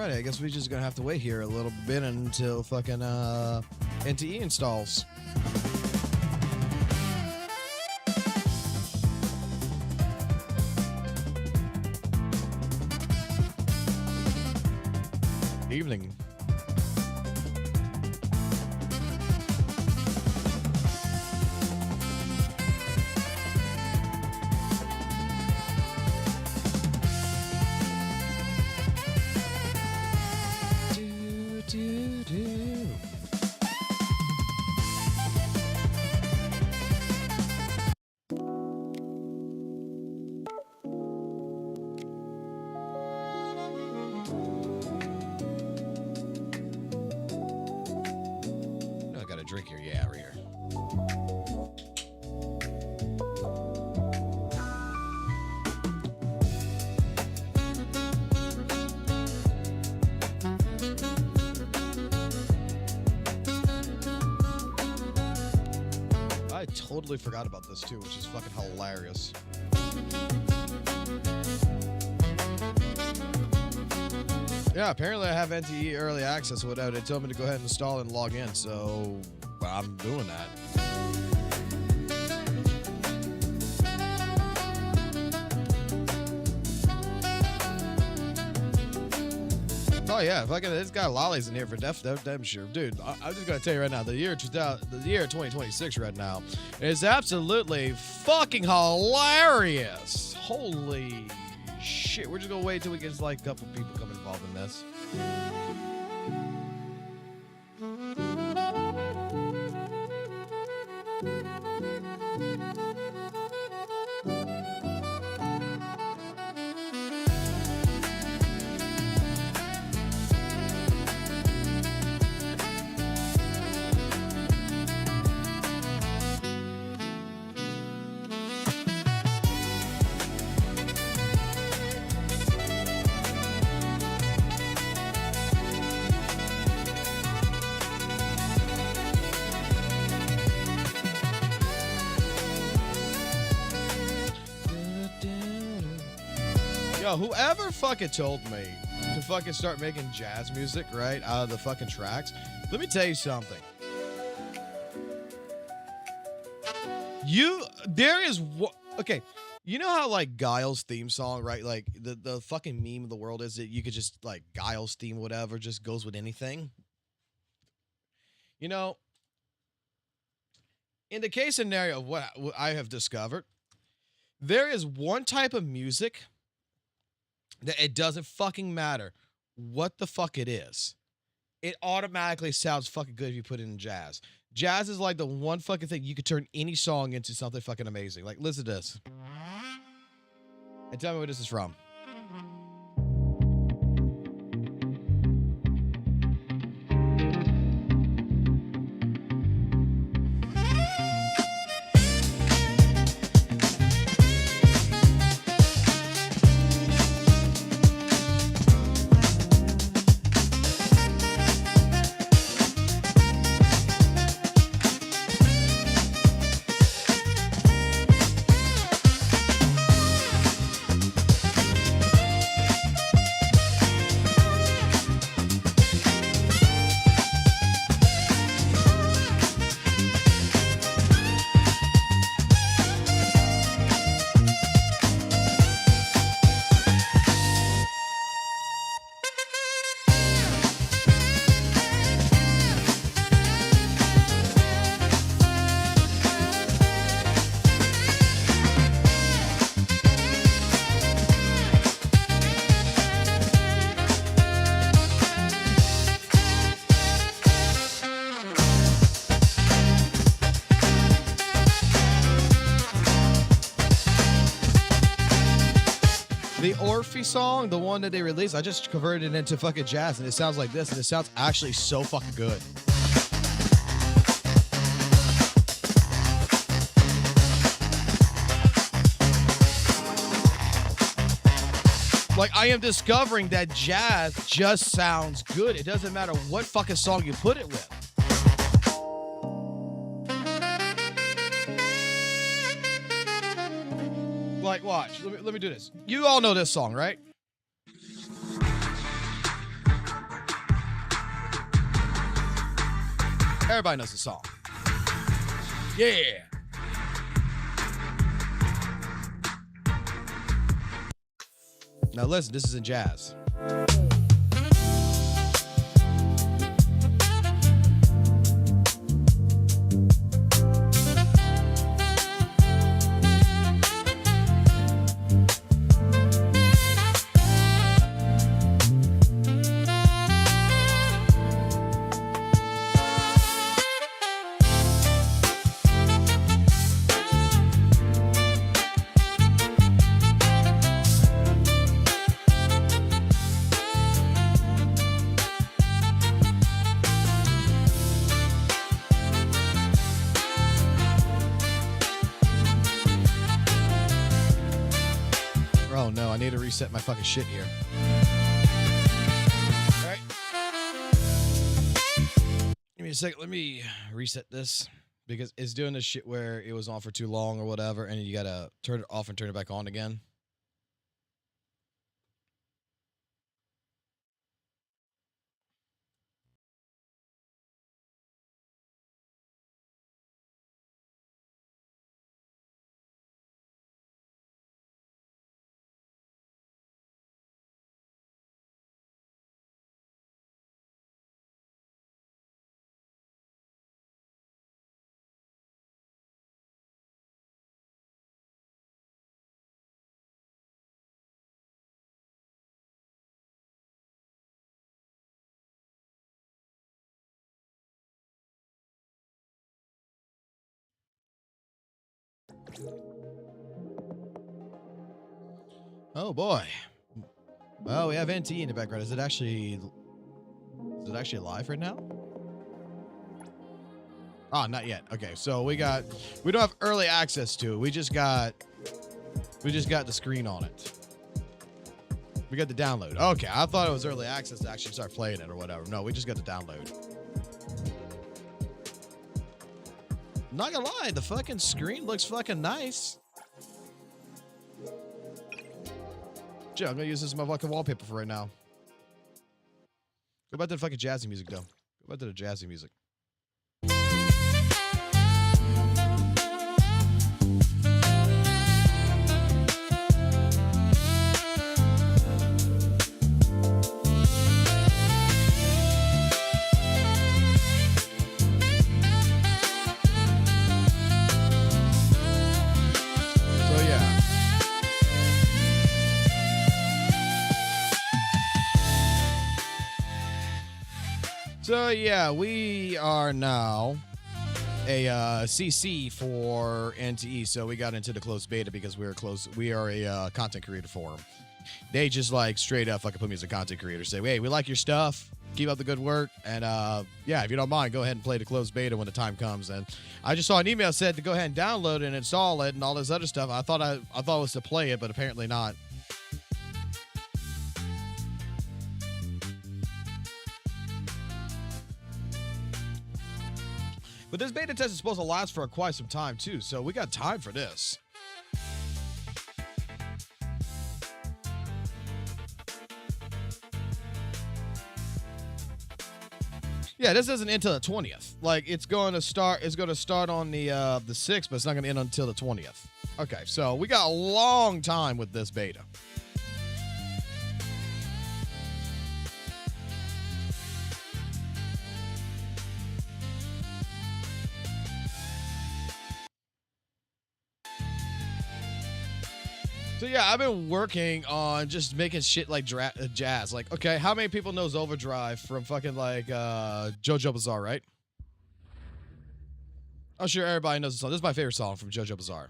I guess we just gonna have to wait here a little bit until fucking NTE installs. Evening. Drink here, yeah, right here. I totally forgot about this too, which is fucking hilarious. Yeah, apparently I have NTE early access or whatever. They told me to go ahead and install and log in, so I'm doing that. Oh yeah, fucking it's got lollies in here for damn sure, dude. I'm just gonna tell you right now, the year 2026 right now is absolutely fucking hilarious. Holy shit, we're just gonna wait till we get like a couple people come involved in this. Yo, whoever fucking told me to fucking start making jazz music, right, out of the fucking tracks, let me tell you something. Okay, you know how, like, Guile's theme song, right, like, the fucking meme of the world is that you could just, like, Guile's theme, whatever, just goes with anything? You know, in the case scenario of what I have discovered, there is one type of music that it doesn't fucking matter what the fuck it is. It automatically sounds fucking good if you put it in jazz. Jazz is like the one fucking thing you could turn any song into something fucking amazing. Like, listen to this. And tell me where this is from. Morphe song, the one that they released, I just converted it into fucking jazz, and it sounds like this, and it sounds actually so fucking good. Like, I am discovering that jazz just sounds good. It doesn't matter what fucking song you put it with. Like, watch. Let me do this. You all know this song, right? Everybody knows the song. Yeah. Now listen, this is in jazz. Oh no, I need to reset my fucking shit here. All right. Give me a second. Let me reset this because it's doing this shit where it was on for too long or whatever, and you gotta turn it off and turn it back on again. Oh boy. Well, we have NT in the background. Is it actually live right now? Ah, not yet. Okay, so we don't have early access to it. We just got the screen on it. We got the download. Okay, I thought it was early access to actually start playing it or whatever. No, we just got the download. Not gonna lie, the fucking screen looks fucking nice. Yeah, I'm gonna use this as my fucking wallpaper for right now. Go back to the fucking jazzy music, though. Go back to the jazzy music. So yeah, we are now a CC for NTE. So we got into the closed beta because we are a content creator forum. They just like straight up fucking put me as a content creator. Say, hey, we like your stuff. Keep up the good work. And yeah, if you don't mind, go ahead and play the closed beta when the time comes. And I just saw an email said to go ahead and download it and install it and all this other stuff. I thought it was to play it, but apparently not. But this beta test is supposed to last for quite some time, too, so we got time for this. Yeah, this isn't until the 20th. Like, it's going to start on the 6th, but it's not going to end until the 20th. Okay, so we got a long time with this beta. So yeah, I've been working on just making shit like jazz. Like, okay, how many people knows Overdrive from fucking like JoJo Bizarre, right? I'm sure everybody knows the song. This is my favorite song from JoJo Bizarre.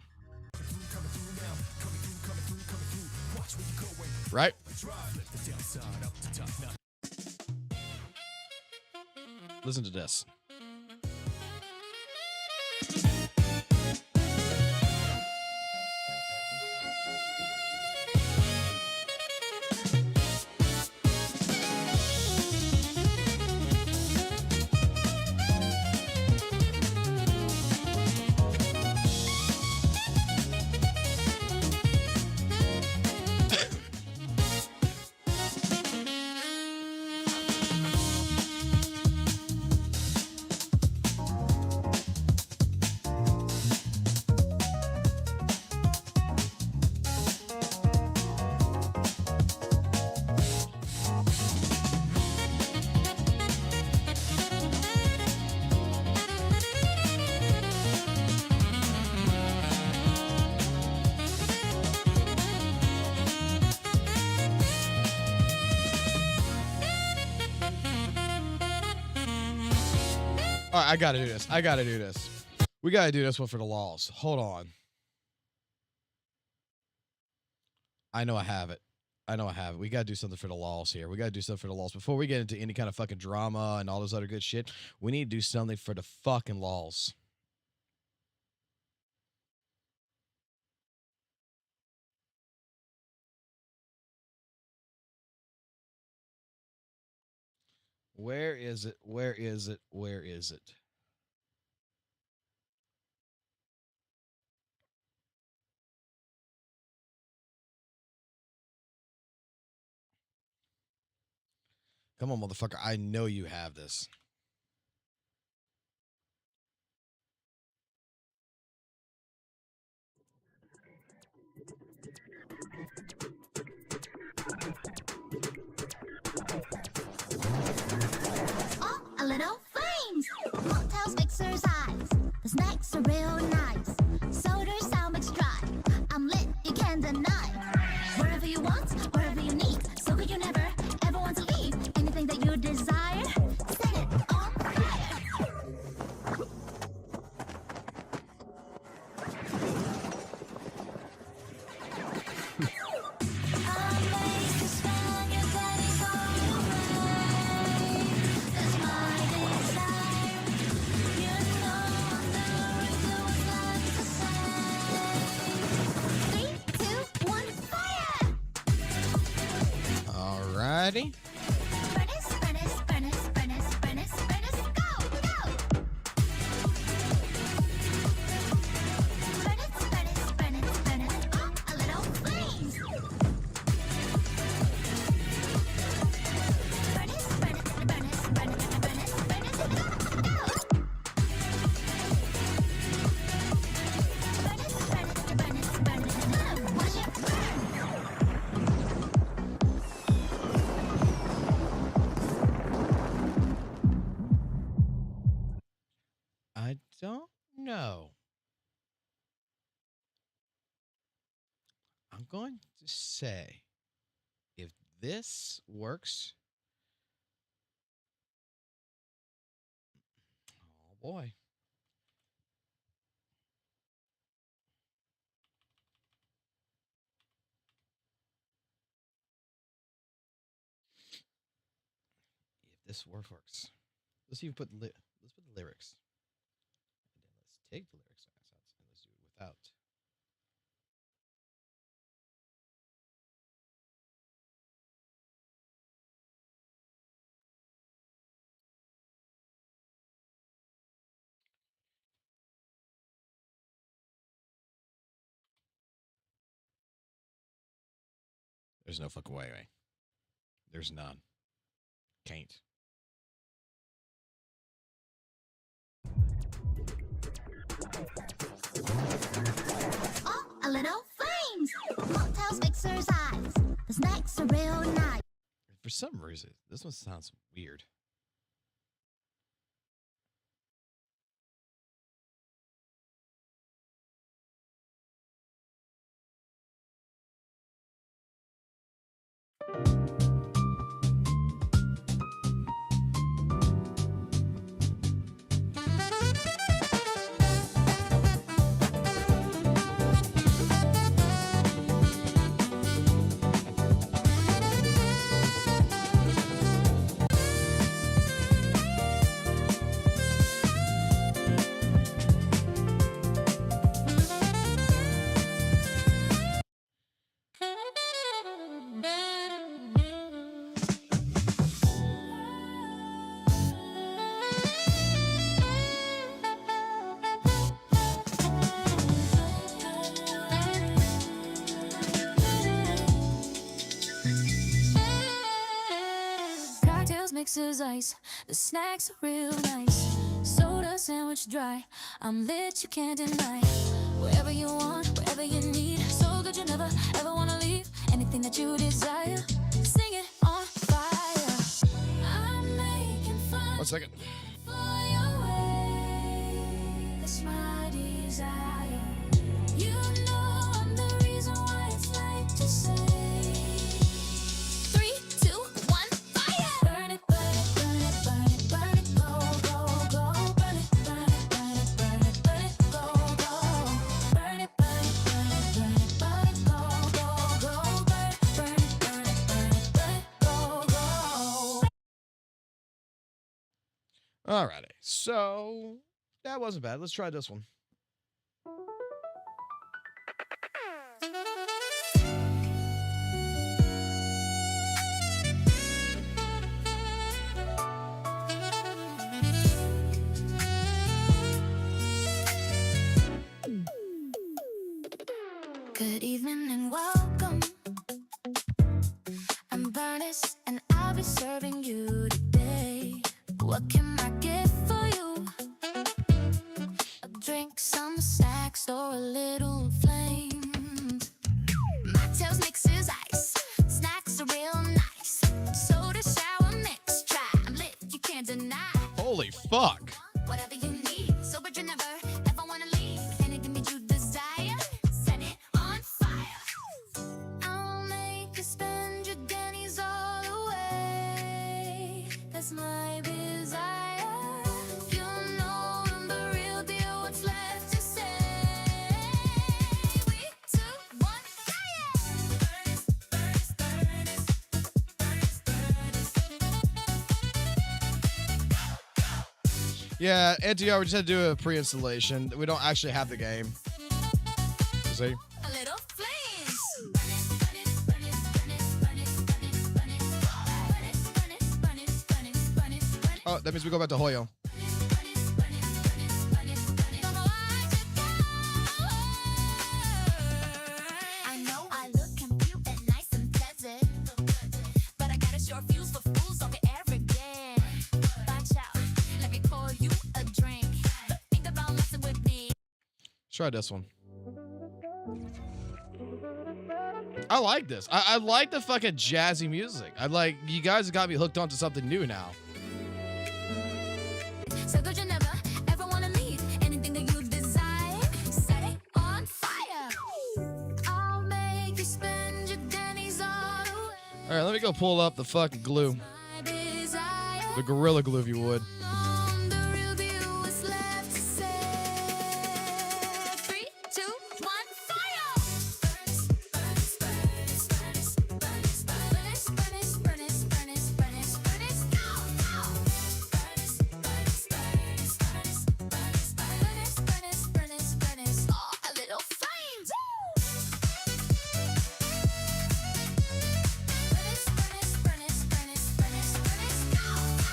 Right? Listen to this. All right, I gotta do this. I gotta do this. We gotta do this one for the laws. Hold on. I know I have it. I know I have it. We gotta do something for the laws here. We gotta do something for the laws. Before we get into any kind of fucking drama and all this other good shit, we need to do something for the fucking laws. Where is it? Where is it? Where is it? Come on, motherfucker. I know you have this. Oh, a little flames. Mocktails exercise. The snacks are real nice. Soda's Salmix dry. I'm lit, you can't deny. Wherever you want, wherever you need. So good you never, ever want to leave. Anything that you desire, set it on fire. Alrighty. Furnace, furnace, furnace, furnace, furnace, furnace, go, go! Furnace, furnace, furnace, furnace, oh, a little flames! Furnace, furnace, furnace, furnace, furnace, furnace, go, go! Furnace, furnace, furnace, furnace, watch it burn! I don't know. I'm going to say if this works. Oh boy. If this works. Let's even put let's put the lyrics. And then let's take the lyrics and let's do it without. There's no fucking way. There's none. Can't. Oh, a little flames! Mocktails exercise. The snacks are real nice. For some reason, this one sounds weird. mixer's ice. The snacks are real nice. Soda sandwich dry. I'm lit, you can't deny. Wherever you want, wherever you need. So good you never ever wanna leave. Anything that you desire, sing it on fire. I'm making fun. 1 second. For your way, that's my desire. You know I'm the reason why it's like to say 3, 2, 1, fire! Burn it, burn it, burn it, burn it, burn it, go, go, go. Burn it, burn it, burn it, burn it, burn it, go, go. Burn it, burn it, burn it, burn it, burn it, go, go, go. Burn it, burn it, burn it, burn it, burn it, go, go. Alrighty, so that wasn't bad. Let's try this one. Good evening and welcome. I'm Bernice and I'll be serving you today. What can I get for you? A drink, some snacks, or a little flames. Mocktails, mixes, ice. Snacks are real nice. Soda, shower, mix, try. I'm lit, you can't deny. Holy fuck. Whatever you need, so but you never ever wanna leave. Anything that you desire, set it on fire. I'll make you spend your guineas all away. That's my desire. You know I'm the real deal. What's left to say? 3, 2, 1, fire! Burn it, burn it, burn it, Yeah, NTR, we just had to do a pre-installation. We don't actually have the game. See? a little flames. Oh, that means we go back to Hoyo. I know I look cute and nice and pleasant, but I got a short fuse for fools, don't be arrogant. Watch out, let me pour you a drink. Think about messing with me. Let's try this one. I like this. I like the fucking jazzy music. I like, you guys got me hooked onto something new now. So good you never ever wanna leave. Anything that you desire, set it on fire. I'll make you spend your guineas all away. All right, let me go pull up the fucking glue. My desire. The Gorilla Glue, if you would. On the real deal, what's left to say? 3, 2, 1, fire! Burn it, burn it, burn it, burn it, burn it, burn it, burn it, burn it, burn it, burn it, burn it, go, go! Burn it, burn it, burn it, burn it, burn it, burn it, burn it, burn it, burn it, oh, a little flames! Burn it, burn it, burn it, burn it, burn it, burn it, go, go!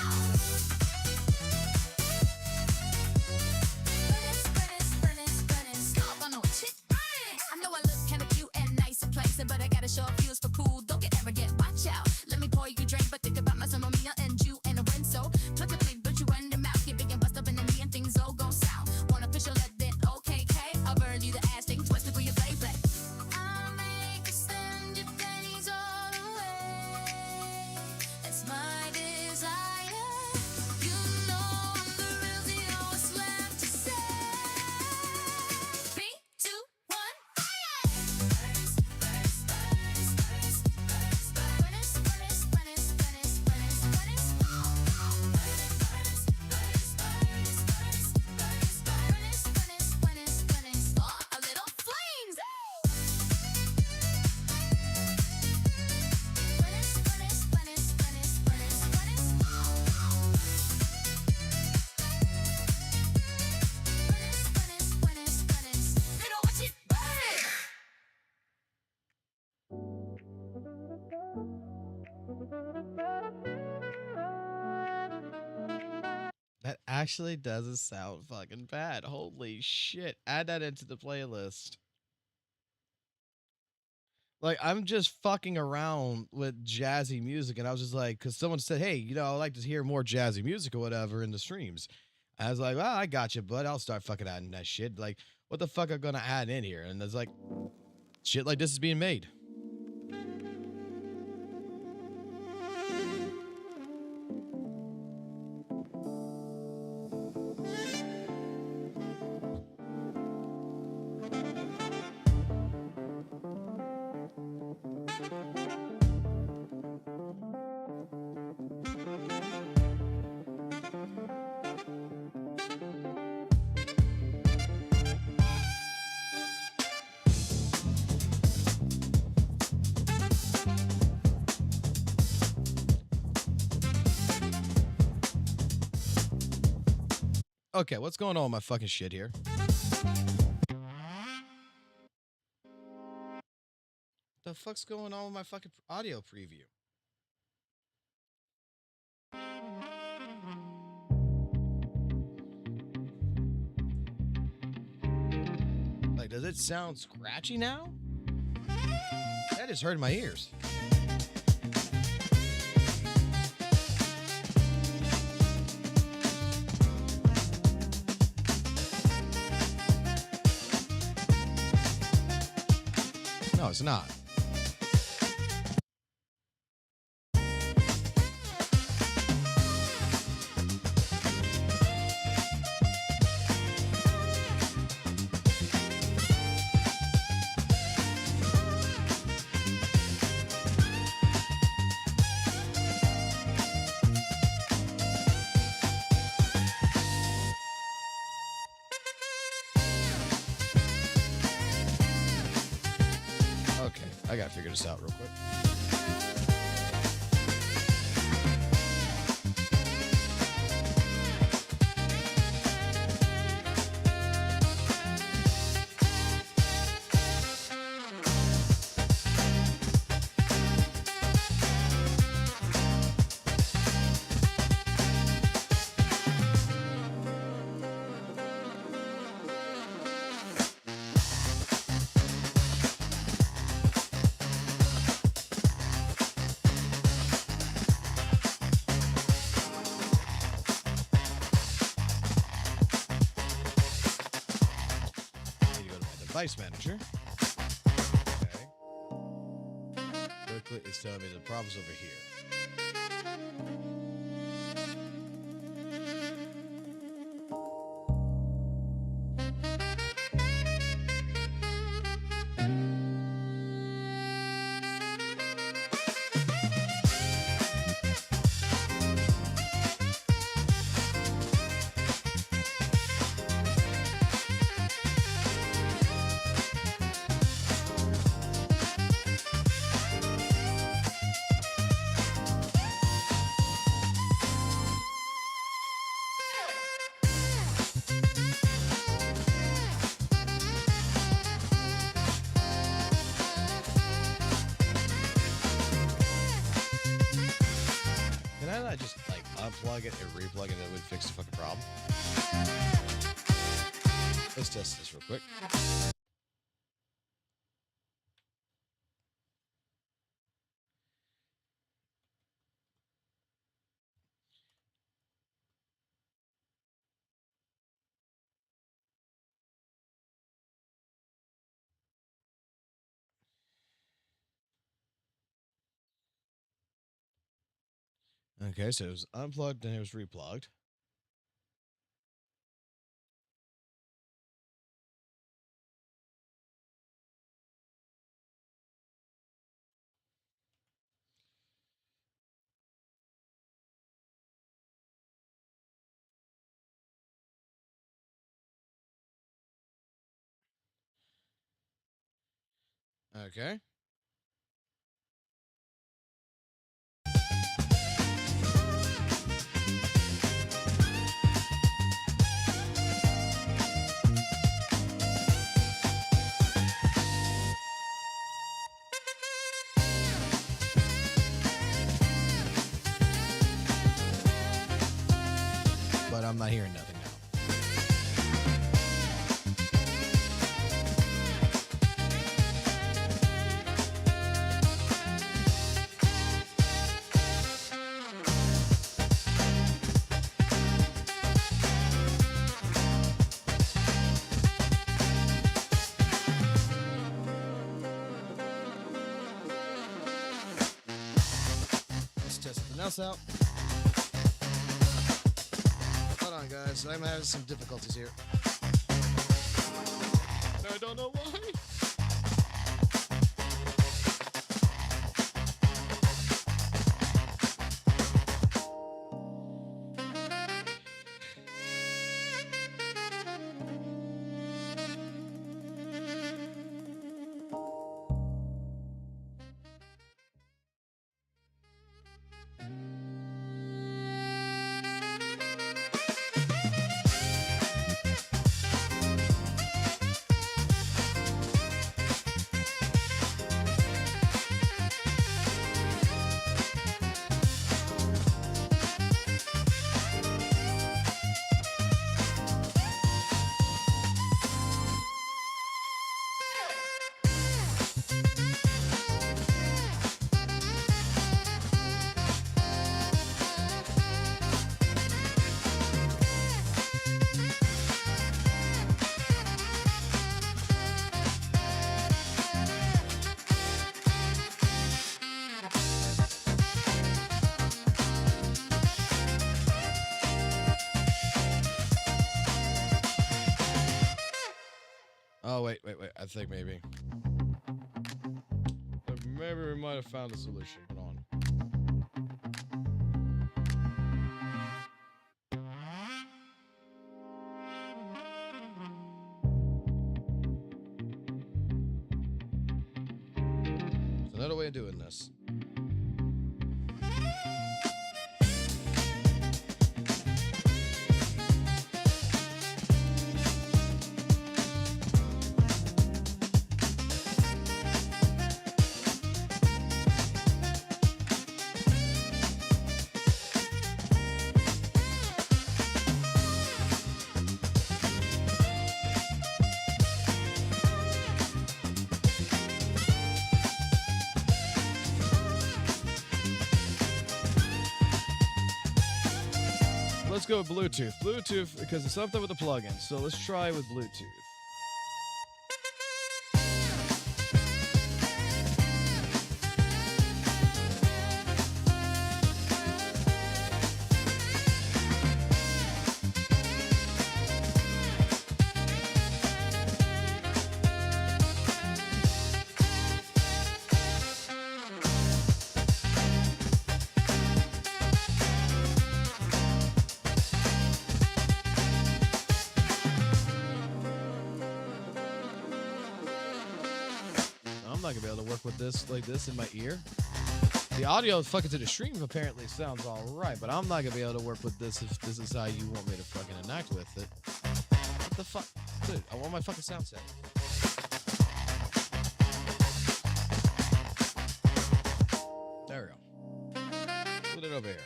I know I look kinda cute and nice and pleasant, but I gotta show up fuse for cool. Don't get arrogant, watch out. Let me pour you a drink, but think about my son, Mia, and you and a win. So, touch a plate, but you run your mouth. Get big and bust up in the knee, and things all go south. Want official, let then okay, I'll burn you the ass, think twice before you play. I'll make you spend your pennies all away. That's my desire. You know I'm the real deal. What's left to say? 3, 2, 1, fire! Burn it, burn it, burn it, burn it, burn it, burn it, burn it, burn it, burn it, burn it, oh, a little flames! Little watch it burn! That actually doesn't sound fucking bad. Holy shit. Add that into the playlist. Like, I'm just fucking around with jazzy music, and I was just like, because someone said, hey, I like to hear more jazzy music or whatever in the streams. I was like, well, I got you, bud. I'll start fucking adding that shit. Like, what the fuck are gonna add in here? And it's like, shit like this is being made. Okay, what's going on with my fucking shit here? The fuck's going on with my fucking audio preview? Like, does it sound scratchy now? That just hurt my ears. No, it's not. Okay, I gotta figure this out real quick. Device manager. Okay. Quickly, it's telling me the problem's over here. Just like unplug it and replug it and it would fix the fucking problem. Let's test this real quick. Okay, so it was unplugged and it was replugged. Okay. But I'm not hearing nothing now. Mouse out. Hold on, guys. I'm having some difficulties here. I don't know why. Oh, wait. I think maybe. Maybe we might have found a solution. Hold on. There's another way of doing this. Let's go with Bluetooth. Bluetooth, because it's something with the plugin. So let's try with Bluetooth. I'm not gonna be able to work with this like this in my ear. The audio fucking to the stream apparently sounds all right, but I'm not gonna be able to work with this if this is how you want me to fucking enact with it. What the fuck? Dude, I want my fucking sound set. There we go. Put it over here.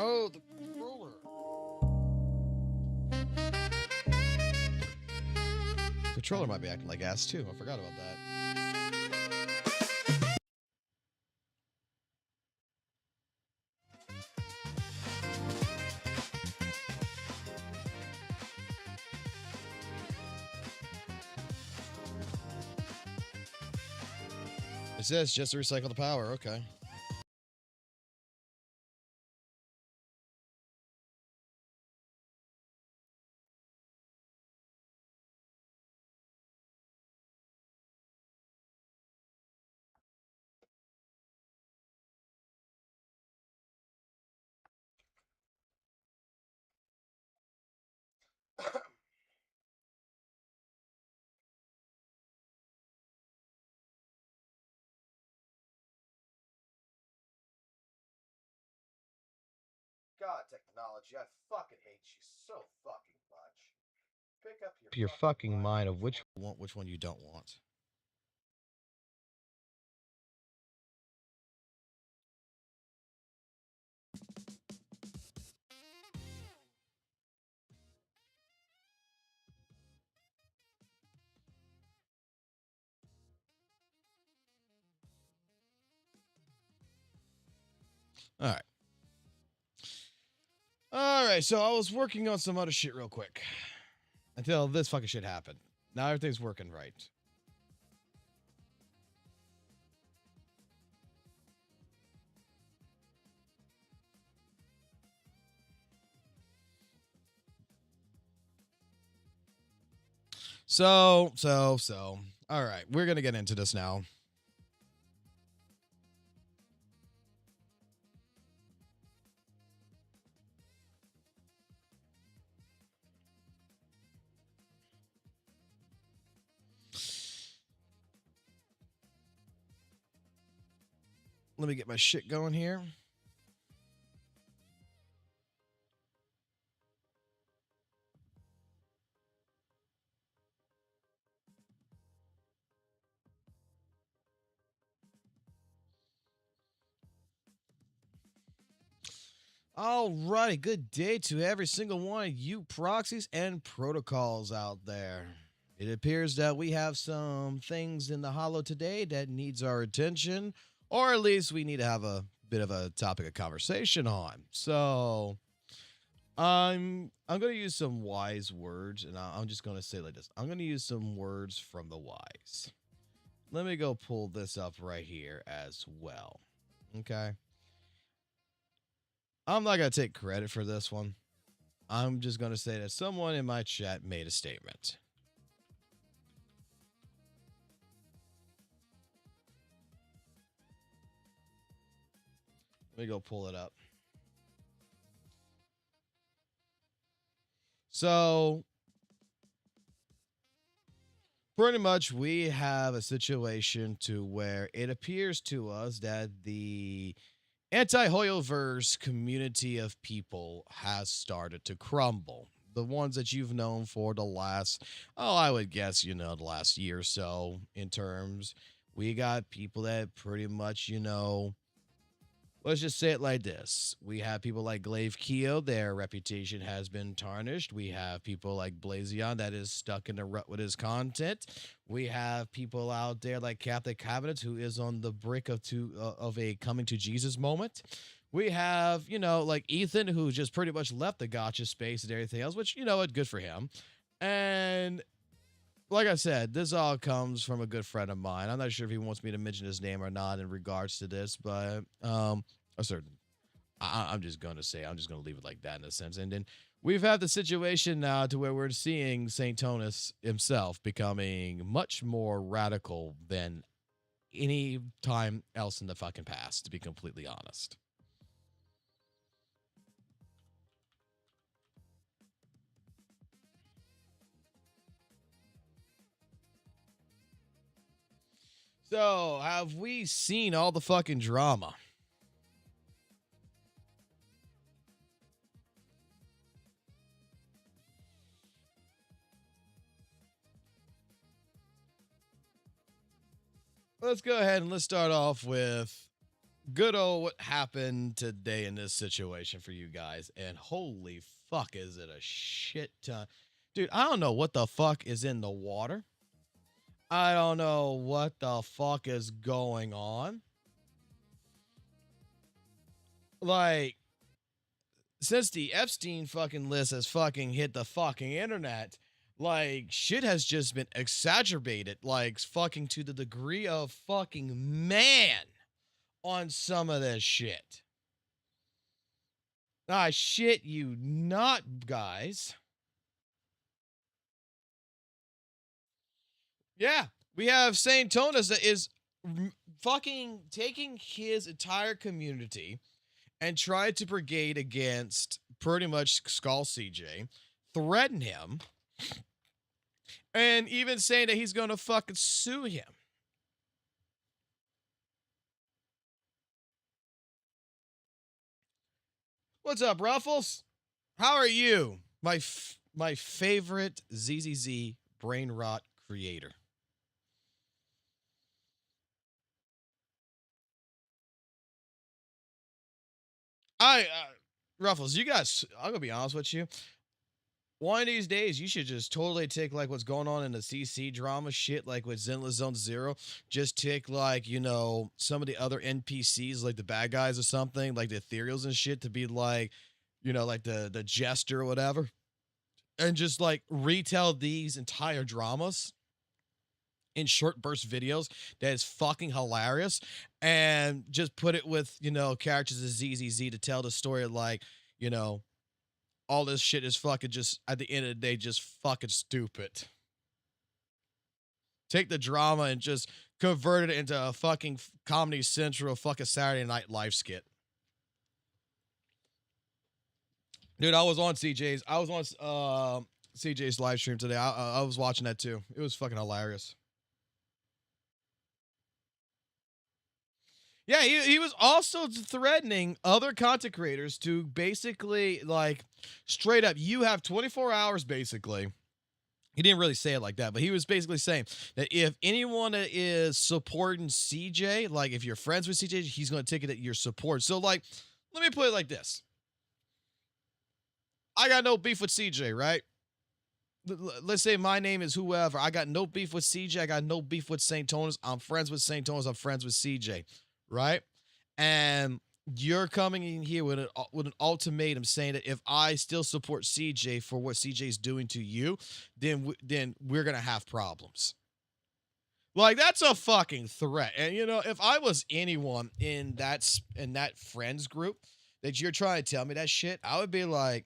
Oh, the controller. Controller might be acting like ass too. I forgot about that. It says just to recycle the power. Okay. God, technology, I fucking hate you so fucking much. Pick up your fucking mind of which you want, which one you don't want. All right. All right, so I was working on some other shit real quick until this fucking shit happened. Now everything's working right. So. All right, we're gonna get into this now. Let me get my shit going here. Alrighty, good day to every single one of you proxies and protocols out there. It appears that we have some things in the hollow today that needs our attention, or at least we need to have a bit of a topic of conversation on. So I'm gonna use some wise words, and I'm just gonna say like this. I'm gonna use some words from the wise. Let me go pull this up right here as well. Okay. I'm not going to take credit for this one. I'm just going to say that someone in my chat made a statement. Let me go pull it up. So, pretty much we have a situation to where it appears to us that the anti-Hoyoverse community of people has started to crumble. The ones that you've known for the last, I would guess, the last year or so in terms. We got people that pretty much, let's just say it like this. We have people like Glaive Keo, their reputation has been tarnished. We have people like Blazion that is stuck in a rut with his content. We have people out there like Catholic Cabinets who is on the brink of a coming to Jesus moment. We have, like Ethan who just pretty much left the gotcha space and everything else, which, good for him. And like I said, this all comes from a good friend of mine. I'm not sure if he wants me to mention his name or not in regards to this, but a certain, I'm just going to leave it like that in a sense. And then we've had the situation now to where we're seeing St. Tonus himself becoming much more radical than any time else in the fucking past, to be completely honest. So, have we seen all the fucking drama? Let's go ahead and let's start off with good old what happened today in this situation for you guys. And holy fuck, is it a shit ton. Dude, I don't know what the fuck is in the water. I don't know what the fuck is going on. Like, since the Epstein fucking list has fucking hit the fucking internet, like, shit has just been exacerbated, like, fucking to the degree of fucking man on some of this shit. I shit you not, guys. Yeah, we have St. Tonus that is fucking taking his entire community and tried to brigade against pretty much Skull CJ, threaten him, and even saying that he's going to fucking sue him. What's up, Ruffles? How are you? My favorite ZZZ brain rot creator. Ruffles, you guys, I'm gonna be honest with you. One of these days, you should just totally take like what's going on in the CC drama shit, like with Zenless Zone Zero. Just take like some of the other NPCs, like the bad guys or something, like the ethereals and shit, to be like, like the jester or whatever, and just like retell these entire dramas in short burst videos that is fucking hilarious, and just put it with characters of ZZZ to tell the story of like all this shit is fucking just at the end of the day just fucking stupid. take the drama and just convert it into a fucking Comedy Central fucking Saturday Night Live skit. Dude, I was on CJ's. I was on CJ's live stream today. I was watching that too. It was fucking hilarious. Yeah, he was also threatening other content creators to basically, like, straight up, you have 24 hours, basically. He didn't really say it like that, but he was basically saying that if anyone is supporting CJ, like, if you're friends with CJ, he's going to take it at your support. So, like, let me put it like this. I got no beef with CJ, right? Let's say my name is whoever. I got no beef with CJ. I got no beef with St. Tonus. I'm friends with St. Tonus. I'm friends with CJ. Right? And you're coming in here with an ultimatum saying that if I still support CJ for what CJ's doing to you, then we're going to have problems. Like, that's a fucking threat. And, you know, if I was anyone in that friends group that you're trying to tell me that shit, I would be like,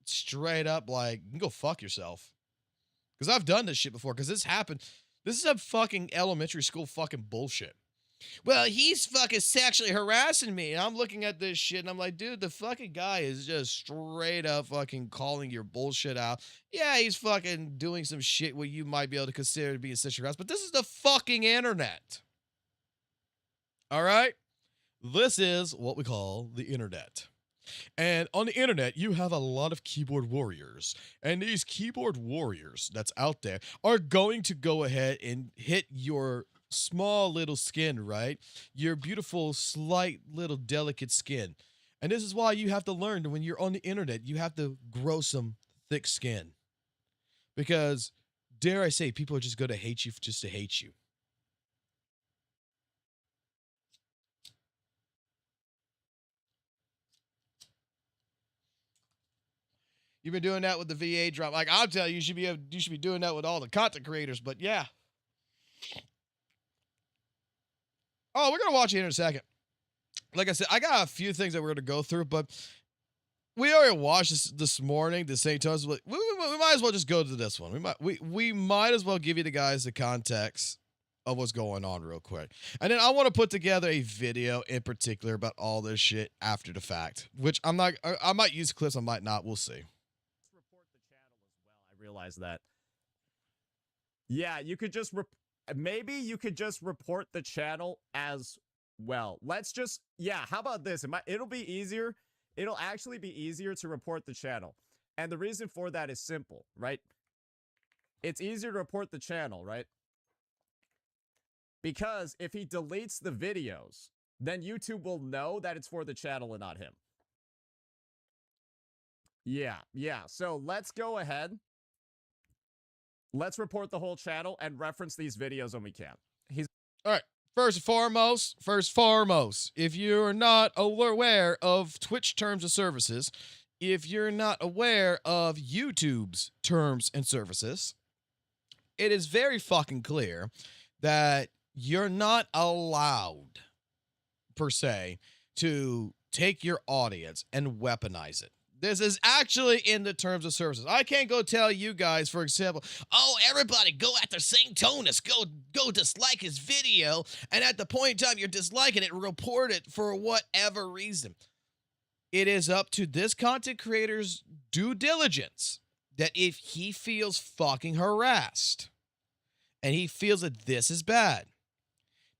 straight up, like, you can go fuck yourself. Because I've done this shit before. Because this happened. This is a fucking elementary school fucking bullshit. Well, he's fucking sexually harassing me. And I'm looking at this shit and I'm like, dude, the fucking guy is just straight up fucking calling your bullshit out. Yeah, he's fucking doing some shit what you might be able to consider to be a sexual harassment. But this is the fucking internet. All right? This is what we call the internet. And on the internet, you have a lot of keyboard warriors. And these keyboard warriors that's out there are going to go ahead and hit your small little skin, right? Your beautiful, slight, little, delicate skin. And this is why you have to learn that when you're on the internet, you have to grow some thick skin. Because, dare I say, people are just going to hate you just to hate you. You've been doing that with the VA drop. Like, I'll tell you, you should be doing that with all the content creators. But yeah. Oh, we're gonna watch it in a second. Like I said, I got a few things that we're gonna go through, but we already watched this morning. The St. Tonus. We might as well just go to this one. We might as well give you the guys the context of what's going on real quick, and then I want to put together a video in particular about all this shit after the fact. Which I might use clips, I might not. We'll see. Report the channel as well. I realize that. Yeah, you could just maybe you could just report the channel as well. Let's just, yeah, how about this? It'll be easier. It'll actually be easier to report the channel. And the reason for that is simple, right? It's easier to report the channel, right? Because if he deletes the videos, then YouTube will know that it's for the channel and not him. Yeah. So let's go ahead. Let's report the whole channel and reference these videos when we can. All right. First and foremost, if you're not aware of Twitch terms of services, if you're not aware of YouTube's terms and services, it is very fucking clear that you're not allowed, per se, to take your audience and weaponize it. This is actually in the terms of services. I can't go tell you guys, for example, oh, everybody go after St. Tonus, go dislike his video, and at the point in time you're disliking it, report it for whatever reason. It is up to this content creator's due diligence that if he feels fucking harassed and he feels that this is bad,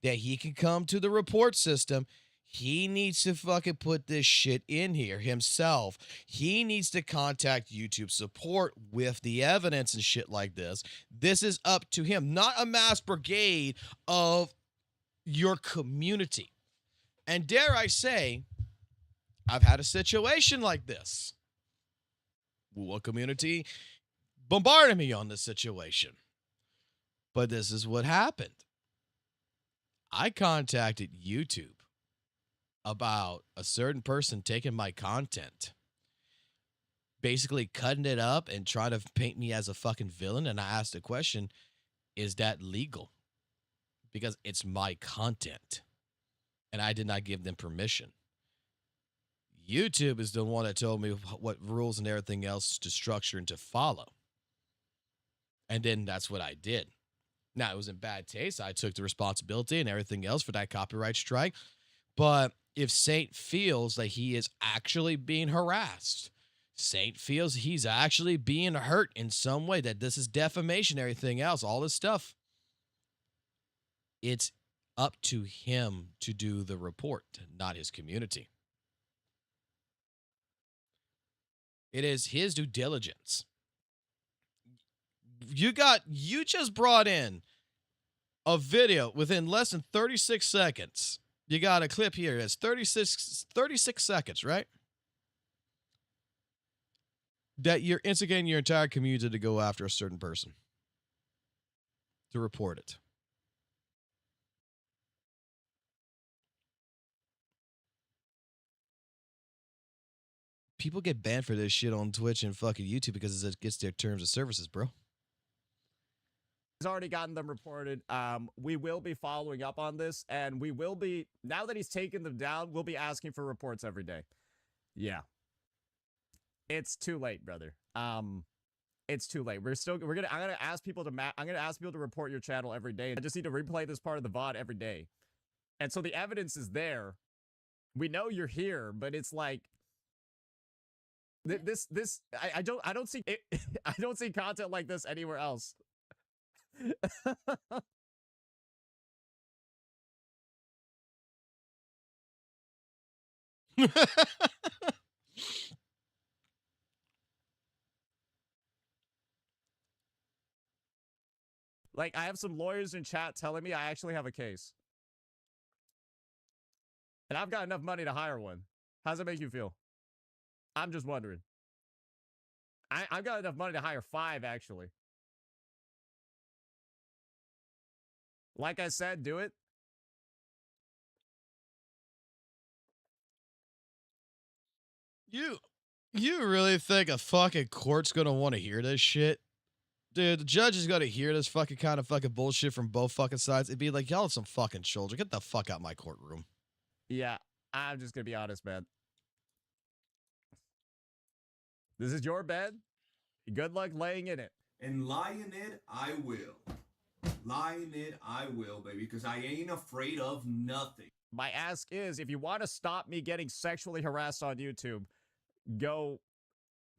that he can come to the report system. He needs to fucking put this shit in here himself. He needs to contact YouTube support with the evidence and shit like this. This is up to him, not a mass brigade of your community. And dare I say, I've had a situation like this. WUWA community bombarded me on this situation. But this is what happened. I contacted YouTube about a certain person taking my content, basically cutting it up and trying to paint me as a fucking villain. And I asked the question, is that legal? Because it's my content and I did not give them permission. YouTube is the one that told me what rules and everything else to structure and to follow. And then that's what I did. Now, it was in bad taste. I took the responsibility and everything else for that copyright strike. But if Saint feels that he is actually being harassed, Saint feels he's actually being hurt in some way, that this is defamation, everything else, all this stuff, it's up to him to do the report, not his community. It is his due diligence. You just brought in a video within less than 36 seconds. You got a clip here. It's 36 seconds, right? That you're instigating your entire community to go after a certain person, to report it. People get banned for this shit on Twitch and fucking YouTube because it gets their terms of services, bro. He's already gotten them reported. We will be following up on this, and we will be, now that he's taken them down, we'll be asking for reports every day. Yeah. It's too late, brother. It's too late. I'm gonna ask people to report your channel every day. I just need to replay this part of the VOD every day. And so the evidence is there. We know you're here, but it's like I don't see it, I don't see content like this anywhere else. Like, I have some lawyers in chat telling me I actually have a case. And I've got enough money to hire one. How does it make you feel? I'm just wondering. I've got enough money to hire 5, actually. Like I said, do it. You really think a fucking court's gonna want to hear this shit? Dude, the judge is gonna hear this fucking kind of fucking bullshit from both fucking sides. It'd be like, y'all are some fucking children. Get the fuck out of my courtroom. Yeah, I'm just gonna be honest, man. This is your bed. Good luck laying in it. And lie in it, I will. Lie in it, I will, baby, because I ain't afraid of nothing. My ask is, if you want to stop me getting sexually harassed on YouTube, go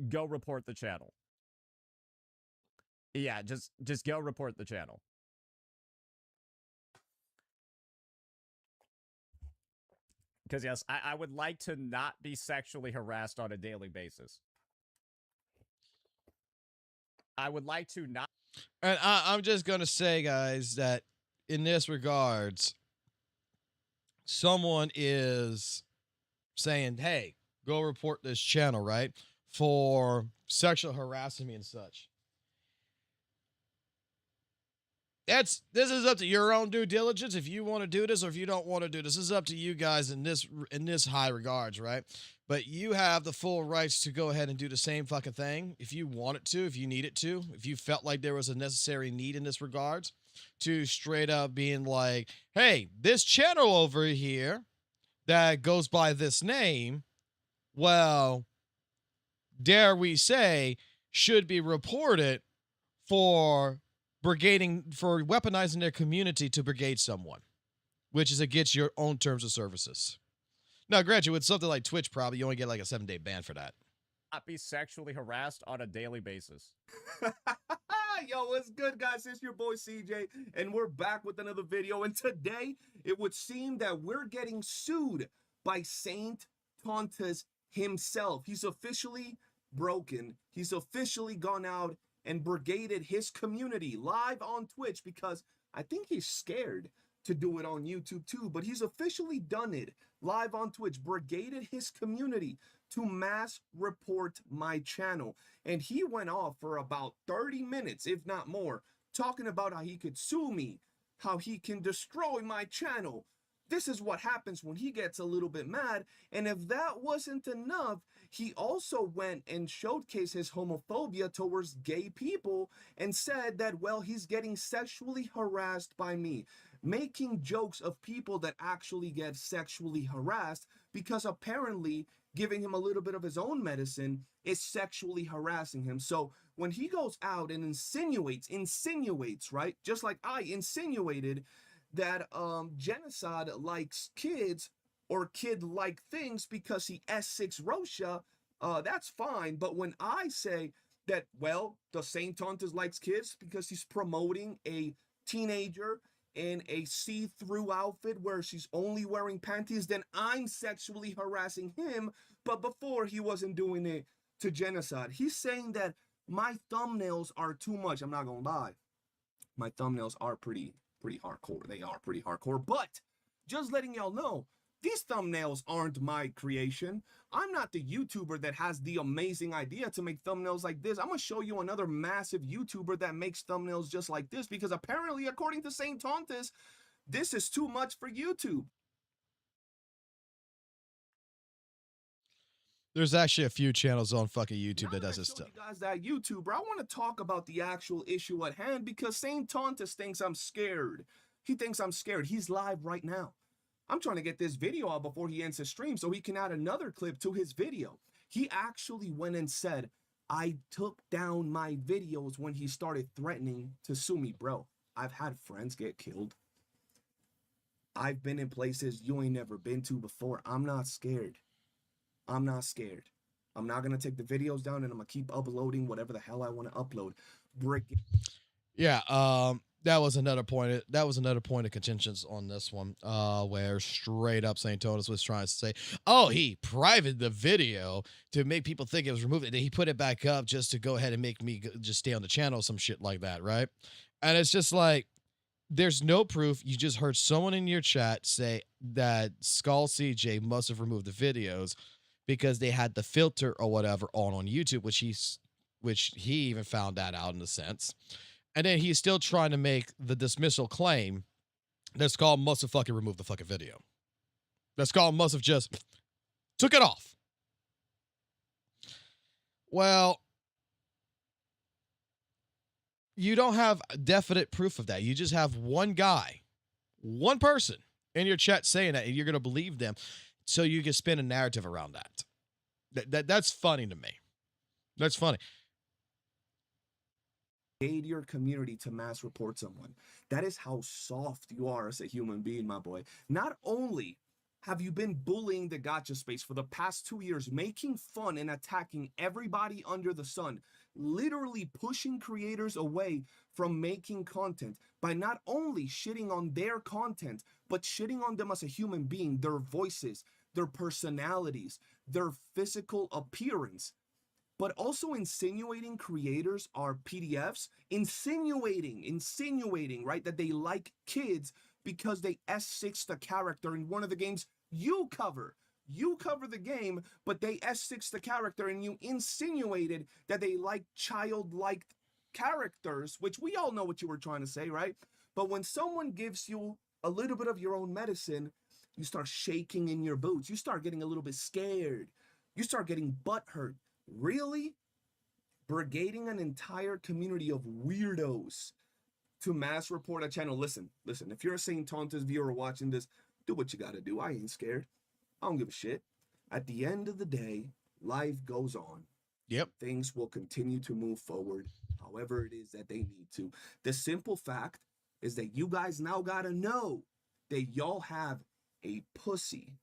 report the channel. Yeah, just go report the channel. Because yes, I would like to not be sexually harassed on a daily basis. I would like to not. And I'm just gonna say, guys, that in this regards, someone is saying, hey, go report this channel, right? For sexual harassing me and such. This is up to your own due diligence if you want to do this or if you don't want to do this. This is up to you guys in this high regards, right? But you have the full rights to go ahead and do the same fucking thing if you want it to, if you need it to, if you felt like there was a necessary need in this regards, to straight up being like, hey, this channel over here that goes by this name, well, dare we say, should be reported for weaponizing their community to brigade someone, which is against your own terms of services. Now, granted, with something like Twitch, probably you only get like a 7-day ban for that. Not be sexually harassed on a daily basis. Yo, what's good, guys? It's your boy CJ, and we're back with another video. And today, it would seem that we're getting sued by Saint Tontas himself. He's officially broken. He's officially gone out and brigaded his community live on Twitch because I think he's scared to do it on YouTube too, but he's officially done it live on Twitch, brigaded his community to mass report my channel. And he went off for about 30 minutes, if not more, talking about how he could sue me, how he can destroy my channel. This is what happens when he gets a little bit mad. And if that wasn't enough, he also went and showcased his homophobia towards gay people and said that, well, he's getting sexually harassed by me, making jokes of people that actually get sexually harassed because apparently giving him a little bit of his own medicine is sexually harassing him. So when he goes out and insinuates, right? Just like I insinuated that Genocide likes kids or kid-like things because he S6 Rosha, that's fine. But when I say that, well, the Saint Tontas likes kids because he's promoting a teenager in a see-through outfit where she's only wearing panties, then I'm sexually harassing him. But before, he wasn't doing it to Genocide. He's saying that my thumbnails are too much. I'm not gonna lie. My thumbnails are pretty hardcore. They are pretty hardcore. But just letting y'all know, these thumbnails aren't my creation. I'm not the YouTuber that has the amazing idea to make thumbnails like this. I'm going to show you another massive YouTuber that makes thumbnails just like this, because apparently, according to Saint Tontas, this is too much for YouTube. There's actually a few channels on fucking YouTube that does this stuff. You guys, that YouTuber, I want to talk about the actual issue at hand, because Saint Tontas thinks I'm scared. He thinks I'm scared. He's live right now. I'm trying to get this video out before he ends his stream so he can add another clip to his video. He actually went and said, I took down my videos when he started threatening to sue me. Bro, I've had friends get killed. I've been in places you ain't never been to before. I'm not scared. I'm not scared. I'm not going to take the videos down, and I'm going to keep uploading whatever the hell I want to upload. Yeah, that was another point. That was another point of contention on this one, where straight up Saint Tontas was trying to say, "Oh, he privated the video to make people think it was removed, and then he put it back up just to go ahead and make me just stay on the channel, some shit like that, right?" And it's just like, there's no proof. You just heard someone in your chat say that Skull CJ must have removed the videos because they had the filter or whatever on YouTube, which he even found that out in a sense. And then he's still trying to make the dismissal claim that Skull must have fucking removed the fucking video. That Skull must have just took it off. Well, you don't have definite proof of that. You just have one guy, one person in your chat saying that, and you're going to believe them, so you can spin a narrative around that. That's funny to me. That's funny. Aid your community to mass report someone. That is how soft you are as a human being, my boy. Not only have you been bullying the gotcha space for the past 2 years, making fun and attacking everybody under the sun, literally pushing creators away from making content by not only shitting on their content, but shitting on them as a human being, their voices, their personalities, their physical appearance, but also insinuating creators are PDFs, insinuating, right, that they like kids because they S6 the character in one of the games you cover. You cover the game, but they S6 the character, and you insinuated that they like childlike characters, which we all know what you were trying to say, right? But when someone gives you a little bit of your own medicine, you start shaking in your boots. You start getting a little bit scared. You start getting butthurt. Really? Brigading an entire community of weirdos to mass report a channel. Listen, if you're a Saint Tontas viewer watching this, do what you gotta do. I ain't scared. I don't give a shit. At the end of the day, life goes on. Yep. Things will continue to move forward however it is that they need to. The simple fact is that you guys now gotta know that y'all have a pussy,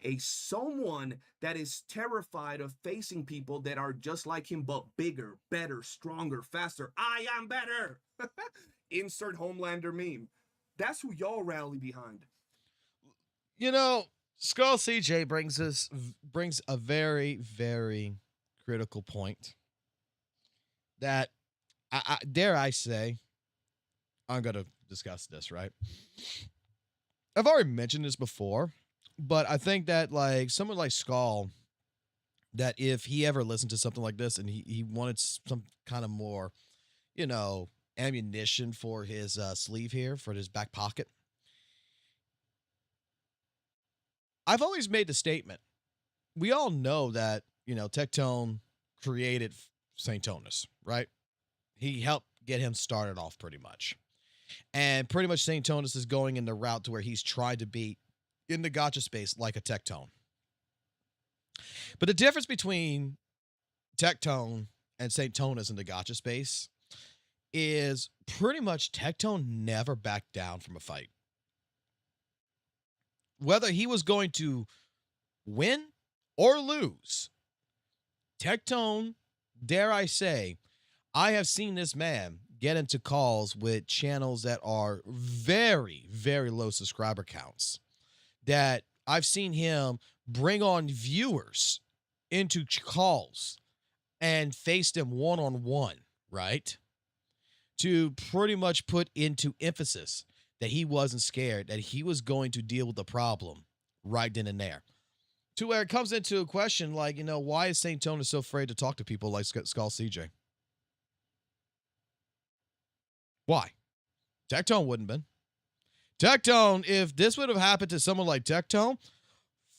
a someone that is terrified of facing people that are just like him, but bigger, better, stronger, faster. I am better. Insert Homelander meme. That's who y'all rally behind. You know, Skull CJ brings a very, very critical point that I dare I say, I'm going to discuss this, right? I've already mentioned this before, but I think that like someone like Skull, that if he ever listened to something like this and he wanted some kind of more, you know, ammunition for his sleeve here, for his back pocket, I've always made the statement. We all know that, you know, Tectone created Saint Tontas, right? He helped get him started off pretty much. And pretty much Saint Tontas is going in the route to where he's tried to be in the gotcha space like a Tectone. But the difference between Tectone and St. Tonus in the gotcha space is pretty much Tectone never backed down from a fight. Whether he was going to win or lose, Tectone, dare I say, I have seen this man get into calls with channels that are very, very low subscriber counts. That I've seen him bring on viewers into calls and face them one-on-one, right? To pretty much put into emphasis that he wasn't scared, that he was going to deal with the problem right then and there. To where it comes into a question like, you know, why is St. Tonus so afraid to talk to people like Skull CJ? Why? Tectone wouldn't have been. Tectone, if this would have happened to someone like Tectone,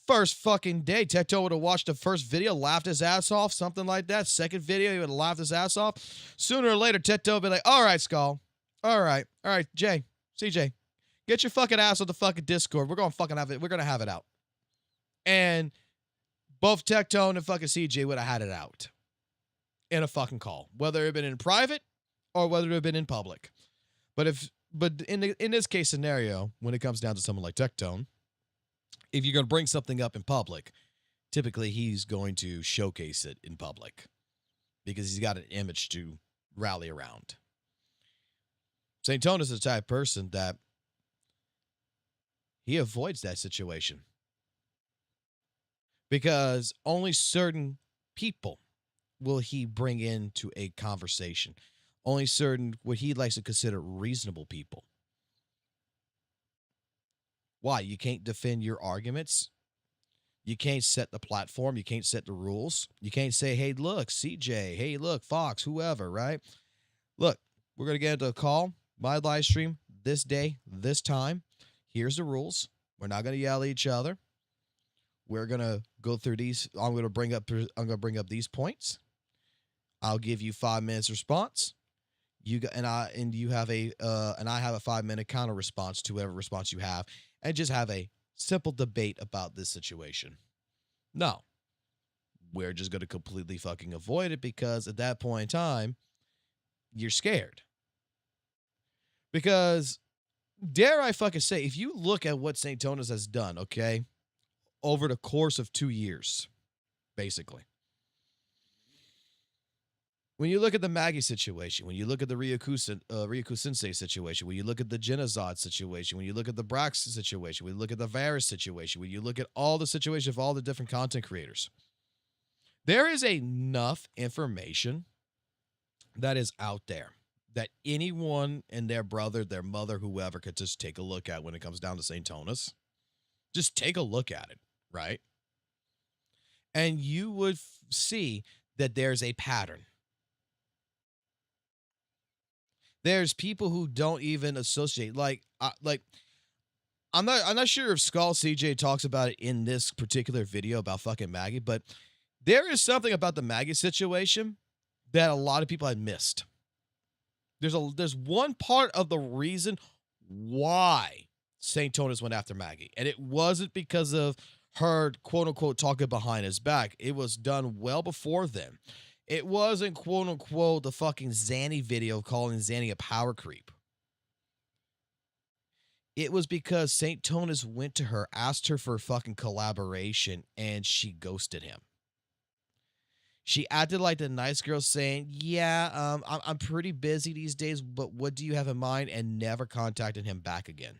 first fucking day, Tectone would have watched the first video, laughed his ass off, something like that. Second video, he would have laughed his ass off. Sooner or later, Tectone would be like, all right, Skull. All right, Jay, CJ, get your fucking ass on the fucking Discord. We're going to fucking have it. We're going to have it out. And both Tectone and fucking CJ would have had it out in a fucking call, whether it had been in private or whether it had been in public. But in this case scenario, when it comes down to someone like Tectone, if you're going to bring something up in public, typically he's going to showcase it in public because he's got an image to rally around. St. Tonus is the type of person that he avoids that situation because only certain people will he bring into a conversation. Only certain what he likes to consider reasonable people. Why? You can't defend your arguments. You can't set the platform. You can't set the rules. You can't say, hey, look, CJ. Hey, look, Fox, whoever, right? Look, we're going to get into a call, my live stream, this day, this time. Here's the rules. We're not going to yell at each other. We're going to go through these. I'm going to bring up these points. I'll give you 5 minutes response. I have a 5-minute counter response to whatever response you have, and just have a simple debate about this situation. No, we're just going to completely fucking avoid it because at that point in time, you're scared. Because dare I fucking say, if you look at what St. Tonus has done, okay, over the course of 2 years, basically. When you look at the Maggie situation, when you look at the Ryoku Sensei situation, when you look at the Genozod situation, when you look at the Brax situation, when you look at the Varus situation, when you look at all the situations of all the different content creators, there is enough information that is out there that anyone and their brother, their mother, whoever could just take a look at when it comes down to St. Tonus. Just take a look at it, right? And you would see that there's a pattern. There's people who don't even associate I'm not sure if Skull CJ talks about it in this particular video about fucking Maggie, but there is something about the Maggie situation that a lot of people had missed. There's one part of the reason why St. Tonus went after Maggie, and it wasn't because of her quote unquote talking behind his back. It was done well before then. It wasn't, quote-unquote, the fucking Zanny video calling Zanny a power creep. It was because St. Tonus went to her, asked her for fucking collaboration, and she ghosted him. She acted like the nice girl saying, yeah, I'm pretty busy these days, but what do you have in mind? And never contacted him back again.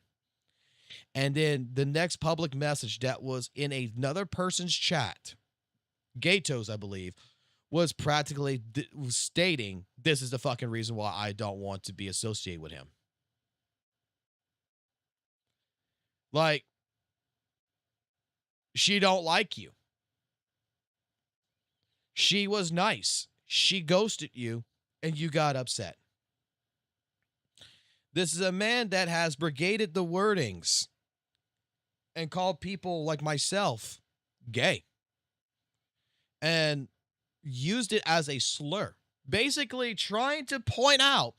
And then the next public message that was in another person's chat, Gatos, I believe, was practically stating, this is the fucking reason why I don't want to be associated with him. Like, she don't like you. She was nice. She ghosted you, and you got upset. This is a man that has brigaded the wordings and called people like myself gay. And used it as a slur, basically trying to point out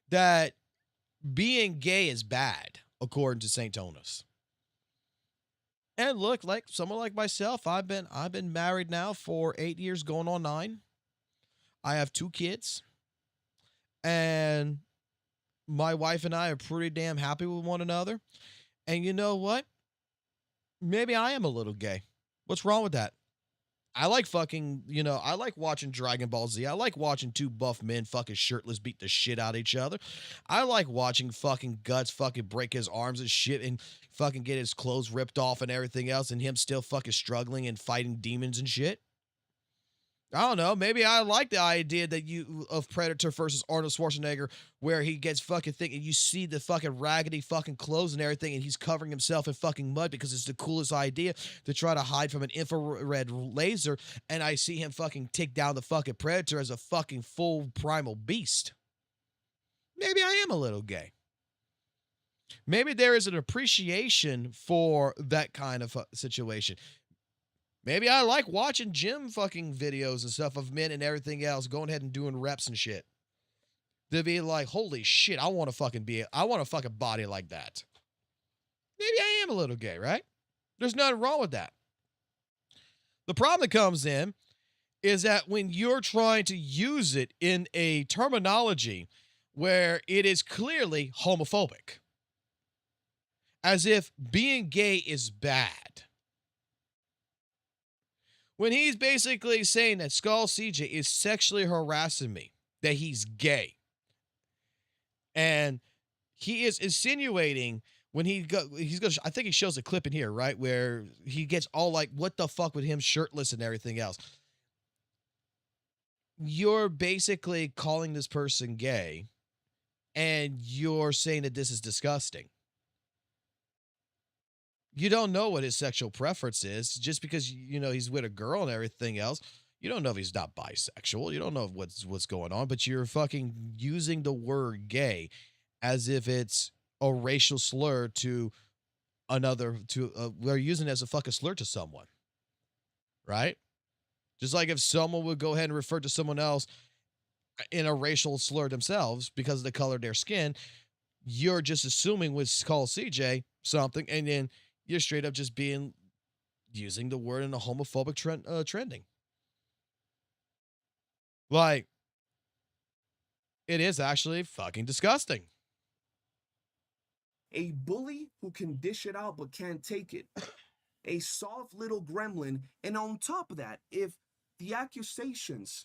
that being gay is bad, according to St. Tonus. And look, like someone like myself, I've been married now for 8 years, going on 9. I have 2 kids, and my wife and I are pretty damn happy with one another. And you know what? Maybe I am a little gay. What's wrong with that? I like fucking, I like watching Dragon Ball Z. I like watching 2 buff men fucking shirtless beat the shit out of each other. I like watching fucking Guts fucking break his arms and shit and fucking get his clothes ripped off and everything else, and him still fucking struggling and fighting demons and shit. I don't know. Maybe I like the idea of Predator versus Arnold Schwarzenegger, where he gets fucking thick and you see the fucking raggedy fucking clothes and everything, and he's covering himself in fucking mud because it's the coolest idea to try to hide from an infrared laser. And I see him fucking take down the fucking Predator as a fucking full primal beast. Maybe I am a little gay. Maybe there is an appreciation for that kind of situation. Maybe I like watching gym fucking videos and stuff of men and everything else going ahead and doing reps and shit. To be like, holy shit, I want a fucking body like that. Maybe I am a little gay, right? There's nothing wrong with that. The problem that comes in is that when you're trying to use it in a terminology where it is clearly homophobic, as if being gay is bad. When he's basically saying that Skull CJ is sexually harassing me, that he's gay. And he is insinuating when I think he shows a clip in here, right? Where he gets all like, what the fuck with him shirtless and everything else. You're basically calling this person gay and you're saying that this is disgusting. You don't know what his sexual preference is just because, he's with a girl and everything else. You don't know if he's not bisexual. You don't know what's going on, but you're fucking using the word gay as if it's a racial slur we're using it as a fucking slur to someone. Right? Just like if someone would go ahead and refer to someone else in a racial slur themselves because of the color of their skin, you're just assuming with Skull CJ something, and then you're straight up just using the word in a homophobic trending. Like, it is actually fucking disgusting. A bully who can dish it out but can't take it. A soft little gremlin. And on top of that, if the accusations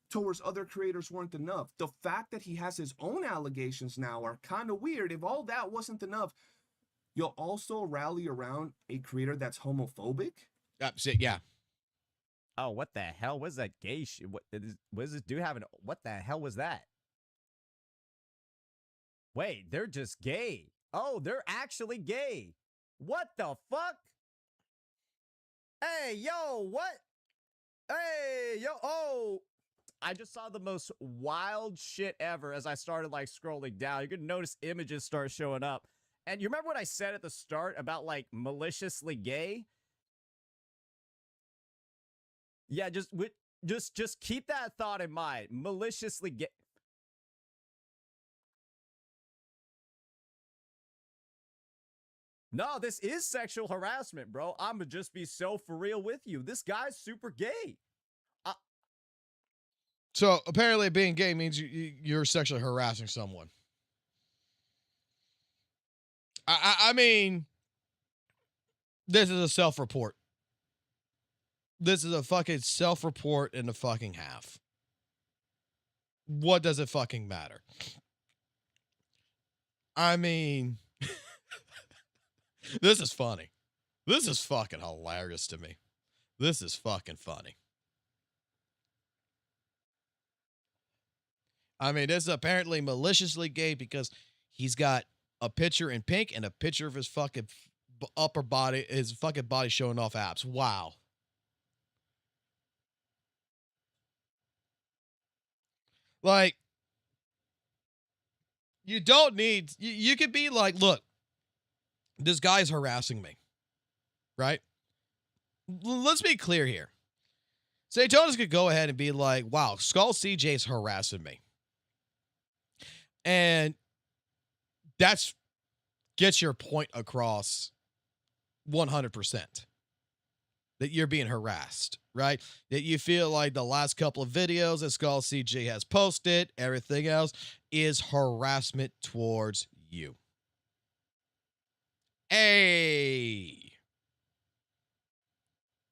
towards other creators weren't enough, the fact that he has his own allegations now are kind of weird. If all that wasn't enough, you'll also rally around a creator that's homophobic? Yeah. Oh, what the hell was that gay shit? What is this dude having? What the hell was that? Wait, they're just gay. Oh, they're actually gay. What the fuck? Hey, yo, what? Hey, yo, oh. I just saw the most wild shit ever as I started like scrolling down. You can notice images start showing up. And you remember what I said at the start about like maliciously gay? Yeah, just keep that thought in mind. Maliciously gay. No, this is sexual harassment, bro. I'ma just be so for real with you. This guy's super gay. So apparently being gay means you're sexually harassing someone. I mean, this is a self-report. This is a fucking self-report in the fucking half. What does it fucking matter? I mean, this is funny. This is fucking hilarious to me. This is fucking funny. I mean, this is apparently maliciously gay because he's got a picture in pink and a picture of his fucking upper body, his fucking body showing off abs. Wow. Like, you don't need, you could be like, look, this guy's harassing me, right? Let's be clear here. Saytonis could go ahead and be like, wow, Skull CJ's harassing me. And gets your point across 100%. That you're being harassed, right? That you feel like the last couple of videos that Skull CJ has posted, everything else is harassment towards you. Hey,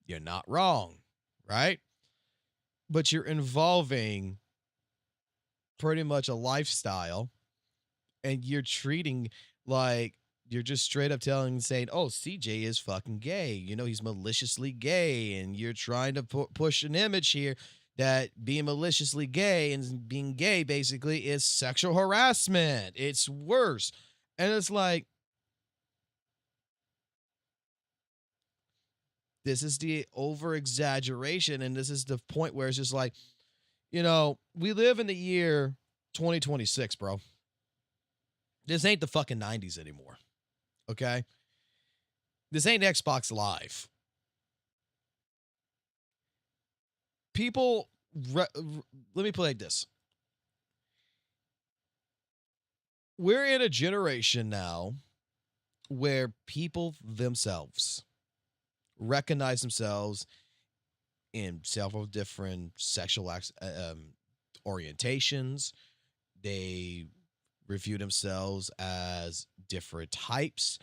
you're not wrong, right? But you're involving pretty much a lifestyle, and you're treating like you're just straight up saying, oh, CJ is fucking gay. You know, he's maliciously gay. And you're trying to push an image here that being maliciously gay and being gay basically is sexual harassment. It's worse. And it's like, this is the over exaggeration. And this is the point where it's just like, you know, we live in the year 2026, bro. This ain't the fucking 90s anymore. Okay? This ain't Xbox Live. People, let me play this. We're in a generation now where people themselves recognize themselves in several different sexual orientations. They review themselves as different types.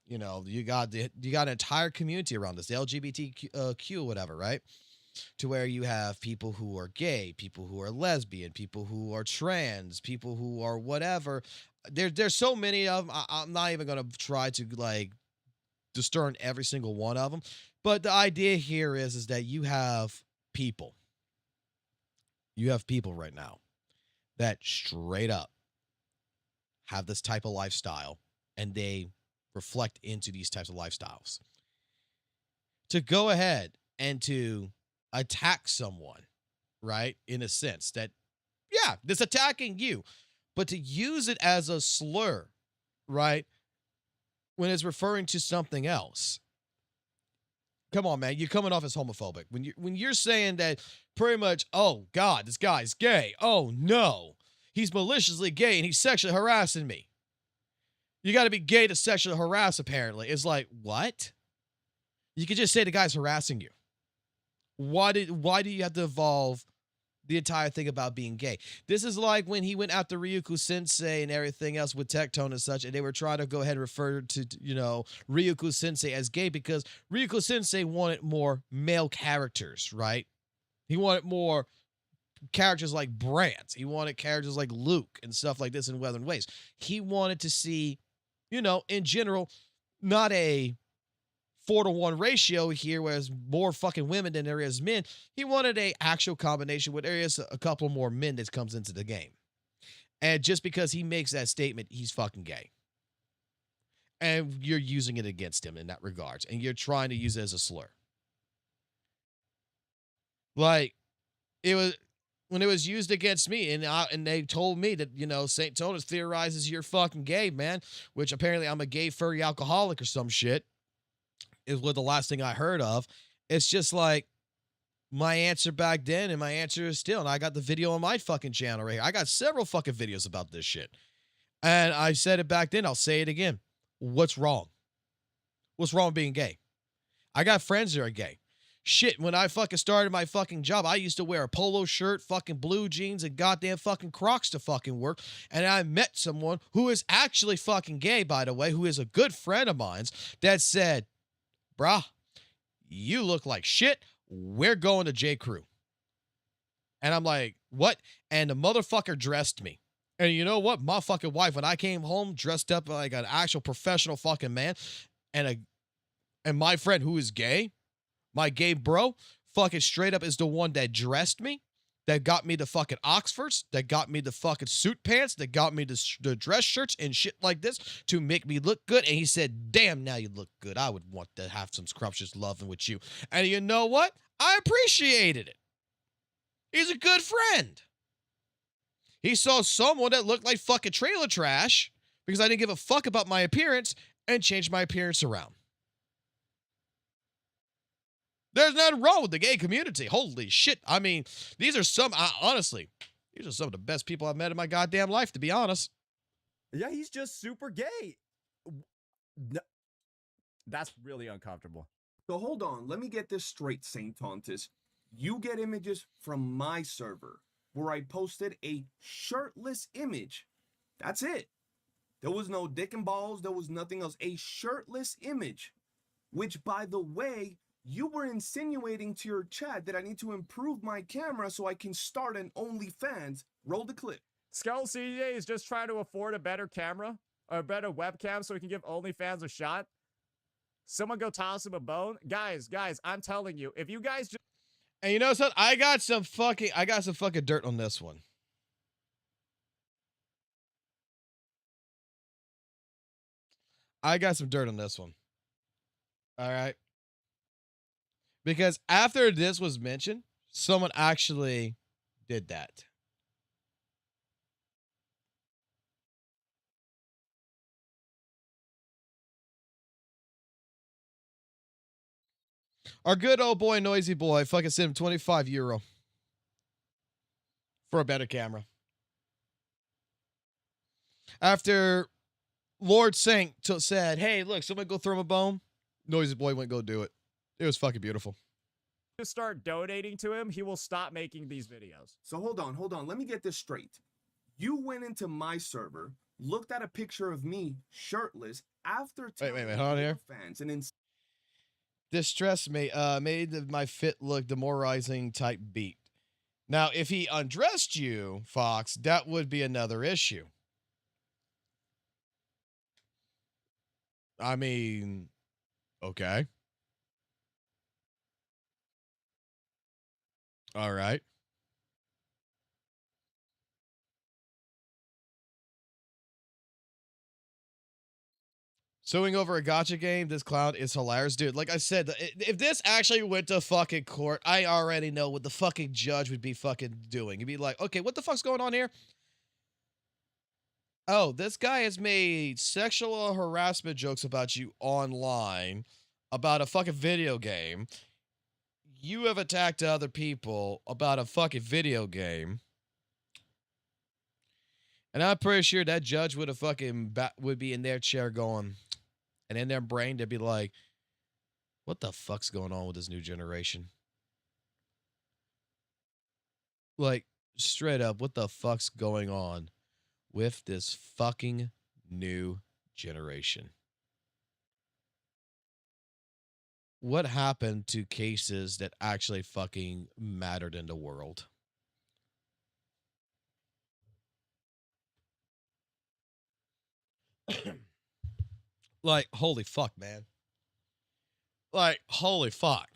You know, you got an entire community around this, the LGBTQ, whatever, right? To where you have people who are gay, people who are lesbian, people who are trans, people who are whatever. There's so many of them. I'm not even gonna try to like discern every single one of them. But the idea here is that you have people. You have people right now that straight up have this type of lifestyle, and they reflect into these types of lifestyles. To go ahead and to attack someone, right, in a sense that, yeah, this attacking you, but to use it as a slur, right, when it's referring to something else. Come on, man, you're coming off as homophobic. When you're saying that pretty much, oh, God, this guy's gay. Oh, no. He's maliciously gay and he's sexually harassing me. You got to be gay to sexually harass, apparently. It's like, what? You could just say the guy's harassing you. Why do you have to evolve the entire thing about being gay? This is like when he went after Ryuko Sensei and everything else with Tectone and such, and they were trying to go ahead and refer to, you know, Ryuko Sensei as gay because Ryuko Sensei wanted more male characters, right? He wanted more characters like Brant. He wanted characters like Luke and stuff like this in Weathering Ways. He wanted to see, you know, in general, not a 4-to-1 ratio here, where there's more fucking women than there is men. He wanted a actual combination where there is a couple more men that comes into the game. And just because he makes that statement, he's fucking gay. And you're using it against him in that regards. And you're trying to use it as a slur. Like, it was when it was used against me, and they told me that, you know, St. Tonus theorizes you're fucking gay, man, which apparently I'm a gay furry alcoholic or some shit, is what the last thing I heard of. It's just like my answer back then, and my answer is still, and I got the video on my fucking channel right here. I got several fucking videos about this shit. And I said it back then, I'll say it again. What's wrong? What's wrong with being gay? I got friends that are gay. Shit, when I fucking started my fucking job, I used to wear a polo shirt, fucking blue jeans, and goddamn fucking Crocs to fucking work. And I met someone who is actually fucking gay, by the way, who is a good friend of mine's, that said, bruh, you look like shit. We're going to J. Crew. And I'm like, what? And the motherfucker dressed me. And you know what? My fucking wife, when I came home dressed up like an actual professional fucking man, and my friend who is gay, my gay bro, fucking straight up is the one that dressed me, that got me the fucking Oxfords, that got me the fucking suit pants, that got me the dress shirts and shit like this to make me look good. And he said, damn, now you look good. I would want to have some scrumptious loving with you. And you know what? I appreciated it. He's a good friend. He saw someone that looked like fucking trailer trash because I didn't give a fuck about my appearance and changed my appearance around. There's nothing wrong with the gay community. Holy shit. I mean, these are some of the best people I've met in my goddamn life, to be honest. Yeah, he's just super gay. That's really uncomfortable. So hold on, let me get this straight, Saint Tontus. You get images from my server where I posted a shirtless image. That's it. There was no dick and balls, there was nothing else. A shirtless image, which, by the way, you were insinuating to your chat that I need to improve my camera so I can start an OnlyFans. Roll the clip. Skull CJ is just trying to afford a better camera or a better webcam so he can give OnlyFans a shot. Someone go toss him a bone. Guys, I'm telling you, if you guys just... And you know something? I got some fucking dirt on this one. I got some dirt on this one. All right. Because after this was mentioned, someone actually did that. Our good old boy, Noisy Boy, fucking sent him €25 for a better camera. After Lord Saint said, hey, look, someone go throw him a bone, Noisy Boy went go do it. It was fucking beautiful. start donating to him, he will stop making these videos. So hold on. Let me get this straight. You went into my server, looked at a picture of me shirtless after wait, hold on here. Fans, and then Distress made my fit look demoralizing type beat. Now, if he undressed you, Fox, that would be another issue. I mean, okay. All right. Suing over a gotcha game, this clown is hilarious. Dude, like I said, if this actually went to fucking court, I already know what the fucking judge would be fucking doing. He'd be like, okay, what the fuck's going on here? Oh, this guy has made sexual harassment jokes about you online, about a fucking video game. You have attacked other people about a fucking video game. And I'm pretty sure that judge would have fucking would be in their chair going, and in their brain they'd be like, what the fuck's going on with this new generation? Like, straight up, what the fuck's going on with this fucking new generation? What happened to cases that actually fucking mattered in the world? Like, holy fuck, man. Like, holy fuck.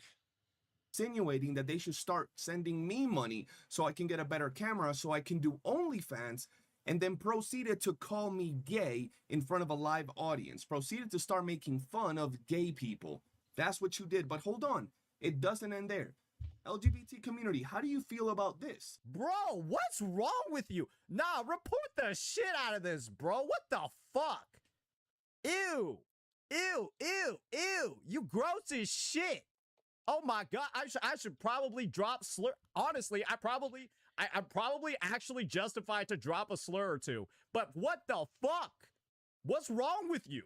insinuating that they should start sending me money so I can get a better camera so I can do OnlyFans, and then proceeded to call me gay in front of a live audience. Proceeded to start making fun of gay people. That's what you did. But hold on, it doesn't end there. LGBT community, how do you feel about this? Bro, what's wrong with you? Nah, report the shit out of this, bro. What the fuck? Ew. Ew, ew, ew. You gross as shit. Oh my god, I should probably drop slur. Honestly, I'm probably actually justified to drop a slur or two. But what the fuck? What's wrong with you?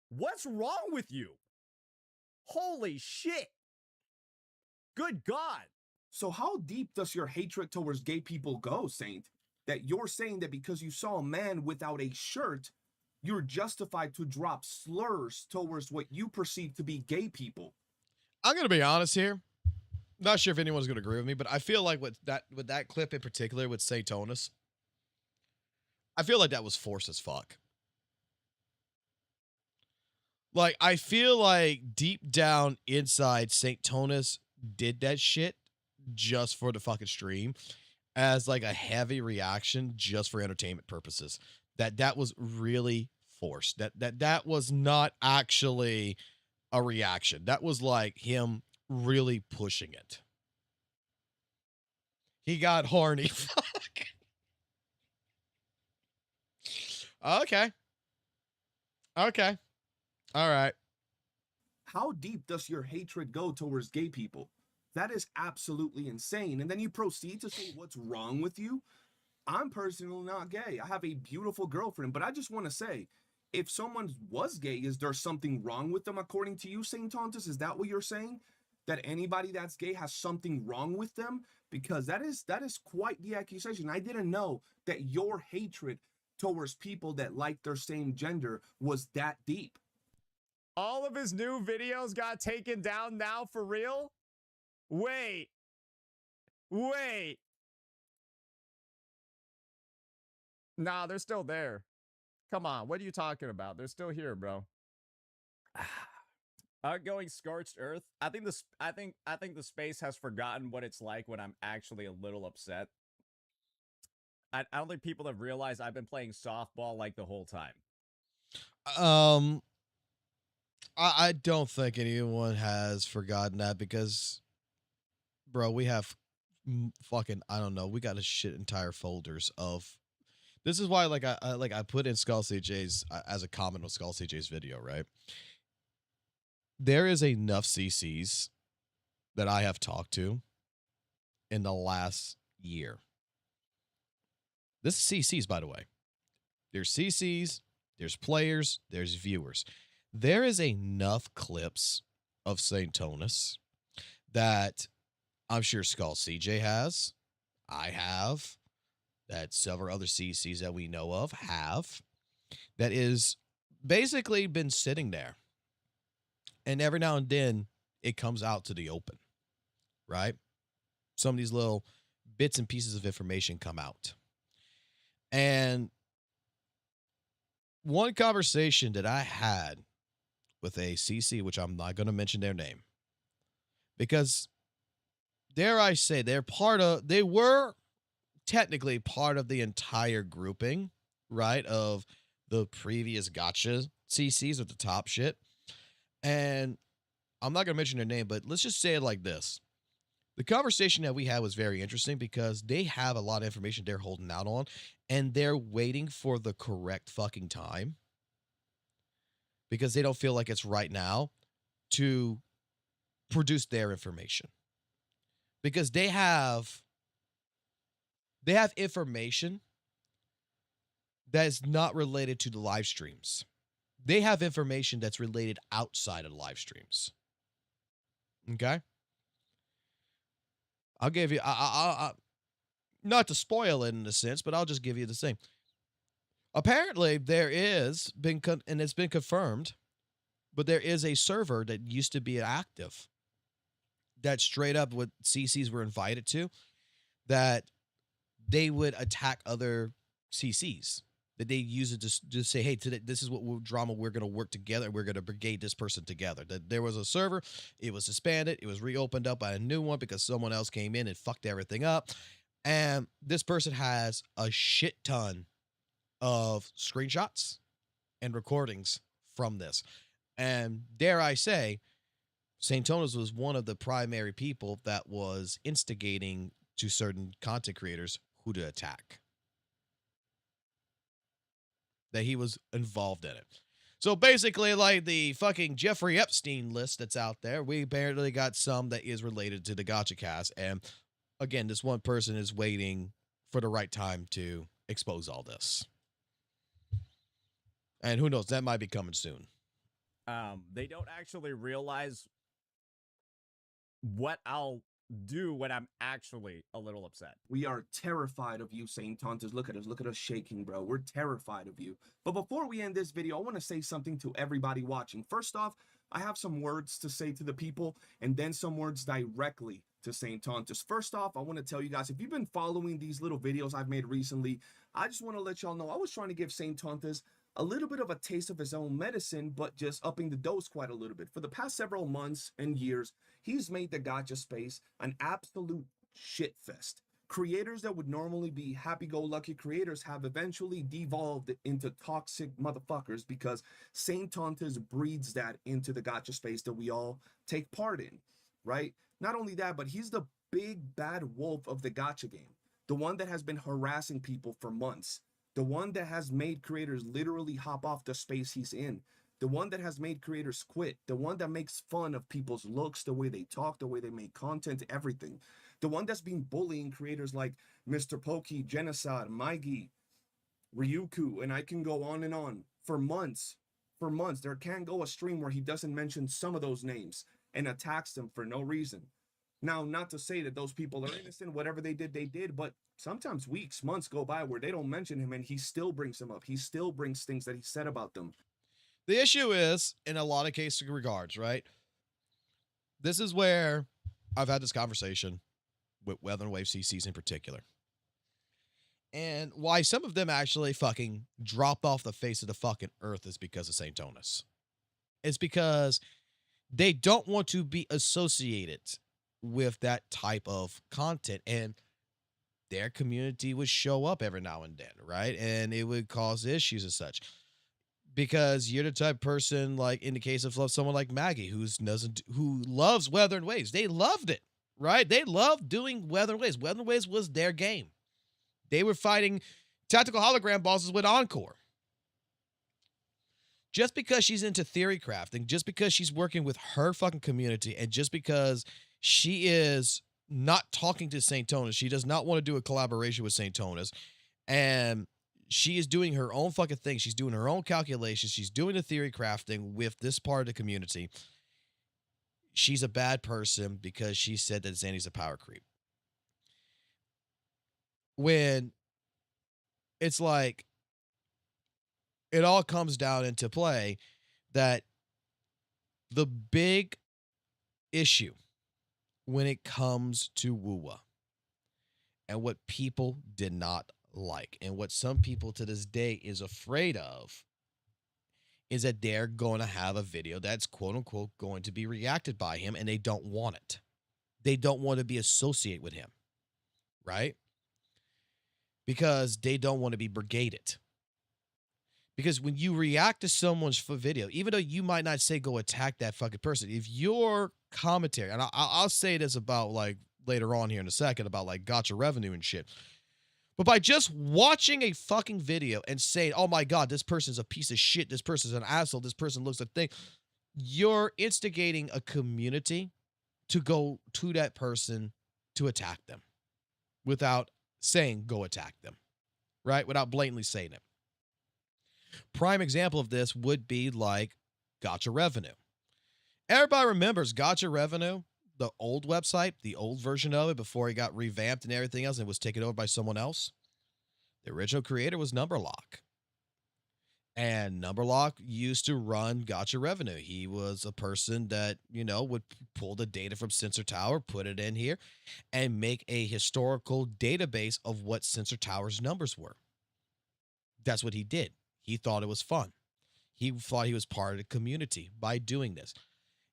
What's wrong with you? Holy shit. Good God. So how deep does your hatred towards gay people go, Saint? That you're saying that because you saw a man without a shirt, you're justified to drop slurs towards what you perceive to be gay people. I'm going to be honest here. Not sure if anyone's going to agree with me, but I feel like with that clip in particular with Saintonus, I feel like that was forced as fuck. Like, I feel like deep down inside, Saintonus did that shit just for the fucking stream as like a heavy reaction just for entertainment purposes. That was really forced. That was not actually a reaction. That was like him really pushing it. He got horny. Fuck. Okay. Okay. All right. How deep does your hatred go towards gay people? That is absolutely insane. And then you proceed to say, what's wrong with you? I'm personally not gay. I have a beautiful girlfriend, but I just want to say, if someone was gay, is there something wrong with them according to you, Saint Tontus? Is that what you're saying? That anybody that's gay has something wrong with them? Because that is quite the accusation. I didn't know that your hatred towards people that like their same gender was that deep. All of his new videos got taken down now for real? Wait. Nah, they're still there. Come on, what are you talking about? They're still here, bro. Outgoing scorched earth. I think the space has forgotten what it's like when I'm actually a little upset. I don't think people have realized I've been playing softball like the whole time. I don't think anyone has forgotten that because, bro, we have fucking, I don't know, we got a shit entire folders of. This is why, like, I put in Skull CJ's as a comment on Skull CJ's video, right? There is enough CCs that I have talked to in the last year. This is CCs, by the way. There's CCs, there's players, there's viewers. There is enough clips of St. Tonus that I'm sure Skull CJ has, I have, that several other CCs that we know of have, that is basically been sitting there. And every now and then, it comes out to the open, right? Some of these little bits and pieces of information come out. And one conversation that I had with a CC, which I'm not going to mention their name, because dare I say, they were technically part of the entire grouping, right, of the previous gotcha CCs with the top shit. And I'm not going to mention their name, but let's just say it like this. The conversation that we had was very interesting because they have a lot of information they're holding out on, and they're waiting for the correct fucking time because they don't feel like it's right now to produce their information. Because they have information that is not related to the live streams. They have information that's related outside of live streams. Okay? I'll give you, not to spoil it in a sense, but I'll just give you the same. Apparently, there is, and it's been confirmed, but there is a server that used to be active that straight up what CCs were invited to, that they would attack other CCs. That they use it to just say, hey, today, this is what drama we're going to work together. We're going to brigade this person together. That there was a server. It was disbanded. It was reopened up by a new one because someone else came in and fucked everything up. And this person has a shit ton of screenshots and recordings from this. And dare I say, St. Tonus was one of the primary people that was instigating to certain content creators who to attack. That he was involved in it. So basically, like the fucking Jeffrey Epstein list that's out there, we apparently got some that is related to the Gotcha Cast. And again, this one person is waiting for the right time to expose all this. And who knows, that might be coming soon. They don't actually realize what I'll do when I'm actually a little upset. We are terrified of you, Saint Tontus. Look at us shaking, bro. We're terrified of you. But before we end this video, I want to say something to everybody watching. First off, I have some words to say to the people, and then some words directly to Saint Tontus. First off, I want to tell you guys, if you've been following these little videos I've made recently, I just want to let y'all know I was trying to give Saint Tontus a little bit of a taste of his own medicine, but just upping the dose quite a little bit. For the past several months and years, he's made the gotcha space an absolute shit fest. Creators that would normally be happy-go-lucky creators have eventually devolved into toxic motherfuckers because Saint Tontus breeds that into the gotcha space that we all take part in, right? Not only that, but he's the big bad wolf of the gotcha game. The one that has been harassing people for months. The one that has made creators literally hop off the space he's in. The one that has made creators quit. The one that makes fun of people's looks, the way they talk, the way they make content, everything. The one that's been bullying creators like Mr. Pokey, Genocide, Maigi, Ryuku, and I can go on and on. for months. For months, there can't go a stream where he doesn't mention some of those names and attacks them for no reason. Now, not to say that those people are innocent, whatever they did, but sometimes weeks, months go by where they don't mention him and he still brings them up. He still brings things that he said about them. The issue is, in a lot of cases regards, right? This is where I've had this conversation with Weather and Wave CCs in particular. And why some of them actually fucking drop off the face of the fucking earth is because of St. Tonus. It's because they don't want to be associated with that type of content. And their community would show up every now and then, right? And it would cause issues and such. Because you're the type of person, like in the case of someone like Maggie, who loves Weather and Waves. They loved it, right? They loved doing Weather and Waves. Weather and Waves was their game. They were fighting tactical hologram bosses with Encore. Just because she's into theory crafting, just because she's working with her fucking community, and just because she is not talking to St. Tonus, she does not want to do a collaboration with St. Tonus, and she is doing her own fucking thing. She's doing her own calculations. She's doing the theory crafting with this part of the community. She's a bad person because she said that Zanny's a power creep. When it's like, it all comes down into play that the big issue when it comes to WUWA and what people did not like, and what some people to this day is afraid of, is that they're going to have a video that's quote unquote going to be reacted by him, and they don't want it. They don't want to be associated with him, right? Because they don't want to be brigaded. Because when you react to someone's video, even though you might not say go attack that fucking person, if your commentary, and I'll say this about like later on here in a second about like gotcha revenue and shit, but by just watching a fucking video and saying, oh my God, this person's a piece of shit, this person's an asshole, this person looks a thing, you're instigating a community to go to that person to attack them without saying go attack them, right? Without blatantly saying it. Prime example of this would be like Gotcha Revenue. Everybody remembers Gotcha Revenue, the old website, the old version of it before it got revamped and everything else and was taken over by someone else. The original creator was Numberlock. And Numberlock used to run Gotcha Revenue. He was a person that, you know, would pull the data from Sensor Tower, put it in here, and make a historical database of what Sensor Tower's numbers were. That's what he did. He thought it was fun. He thought he was part of the community by doing this.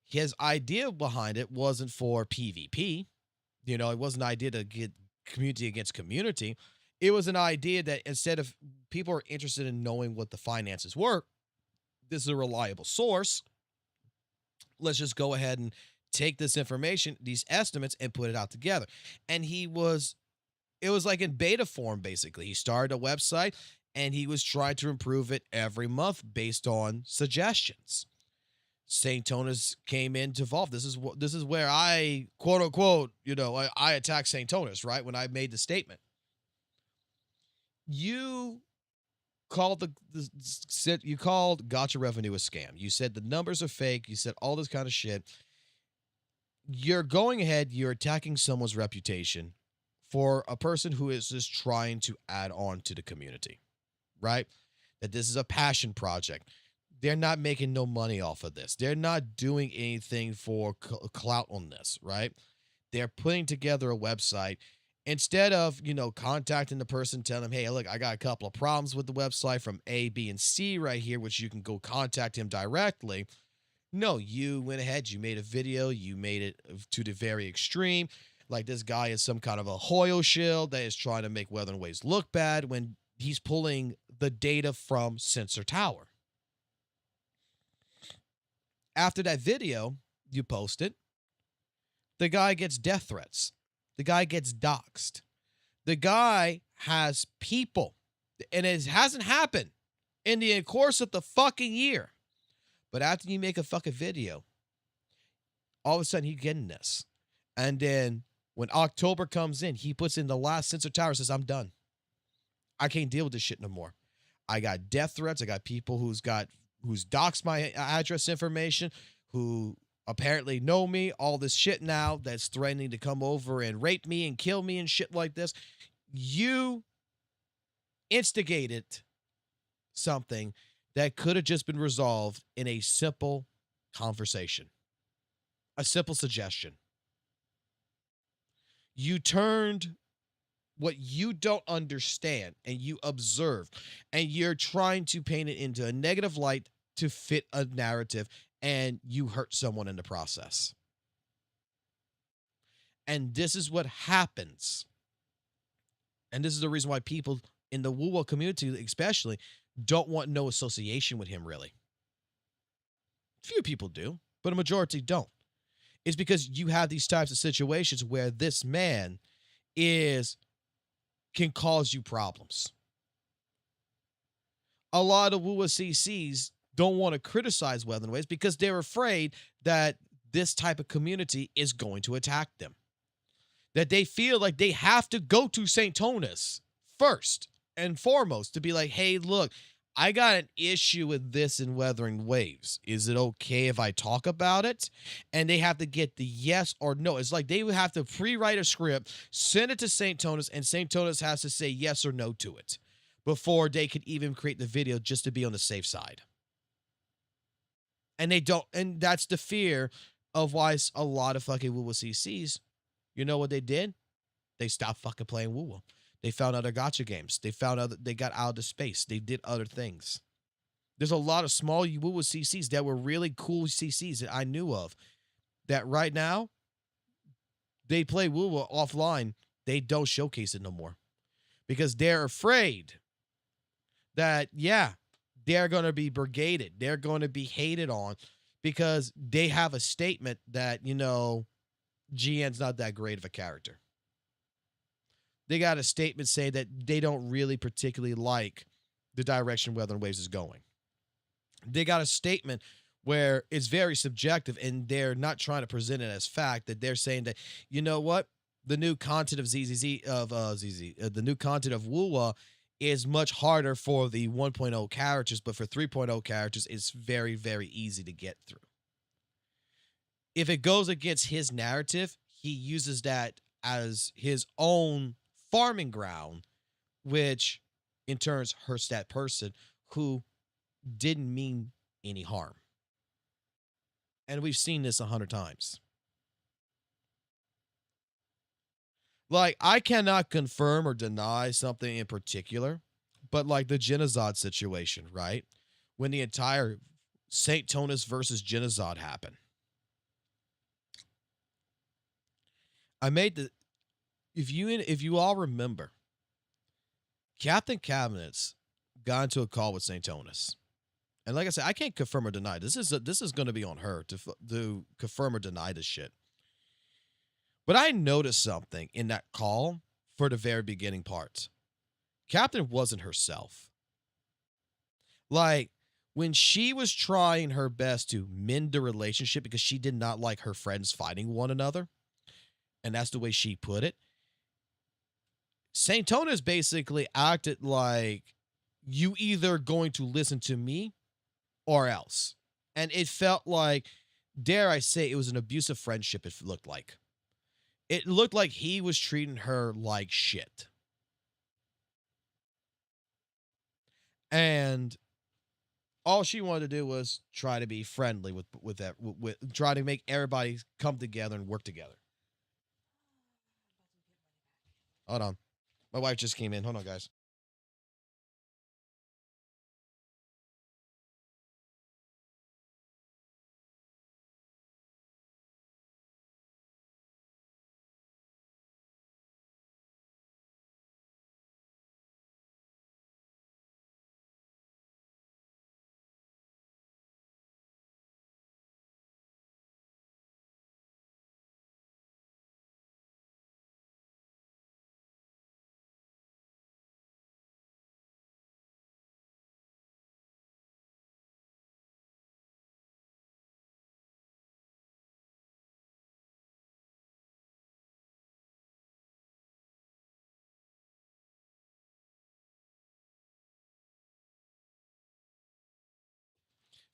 His idea behind it wasn't for PvP. You know, it wasn't an idea to get community against community. It was an idea that instead of people are interested in knowing what the finances were, this is a reliable source. Let's just go ahead and take this information, these estimates, and put it out together. And it was like in beta form, basically. He started a website and he was trying to improve it every month based on suggestions. St. Tonus came in to evolve. This is where I, quote unquote, you know, I attacked St. Tonus, right? When I made the statement. You called you called Gotcha Revenue a scam. You said the numbers are fake. You said all this kind of shit. You're going ahead, you're attacking someone's reputation for a person who is just trying to add on to the community, right? That this is a passion project. They're not making no money off of this. They're not doing anything for clout on this, right? They're putting together a website. Instead of, you know, contacting the person, telling them, hey, look, I got a couple of problems with the website from A, B, and C right here, which you can go contact him directly. No, you went ahead, you made a video, you made it to the very extreme. Like this guy is some kind of a Hoyle shield that is trying to make Weather and Waves look bad when he's pulling the data from Sensor Tower. After that video, you post it. The guy gets death threats. The guy gets doxxed. The guy has people. And it hasn't happened in the course of the fucking year. But after you make a fucking video, all of a sudden he's getting this. And then when October comes in, he puts in the last Sensor Tower and says, I'm done. I can't deal with this shit no more. I got death threats. I got people who's doxed my address information, who apparently know me, all this shit now that's threatening to come over and rape me and kill me and shit like this. You instigated something that could have just been resolved in a simple conversation, a simple suggestion. You turned what you don't understand and you observe, and you're trying to paint it into a negative light to fit a narrative, and you hurt someone in the process. And this is what happens. And this is the reason why people in the WUWA community especially don't want no association with him, really. Few people do, but a majority don't. It's because you have these types of situations where this man can cause you problems. A lot of WUWA CCs don't want to criticize Weather Waves because they're afraid that this type of community is going to attack them. That they feel like they have to go to St. Tonis first and foremost to be like, hey, look, I got an issue with this in Weathering Waves. Is it okay if I talk about it? And they have to get the yes or no. It's like they would have to pre-write a script, send it to St. Tonis, and St. Tonis has to say yes or no to it before they could even create the video just to be on the safe side. And they don't, and that's the fear of why a lot of fucking WUWA CCs, you know what they did? They stopped fucking playing WUWA. They found other gacha games. They got out of the space. They did other things. There's a lot of small WUWA CCs that were really cool CCs that I knew of that right now, they play WUWA offline. They don't showcase it no more because they're afraid that, yeah, they're going to be brigaded. They're going to be hated on because they have a statement that, you know, GN's not that great of a character. They got a statement saying that they don't really particularly like the direction Weather Waves is going. They got a statement where it's very subjective and they're not trying to present it as fact, that they're saying that, you know what? The new content of ZZZ, the new content of WUWA is much harder for the 1.0 characters, but for 3.0 characters, it's very, very easy to get through. If it goes against his narrative, he uses that as his own farming ground, which in turn hurts that person who didn't mean any harm. And we've seen this 100 times. Like, I cannot confirm or deny something in particular, but like the Genozod situation, right? When the entire St. Tonis versus Genozod happened. I made the, if you all remember, Captain Cabinets got into a call with St. Tonis. And like I said, I can't confirm or deny. This is going to be on her to confirm or deny this shit. But I noticed something in that call for the very beginning parts. Captain wasn't herself. Like, when she was trying her best to mend the relationship because she did not like her friends fighting one another, and that's the way she put it, St. Tonis basically acted like, you either going to listen to me or else. And it felt like, dare I say, it was an abusive friendship, it looked like. It looked like he was treating her like shit. And all she wanted to do was try to be friendly with try to make everybody come together and work together. Hold on. My wife just came in. Hold on, guys.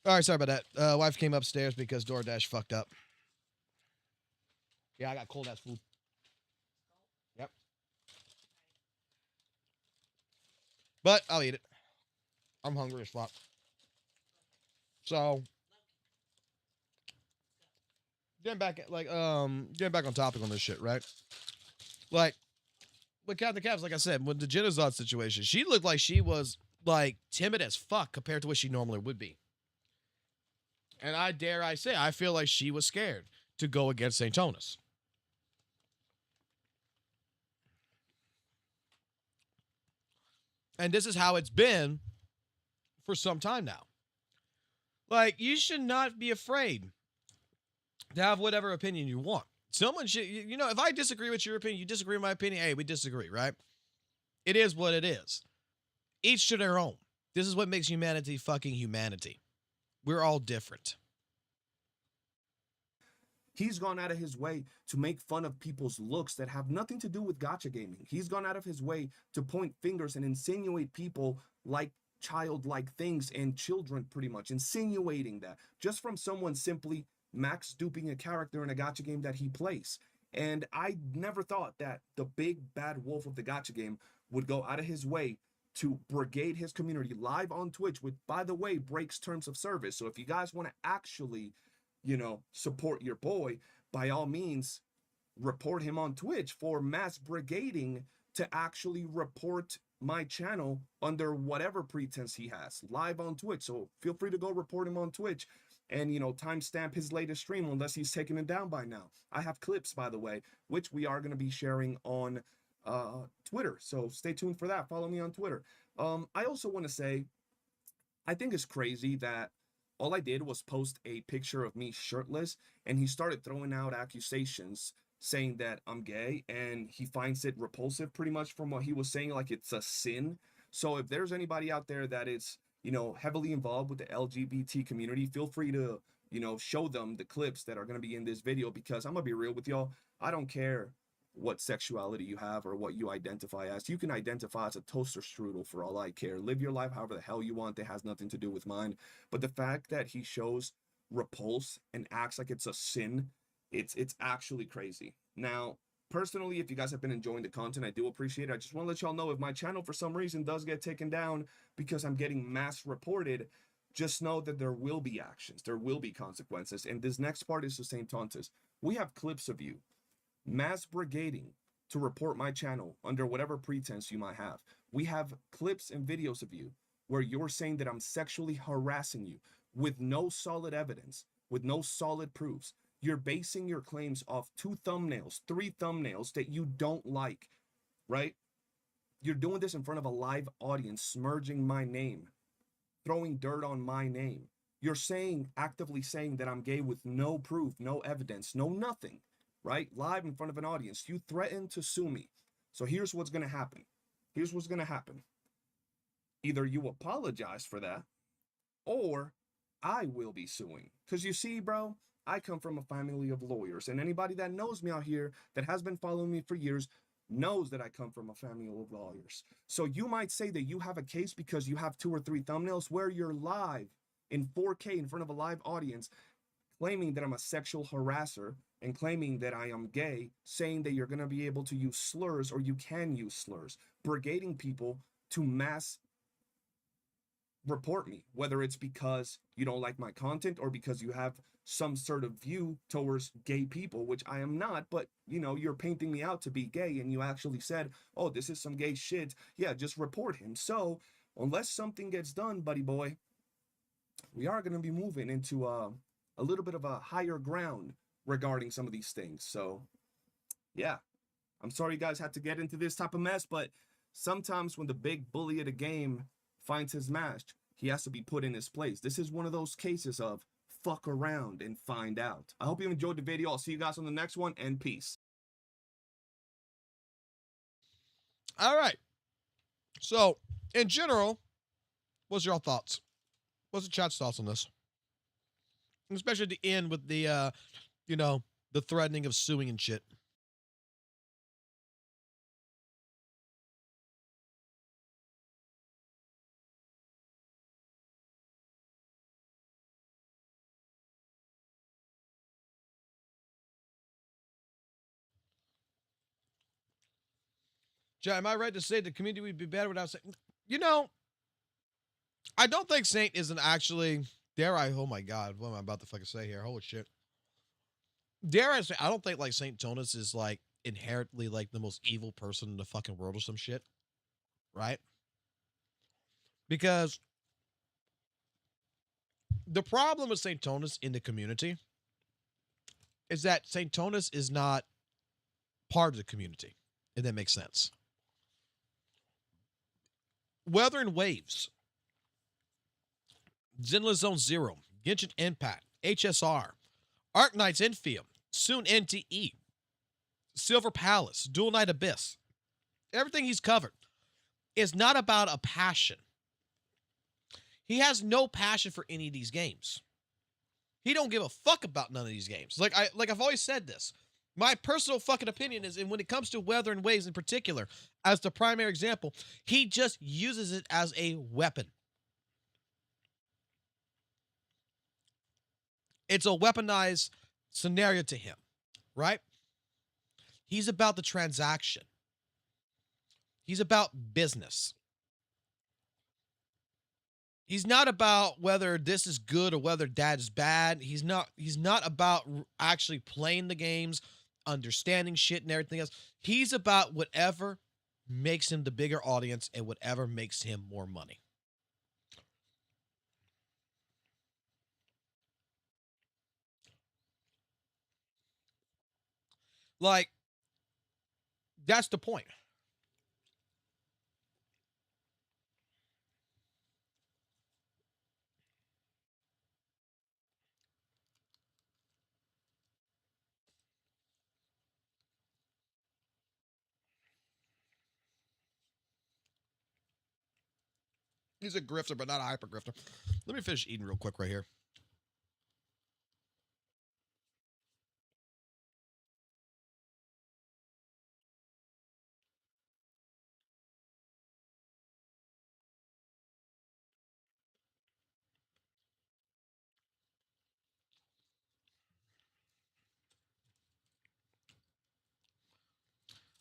All right, sorry about that. Wife came upstairs because DoorDash fucked up. Yeah, I got cold ass food. Yep. But I'll eat it. I'm hungry as fuck. So getting back on topic on this shit, right? Like with Cat the Cavs, like I said, with the Genozod situation, she looked like she was like timid as fuck compared to what she normally would be. And I say, I feel like she was scared to go against St. Jonas. And this is how it's been for some time now. Like, you should not be afraid to have whatever opinion you want. Someone should, if I disagree with your opinion, you disagree with my opinion, hey, we disagree, right? It is what it is. Each to their own. This is what makes humanity fucking humanity. We're all different. He's gone out of his way to make fun of people's looks that have nothing to do with gacha gaming. He's gone out of his way to point fingers and insinuate people like childlike things and children, pretty much insinuating that just from someone simply max duping a character in a gacha game that he plays. And I never thought that the big bad wolf of the gacha game would go out of his way to brigade his community live on Twitch, which, by the way, breaks terms of service. So if you guys want to actually, support your boy, by all means, report him on Twitch for mass brigading to actually report my channel under whatever pretense he has live on Twitch. So feel free to go report him on Twitch and, timestamp his latest stream unless he's taken it down by now. I have clips, by the way, which we are going to be sharing on Twitter. So stay tuned for that. Follow me on Twitter. I also want to say, I think it's crazy that all I did was post a picture of me shirtless, and he started throwing out accusations saying that I'm gay, and he finds it repulsive pretty much from what he was saying, like it's a sin. So if there's anybody out there that is, heavily involved with the LGBT community, feel free to, show them the clips that are going to be in this video, because I'm going to be real with y'all. I don't care what sexuality you have or what you identify as. You can identify as a toaster strudel for all I care. Live your life however the hell you want. It has nothing to do with mine. But the fact that he shows repulse and acts like it's a sin, it's actually crazy. Now, personally, if you guys have been enjoying the content, I do appreciate it. I just want to let y'all know, if my channel for some reason does get taken down because I'm getting mass reported, just know that there will be actions. There will be consequences. And this next part is the same Tauntus. We have clips of you mass brigading to report my channel under whatever pretense you might have. We have clips and videos of you where you're saying that I'm sexually harassing you with no solid evidence, with no solid proofs. You're basing your claims off 2 thumbnails, 3 thumbnails that you don't like, right? You're doing this in front of a live audience, smirching my name, throwing dirt on my name. You're actively saying that I'm gay with no proof, no evidence, no nothing. Right? Live in front of an audience. You threaten to sue me. So here's what's going to happen. Here's what's going to happen. Either you apologize for that, or I will be suing. Because you see, bro, I come from a family of lawyers. And anybody that knows me out here that has been following me for years knows that I come from a family of lawyers. So you might say that you have a case because you have 2 or 3 thumbnails where you're live in 4K in front of a live audience, claiming that I'm a sexual harasser and claiming that I am gay, saying that you're going to be able to use slurs, or you can use slurs, brigading people to mass report me, whether it's because you don't like my content or because you have some sort of view towards gay people, which I am not, but you're painting me out to be gay, and you actually said, oh, this is some gay shit. Yeah, just report him. So unless something gets done, buddy boy, we are going to be moving into a little bit of a higher ground regarding some of these things. So yeah, I'm sorry you guys had to get into this type of mess, but sometimes when the big bully of the game finds his match, he has to be put in his place. This is one of those cases of fuck around and find out. I hope you enjoyed the video. I'll see you guys on the next one, and peace. All right. So, in general, what's your thoughts? What's the chat's thoughts on this? Especially at the end with the, the threatening of suing and shit. John, am I right to say the community would be better without Saint? You know, I don't think Saint isn't actually. Dare I? Oh my God, what am I about to fucking say here? Holy shit. Dare I say? I don't think like Saint Tonus is like inherently like the most evil person in the fucking world or some shit, right? Because the problem with Saint Tonus in the community is that Saint Tonus is not part of the community, if that makes sense. Weather and Waves, Zenless Zone Zero, Genshin Impact, HSR, Arc Knights Infield, soon NTE, Silver Palace, Dual Knight Abyss. Everything he's covered is not about a passion. He has no passion for any of these games. He don't give a fuck about none of these games. Like I've always said this. My personal fucking opinion is, and when it comes to Weather and Waves in particular, as the primary example, he just uses it as a weapon. It's a weaponized scenario to him, right? He's about the transaction. He's about business. He's not about whether this is good or whether that is bad. He's not about actually playing the games, understanding shit and everything else. He's about whatever makes him the bigger audience and whatever makes him more money. Like, that's the point. He's a grifter, but not a hyper grifter. Let me finish eating real quick right here.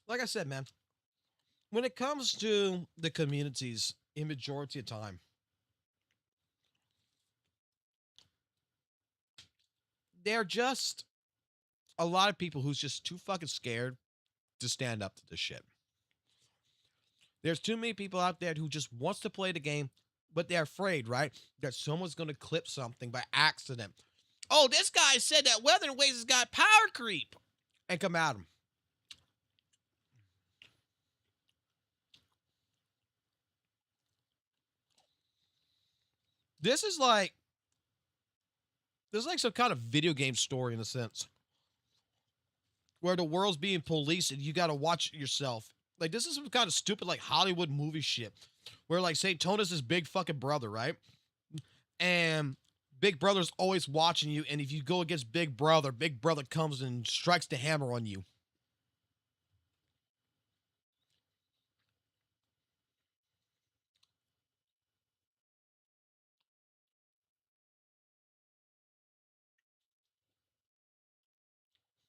Like I said, man, when it comes to the communities, in majority of time, they're just a lot of people who's just too fucking scared to stand up to this shit. There's too many people out there who just wants to play the game, but they're afraid, right? That someone's going to clip something by accident. Oh, this guy said that Weather and Waves has got power creep. And come at him. This is like some kind of video game story in a sense, where the world's being policed and you got to watch yourself. Like, this is some kind of stupid, like, Hollywood movie shit, where, like, St. Tonus is big fucking brother, right? And Big Brother's always watching you, and if you go against Big Brother comes and strikes the hammer on you.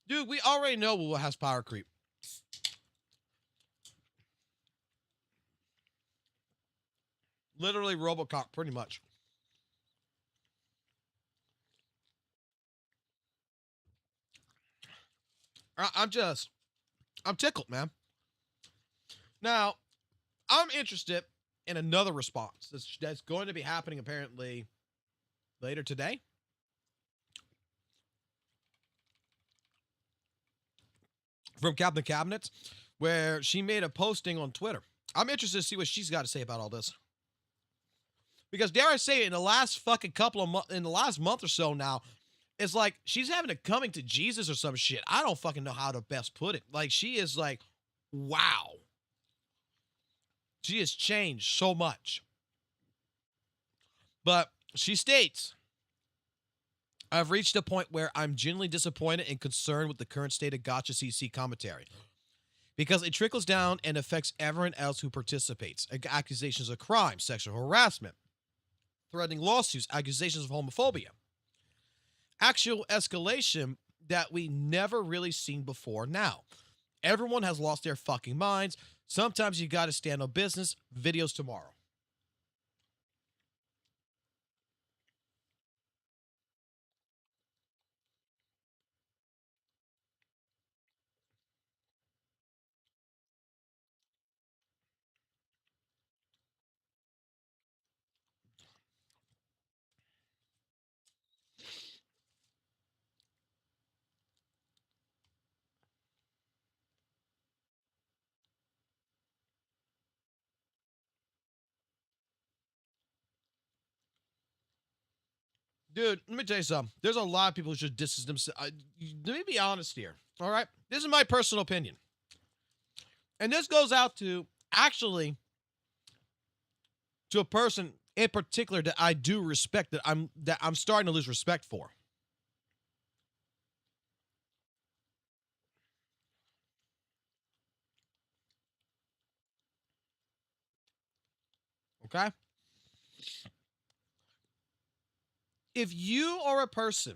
Dude, we already know WUWA has power creep. Literally Robocop, pretty much. I'm tickled, man. Now, I'm interested in another response that's going to be happening apparently later today. From Captain Cabinets, where she made a posting on Twitter. I'm interested to see what she's got to say about all this. Because dare I say, in the last fucking in the last month or so now, it's like she's having a coming to Jesus or some shit. I don't fucking know how to best put it. Like, she is like, wow. She has changed so much. But she states, I've reached a point where I'm genuinely disappointed and concerned with the current state of Gacha CC commentary, because it trickles down and affects everyone else who participates. Accusations of crime, sexual harassment, threatening lawsuits, accusations of homophobia. Actual escalation that we never really seen before now. Everyone has lost their fucking minds. Sometimes you got to stand on business. Videos tomorrow. Dude, let me tell you something. There's a lot of people who should distance themselves. Let me be honest here. All right. This is my personal opinion. And this goes out to actually to a person in particular that I do respect, that I'm starting to lose respect for. Okay? If you are a person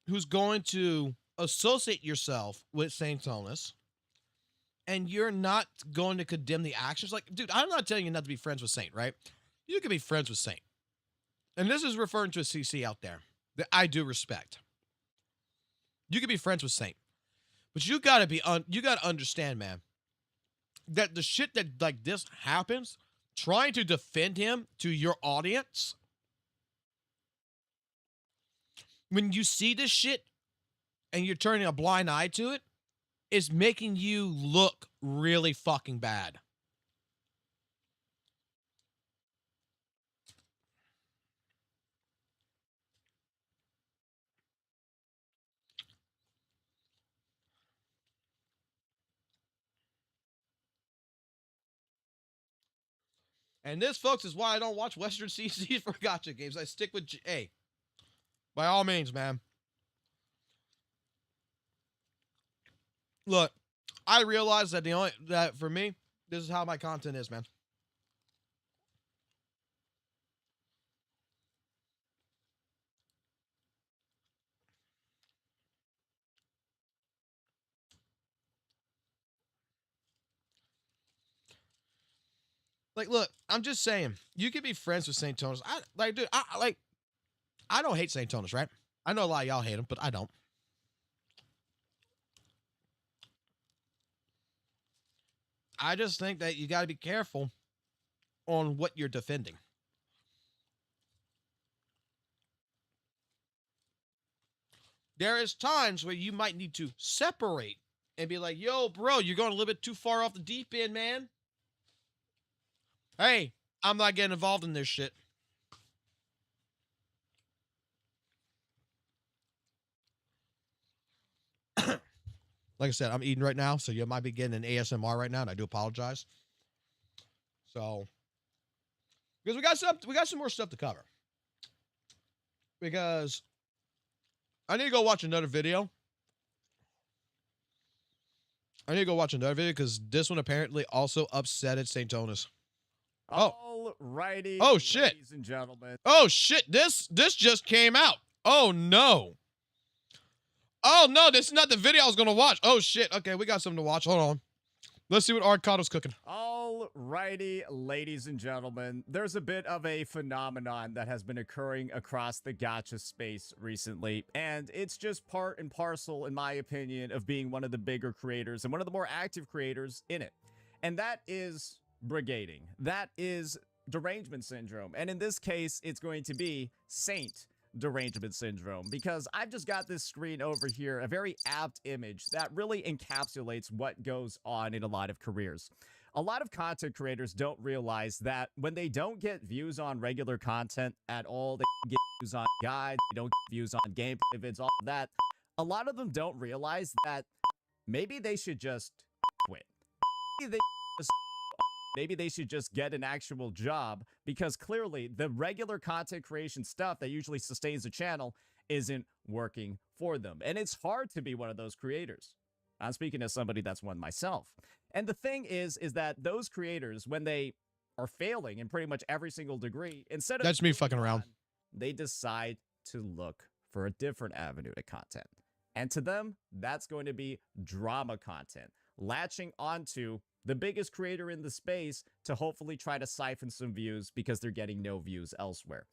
who's going to associate yourself with Saint Tonus and you're not going to condemn the actions, like, dude, I'm not telling you not to be friends with Saint, right? You can be friends with Saint. And this is referring to a CC out there that I do respect. You can be friends with Saint. But you gotta understand, man, that the shit that like this happens, trying to defend him to your audience, when you see this shit and you're turning a blind eye to it, is making you look really fucking bad. And this, folks, is why I don't watch Western CCs for gacha games. I stick with Hey, by all means, man. Look, I realize that for me, this is how my content is, man. Like, look, I'm just saying, you can be friends with Saint Tonus. I don't hate Saint Tonus, right? I know a lot of y'all hate him, but I don't. I just think that you got to be careful on what you're defending. There is times where you might need to separate and be like, yo, bro, you're going a little bit too far off the deep end, man. Hey, I'm not getting involved in this shit. Like I said, I'm eating right now, so you might be getting an ASMR right now, and I do apologize. So, because we got some more stuff to cover. Because I need to go watch another video. Because this one apparently also upsetted St. Tonus. Oh. Alrighty. Oh, shit. Ladies and gentlemen. Oh, shit. This just came out. Oh, no. Oh, no. This is not the video I was going to watch. Oh, shit. Okay, we got something to watch. Hold on. Let's see what Arcado's cooking. Alrighty, ladies and gentlemen. There's a bit of a phenomenon that has been occurring across the gacha space recently, and it's just part and parcel, in my opinion, of being one of the bigger creators and one of the more active creators in it. And that is brigading. That is derangement syndrome. And in this case, it's going to be Saint derangement syndrome, because I've just got this screen over here, a very apt image that really encapsulates what goes on in a lot of careers. A lot of content creators don't realize that when they don't get views on regular content at all, they get views on guides, they don't get views on gameplay vids, all of that. A lot of them don't realize that maybe they should just quit. Maybe they should just get an actual job, because clearly the regular content creation stuff that usually sustains the channel isn't working for them. And it's hard to be one of those creators. I'm speaking as somebody that's one myself. And the thing is that those creators, when they are failing in pretty much every single degree, instead of— That's me fucking around. They decide to look for a different avenue to content. And to them, that's going to be drama content, latching onto the biggest creator in the space, to hopefully try to siphon some views because they're getting no views elsewhere.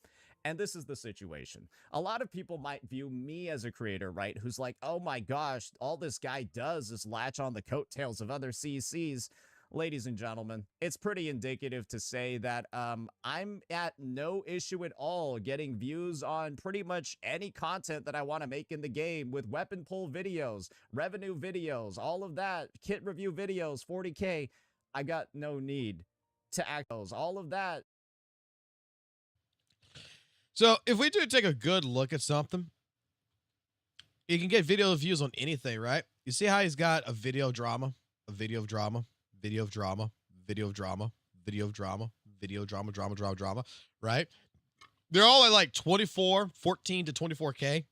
And this is the situation. A lot of people might view me as a creator, right, who's like, oh my gosh, all this guy does is latch on the coattails of other CCs. Ladies and gentlemen, it's pretty indicative to say that I'm at no issue at all getting views on pretty much any content that I want to make in the game, with weapon pull videos, revenue videos, all of that, kit review videos, 40K. I got no need to act those, all of that. So if we do take a good look at something, you can get video views on anything, right? You see how he's got a video drama, a video of drama, video of drama, video of drama, video of drama, video drama, drama, right? They're all at like 14 to 24K.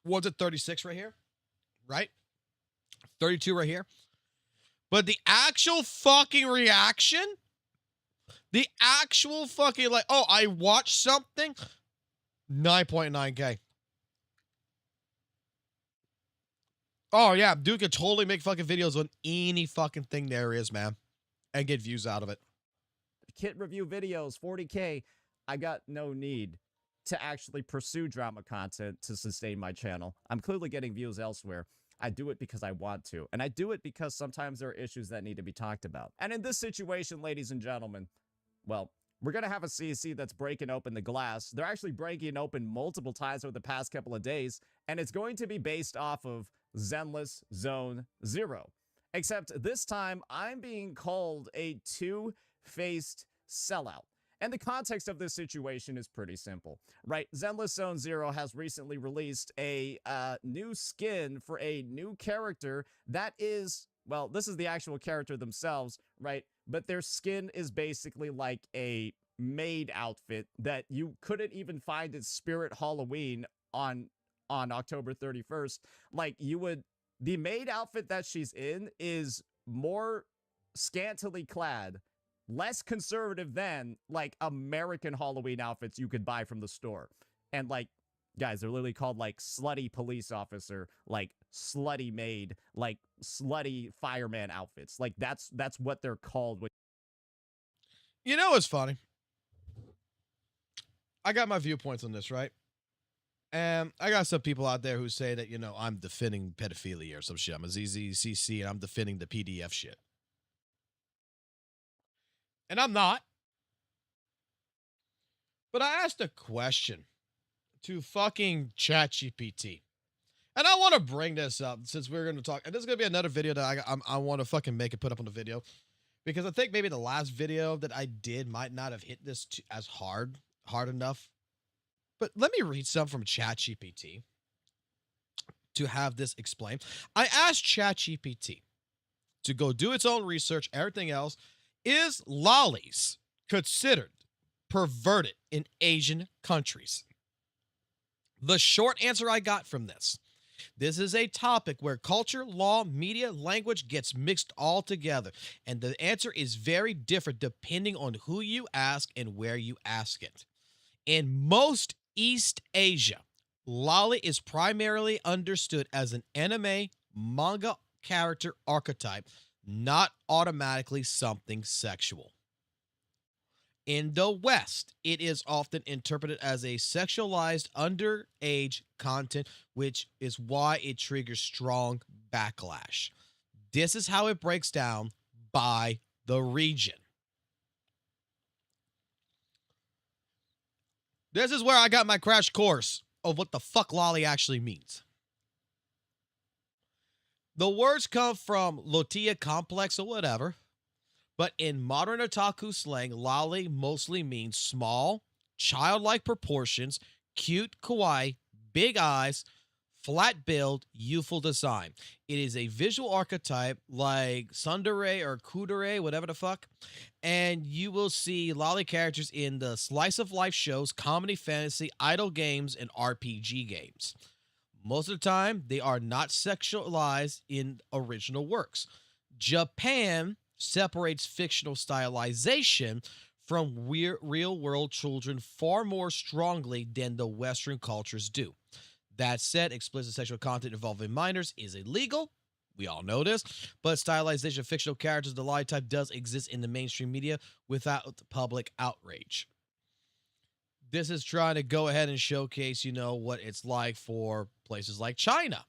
One's at 36 right here, right? 32 right here. But the actual fucking reaction, the actual fucking like, oh, I watched something, 9.9K. Oh, yeah, dude could totally make fucking videos on any fucking thing there is, man, and get views out of it. Kit review videos, 40K. I got no need to actually pursue drama content to sustain my channel. I'm clearly getting views elsewhere. I do it because I want to, and I do it because sometimes there are issues that need to be talked about. And in this situation, ladies and gentlemen, well, we're going to have a CC that's breaking open the glass. They're actually breaking open multiple times over the past couple of days, and it's going to be based off of Zenless Zone Zero. Except this time, I'm being called a two-faced sellout. And the context of this situation is pretty simple, right? Zenless Zone Zero has recently released a new skin for a new character that is, well, this is the actual character themselves, right? But their skin is basically like a maid outfit that you couldn't even find at Spirit Halloween on October 31st. Like, you would, the maid outfit that she's in is more scantily clad, less conservative than like American Halloween outfits you could buy from the store. And like, guys, they're literally called like slutty police officer, like slutty maid, like slutty fireman outfits. Like that's what they're called. You know what's funny? I got my viewpoints on this, right? And I got some people out there who say that, you know, I'm defending pedophilia or some shit. I'm a ZZCC and I'm defending the PDF shit. And I'm not. But I asked a question to fucking ChatGPT. And I want to bring this up since we're going to talk. And this is going to be another video that I want to fucking make and put up on the video. Because I think maybe the last video that I did might not have hit this as hard enough. But let me read some from ChatGPT to have this explained. I asked ChatGPT to go do its own research, everything else. Is lollies considered perverted in Asian countries? The short answer I got from this is a topic where culture, law, media, language gets mixed all together. And the answer is very different depending on who you ask and where you ask it. In most East Asia, lolly is primarily understood as an anime, manga character archetype, not automatically something sexual. In the West, it is often interpreted as a sexualized underage content, which is why it triggers strong backlash. This is how it breaks down by the region. This is where I got my crash course of what the fuck lolly actually means. The words come from Lotia complex or whatever, but in modern otaku slang, lolly mostly means small, childlike proportions, cute, kawaii, big eyes, flat build, youthful design. It is a visual archetype like tsundere or kudere, whatever the fuck, and you will see lolly characters in the slice of life shows, comedy, fantasy, idle games, and RPG games. Most of the time, they are not sexualized in original works. Japan separates fictional stylization from real-world children far more strongly than the Western cultures do. That said, explicit sexual content involving minors is illegal, We all know this, but stylization of fictional characters, the lolly type, does exist in the mainstream media without public outrage. This is trying to go ahead and showcase, what it's like for places like China.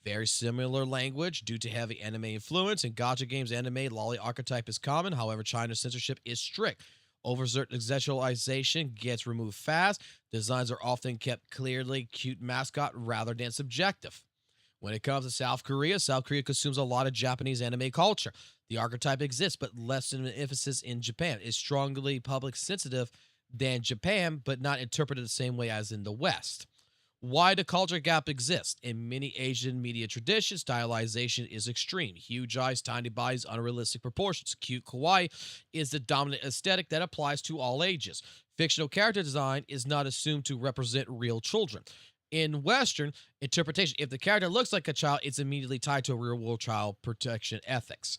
Very similar language due to heavy anime influence. In gacha games, anime lolly archetype is common. However, China's censorship is strict. Overt sexualization gets removed fast. Designs are often kept clearly cute mascot rather than subjective. When it comes to South Korea consumes a lot of Japanese anime culture. The archetype exists, but less of an emphasis in Japan. It's strongly public sensitive than Japan, but not interpreted the same way as in the West. Why the culture gap exists? In many Asian media traditions, stylization is extreme. Huge eyes, tiny bodies, unrealistic proportions. Cute kawaii is the dominant aesthetic that applies to all ages. Fictional character design is not assumed to represent real children. In Western interpretation, if the character looks like a child, it's immediately tied to a real-world child protection ethics.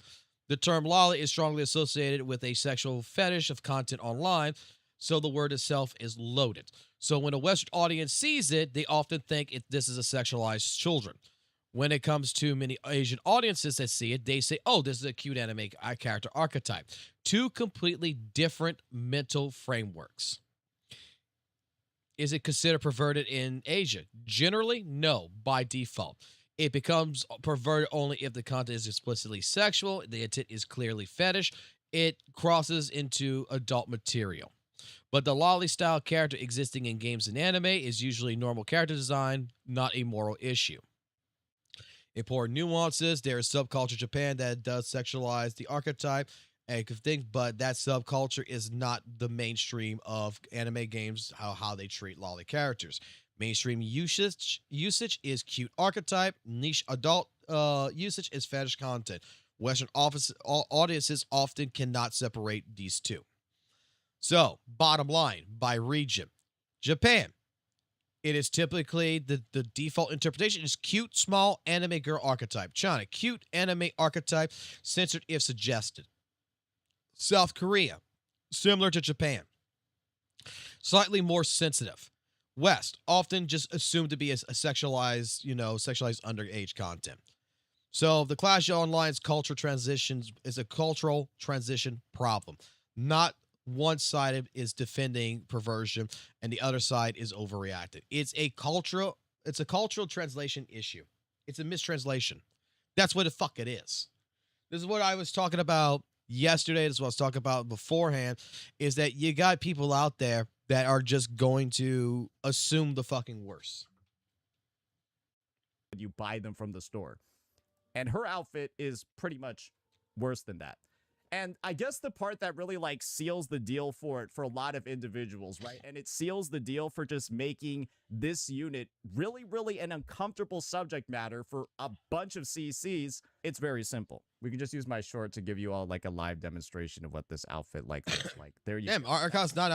The term lolly is strongly associated with a sexual fetish of content online, so the word itself is loaded. So when a Western audience sees it, they often think this is a sexualized children. When it comes to many Asian audiences that see it, they say, oh, this is a cute anime character archetype. Two completely different mental frameworks. Is it considered perverted in Asia? Generally, no, by default. It becomes perverted only if the content is explicitly sexual, the intent is clearly fetish, it crosses into adult material. But the lolly-style character existing in games and anime is usually normal character design, not a moral issue. Important nuances. There is subculture Japan that does sexualize the archetype and things, but that subculture is not the mainstream of anime games, how they treat lolly characters. Mainstream usage is cute archetype. Niche adult usage is fetish content. Western audiences often cannot separate these two. So, bottom line, by region. Japan. It is typically the default interpretation is cute, small anime girl archetype. China, cute anime archetype, censored if suggested. South Korea, similar to Japan. Slightly more sensitive. West, often just assumed to be a sexualized, sexualized underage content. So the Clash of Online's culture transitions is a cultural transition problem. Not one-sided is defending perversion and the other side is overreacted. It's a cultural translation issue. It's a mistranslation. That's what the fuck it is. This is what I was talking about yesterday. This is what I was talking about beforehand, is that you got people out there that are just going to assume the fucking worst. You buy them from the store. And her outfit is pretty much worse than that. And I guess the part that really seals the deal for a lot of individuals, right? And it seals the deal for just making this unit really, really an uncomfortable subject matter for a bunch of CCs. It's very simple. We can just use my short to give you all a live demonstration of what this outfit looks like. There you go. Damn, Arcade's not.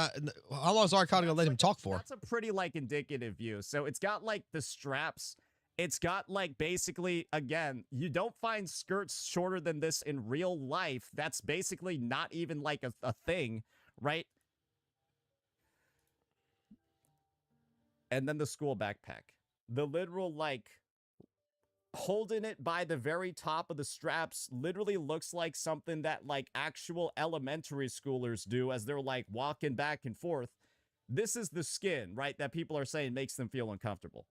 How long is Arcade gonna let him talk for? That's a pretty indicative view. So it's got the straps. It's got basically, again, you don't find skirts shorter than this in real life. That's basically not even a thing, right? And then the school backpack. The literal holding it by the very top of the straps literally looks like something that actual elementary schoolers do as they're walking back and forth. This is the skin, right, that people are saying makes them feel uncomfortable.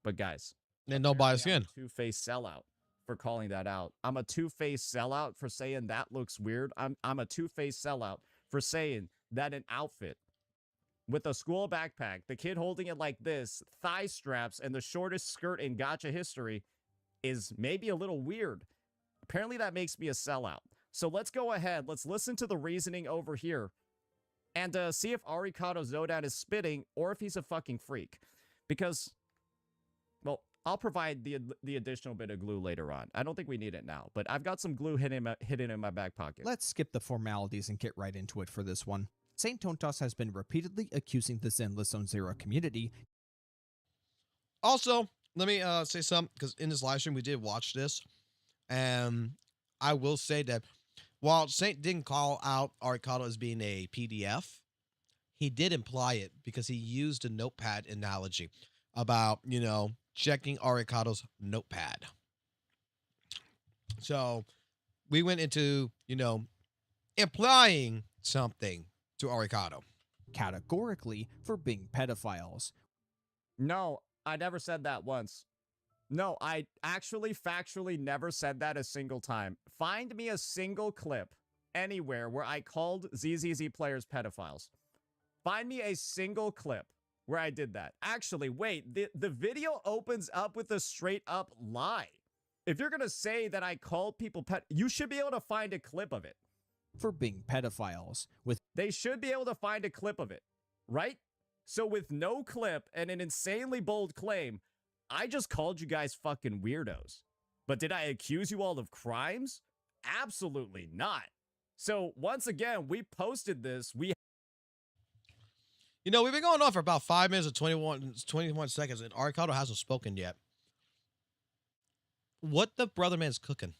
But guys, and no bias skin. Two-faced sellout for calling that out. I'm a two-faced sellout for saying that looks weird. I'm a two-faced sellout for saying that an outfit with a school backpack, the kid holding it like this, thigh straps, and the shortest skirt in gacha history is maybe a little weird. Apparently that makes me a sellout. So let's go ahead. Let's listen to the reasoning over here and see if Arikado Zodan is spitting or if he's a fucking freak. Because, well, I'll provide the additional bit of glue later on. I don't think we need it now, but I've got some glue hidden in my back pocket. Let's skip the formalities and get right into it for this one. Saint Tontos has been repeatedly accusing the Zenless Zone Zero community. Also, let me say something, because in this live stream we did watch this, and I will say that while Saint didn't call out Arikado as being a PDF, he did imply it because he used a notepad analogy about, checking Arikado's notepad. So we went into, implying something to Arikado. categorically for being pedophiles. No, I never said that once. No, I actually factually never said that a single time. Find me a single clip anywhere where I called ZZZ players pedophiles. Find me a single clip where I did that. Actually, wait, the video opens up with a straight up lie. If you're going to say that I called people you should be able to find a clip of it. For being pedophiles, with They should be able to find a clip of it, right? So with no clip and an insanely bold claim, I just called you guys fucking weirdos. But did I accuse you all of crimes? Absolutely not. So once again, we posted this. We've been going on for about 5 minutes and 21 seconds, and Arikado hasn't spoken yet. What the brother man's cooking?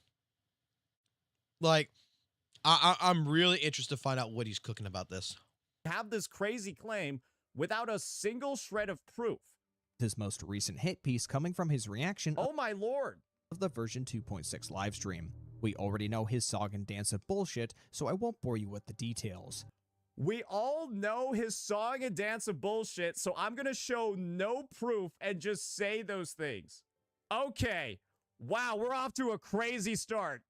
Like, I'm really interested to find out what he's cooking about this. Have this crazy claim without a single shred of proof. his most recent hit piece coming from his reaction Oh my lord. of the version 2.6 livestream. We already know his song and dance of bullshit, so I won't bore you with the details. We all know his song and dance of bullshit, so I'm gonna show no proof and just say those things. Okay. Wow, we're off to a crazy start.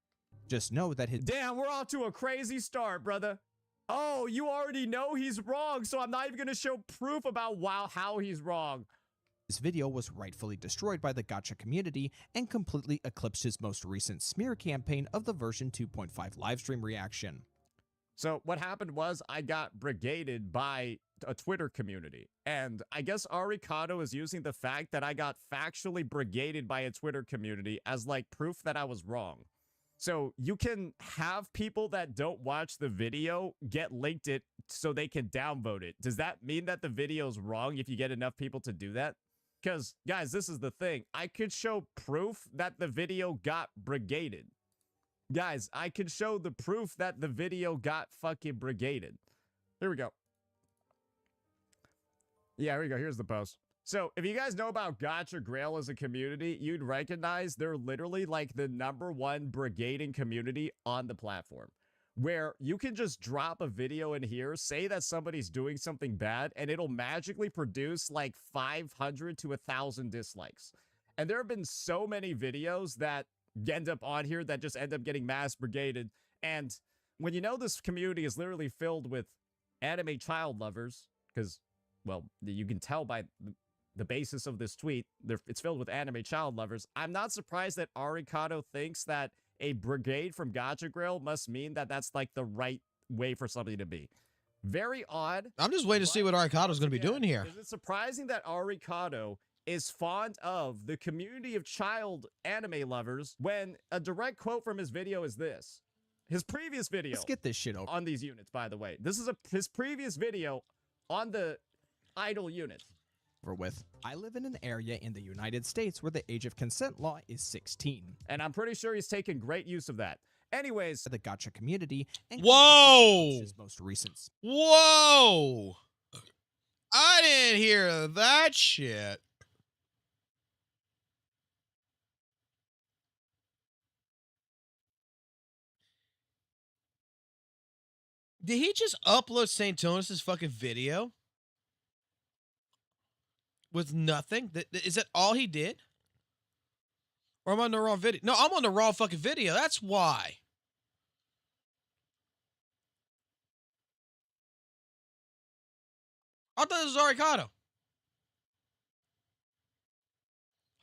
Just know that his Damn, we're off to a crazy start, brother. Oh, you already know he's wrong, so I'm not even gonna show proof about how he's wrong. video was rightfully destroyed by the gacha community and completely eclipsed his most recent smear campaign of the version 2.5 livestream reaction. So what happened was I got brigaded by a Twitter community. And I guess Arikado is using the fact that I got factually brigaded by a Twitter community as like proof that I was wrong. So you can have people that don't watch the video get linked it so they can downvote it. Does that mean that the video's wrong if you get enough people to do that? Because, guys, this is the thing. I could show proof that the video got brigaded. Guys, I could show the proof that the video got fucking brigaded. Here we go. Yeah, here we go. Here's the post. So, if you guys know about Gacha Grail as a community, you'd recognize they're literally like the #1 brigading community on the platform. Where you can just drop a video in here, say that somebody's doing something bad, and it'll magically produce like 500 to 1,000 dislikes. And there have been so many videos that end up on here that just end up getting mass brigaded. And when you know this community is literally filled with anime child lovers, because, well, you can tell by the basis of this tweet, it's filled with anime child lovers. I'm not surprised that Arikado thinks that a brigade from Gacha Grill must mean that that's like the right way for something to be. Very odd. I'm just waiting to see what Arikado's going to be doing here. Is it surprising that Arikado is fond of the community of child anime lovers when a direct quote from his video is this? His previous video. Let's get this shit over on these units, by the way. This is his previous video on the idle unit. with. I live in an area in the United States where the age of consent law is 16. And I'm pretty sure he's taken great use of that. Anyways, The gacha community and Whoa! his most recent Whoa! I didn't hear that shit. Did he just upload St. Tonus' fucking video? With nothing? Is that all he did? Or am I on the wrong video? No, I'm on the wrong fucking video. That's why. I thought this was Arikado.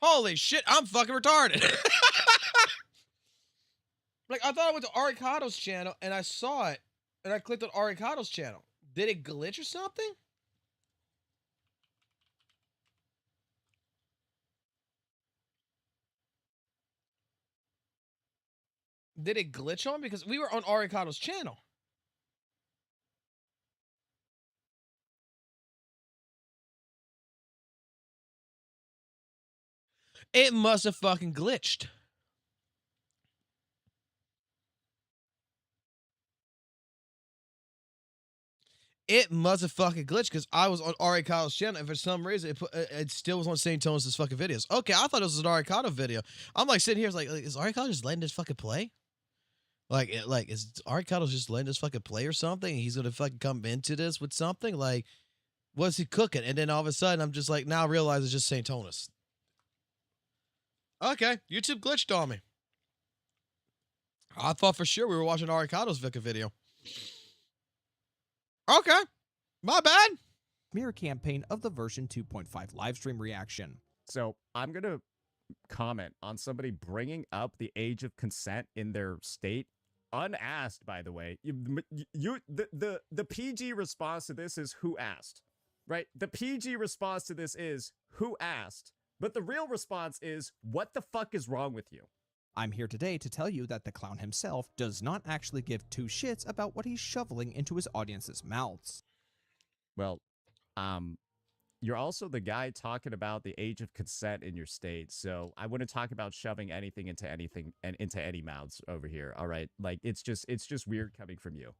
Holy shit, I'm fucking retarded. Like, I thought I went to Arikado's channel and I saw it. And I clicked on Arikado's channel. Did it glitch or something? Did it glitch on? Because we were on Arikado's channel. It must have fucking glitched. it must have fucking glitched because I was on Arikado's channel and for some reason it still was on St. Thomas's fucking videos. Okay, I thought it was an Arikado video. I'm like sitting here, it's like is Arikado just letting this fucking play? Like is Arikado just letting this fucking play or something? And he's gonna fucking come into this with something? Like, what's he cooking? And then all of a sudden I'm just like, now I realize it's just St. Thomas. Okay, YouTube glitched on me. I thought for sure we were watching Arikado's video. Okay, my bad. Smear campaign of the version 2.5 livestream reaction. So I'm going to comment on somebody bringing up the age of consent in their state. Unasked, by the way. The PG response to this is who asked, right? The PG response to this is who asked. But the real response is, what the fuck is wrong with you? I'm here today to tell you that the clown himself does not actually give two shits about what he's shoveling into his audience's mouths. Well, you're also the guy talking about the age of consent in your state, so I wouldn't talk about shoving anything and into any mouths over here. All right, like it's just weird coming from you.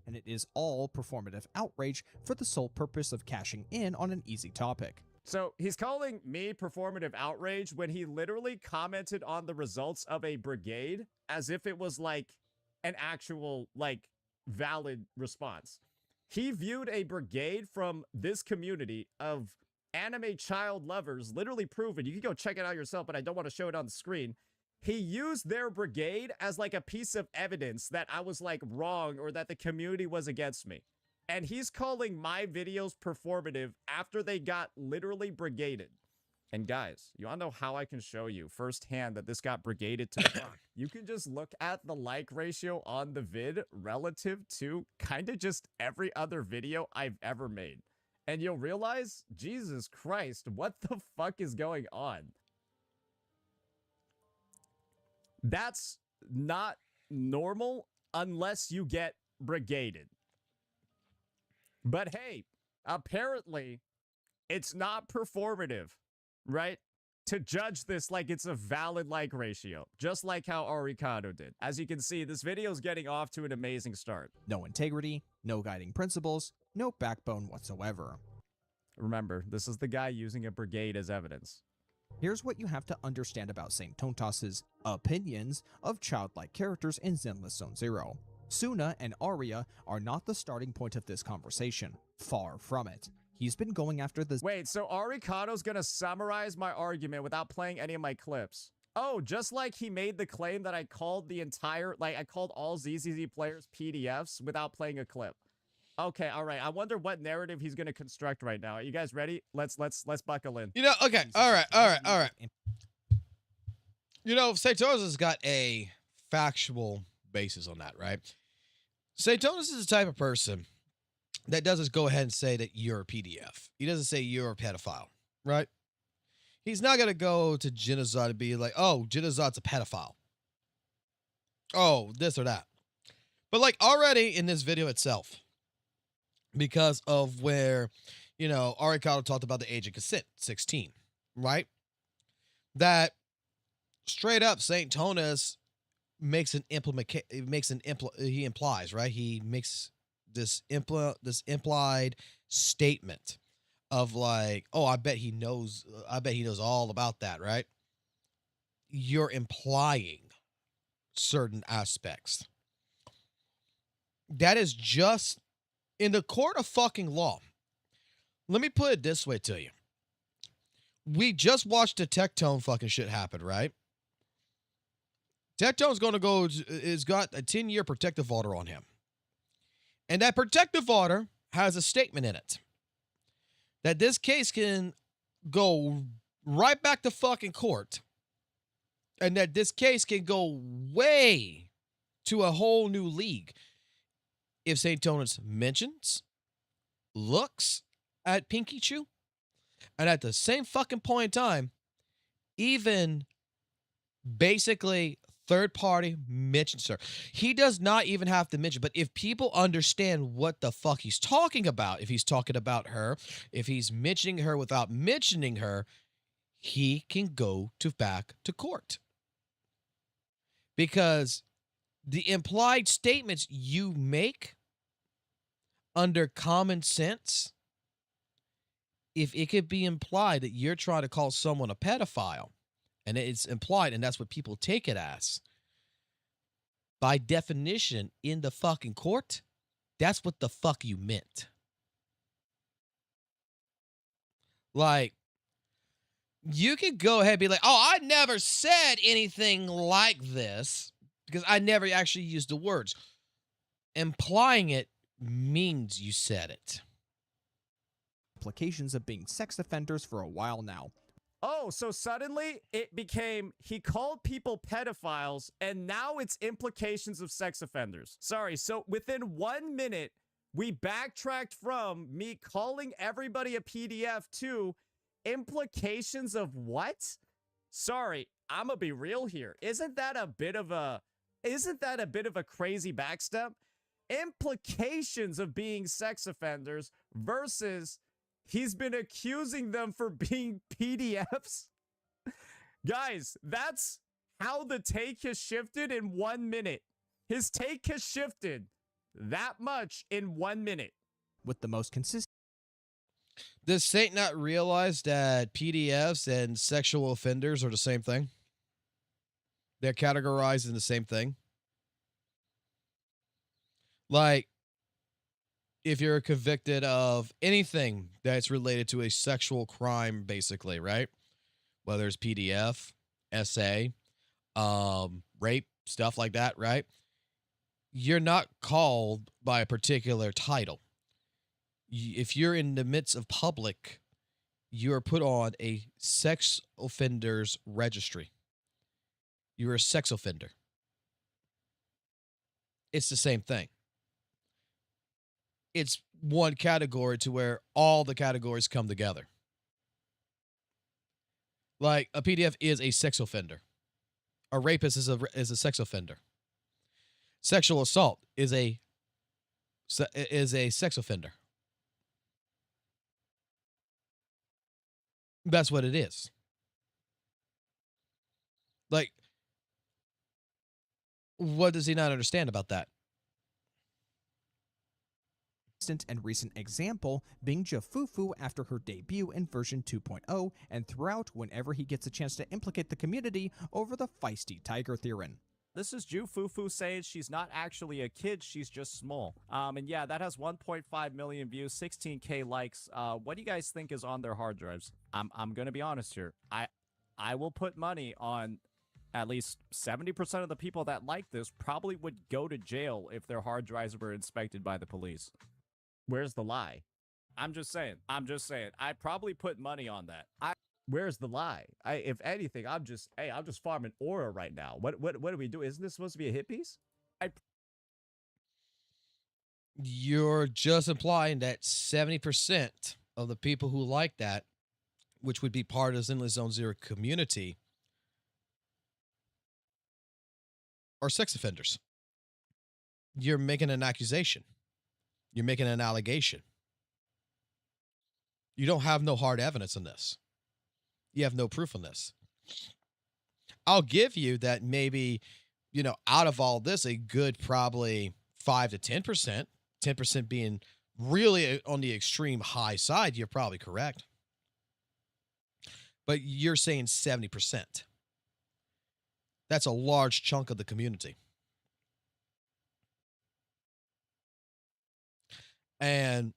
And it is all performative outrage for the sole purpose of cashing in on an easy topic. So he's calling me performative outrage when he literally commented on the results of a brigade as if it was like an actual, like, valid response. He viewed a brigade from this community of anime child lovers, literally proven. You can go check it out yourself, but I don't want to show it on the screen. He used their brigade as like a piece of evidence that I was like wrong or that the community was against me. And he's calling my videos performative after they got literally brigaded. And guys, you all know how I can show you firsthand that this got brigaded to fuck. You can just look at the like ratio on the vid relative to kind of just every other video I've ever made. And you'll realize, Jesus Christ, what the fuck is going on? That's not normal unless you get brigaded. But hey, apparently it's not performative, right? To judge this like it's a valid like ratio, just like how Arikado did. As you can see, this video is getting off to an amazing start. No integrity, no guiding principles, no backbone whatsoever. Remember, this is the guy using a brigade as evidence. Here's what you have to understand about St. Tontas's opinions of childlike characters in Zenless Zone Zero. Suna and Arya are not the starting point of this conversation. Far from it. He's been going after the— Wait, so Arikado's gonna summarize my argument without playing any of my clips. Oh, just like he made the claim that I called the entire, like I called all ZZZ players PDFs without playing a clip. Okay, all right. I wonder what narrative he's gonna construct right now. Are you guys ready? Let's buckle in. You know, okay, all right. You know, Saito's has got a factual basis on that, right? Saito's is the type of person that doesn't go ahead and say that you're a PDF. He doesn't say you're a pedophile, right? He's not going to go to Genozod and be like, oh, Genozod's a pedophile. Oh, this or that. But like already in this video itself, because of where, you know, Arikado talked about the age of consent, 16, right? That straight up St. Tonas makes an he implies, right? He makes this implied statement of like, oh, I bet he knows all about that, right? You're implying certain aspects. That is just in the court of fucking law. Let me put it this way to you. We just watched the Tectone fucking shit happen, right? Tectone's is got a 10-year protective order on him. And that protective order has a statement in it that this case can go right back to fucking court. And that this case can go way to a whole new league if St. Tonas mentions, looks at Pinky Chew, and at the same fucking point in time, even basically third party mentions her. He does not even have to mention, but if people understand what the fuck he's talking about, if he's talking about her, if he's mentioning her without mentioning her, he can go back to court. Because the implied statements you make, under common sense, if it could be implied that you're trying to call someone a pedophile, and it's implied, and that's what people take it as, by definition, in the fucking court, that's what the fuck you meant. Like, you could go ahead and be like, oh, I never said anything like this because I never actually used the words. Implying it means you said it. Implications of being sex offenders for a while now. Oh, so suddenly it became he called people pedophiles, and now it's implications of sex offenders. Sorry, so within 1 minute, we backtracked from me calling everybody a PDF to implications of what? Sorry, I'm gonna be real here. Isn't that a bit of a crazy backstep? Implications of being sex offenders versus he's been accusing them for being PDFs. Guys, that's how the take has shifted in 1 minute. His take has shifted that much in 1 minute. With the most consistent Does Saint not realize that PDFs and sexual offenders are the same thing? They're categorized in the same thing. Like, if you're convicted of anything that's related to a sexual crime, basically, right? Whether it's PDF, SA, rape, stuff like that, right? You're not called by a particular title. If you're in the midst of public, you're put on a sex offenders registry. You're a sex offender. It's the same thing. It's one category to where all the categories come together. Like, a PDF is a sex offender. A rapist is a sex offender. Sexual assault is a sex offender. That's what it is. Like, what does he not understand about that? and recent example being Jafufu after her debut in version 2.0 and throughout whenever he gets a chance to implicate the community over the feisty Tiger Theron. This is Jufufu saying she's not actually a kid, she's just small. And yeah, that has 1.5 million views, 16k likes. What do you guys think is on their hard drives? I'm gonna be honest here. I will put money on at least 70% of the people that like this probably would go to jail if their hard drives were inspected by the police. Where's the lie? I'm just saying. I'd probably put money on that. Where's the lie? If anything, I'm just farming aura right now. What do we do? Isn't this supposed to be a hit piece? You're just implying that 70% of the people who like that, which would be part of the Zenless Zone Zero community, are sex offenders. You're making an accusation. You're making an allegation. You don't have no hard evidence on this. You have no proof on this. I'll give you that maybe, out of all this, a good probably 5 to 10%, 10% being really on the extreme high side, you're probably correct. But you're saying 70%. That's a large chunk of the community. And,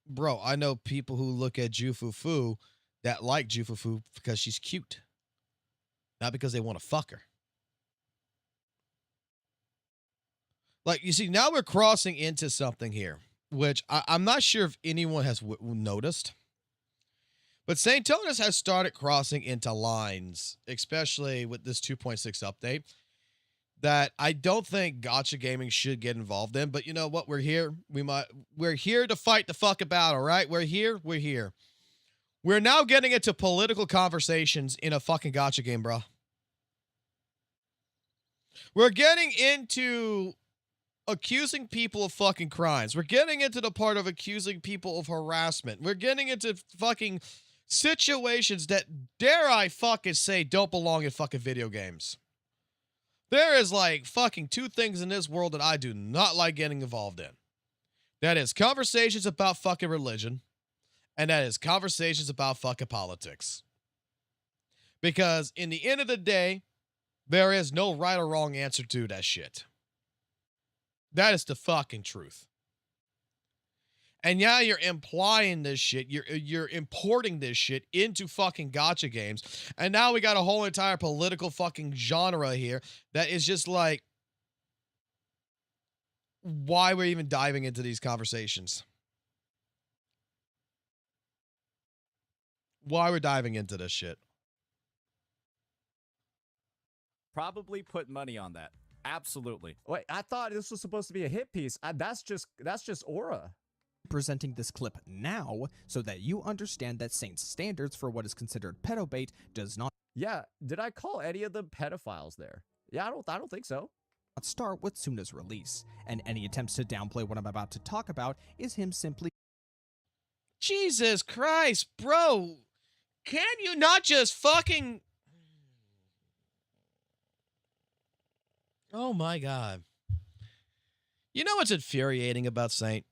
bro, I know people who look at Jufufu that like Jufufu because she's cute. Not because they want to fuck her. Like, you see, now we're crossing into something here, which I'm not sure if anyone has noticed. But St. Tonis has started crossing into lines, especially with this 2.6 update, that I don't think gacha gaming should get involved in. But you know what? We're here. We're here to fight the fucking battle, right? We're here. We're now getting into political conversations in a fucking gacha game, bro. We're getting into accusing people of fucking crimes. We're getting into the part of accusing people of harassment. We're getting into fucking situations that, dare I fucking say, don't belong in fucking video games. There is like fucking two things in this world that I do not like getting involved in. That is conversations about fucking religion. And that is conversations about fucking politics. Because in the end of the day, there is no right or wrong answer to that shit. That is the fucking truth. And yeah, you're implying this shit. You're importing this shit into fucking gacha games. And now we got a whole entire political fucking genre here that is just like, why we're even diving into these conversations. Why we're diving into this shit. Probably put money on that. Absolutely. Wait, I thought this was supposed to be a hit piece. That's just aura. Presenting this clip now so that you understand that Saint's standards for what is considered pedobait does not Yeah, did I call any of them pedophiles there? Yeah, I don't think so. start with Suna's release, and any attempts to downplay what I'm about to talk about is him simply Jesus Christ, bro. Can you not just fucking... Oh my God. You know what's infuriating about Saint?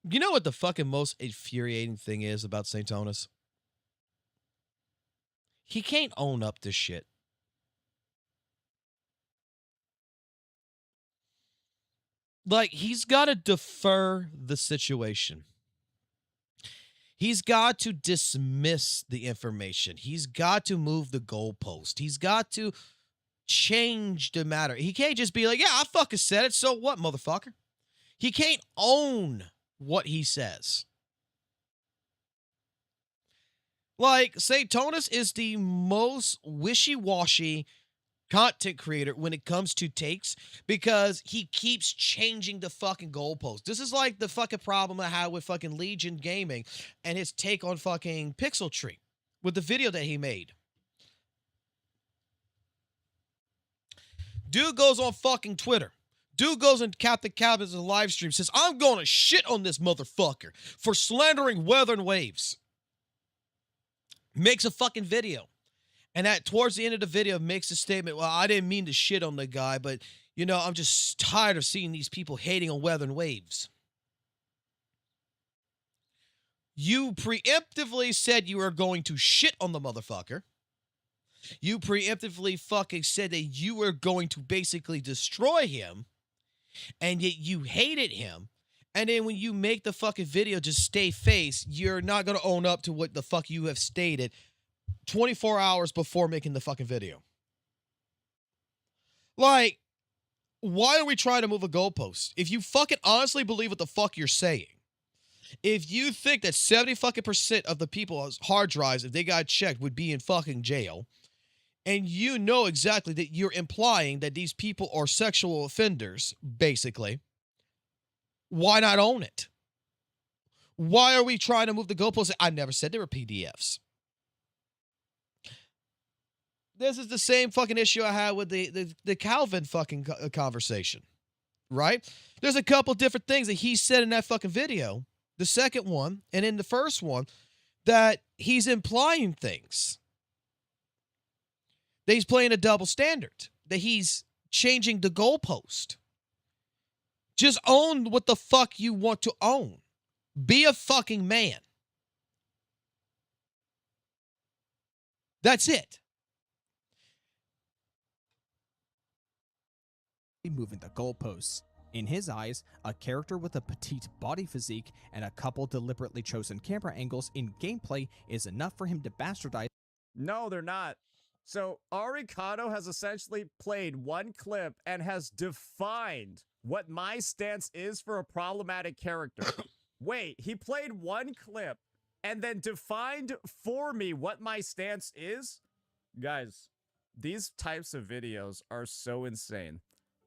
You know what the fucking most infuriating thing is about Saint Tonus? He can't own up to shit. Like, he's got to defer the situation. He's got to dismiss the information. He's got to move the goalpost. He's got to change the matter. He can't just be like, yeah, I fucking said it, so what, motherfucker? He can't own what he says. Like, Saint Tonus is the most wishy-washy content creator when it comes to takes because he keeps changing the fucking goalpost. This is like the fucking problem I had with fucking Legion Gaming and his take on fucking Pixel Tree with the video that he made. Dude goes on fucking Twitter. Dude goes in Captain Cabin's live stream, says, I'm going to shit on this motherfucker for slandering weather and waves. Makes a fucking video. And towards the end of the video makes a statement, well, I didn't mean to shit on the guy, but, you know, I'm just tired of seeing these people hating on weather and waves. You preemptively said you were going to shit on the motherfucker. You preemptively fucking said that you were going to basically destroy him, and yet you hated him. And then when you make the fucking video just stay face, you're not going to own up to what the fuck you have stated 24 hours before making the fucking video. Like, why are we trying to move a goalpost? If you fucking honestly believe what the fuck you're saying, if you think that 70% of the people's hard drives, if they got checked, would be in fucking jail, and you know exactly that you're implying that these people are sexual offenders, basically, why not own it? Why are we trying to move the goalposts? I never said they were PDFs. This is the same fucking issue I had with the Calvin fucking conversation, right? There's a couple different things that he said in that fucking video, the second one and in the first one, that he's implying things. That he's playing a double standard, that he's changing the goalpost. Just own what the fuck you want to own. Be a fucking man. That's it. moving the goalposts. In his eyes, a character with a petite body physique and a couple deliberately chosen camera angles in gameplay is enough for him to bastardize. No, they're not. So Arikado has essentially played one clip and has defined what my stance is for a problematic character. Wait, he played one clip and then defined for me what my stance is? Guys, these types of videos are so insane.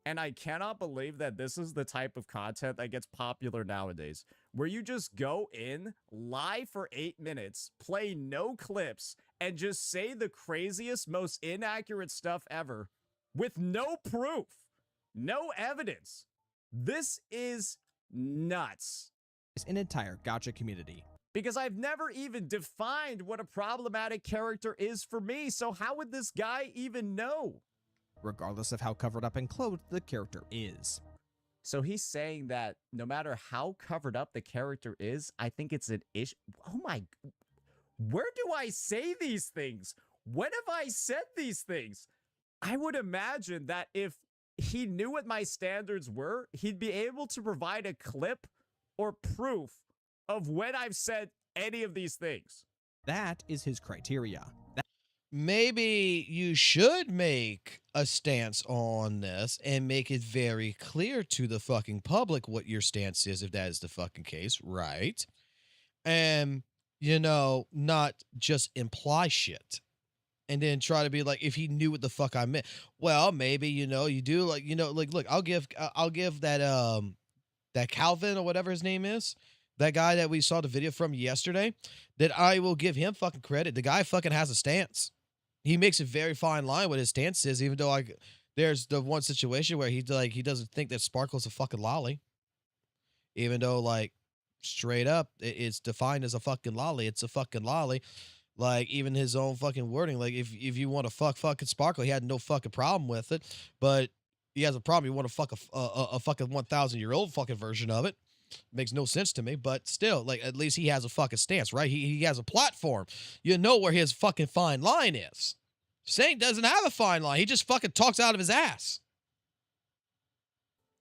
And I cannot believe that this is the type of content that gets popular nowadays, where you just go in, lie for 8 minutes, play no clips, and just say the craziest, most inaccurate stuff ever with no proof, no evidence. This is nuts. An entire gacha community. Because I've never even defined what a problematic character is for me, so how would this guy even know? Regardless of how covered up and clothed the character is. So he's saying that no matter how covered up the character is, I think it's an issue. Oh my, where do I say these things? When have I said these things? I would imagine that if he knew what my standards were, he'd be able to provide a clip or proof of when I've said any of these things. That is his criteria. Maybe you should make a stance on this and make it very clear to the fucking public what your stance is, if that is the fucking case, right? And, you know, not just imply shit. And then try to be like, if he knew what the fuck I meant. Well, maybe, you know, you do, like, you know, like, look, I'll give that, that Calvin or whatever his name is, that guy that we saw the video from yesterday, that I will give him fucking credit. The guy fucking has a stance. He makes a very fine line what his stance is, even though there's the one situation where he doesn't think that Sparkle's a fucking lolly. Even though, like, straight up, it's defined as a fucking lolly. It's a fucking lolly. Like, even his own fucking wording, like, if you want to fuck fucking Sparkle, he had no fucking problem with it. But he has a problem. You want to fuck a fucking 1,000-year-old fucking version of it. Makes no sense to me, but still, like, at least he has a fucking stance, right? He has a platform. You know where his fucking fine line is. Saint doesn't have a fine line. He just fucking talks out of his ass.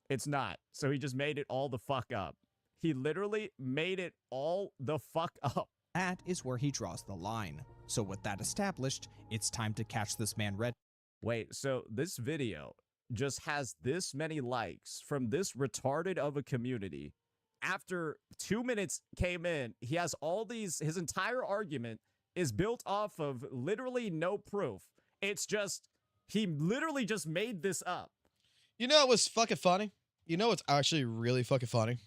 It's not. So he just made it all the fuck up. He literally made it all the fuck up. That is where he draws the line. So with that established, it's time to catch this man red. Wait, so this video just has this many likes from this retarded of a community. After 2 minutes came in, he has all these, his entire argument is built off of literally no proof. It's just, he literally just made this up. You know what's fucking funny? You know what's actually really fucking funny?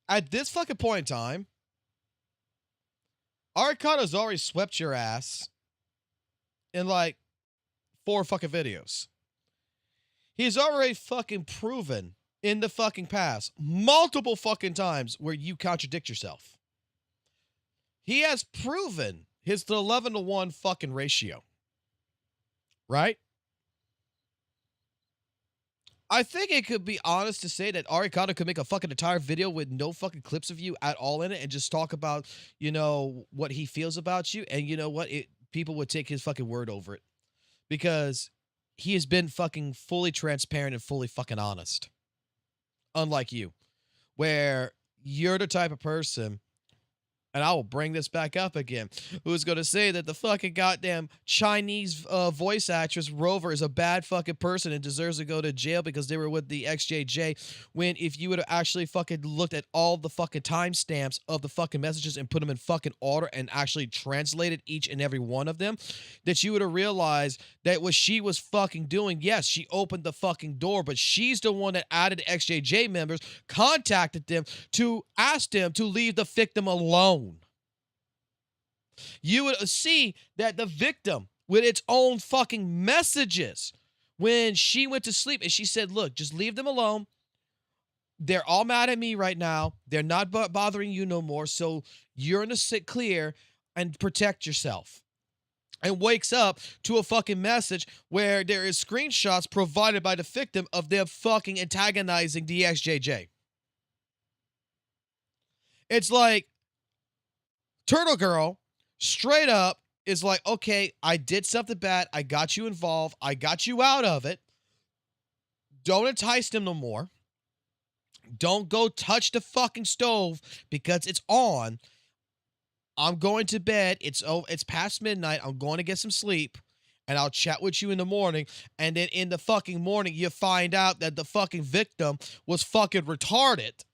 At this fucking point in time, Arcana's already swept your ass in like 4 fucking videos. He's already fucking proven in the fucking past multiple fucking times where you contradict yourself. He has proven his 11-to-1 fucking ratio. Right? I think it could be honest to say that Arcana could make a fucking entire video with no fucking clips of you at all in it and just talk about, you know, what he feels about you. And you know what? People would take his fucking word over it. Because he has been fucking fully transparent and fully fucking honest. Unlike you, where you're the type of person, and I will bring this back up again, who's going to say that the fucking goddamn Chinese voice actress Rover is a bad fucking person and deserves to go to jail because they were with the XJJ, when if you would have actually fucking looked at all the fucking timestamps of the fucking messages and put them in fucking order and actually translated each and every one of them, that you would have realized that what she was fucking doing, yes, she opened the fucking door, but she's the one that added XJJ members, contacted them to ask them to leave the victim alone. You would see that the victim, with its own fucking messages, when she went to sleep and she said, look, just leave them alone. They're all mad at me right now. They're not bothering you no more. So you're going to sit clear and protect yourself. And wakes up to a fucking message where there is screenshots provided by the victim of them fucking antagonizing the XJJ. It's like Turtle Girl straight up is like, okay, I did something bad. I got you involved. I got you out of it. Don't entice them no more. Don't go touch the fucking stove because it's on. I'm going to bed. It's past midnight. I'm going to get some sleep. And I'll chat with you in the morning. And then in the fucking morning, you find out that the fucking victim was fucking retarded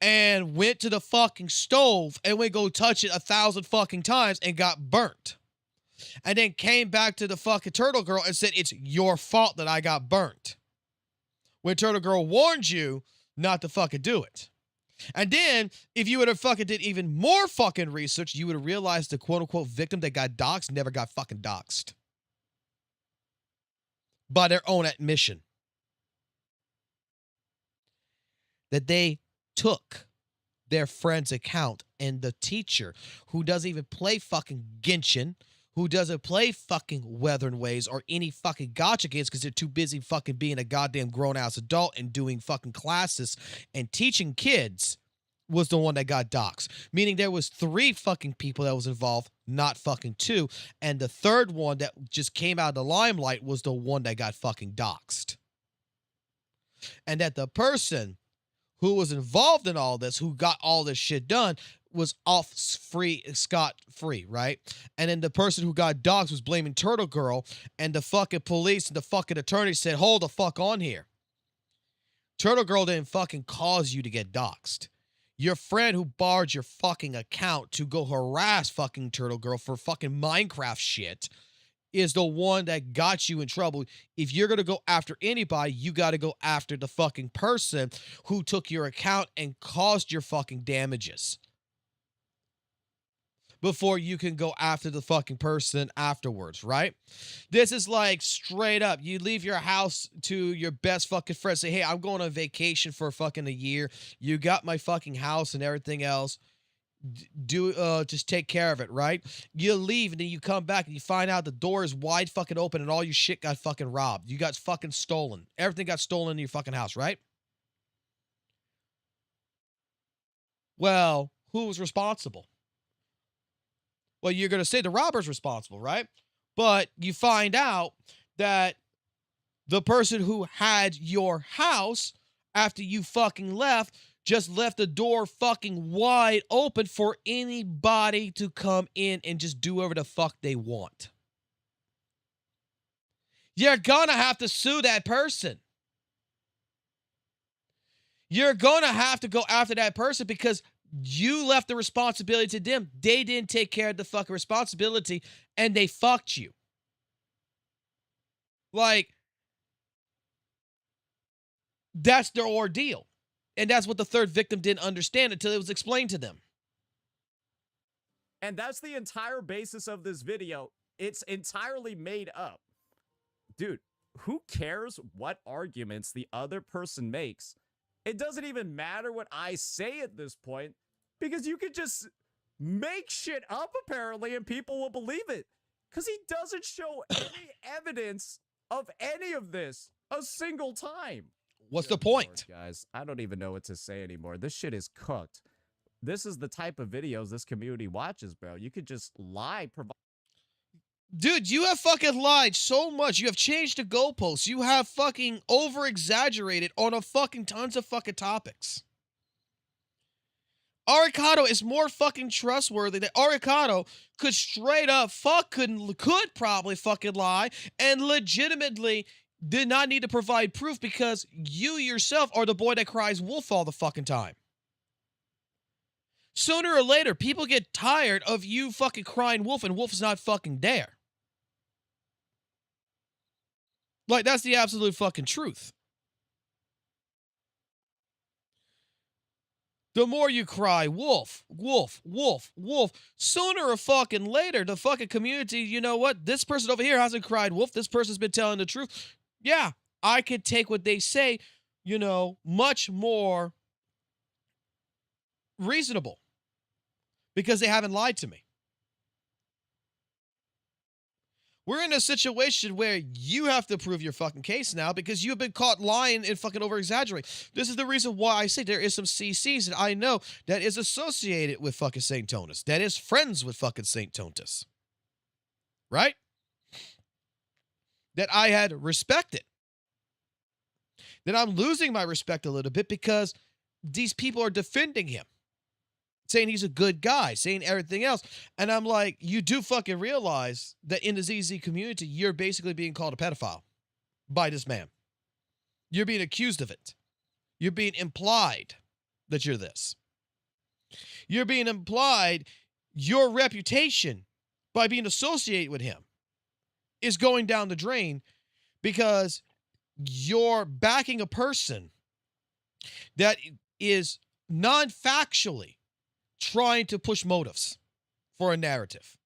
and went to the fucking stove and went go touch it 1,000 fucking times and got burnt. And then came back to the fucking Turtle Girl and said, it's your fault that I got burnt. When Turtle Girl warned you not to fucking do it. And then, if you would have fucking did even more fucking research, you would have realized the quote-unquote victim that got doxxed never got fucking doxxed. By their own admission. That they took their friend's account, and the teacher, who doesn't even play fucking Genshin, who doesn't play fucking Wuthering Waves or any fucking gotcha games because they're too busy fucking being a goddamn grown-ass adult and doing fucking classes and teaching kids, was the one that got doxxed. Meaning there was 3 fucking people that was involved, not fucking 2. And the third one that just came out of the limelight was the one that got fucking doxxed. And that the person who was involved in all this, who got all this shit done, was off scot-free, right? And then the person who got doxxed was blaming Turtle Girl, and the fucking police and the fucking attorney said, hold the fuck on here. Turtle Girl didn't fucking cause you to get doxxed. Your friend who borrowed your fucking account to go harass fucking Turtle Girl for fucking Minecraft shit is the one that got you in trouble. If you're going to go after anybody, you got to go after the fucking person who took your account and caused your fucking damages before you can go after the fucking person afterwards, right? This is like straight up. You leave your house to your best fucking friend, say, hey, I'm going on vacation for fucking a year. You got my fucking house and everything else. Just take care of it, right? You leave and then you come back and you find out the door is wide fucking open and all your shit got fucking robbed. You got fucking stolen. Everything got stolen in your fucking house, right? Well, who was responsible? Well, you're going to say the robber's responsible, right? But you find out that the person who had your house after you fucking left just left the door fucking wide open for anybody to come in and just do whatever the fuck they want. You're gonna have to sue that person. You're gonna have to go after that person because you left the responsibility to them. They didn't take care of the fucking responsibility and they fucked you. Like, that's their ordeal. And that's what the third victim didn't understand until it was explained to them. And that's the entire basis of this video. It's entirely made up. Dude, who cares what arguments the other person makes? It doesn't even matter what I say at this point because you could just make shit up apparently and people will believe it. Because he doesn't show any evidence of any of this a single time. What's the point? Lord, guys, I don't even know what to say anymore. This shit is cooked. This is the type of videos this community watches, bro. You could just lie. Dude, you have fucking lied so much. You have changed the goalposts. You have fucking over-exaggerated on a fucking tons of fucking topics. Aricado is more fucking trustworthy than Aricado could straight up could probably fucking lie and legitimately did not need to provide proof because you yourself are the boy that cries wolf all the fucking time. Sooner or later, people get tired of you fucking crying wolf and wolf is not fucking there. Like, that's the absolute fucking truth. The more you cry wolf, wolf, wolf, wolf, sooner or fucking later, the fucking community, you know what? This person over here hasn't cried wolf. This person's been telling the truth. Yeah, I could take what they say, you know, much more reasonable because they haven't lied to me. We're in a situation where you have to prove your fucking case now because you've been caught lying and fucking over-exaggerating. This is the reason why I say there is some CCs that I know that is associated with fucking St. Tonus, that is friends with fucking St. Tonus. Right? That I had respected. That I'm losing my respect a little bit because these people are defending him. Saying he's a good guy, saying everything else. And I'm like, you do fucking realize that in the ZZ community, you're basically being called a pedophile by this man. You're being accused of it. You're being implied that you're this. You're being implied your reputation by being associated with him is going down the drain because you're backing a person that is non-factually trying to push motives for a narrative.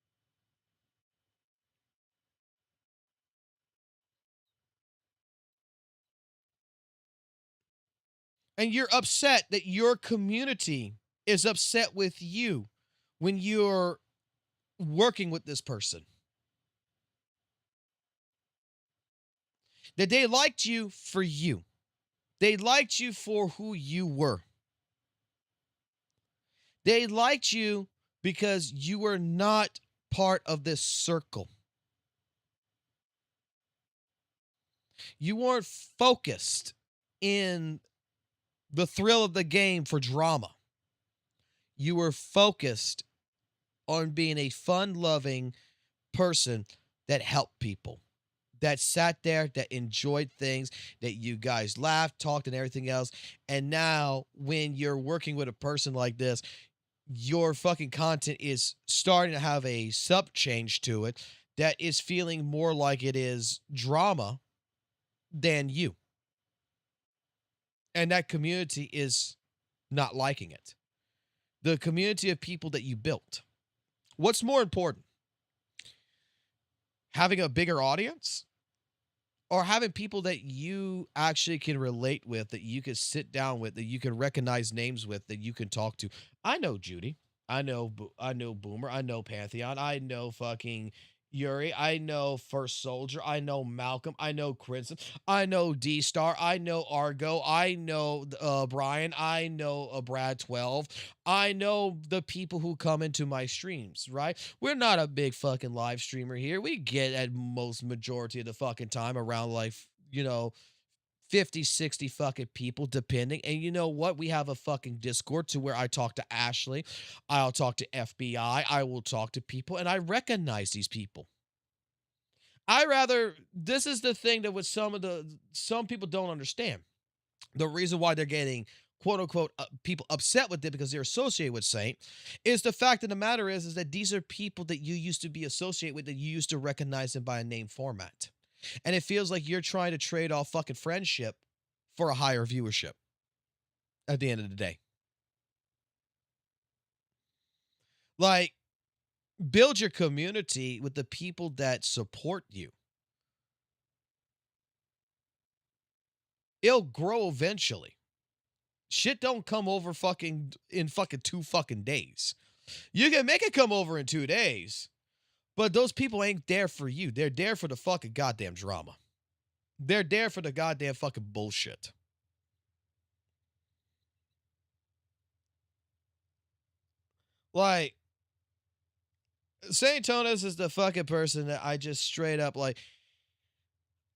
And you're upset that your community is upset with you when you're working with this person that they liked you for you. They liked you for who you were. They liked you because you were not part of this circle. You weren't focused in the thrill of the game for drama. You were focused on being a fun-loving person that helped people, that sat there, that enjoyed things, that you guys laughed, talked, and everything else. And now when you're working with a person like this, your fucking content is starting to have a sub change to it that is feeling more like it is drama than you. And that community is not liking it. The community of people that you built. What's more important? Having a bigger audience? Or having people that you actually can relate with, that you can sit down with, that you can recognize names with, that you can talk to? I know Judy. I know Boomer. I know Pantheon. I know fucking Yuri. I know First Soldier. I know Malcolm. I know Crimson. I know D-Star. I know Argo. I know Brian. I know Brad 12. I know the people who come into my streams, right? We're not a big fucking live streamer here. We get at most majority of the fucking time around like, 50, 60 fucking people, depending. And you know what? We have a fucking Discord to where I talk to Ashley. I'll talk to FBI. I will talk to people, and I recognize these people. This is the thing that some people don't understand. The reason why they're getting quote unquote people upset with it because they're associated with Saint is the fact of the matter is that these are people that you used to be associated with, that you used to recognize them by a name format. And it feels like you're trying to trade off fucking friendship for a higher viewership at the end of the day. Like, build your community with the people that support you. It'll grow eventually. Shit don't come over in 2 fucking days. You can make it come over in 2 days. But those people ain't there for you. They're there for the fucking goddamn drama. They're there for the goddamn fucking bullshit. Like, St. Tonis is the fucking person that I just straight up like.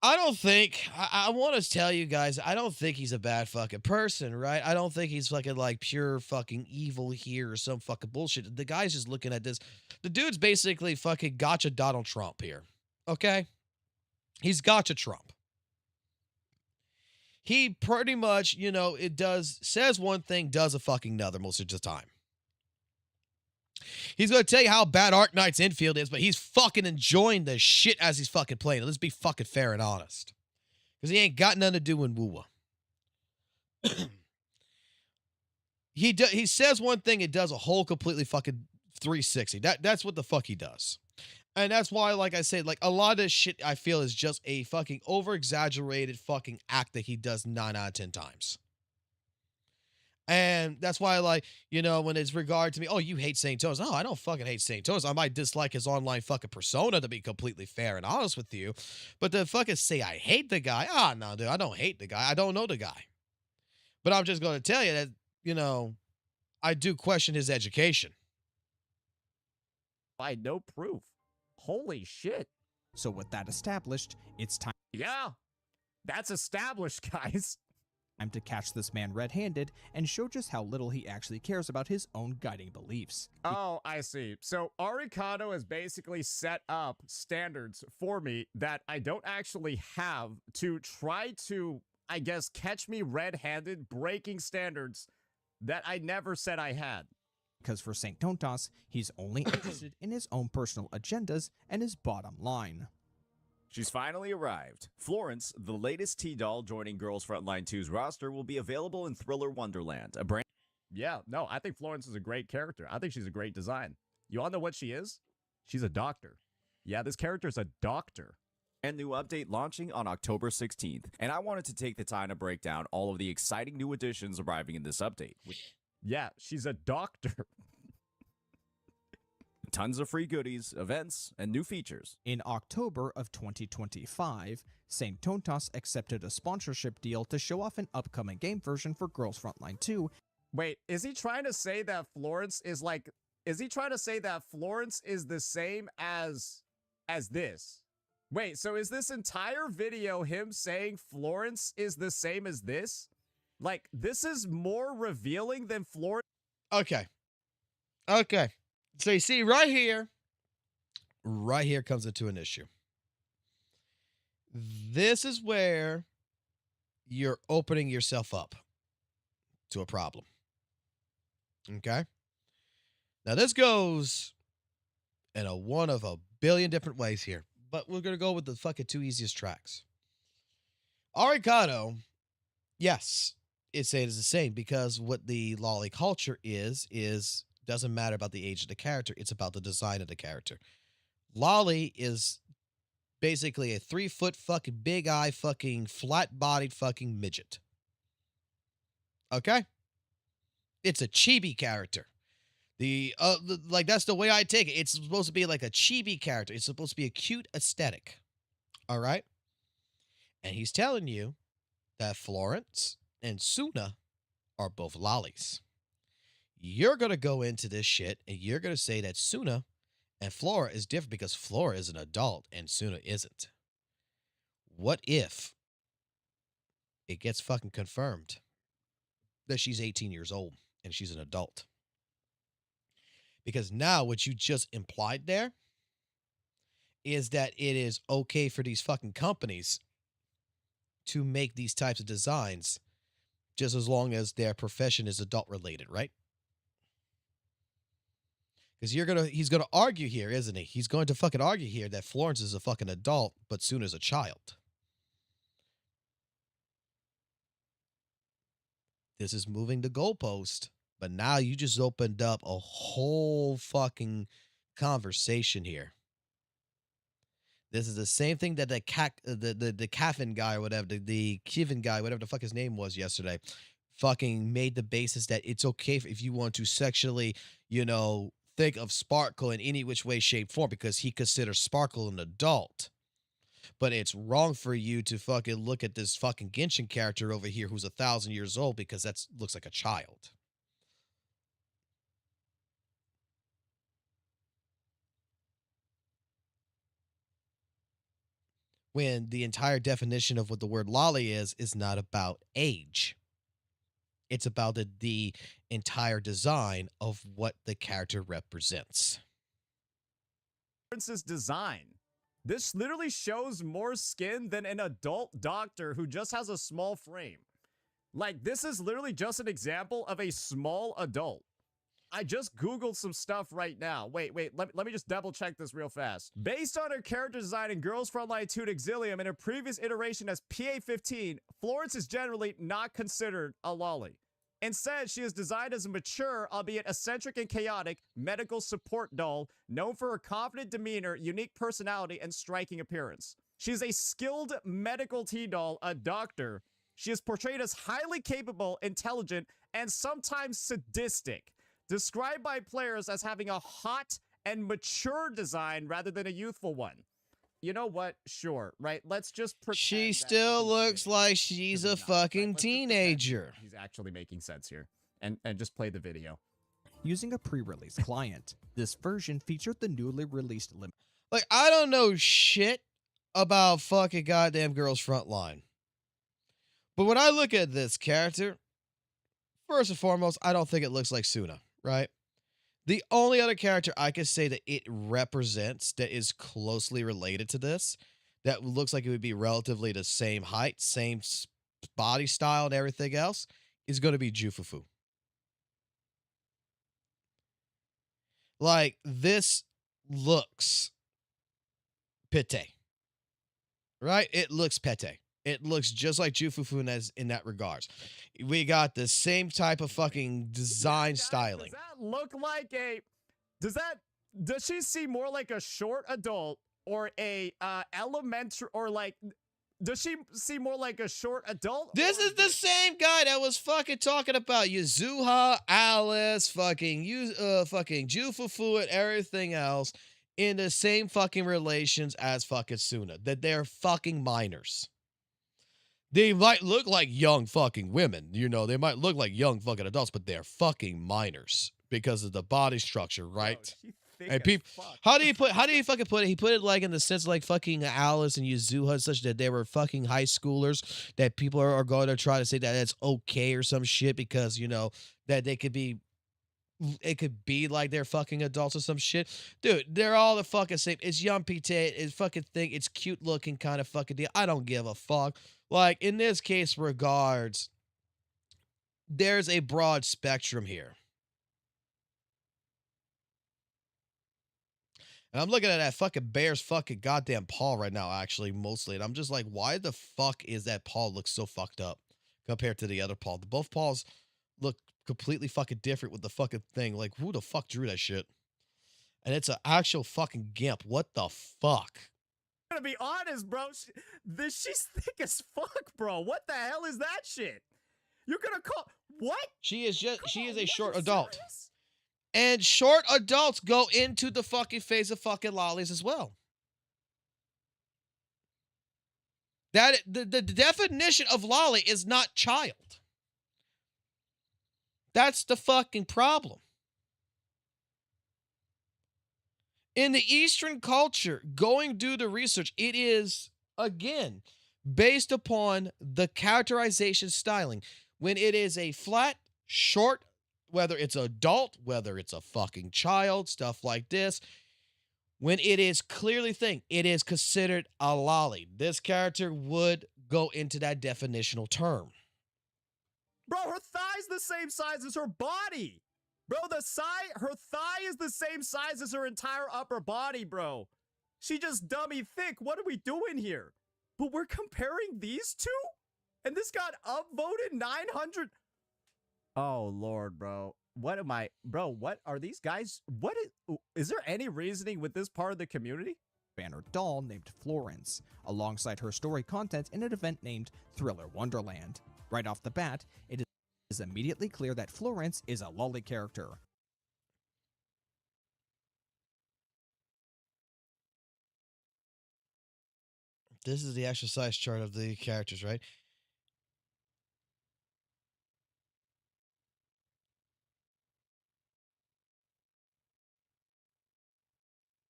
I want to tell you guys, I don't think he's a bad fucking person, right? I don't think he's fucking like pure fucking evil here or some fucking bullshit. The guy's just looking at this. The dude's basically fucking gotcha Donald Trump here. Okay? He's gotcha Trump. He pretty much, says one thing, does a fucking another most of the time. He's going to tell you how bad Arc Knight's infield is, but he's fucking enjoying the shit as he's fucking playing. Let's be fucking fair and honest. Because he ain't got nothing to do in WUWA. He says one thing, it does a whole completely fucking 360. That's what the fuck he does. And that's why, like I said, like a lot of this shit I feel is just a fucking over-exaggerated fucking act that he does 9 out of 10 times. And that's why, like, when it's regard to me, oh, you hate St. Tones. No, I don't fucking hate St. Tones. I might dislike his online fucking persona, to be completely fair and honest with you. But to fucking say I hate the guy, no, dude, I don't hate the guy. I don't know the guy. But I'm just going to tell you that, I do question his education. By no proof. Holy shit. So with that established, it's time Yeah, that's established, guys. to catch this man red-handed and show just how little he actually cares about his own guiding beliefs. Oh, I see. So Arikado has basically set up standards for me that I don't actually have to try to, I guess, catch me red-handed, breaking standards that I never said I had. Because for St. Tontas, he's only interested in his own personal agendas and his bottom line. She's finally arrived. Florence, the latest T-Doll joining Girls Frontline 2's roster, will be available in Thriller Wonderland, a brand. Yeah, no, I think Florence is a great character. I think she's a great design. You all know what she is? She's a doctor. Yeah, this character's a doctor. And new update launching on October 16th. And I wanted to take the time to break down all of the exciting new additions arriving in this update. Yeah, she's a doctor. tons of free goodies, events, and new features. In October of 2025, St. Tontas accepted a sponsorship deal to show off an upcoming game version for Girls Frontline 2. Wait, is he trying to say that Florence is like, is he trying to say that Florence is the same as this? Wait, so is this entire video him saying Florence is the same as this? Like, this is more revealing than Florence? Okay. Okay. So you see right here comes into an issue. This is where you're opening yourself up to a problem. Okay? Now this goes in one of a billion different ways here, but we're going to go with the fucking two easiest tracks. Arigato, yes, it's saying it's the same because what the lolly culture is doesn't matter about the age of the character. It's about the design of the character. Lolly is basically a 3-foot fucking big eye fucking flat bodied fucking midget. Okay? It's a chibi character. Like that's the way I take it. It's supposed to be like a chibi character. It's supposed to be a cute aesthetic. All right? And he's telling you that Florence and Suna are both lollies. You're going to go into this shit and you're going to say that Suna and Flora is different because Flora is an adult and Suna isn't. What if it gets fucking confirmed that she's 18 years old and she's an adult? Because now what you just implied there is that it is okay for these fucking companies to make these types of designs just as long as their profession is adult related, right? Because he's gonna argue here, isn't he? He's going to fucking argue here that Florence is a fucking adult, but Suna's a child. This is moving the goalpost, but now you just opened up a whole fucking conversation here. This is the same thing that the Caffin guy or whatever, the Kevin guy, whatever the fuck his name was yesterday, fucking made the basis that it's okay if you want to sexually, think of Sparkle in any which way, shape, form, because he considers Sparkle an adult. But it's wrong for you to fucking look at this fucking Genshin character over here who's 1,000 years old because that looks like a child. When the entire definition of what the word lolly is not about age. It's about the entire design of what the character represents. Florence's design. This literally shows more skin than an adult doctor who just has a small frame. Like, this is literally just an example of a small adult. I just Googled some stuff right now. Wait, let me just double check this real fast. Based on her character design in Girls Frontline 2 Exilium and her previous iteration as PA-15, Florence is generally not considered a lolly. Instead, she is designed as a mature, albeit eccentric and chaotic, medical support doll, known for her confident demeanor, unique personality, and striking appearance. She is a skilled medical T-doll, a doctor. She is portrayed as highly capable, intelligent, and sometimes sadistic. Described by players as having a hot and mature design rather than a youthful one. You know what? Sure, right? Let's just pretend She still looks like she's a fucking teenager. He's actually making sense here. And just play the video. Using a pre-release client, this version featured the newly released limit. Like, I don't know shit about fucking goddamn Girls Frontline. But when I look at this character, first and foremost, I don't think it looks like Suna, right? The only other character I could say that it represents that is closely related to this, that looks like it would be relatively the same height, same body style and everything else, is going to be Jufufu. Like, this looks pete, right? It looks pete. It looks just like Jufufu in that regards. We got the same type of fucking design styling. Does that look like a... Does she seem more like a short adult or a elementary... Or like... Does she seem more like a short adult? This or is the same guy that was fucking talking about Yuzuha, Alice, fucking Jufufu and everything else in the same fucking relations as fucking Suna. That they're fucking minors. They might look like young fucking women, you know, they might look like young fucking adults, but they're fucking minors because of the body structure, right? Bro, she thick And as people, fuck. how do you fucking put it? He put it like in the sense like fucking Alice and Yuzuha and such that they were fucking high schoolers that people are going to try to say that it's okay or some shit because, you know, that they could be, it could be like they're fucking adults or some shit. Dude, they're all the fucking same. It's young PT, it's fucking thing, it's cute looking kind of fucking deal. I don't give a fuck. Like, in this case regards, there's a broad spectrum here. And I'm looking at that fucking bear's fucking goddamn paw right now, actually, mostly. And I'm just like, why the fuck is that paw look so fucked up compared to the other paw? Both paws look completely fucking different with the fucking thing. Like, who the fuck drew that shit? And it's an actual fucking gimp. What the fuck? I'm gonna be honest, bro. She's thick as fuck, bro. What the hell is that shit? You're gonna call what? She is a You short guys adult. serious? And short adults go into the fucking phase of fucking lollies as well. That the definition of lolly is not child. That's the fucking problem. In the Eastern culture, going do the research, it is, again, based upon the characterization styling. When it is a flat, short, whether it's adult, whether it's a fucking child, stuff like this, when it is clearly it is considered a lolly. This character would go into that definitional term. Bro, her thigh's the same size as her body. Bro, her thigh is the same size as her entire upper body, bro. She just dummy thick. What are we doing here? But we're comparing these two? And this got upvoted 900. Oh, Lord, bro. What am I? Bro, what are these guys? Is there any reasoning with this part of the community? Banner doll named Florence, alongside her story content in an event named Thriller Wonderland. Right off the bat, it is immediately clear that Florence is a lolly character. This is the exercise chart of the characters, right?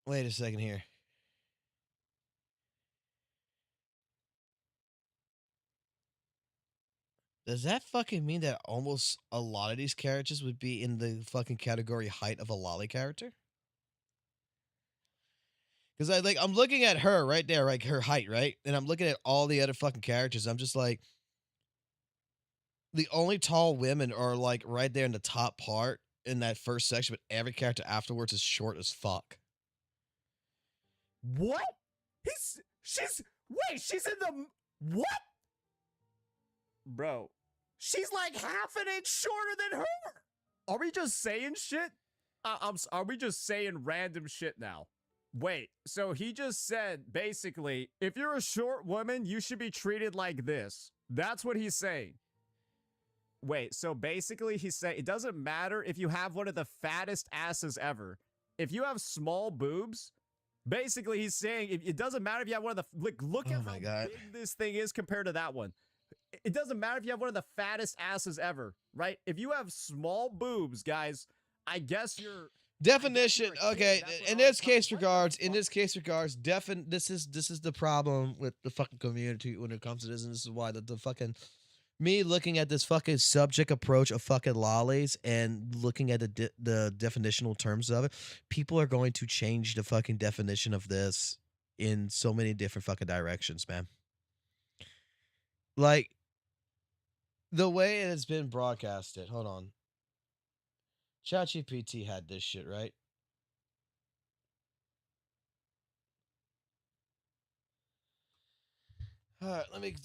Wait a second here. Does that fucking mean that almost a lot of these characters would be in the fucking category height of a lolly character? Because I'm looking at her right there, like her height, right? And I'm looking at all the other fucking characters. I'm just like, the only tall women are like right there in the top part in that first section, but every character afterwards is short as fuck. What? She's in the, what? Bro, she's like half an inch shorter than her. Are we just saying shit? Are we just saying random shit now? Wait, so he just said, basically, if you're a short woman, you should be treated like this. That's what he's saying. Wait, so basically he's saying it doesn't matter if you have one of the fattest asses ever. If you have small boobs, basically he's saying it doesn't matter if you have one of the, look at how big this thing is compared to that one. It doesn't matter if you have one of the fattest asses ever, right? If you have small boobs, guys, I guess you're... Definition, okay, in this case regards, this is the problem with the fucking community when it comes to this, and this is why the fucking, me looking at this fucking subject approach of fucking lollies and looking at the definitional terms of it, people are going to change the fucking definition of this in so many different fucking directions, man. Like, the way it has been broadcasted, hold on. ChatGPT had this shit, right? All right, let me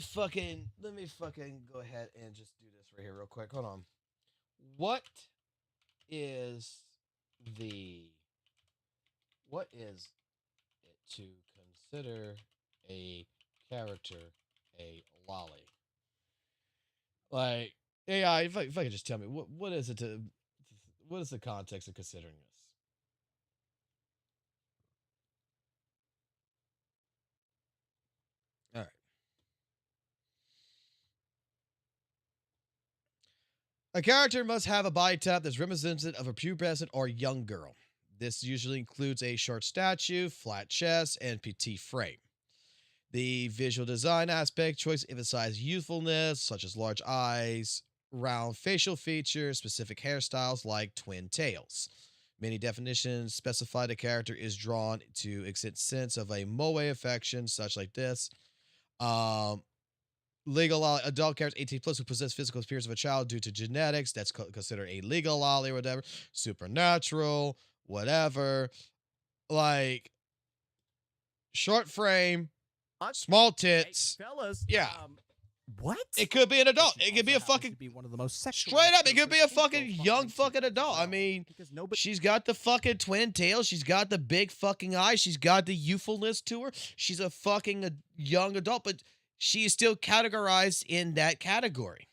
fucking go ahead and just do this right here real quick. Hold on. What is it to consider a character a lolly? Like, AI, if I could just tell me what is it to what is the context of considering this? All right. A character must have a body type that's reminiscent of a pubescent or young girl. This usually includes a short stature, flat chest, and petite frame. The visual design aspect choice emphasizes youthfulness, such as large eyes, round facial features, specific hairstyles like twin tails. Many definitions specify the character is drawn to extent sense of a moe affection, such like this. Legal lolly, adult characters 18 plus who possess physical appearance of a child due to genetics. That's considered a legal lolly or whatever. Supernatural, whatever. Like, short frame, small tits. Hey, fellas, Yeah. What? It could be an adult. This It could be a also happens fucking to be one of the most straight up. It could be a sexualized fucking characters young in fucking Frontline adult. I II. mean, Because nobody she's got the fucking twin tails. She's got the big fucking eyes. She's got the youthfulness to her. She's a fucking young adult, but she is still categorized in that category.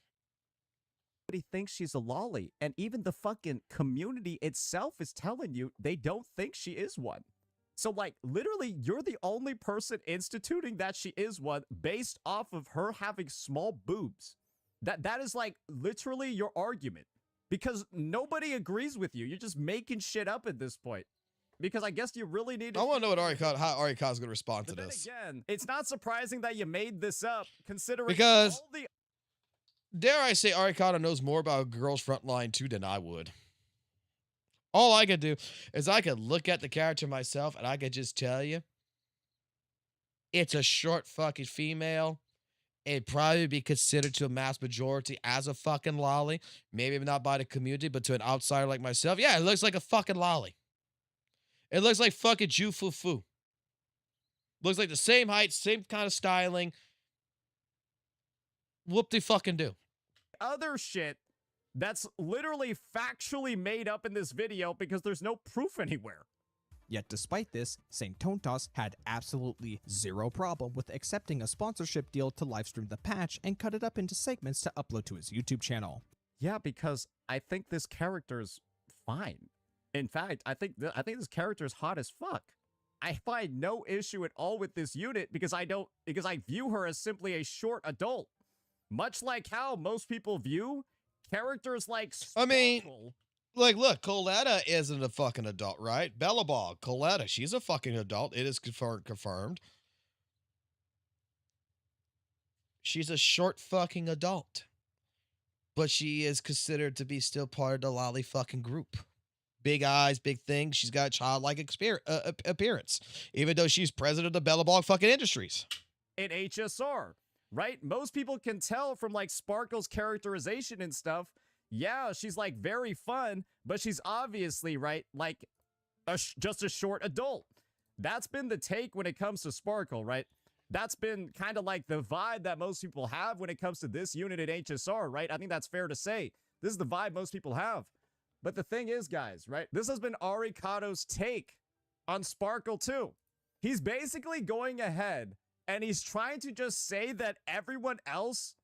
thinks she's a lolly, and even the fucking community itself is telling you they don't think she is one. So, like, literally, you're the only person instituting that she is one based off of her having small boobs. That is, like, literally your argument. Because nobody agrees with you. You're just making shit up at this point. Because I guess you really need to... I want to know what how Arika's going to respond to But then this. again, it's not surprising that you made this up, considering Because- all the... Dare I say Arikata knows more about Girls Frontline 2 than I would. All I could do is I could look at the character myself and I could just tell you it's a short fucking female. It'd probably be considered to a mass majority as a fucking lolly. Maybe not by the community, but to an outsider like myself. Yeah, it looks like a fucking lolly. It looks like fucking Ju Fu Fu. Looks like the same height, same kind of styling. Whoop-de-fucking do. other shit that's literally factually made up in this video because there's no proof anywhere. Yet despite this, St. Tontas had absolutely zero problem with accepting a sponsorship deal to livestream the patch and cut it up into segments to upload to his YouTube channel. Yeah, because I think this character's fine. In fact, I think this character is hot as fuck. I find no issue at all with this unit because I view her as simply a short adult. Much like how most people view characters like I mean, Sparkle. Like, look, Coletta isn't a fucking adult, right? Bellabog, Coletta, she's a fucking adult. It is confirmed. She's a short fucking adult. But she is considered to be still part of the lolly fucking group. Big eyes, big things. She's got a childlike appearance. Even though she's president of the Bellabog fucking Industries. In HSR, right? Most people can tell from like Sparkle's characterization and stuff. Yeah, she's like very fun, but she's obviously, right, like just a short adult. That's been the take when it comes to Sparkle, right? That's been kind of like the vibe that most people have when it comes to this unit at HSR, right? I think that's fair to say. This is the vibe most people have. But the thing is, guys, right? This has been Ari Kato's take on Sparkle too. He's basically going ahead and he's trying to just say that everyone else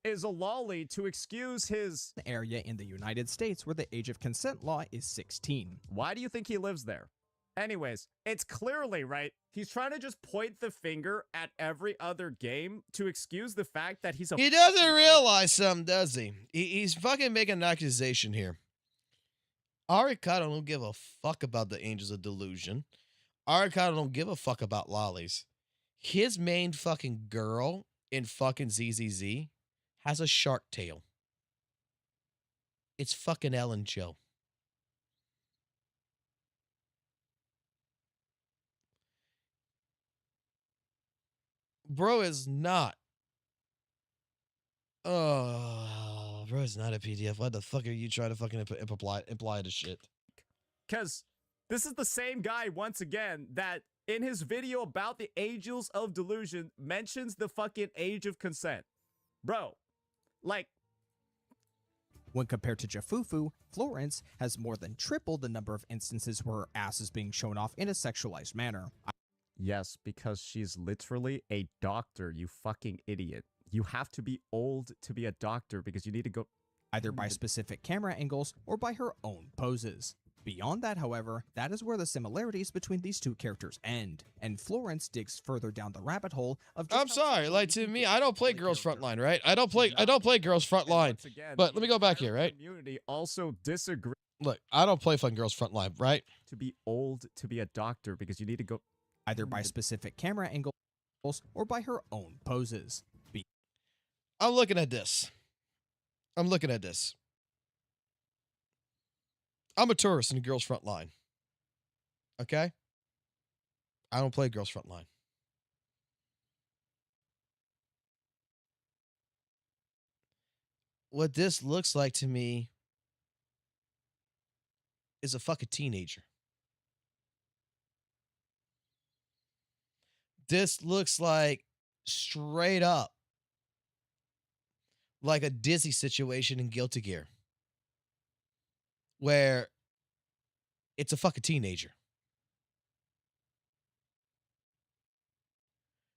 is a lolly to excuse his Area in the United States where the age of consent law is 16. Why do you think he lives there? Anyways, it's clearly, right? He's trying to just point the finger at every other game to excuse the fact that he's a... He doesn't realize something, does he? He's fucking making an accusation here. Arikata don't give a fuck about the Angels of Delusion. Arikata don't give a fuck about lollies. His main fucking girl in fucking ZZZ has a shark tail. It's fucking Ellen Joe. Bro is not. Oh, bro is not a PDF. What the fuck are you trying to fucking imply to shit? Because this is the same guy, once again, that in his video about the Angels of Delusion mentions the fucking age of consent. Bro, like... When compared to Jafufu, Florence has more than triple the number of instances where her ass is being shown off in a sexualized manner. Yes, because she's literally a doctor, you fucking idiot. You have to be old to be a doctor because you need to go. either by specific camera angles or by her own poses. Beyond that, however, that is where the similarities between these two characters end, and Florence digs further down the rabbit hole of just I'm how sorry, sexual like you to can me, get I don't play with a Girls character. Frontline, right? I don't play Girls And Frontline. once again, But the let me go back entire here, right? Community also disagree Look, I don't play fucking Girls Frontline, right? to be old to be a doctor because you need to go. Either by specific camera angles or by her own poses. I'm looking at this. I'm looking at this. I'm a tourist in Girls Frontline. Okay? I don't play Girls Frontline. What this looks like to me is a fucking teenager. This looks like straight up like a Dizzy situation in Guilty Gear, where it's a fucking teenager.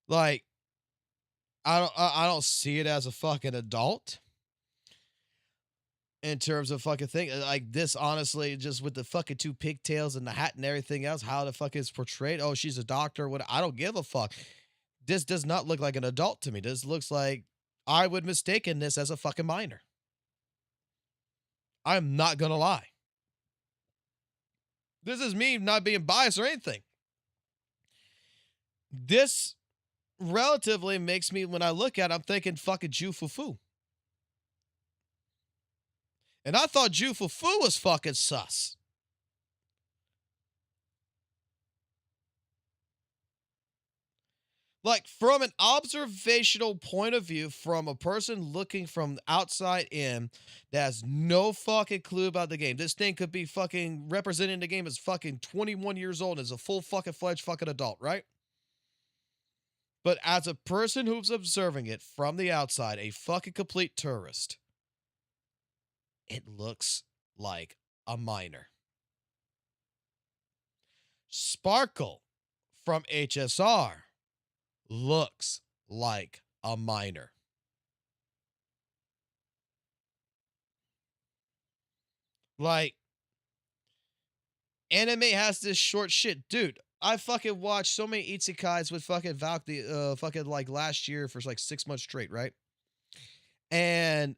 Like, I don't see it as a fucking adult in terms of fucking thing. Like this, honestly, just with the fucking two pigtails and the hat and everything else, how the fuck is portrayed. Oh, she's a doctor. What? I don't give a fuck. This does not look like an adult to me. This looks like I would mistaken this as a fucking minor. I'm not gonna lie. This is me not being biased or anything. This relatively makes me, when I look at it, I'm thinking fucking Ju-Fu-Fu. And I thought Ju-Fu-Fu was fucking sus. Like, from an observational point of view, from a person looking from the outside in that has no fucking clue about the game. This thing could be fucking representing the game as fucking 21 years old as a full fucking fledged fucking adult, right? But as a person who's observing it from the outside, a fucking complete tourist, it looks like a minor. Sparkle from HSR looks like a minor. Like, anime has this short shit. Dude, I fucking watched so many isekais with fucking Valk fucking like last year for like 6 months straight, right? And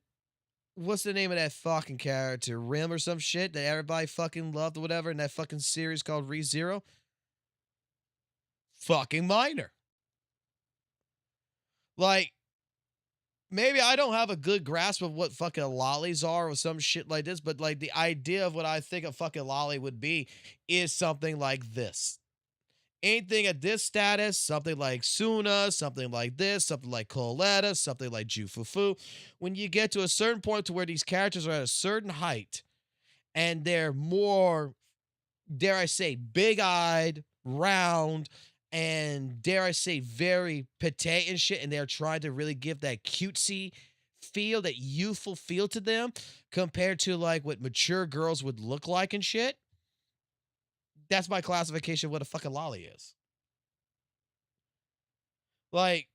what's the name of that fucking character? Rim or some shit that everybody fucking loved or whatever in that fucking series called ReZero? Fucking minor. Like, maybe I don't have a good grasp of what fucking lollies are or some shit like this, but like the idea of what I think a fucking lolly would be is something like this. Anything at this status, something like Suna, something like this, something like Coletta, something like Ju-Fu-Fu. When you get to a certain point to where these characters are at a certain height and they're more, dare I say, big-eyed, round, and dare I say, very petite and shit, and they're trying to really give that cutesy feel, that youthful feel to them, compared to like what mature girls would look like and shit. That's my classification of what a fucking lolly is. Like,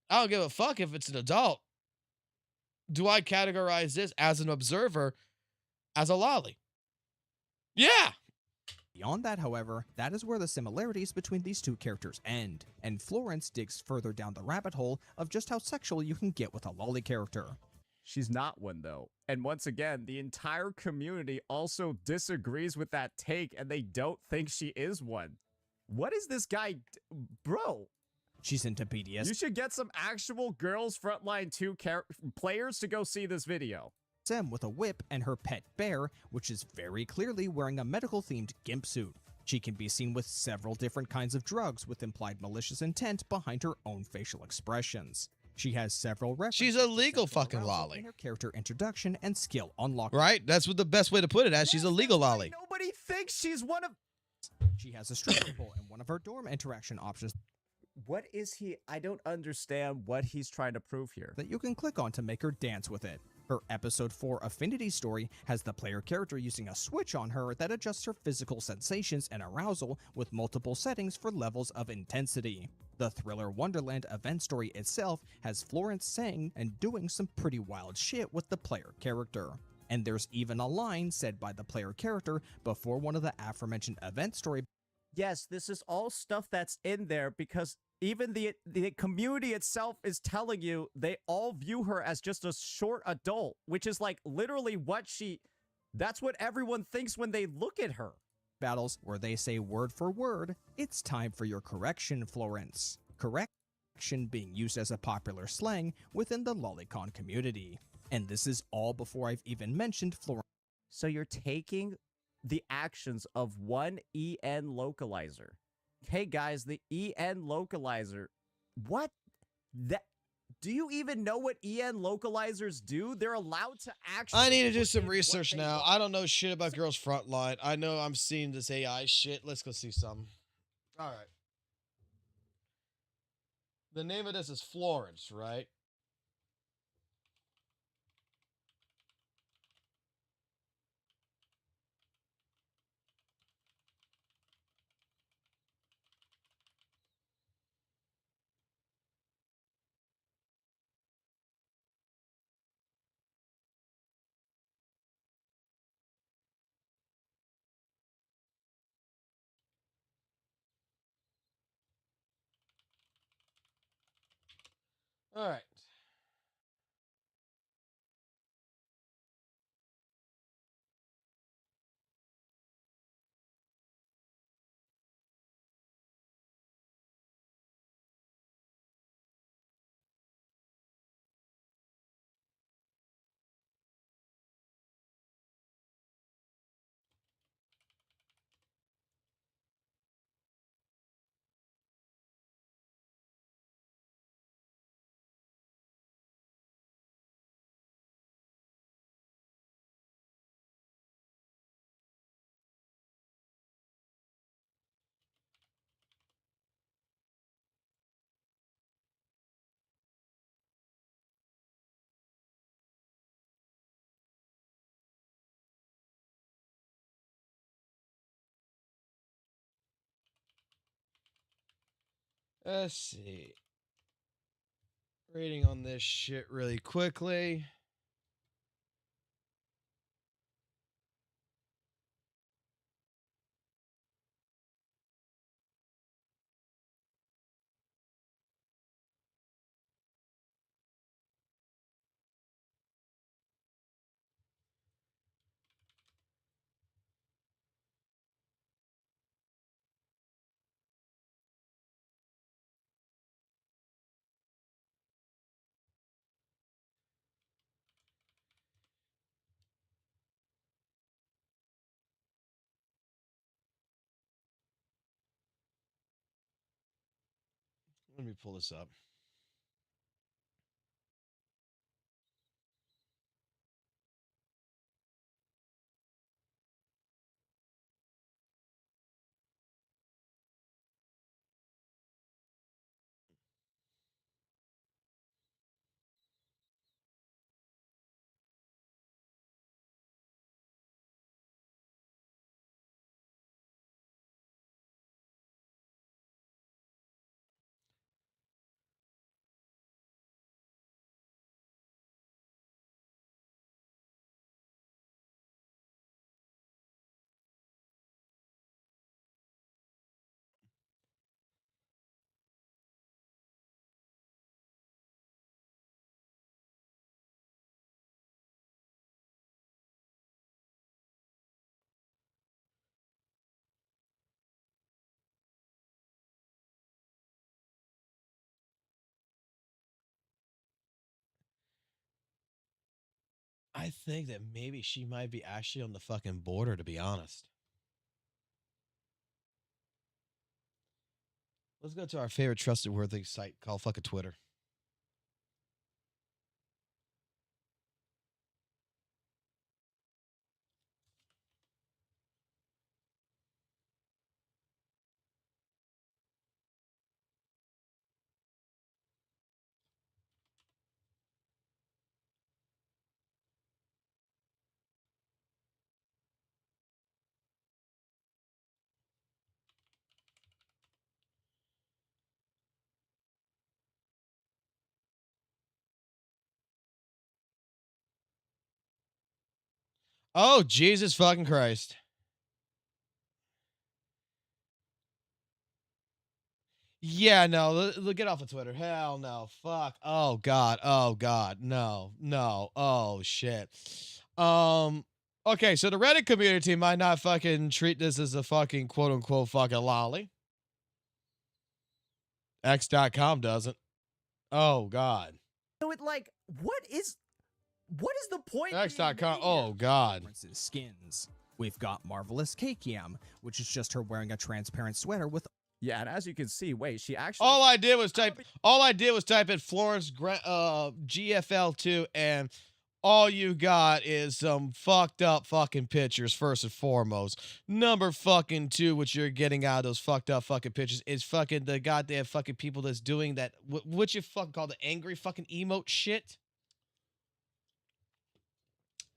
I don't give a fuck if it's an adult. Do I categorize this as an observer as a lolly? Yeah. Beyond that, however, that is where the similarities between these two characters end, and Florence digs further down the rabbit hole of just how sexual you can get with a lolly character. She's not one, though. And once again, the entire community also disagrees with that take, and they don't think she is one. What is this guy? Bro. She's into BDSM You should get some actual Girls Frontline 2 players to go see this video. with a whip and her pet bear, which is very clearly wearing a medical-themed gimp suit. She can be seen with several different kinds of drugs with implied malicious intent behind her own facial expressions. She has several references. She's a legal to sexual fucking arousal lolly. in her character introduction and skill unlock. Right? That's what the best way to put it as. She's a legal That's why lolly. Nobody thinks she's one of. She has a stripper pole and one of her dorm interaction options What is he? I don't understand what he's trying to prove here. that you can click on to make her dance with it. Her episode 4 Affinity story has the player character using a switch on her that adjusts her physical sensations and arousal with multiple settings for levels of intensity. The Thriller Wonderland event story itself has Florence saying and doing some pretty wild shit with the player character. And there's even a line said by the player character before one of the aforementioned event story. Yes, this is all stuff that's in there because even the community itself is telling you they all view her as just a short adult, which is like literally that's what everyone thinks when they look at her. Battles where they say word for word, "It's time for your correction, Florence." Correction being used as a popular slang within the lolicon community. And this is all before I've even mentioned Florence. So you're taking the actions of one EN localizer. Hey guys, the EN localizer. What? Do you even know what EN localizers do? They're allowed to actually. I need to do put some in what research they now. want. I don't know shit about Girls Frontline. I know I'm seeing this AI shit. Let's go see some. All right. The name of this is Florence, right? All right. Let's see. Rating on this shit really quickly. Let me pull this up. I think that maybe she might be actually on the fucking border, to be honest. Let's go to our favorite trusted worthy site called fucking Twitter. Oh, Jesus fucking Christ. Yeah, no, get off of Twitter. Hell no. Fuck. Oh God. Oh God. No. No. Oh shit. Okay, so the Reddit community might not fucking treat this as a fucking quote unquote fucking lolly. X.com doesn't. Oh God. So it like, what is the point being X.com. made Oh here? God. Differences skins. We've got Marvelous Kakiam, which is just her wearing a transparent sweater with Yeah, and as you can see, wait, she actually All I did was type in Florence GFL2, and all you got is some fucked up fucking pictures first and foremost. Number fucking 2, what you're getting out of those fucked up fucking pictures is fucking the goddamn fucking people that's doing that. What you fucking call the angry fucking emote shit?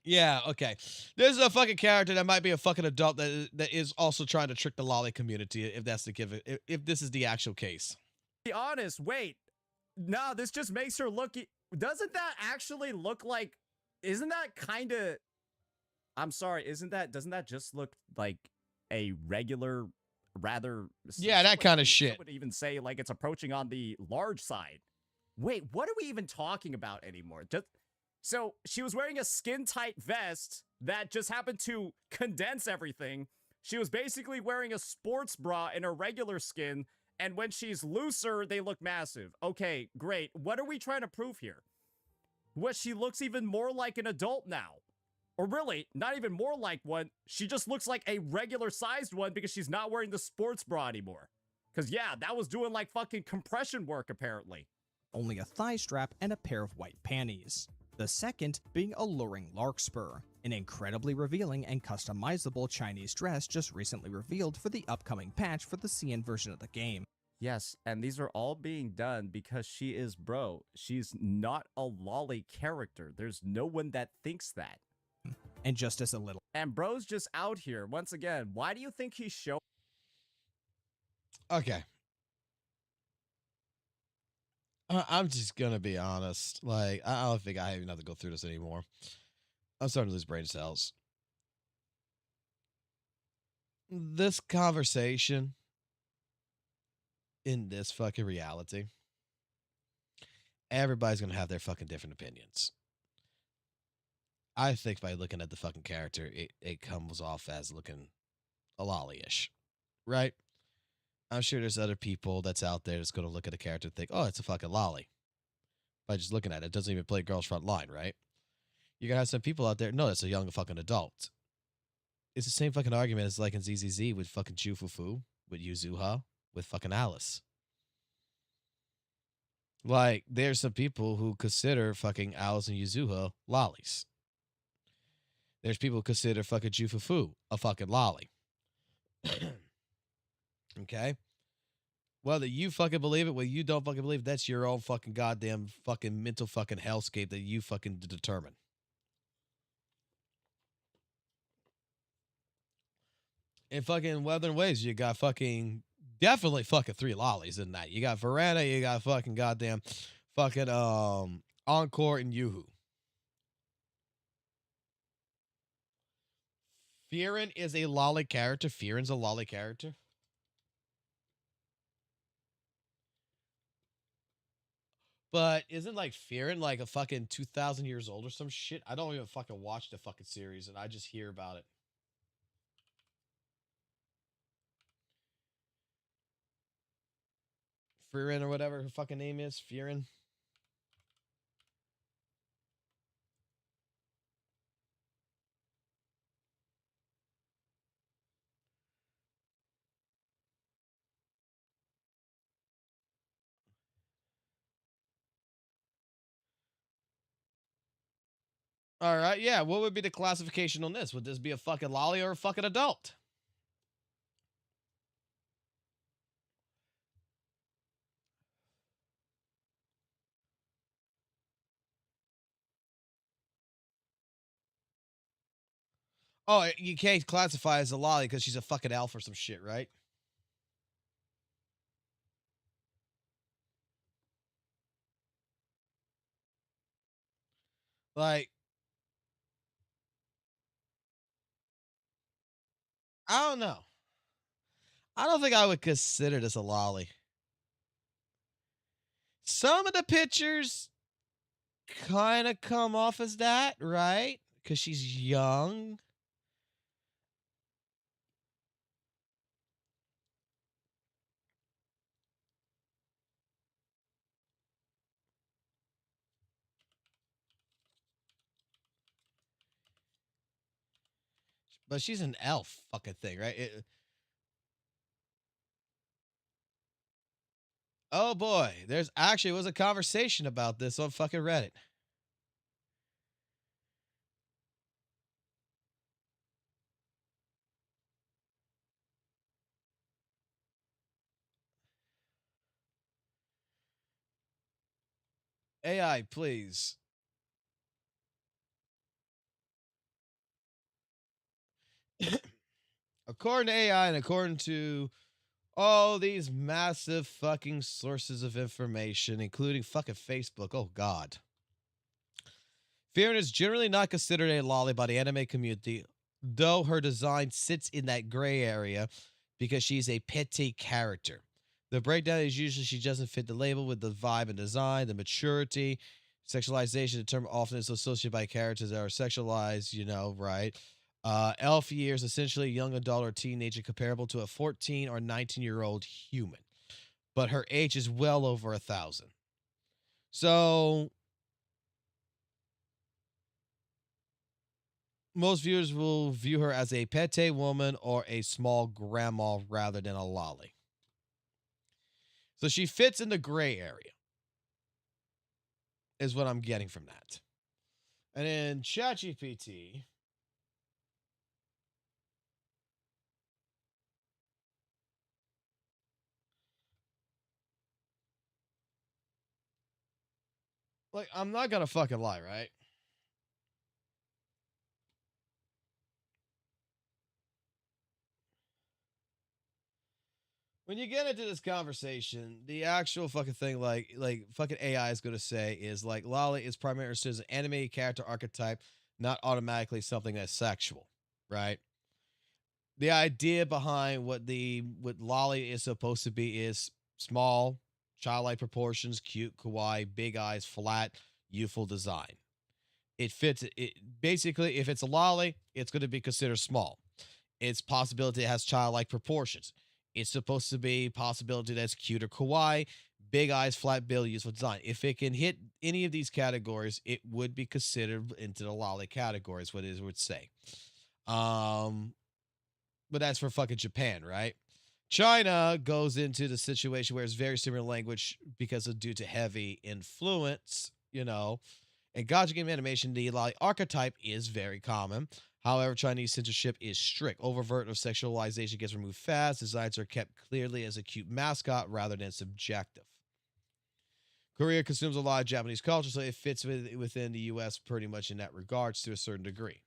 Yeah, okay. This is a fucking character that might be a fucking adult that is also trying to trick the lolly community, if that's the give it, if this is the actual case. be honest. Wait, no, this just makes her look. Doesn't that actually look like? Isn't that kind of? I'm sorry. Doesn't that just look like a regular, rather? Yeah, that kind of Some shit. would even say like it's approaching on the large side. Wait, what are we even talking about anymore? So she was wearing a skin tight vest that just happened to condense everything. She was basically wearing a sports bra in her regular skin, and when she's looser, they look massive. Okay, great. What are we trying to prove here? What, she looks even more like an adult now. Or really, not even more like one. She just looks like a regular sized one because she's not wearing the sports bra anymore. Because, yeah, that was doing like fucking compression work, apparently. only a thigh strap and a pair of white panties. The second being Alluring Larkspur, an incredibly revealing and customizable Chinese dress just recently revealed for the upcoming patch for the CN version of the game. Yes, and these are all being done because she is bro. She's not a lolly character. There's no one that thinks that. And just as a little And bro's just out here. Once again, why do you think he's showing? Okay. I'm just gonna be honest. Like, I don't think I even have to go through this anymore. I'm starting to lose brain cells. This conversation in this fucking reality, everybody's gonna have their fucking different opinions. I think by looking at the fucking character, it comes off as looking a lolly-ish, right? I'm sure there's other people that's out there that's gonna look at the character and think, oh, it's a fucking lolly. By just looking at it, it doesn't even play Girls Front Line, right? You're gonna have some people out there, no, it's a young fucking adult. It's the same fucking argument as like in ZZZ with fucking Jufufu, with Yuzuha, with fucking Alice. Like, there's some people who consider fucking Alice and Yuzuha lollies. There's people who consider fucking Jufufu a fucking lolly. Okay? Whether you fucking believe it, whether you don't fucking believe it, that's your own fucking goddamn fucking mental fucking hellscape that you fucking determine. In fucking Weathering Waves, you got fucking definitely fucking 3 lollies in that. You got Verana, you got fucking goddamn fucking Encore and Yoo-Hoo. Fearin is a lolly character. Fearin's a lolly character. But isn't like Fearin like a fucking 2,000 years old or some shit? I don't even fucking watch the fucking series and I just hear about it. Fearin or whatever her fucking name is. Fearin. All right, yeah. What would be the classification on this? Would this be a fucking lolly or a fucking adult? Oh, you can't classify as a lolly because she's a fucking elf or some shit, right? Like, I don't know. I don't think I would consider this a lolly. Some of the pictures kind of come off as that, right? Because she's young. But she's an elf fucking thing, right? Oh boy, there's actually was a conversation about this on fucking Reddit. AI, please. According to AI and according to all these massive fucking sources of information, including fucking Facebook, oh god. Fiona is generally not considered a lolly by the anime community, though her design sits in that gray area because she's a petite character. The breakdown is usually she doesn't fit the label with the vibe and design, the maturity, sexualization, the term often is associated by characters that are sexualized, you know, right? Elf years, essentially a young adult or teenager comparable to a 14 or 19-year-old human. But her age is well over 1,000. So most viewers will view her as a pete woman or a small grandma rather than a lolly. So she fits in the gray area, is what I'm getting from that. And in ChatGPT, like, I'm not gonna fucking lie, right? When you get into this conversation, the actual fucking thing, like fucking AI is gonna say is like lolly is primarily understood as an anime character archetype, not automatically something that's sexual, right? The idea behind what lolly is supposed to be is small, childlike proportions, cute, kawaii, big eyes, flat, youthful design. It fits it basically. If it's a lolly, it's going to be considered small. It's possibility it has childlike proportions. It's supposed to be possibility that's cute or kawaii, big eyes, flat bill, useful design. If it can hit any of these categories, it would be considered into the lolly categories. What it would say. Um, but that's for fucking Japan, right? China goes into the situation where it's very similar language because of due to heavy influence, you know. In gacha game animation, the lolly archetype is very common. However, Chinese censorship is strict. Overt of sexualization gets removed fast. Designs are kept clearly as a cute mascot rather than subjective. Korea consumes a lot of Japanese culture, so it fits within the U.S. pretty much in that regards to a certain degree.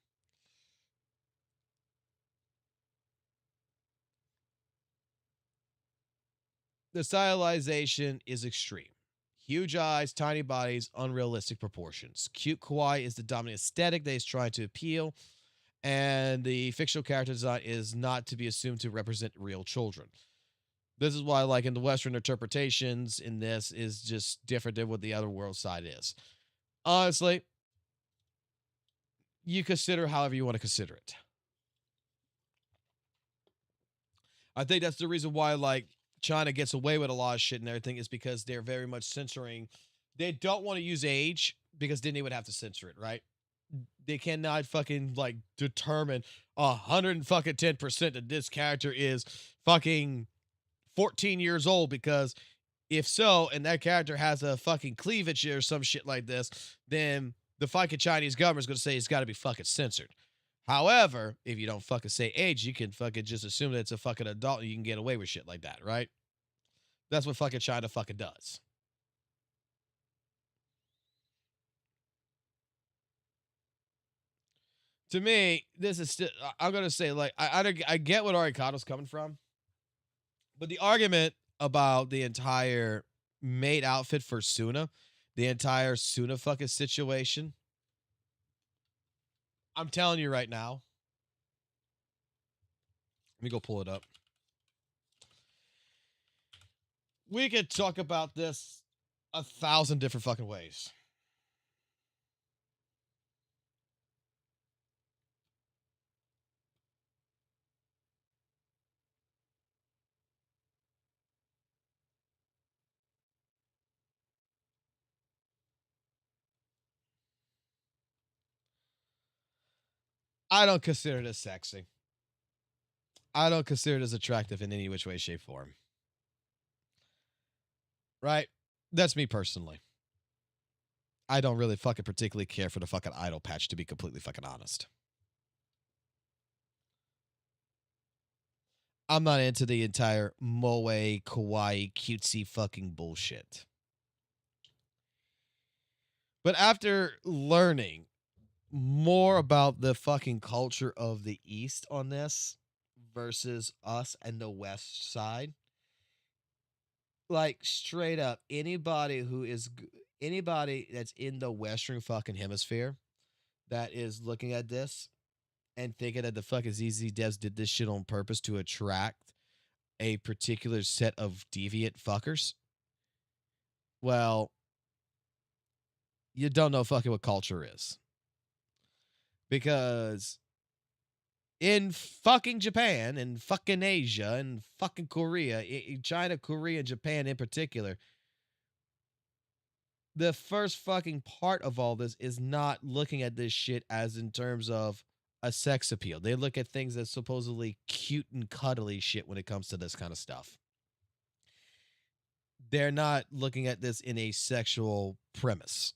The stylization is extreme. Huge eyes, tiny bodies, unrealistic proportions. Cute kawaii is the dominant aesthetic that is trying to appeal, and the fictional character design is not to be assumed to represent real children. This is why, like, in the Western interpretations in this is just different than what the other world side is. Honestly, you consider however you want to consider it. I think that's the reason why, like, China gets away with a lot of shit and everything is because they're very much censoring. They don't want to use age because then they would have to censor it, right? They cannot fucking like determine 110% that this character is fucking 14 years old because if so, and that character has a fucking cleavage or some shit like this, then the fucking Chinese government's gonna say it's got to be fucking censored. However, if you don't fucking say age, you can fucking just assume that it's a fucking adult and you can get away with shit like that, right? That's what fucking China fucking does. To me, this is still, I'm going to say, like, I get what Arikado's coming from, but the argument about the entire maid outfit for Suna, the entire Suna fucking situation, I'm telling you right now, me go pull it up. We could talk about this 1,000 different fucking ways. I don't consider this sexy. I don't consider this attractive in any which way, shape, form. Right? That's me personally. I don't really fucking particularly care for the fucking idol patch, to be completely fucking honest. I'm not into the entire moe, kawaii, cutesy fucking bullshit. But after learning more about the fucking culture of the East on this versus us and the West side, like straight up, anybody that's in the Western fucking hemisphere that is looking at this and thinking that the fucking ZZ devs did this shit on purpose to attract a particular set of deviant fuckers, well, you don't know fucking what culture is. Because in fucking Japan and fucking Asia and fucking Korea, China, Korea, and Japan in particular, the first fucking part of all this is not looking at this shit as in terms of a sex appeal. They look at things as supposedly cute and cuddly shit when it comes to this kind of stuff. They're not looking at this in a sexual premise.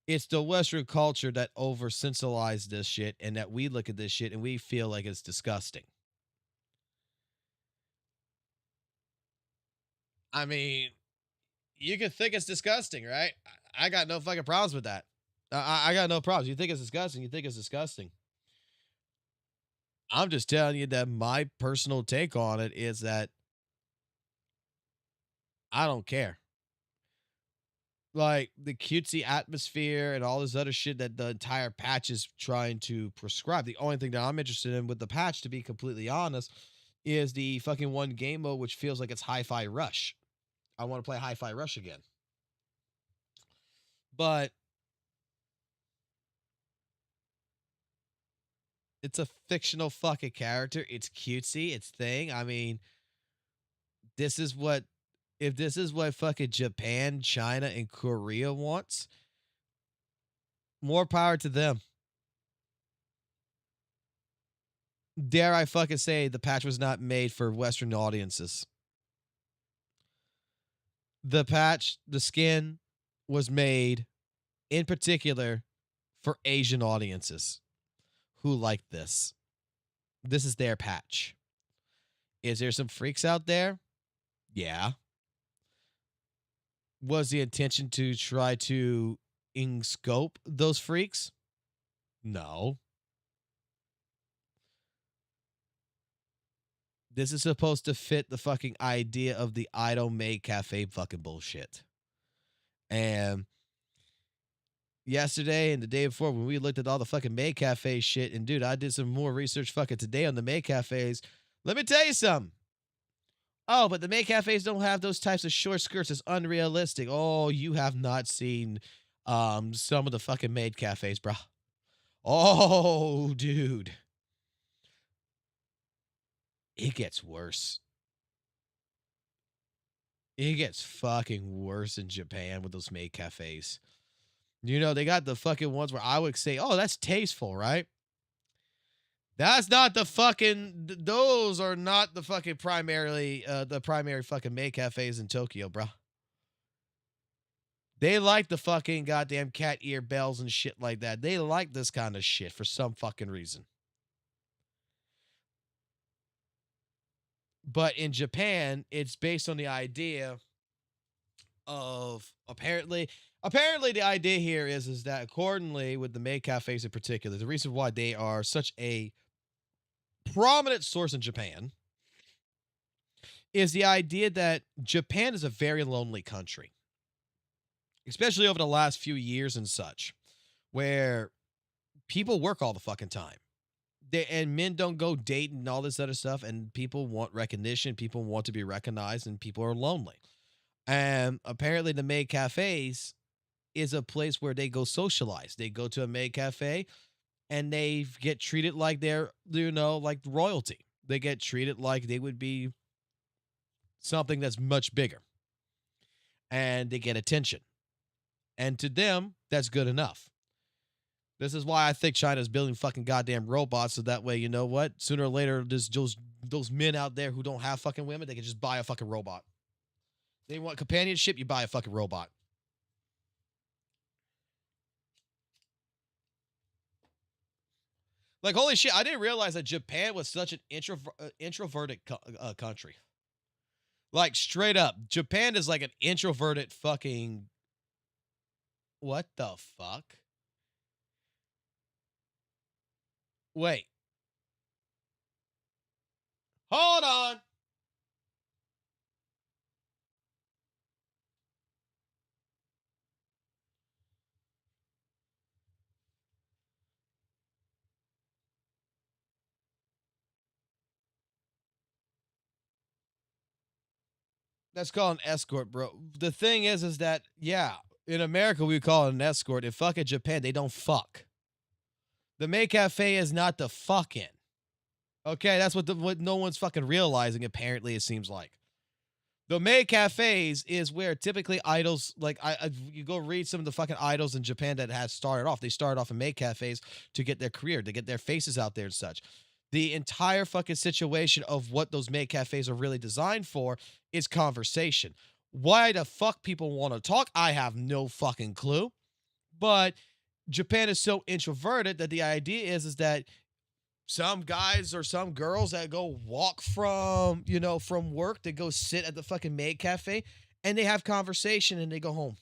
It's the Western culture that over-sensualized this shit, and that we look at this shit and we feel like it's disgusting. I mean, you can think it's disgusting, right? I got no fucking problems with that. I got no problems. You think it's disgusting, you think it's disgusting. I'm just telling you that my personal take on it is that I don't care. Like, the cutesy atmosphere and all this other shit that the entire patch is trying to prescribe. The only thing that I'm interested in with the patch, to be completely honest, is the fucking one game mode, which feels like it's Hi-Fi Rush. I want to play Hi-Fi Rush again. But it's a fictional fucking character. It's cutesy. It's thing. I mean, if this is what fucking Japan, China, and Korea wants, more power to them. Dare I fucking say the patch was not made for Western audiences. The patch, the skin, was made in particular for Asian audiences who like this. This is their patch. Is there some freaks out there? Yeah. Was the intention to try to scope those freaks? No. This is supposed to fit the fucking idea of the idol maid cafe fucking bullshit. And yesterday and the day before, when we looked at all the fucking maid cafe shit, and dude, I did some more research fucking today on the maid cafes. Let me tell you something. Oh, but the maid cafes don't have those types of short skirts. It's unrealistic. Oh, you have not seen some of the fucking maid cafes, bro. Oh, dude. It gets worse. It gets fucking worse in Japan with those maid cafes. You know, they got the fucking ones where I would say, oh, that's tasteful, right? That's not the fucking, those are not the fucking the primary fucking maid cafes in Tokyo, bro. They like the fucking goddamn cat ear bells and shit like that. They like this kind of shit for some fucking reason. But in Japan, it's based on the idea of apparently the idea here is that accordingly with the maid cafes in particular, the reason why they are such a prominent source in Japan is the idea that Japan is a very lonely country, especially over the last few years and such, where people work all the fucking time. and men don't go dating and all this other stuff, and people want recognition, people want to be recognized, and people are lonely. And apparently the maid cafes is a place where they go socialize. They go to a maid cafe and they get treated like they're, like royalty. They get treated like they would be something that's much bigger. And they get attention. And to them, that's good enough. This is why I think China's building fucking goddamn robots, so that way, you know what? Sooner or later, there's those men out there who don't have fucking women, they can just buy a fucking robot. They want companionship, you buy a fucking robot. Like, holy shit, I didn't realize that Japan was such an introverted country. Like, straight up, Japan is like an introverted fucking... What the fuck? Wait. Hold on. That's called an escort, bro. The thing is that, yeah, in America, we call it an escort. In fucking Japan, they don't fuck. The maid cafe is not the fucking. Okay, that's what no one's fucking realizing, apparently, it seems like. The maid cafes is where typically idols, like, you go read some of the fucking idols in Japan that has started off. They started off in maid cafes to get their career, to get their faces out there and such. The entire fucking situation of what those maid cafes are really designed for is conversation. Why the fuck people want to talk, I have no fucking clue. But Japan is so introverted that the idea is that some guys or some girls that go walk from, from work, they go sit at the fucking maid cafe and they have conversation and they go home.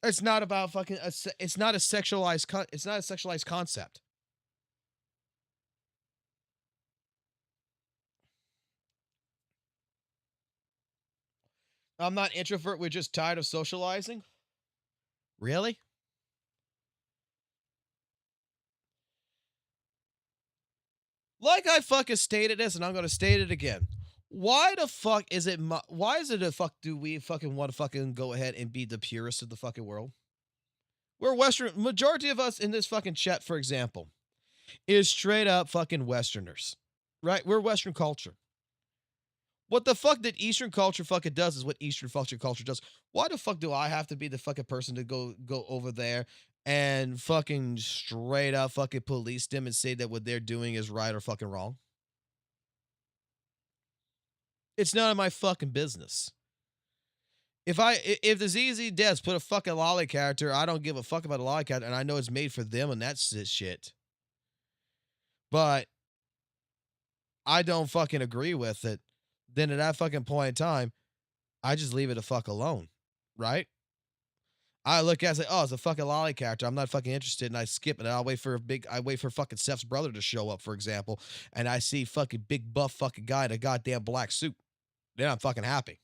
It's not about fucking, it's not a sexualized concept. I'm not introvert, we're just tired of socializing? Really? Like I fucking stated this, and I'm gonna state it again. Why the fuck is it? Why is it the fuck do we fucking want to fucking go ahead and be the purest of the fucking world? We're Western. Majority of us in this fucking chat, for example, is straight up fucking Westerners, right? We're Western culture. What the fuck that Eastern culture fucking does is what Eastern culture does. Why the fuck do I have to be the fucking person to go over there and fucking straight up fucking police them and say that what they're doing is right or fucking wrong? It's none of my fucking business. If the ZZZ put a fucking lolly character, I don't give a fuck about a lolly character, and I know it's made for them and that's shit. But I don't fucking agree with it. Then at that fucking point in time, I just leave it the fuck alone, right? I look at it and say, oh, it's a fucking lolly character. I'm not fucking interested, and I skip it. And I wait for fucking Seth's brother to show up, for example, and I see fucking big buff fucking guy in a goddamn black suit. Then I'm fucking happy.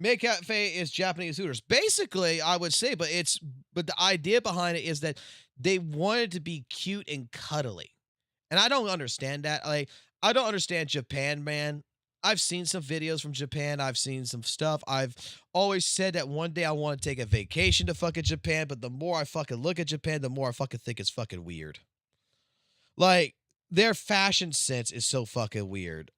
Maid Cafe is Japanese Hooters. Basically, I would say, but the idea behind it is that they wanted to be cute and cuddly. And I don't understand that. Like, I don't understand Japan, man. I've seen some videos from Japan. I've seen some stuff. I've always said that one day I want to take a vacation to fucking Japan, but the more I fucking look at Japan, the more I fucking think it's fucking weird. Like, their fashion sense is so fucking weird.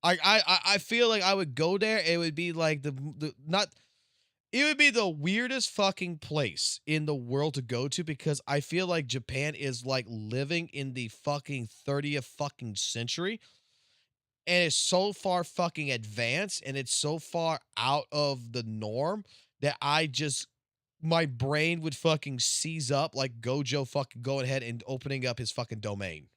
I feel like I would go there. It would be like it would be the weirdest fucking place in the world to go to, because I feel like Japan is like living in the fucking 30th fucking century, and it's so far fucking advanced and it's so far out of the norm that my brain would fucking seize up like Gojo fucking going ahead and opening up his fucking domain.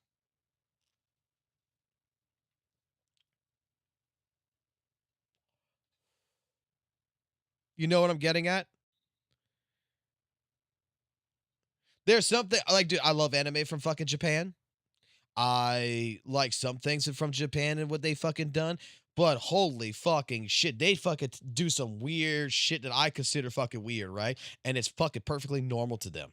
You know what I'm getting at? There's something like, dude, I love anime from fucking Japan. I like some things from Japan and what they fucking done, But holy fucking shit, they fucking do some weird shit that I consider fucking weird, right? And it's fucking perfectly normal to them.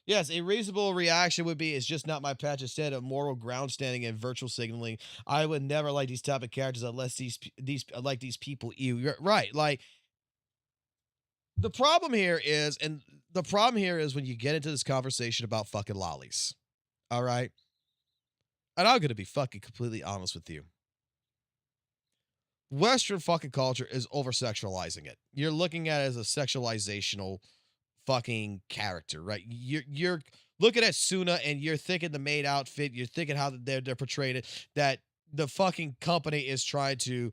Yes, a reasonable reaction would be, it's just not my patch. Instead of moral ground standing and virtual signaling, I would never like these type of characters unless these people. You're right. Like, the problem here is, when you get into this conversation about fucking lollies. All right. And I'm going to be fucking completely honest with you. Western fucking culture is over sexualizing it. You're looking at it as a sexualizational fucking character, right? You're looking at Suna and you're thinking the maid outfit, you're thinking how they're portrayed it, that the fucking company is trying to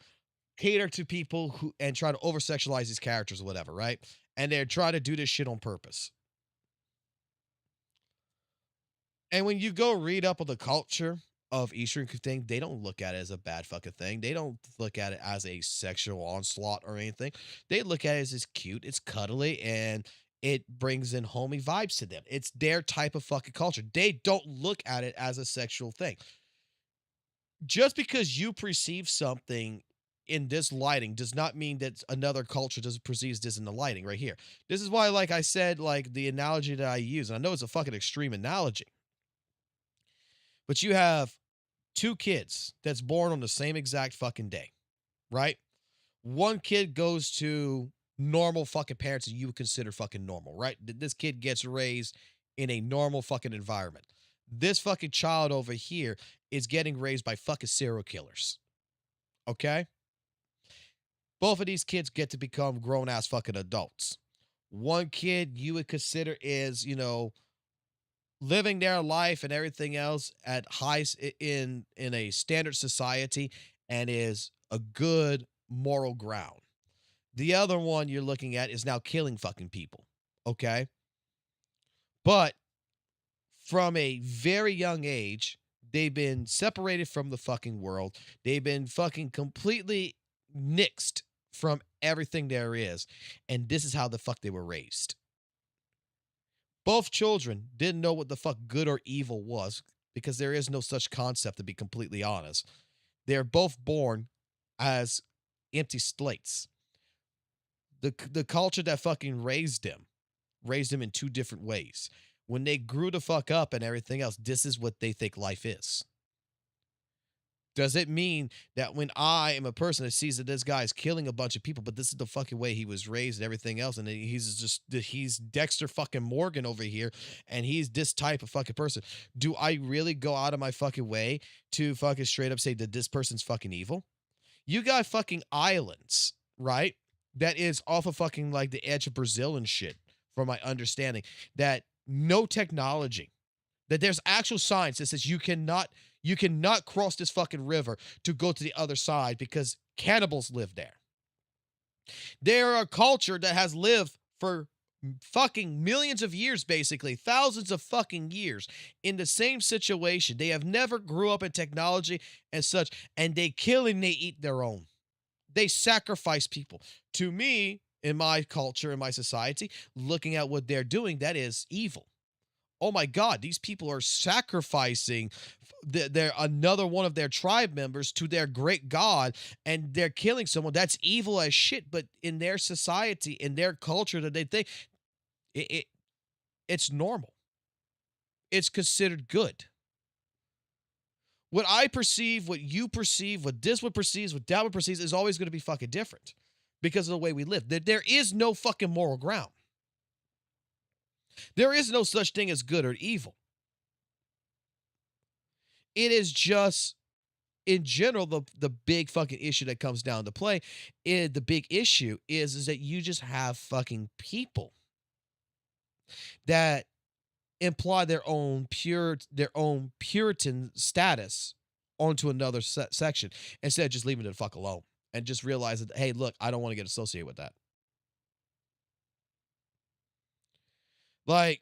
cater to people who and try to over sexualize these characters or whatever, right? And they're trying to do this shit on purpose. And when you go read up on the culture of Eastern thing, they don't look at it as a bad fucking thing. They don't look at it as a sexual onslaught or anything. They look at it as it's cute, it's cuddly, and it brings in homey vibes to them. It's their type of fucking culture. They don't look at it as a sexual thing. Just because you perceive something in this lighting does not mean that another culture doesn't perceive this in the lighting right here. This is why, like I said, like the analogy that I use, and I know it's a fucking extreme analogy, but you have two kids that's born on the same exact fucking day, right? One kid goes to normal fucking parents that you would consider fucking normal, right? This kid gets raised in a normal fucking environment. This fucking child over here is getting raised by fucking serial killers. Okay? Both of these kids get to become grown-ass fucking adults. One kid you would consider is, living their life and everything else at in a standard society and is a good moral ground. The other one you're looking at is now killing fucking people. Okay? But from a very young age, they've been separated from the fucking world. They've been fucking completely nixed from everything there is. And this is how the fuck they were raised. Both children didn't know what the fuck good or evil was because there is no such concept, to be completely honest. They're both born as empty slates. The culture that fucking raised them in two different ways. When they grew the fuck up and everything else, this is what they think life is. Does it mean that when I am a person that sees that this guy is killing a bunch of people, but this is the fucking way he was raised and everything else, and he's Dexter fucking Morgan over here, and he's this type of fucking person, do I really go out of my fucking way to fucking straight up say that this person's fucking evil? You got fucking islands, right? That is off of fucking like the edge of Brazil and shit, from my understanding, that no technology, that there's actual science that says you cannot cross this fucking river to go to the other side because cannibals live there. They're a culture that has lived for fucking millions of years, basically, thousands of fucking years in the same situation. They have never grew up in technology and such, and they kill and they eat their own. They sacrifice people. To me, in my culture, in my society, looking at what they're doing, that is evil. Oh my God, these people are sacrificing another one of their tribe members to their great God, and they're killing someone. That's evil as shit. But in their society, in their culture, that they think it's normal. It's considered good. What I perceive, what you perceive, what this one perceives, what that one perceives is always going to be fucking different because of the way we live. There is no fucking moral ground. There is no such thing as good or evil. It is just, in general, the big fucking issue that comes down to play. The big issue is that you just have fucking people that imply their own Puritan status onto another section instead of just leaving it the fuck alone and just realize that, hey, look, I don't want to get associated with that. Like,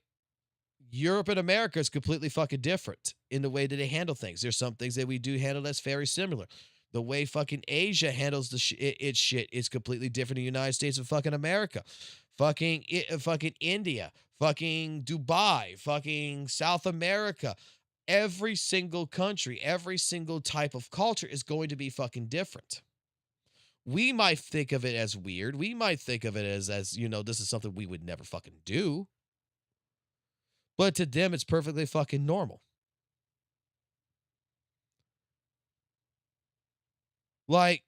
Europe and America is completely fucking different in the way that they handle things. There's some things that we do handle that's very similar. The way fucking Asia handles its shit is completely different in the United States and fucking America. fucking India, fucking Dubai, fucking South America. Every single country, every single type of culture is going to be fucking different. We might think of it as weird. We might think of it as you know, this is something we would never fucking do. But to them, it's perfectly fucking normal. Like,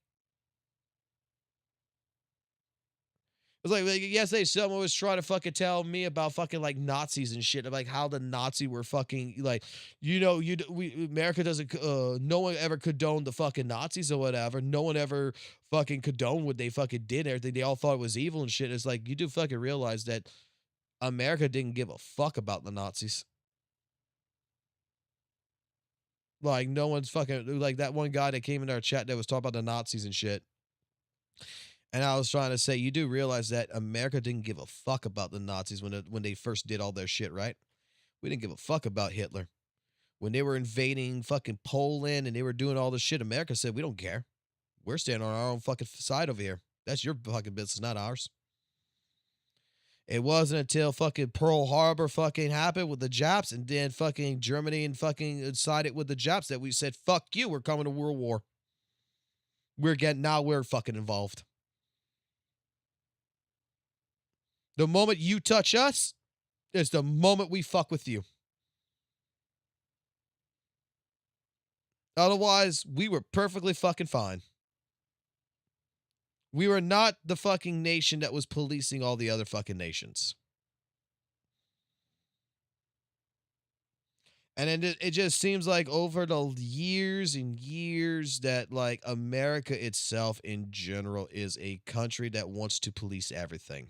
it's like yesterday, someone was trying to fucking tell me about fucking like Nazis and shit, like how the Nazi were fucking like, you know, America doesn't, no one ever condoned the fucking Nazis or whatever. No one ever fucking condoned what they fucking did and everything. They all thought it was evil and shit. It's like, you do fucking realize that America didn't give a fuck about the Nazis. Like, no one's fucking, like that one guy that came in our chat that was talking about the Nazis and shit. And I was trying to say, you do realize that America didn't give a fuck about the Nazis when they first did all their shit, right? We didn't give a fuck about Hitler. When they were invading fucking Poland and they were doing all this shit, America said, we don't care. We're standing on our own fucking side over here. That's your fucking business, not ours. It wasn't until fucking Pearl Harbor fucking happened with the Japs and then fucking Germany and fucking sided with the Japs that we said, fuck you, we're coming to World War. Now we're fucking involved. The moment you touch us is the moment we fuck with you. Otherwise, we were perfectly fucking fine. We were not the fucking nation that was policing all the other fucking nations. And then it just seems like over the years and years that like America itself in general is a country that wants to police everything.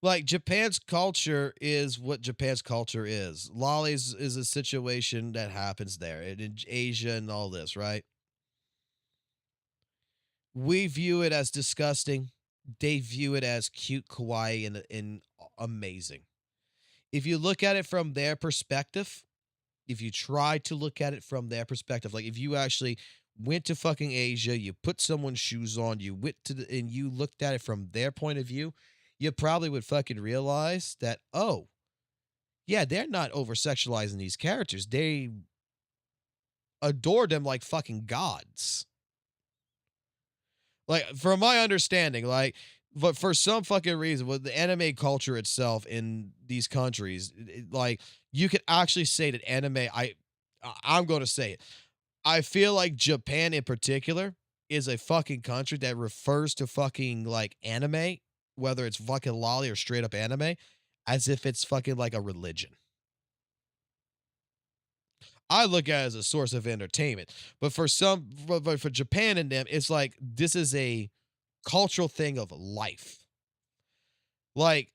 Like Japan's culture is what Japan's culture is. Lollies is a situation that happens there in Asia and all this, right? We view it as disgusting. They view it as cute, kawaii, and amazing. If you look at it from their perspective, if you try to look at it from their perspective, like if you actually went to fucking Asia, you put someone's shoes on, you went to and you looked at it from their point of view, you probably would fucking realize that, oh, yeah, they're not over-sexualizing these characters. They adore them like fucking gods. Like, from my understanding, like, but for some fucking reason, with the anime culture itself in these countries, like, you could actually say that anime, I'm going to say it. I feel like Japan in particular is a fucking country that refers to fucking, like, anime, whether it's fucking lolly or straight up anime, as if it's fucking like a religion. I look at it as a source of entertainment, but for Japan and them, it's like this is a cultural thing of life. Like,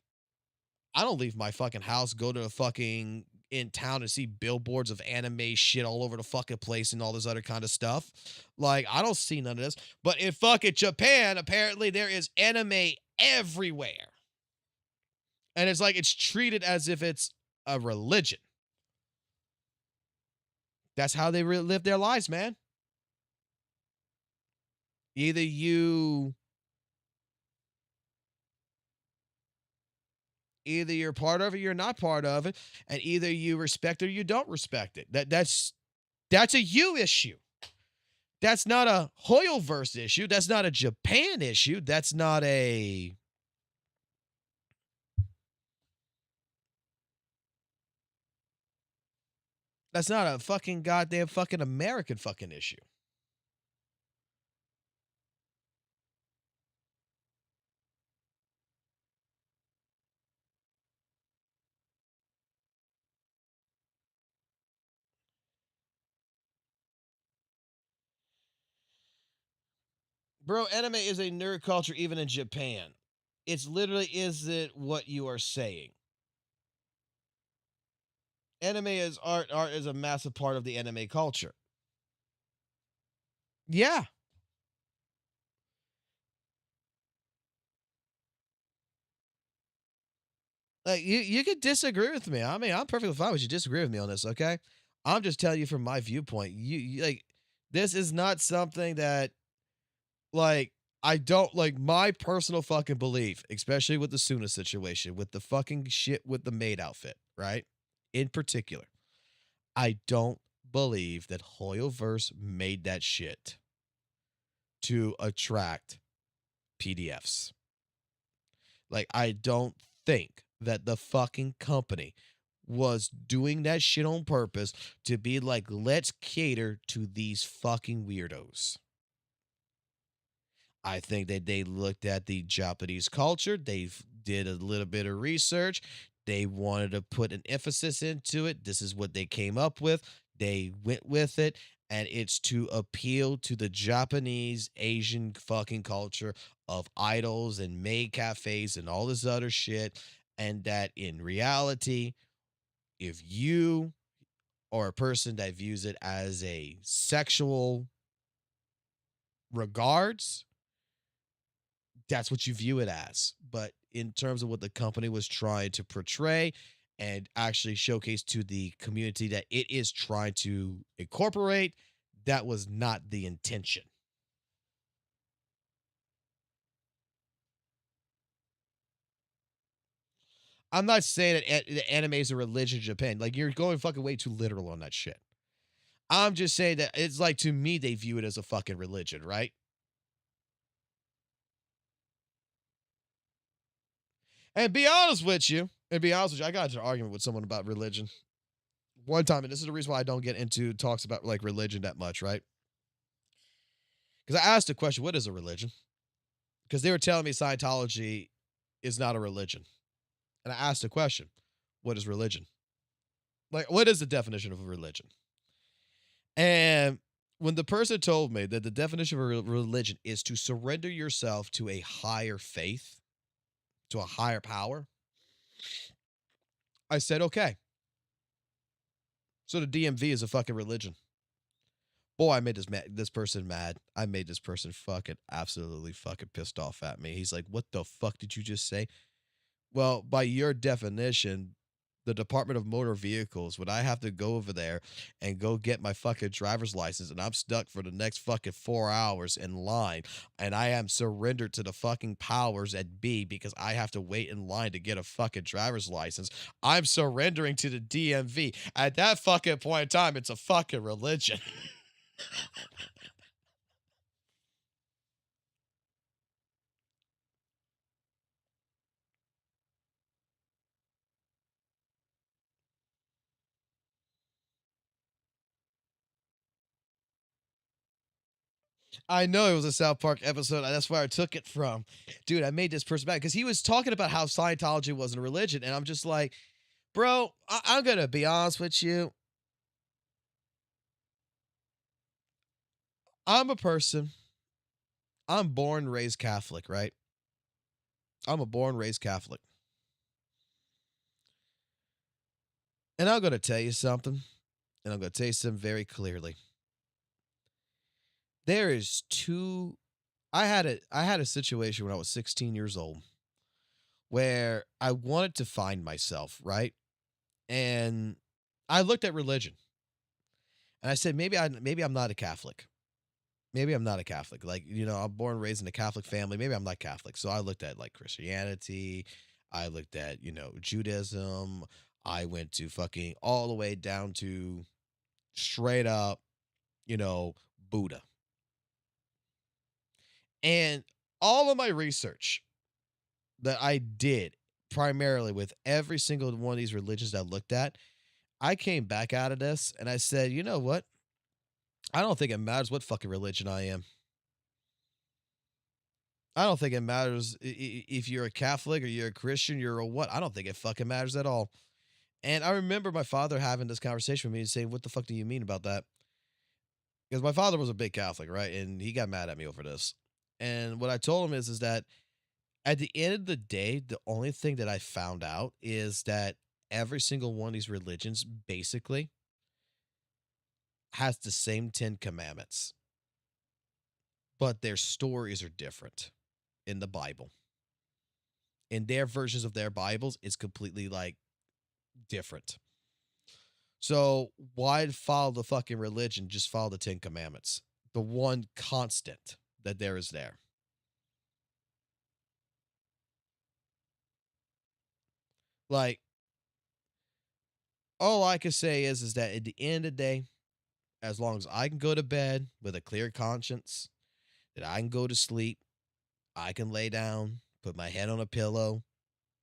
I don't leave my fucking house, go to the fucking in town and see billboards of anime shit all over the fucking place and all this other kind of stuff. Like, I don't see none of this. But in fucking Japan, apparently there is anime everywhere. And it's like it's treated as if it's a religion. That's how they live their lives, man. Either you're part of it, you're not part of it, and either you respect it or you don't respect it. That's a you issue. That's not a Hoyoverse issue. That's not a Japan issue. That's not a fucking goddamn fucking American fucking issue. Bro, anime is a nerd culture even in Japan. It's literally isn't what you are saying. Anime is art. Art is a massive part of the anime culture. Yeah. Like you could disagree with me. I mean, I'm perfectly fine with you disagree with me on this, okay? I'm just telling you from my viewpoint. You like this is not something that like, I don't like my personal fucking belief, especially with the Suna situation, with the fucking shit with the maid outfit, right? In particular, I don't believe that Hoyoverse made that shit to attract PDFs. Like, I don't think that the fucking company was doing that shit on purpose to be like, let's cater to these fucking weirdos. I think that they looked at the Japanese culture, they did a little bit of research, they wanted to put an emphasis into it. This is what they came up with. They went with it, and it's to appeal to the Japanese Asian fucking culture of idols and maid cafes and all this other shit. And that in reality, if you are a person that views it as a sexual regards, that's what you view it as. But in terms of what the company was trying to portray and actually showcase to the community that it is trying to incorporate, that was not the intention. I'm not saying that the anime is a religion in Japan. Like, you're going fucking way too literal on that shit. I'm just saying that it's like, to me, they view it as a fucking religion, right? And be honest with you, I got into an argument with someone about religion one time, and this is the reason why I don't get into talks about like religion that much, right? Because I asked the question, what is a religion? Because they were telling me Scientology is not a religion. And I asked the question, what is religion? Like, what is the definition of a religion? And when the person told me that the definition of a religion is to surrender yourself to a higher faith, to a higher power, I said, okay. So the DMV is a fucking religion. Boy, I made this person mad. I made this person fucking absolutely fucking pissed off at me. He's like, what the fuck did you just say? Well, by your definition, the Department of Motor Vehicles, would I have to go over there and go get my fucking driver's license, and I'm stuck for the next fucking 4 hours in line, and I am surrendered to the fucking powers at B because I have to wait in line to get a fucking driver's license. I'm surrendering to the DMV. At that fucking point in time, it's a fucking religion. I know it was a South Park episode. That's where I took it from. Dude, I made this person mad because he was talking about how Scientology wasn't a religion. And I'm just like, bro, I'm going to be honest with you. I'm a person. I'm born, raised Catholic, right? I'm a born, raised Catholic. And I'm going to tell you something. And I'm going to tell you something very clearly. There is two. I had a situation when I was 16 years old where I wanted to find myself, right? And I looked at religion. And I said, maybe I'm not a Catholic. Maybe I'm not a Catholic. Like, you know, I'm born and raised in a Catholic family. Maybe I'm not Catholic. So I looked at like Christianity. I looked at, you know, Judaism. I went to fucking all the way down to straight up, you know, Buddha. And all of my research that I did primarily with every single one of these religions that I looked at, I came back out of this and I said, you know what? I don't think it matters what fucking religion I am. I don't think it matters if you're a Catholic or you're a Christian, you're a what. I don't think it fucking matters at all. And I remember my father having this conversation with me and saying, what the fuck do you mean about that? Because my father was a big Catholic, right? And he got mad at me over this. And what I told him is that at the end of the day, the only thing that I found out is that every single one of these religions basically has the same 10 commandments, but their stories are different in the Bible. In their versions of their Bibles, it's completely like different. So why follow the fucking religion? Just follow the 10 commandments. The one constant that there is there. Like, all I can say is that at the end of the day, as long as I can go to bed with a clear conscience, that I can go to sleep, I can lay down, put my head on a pillow,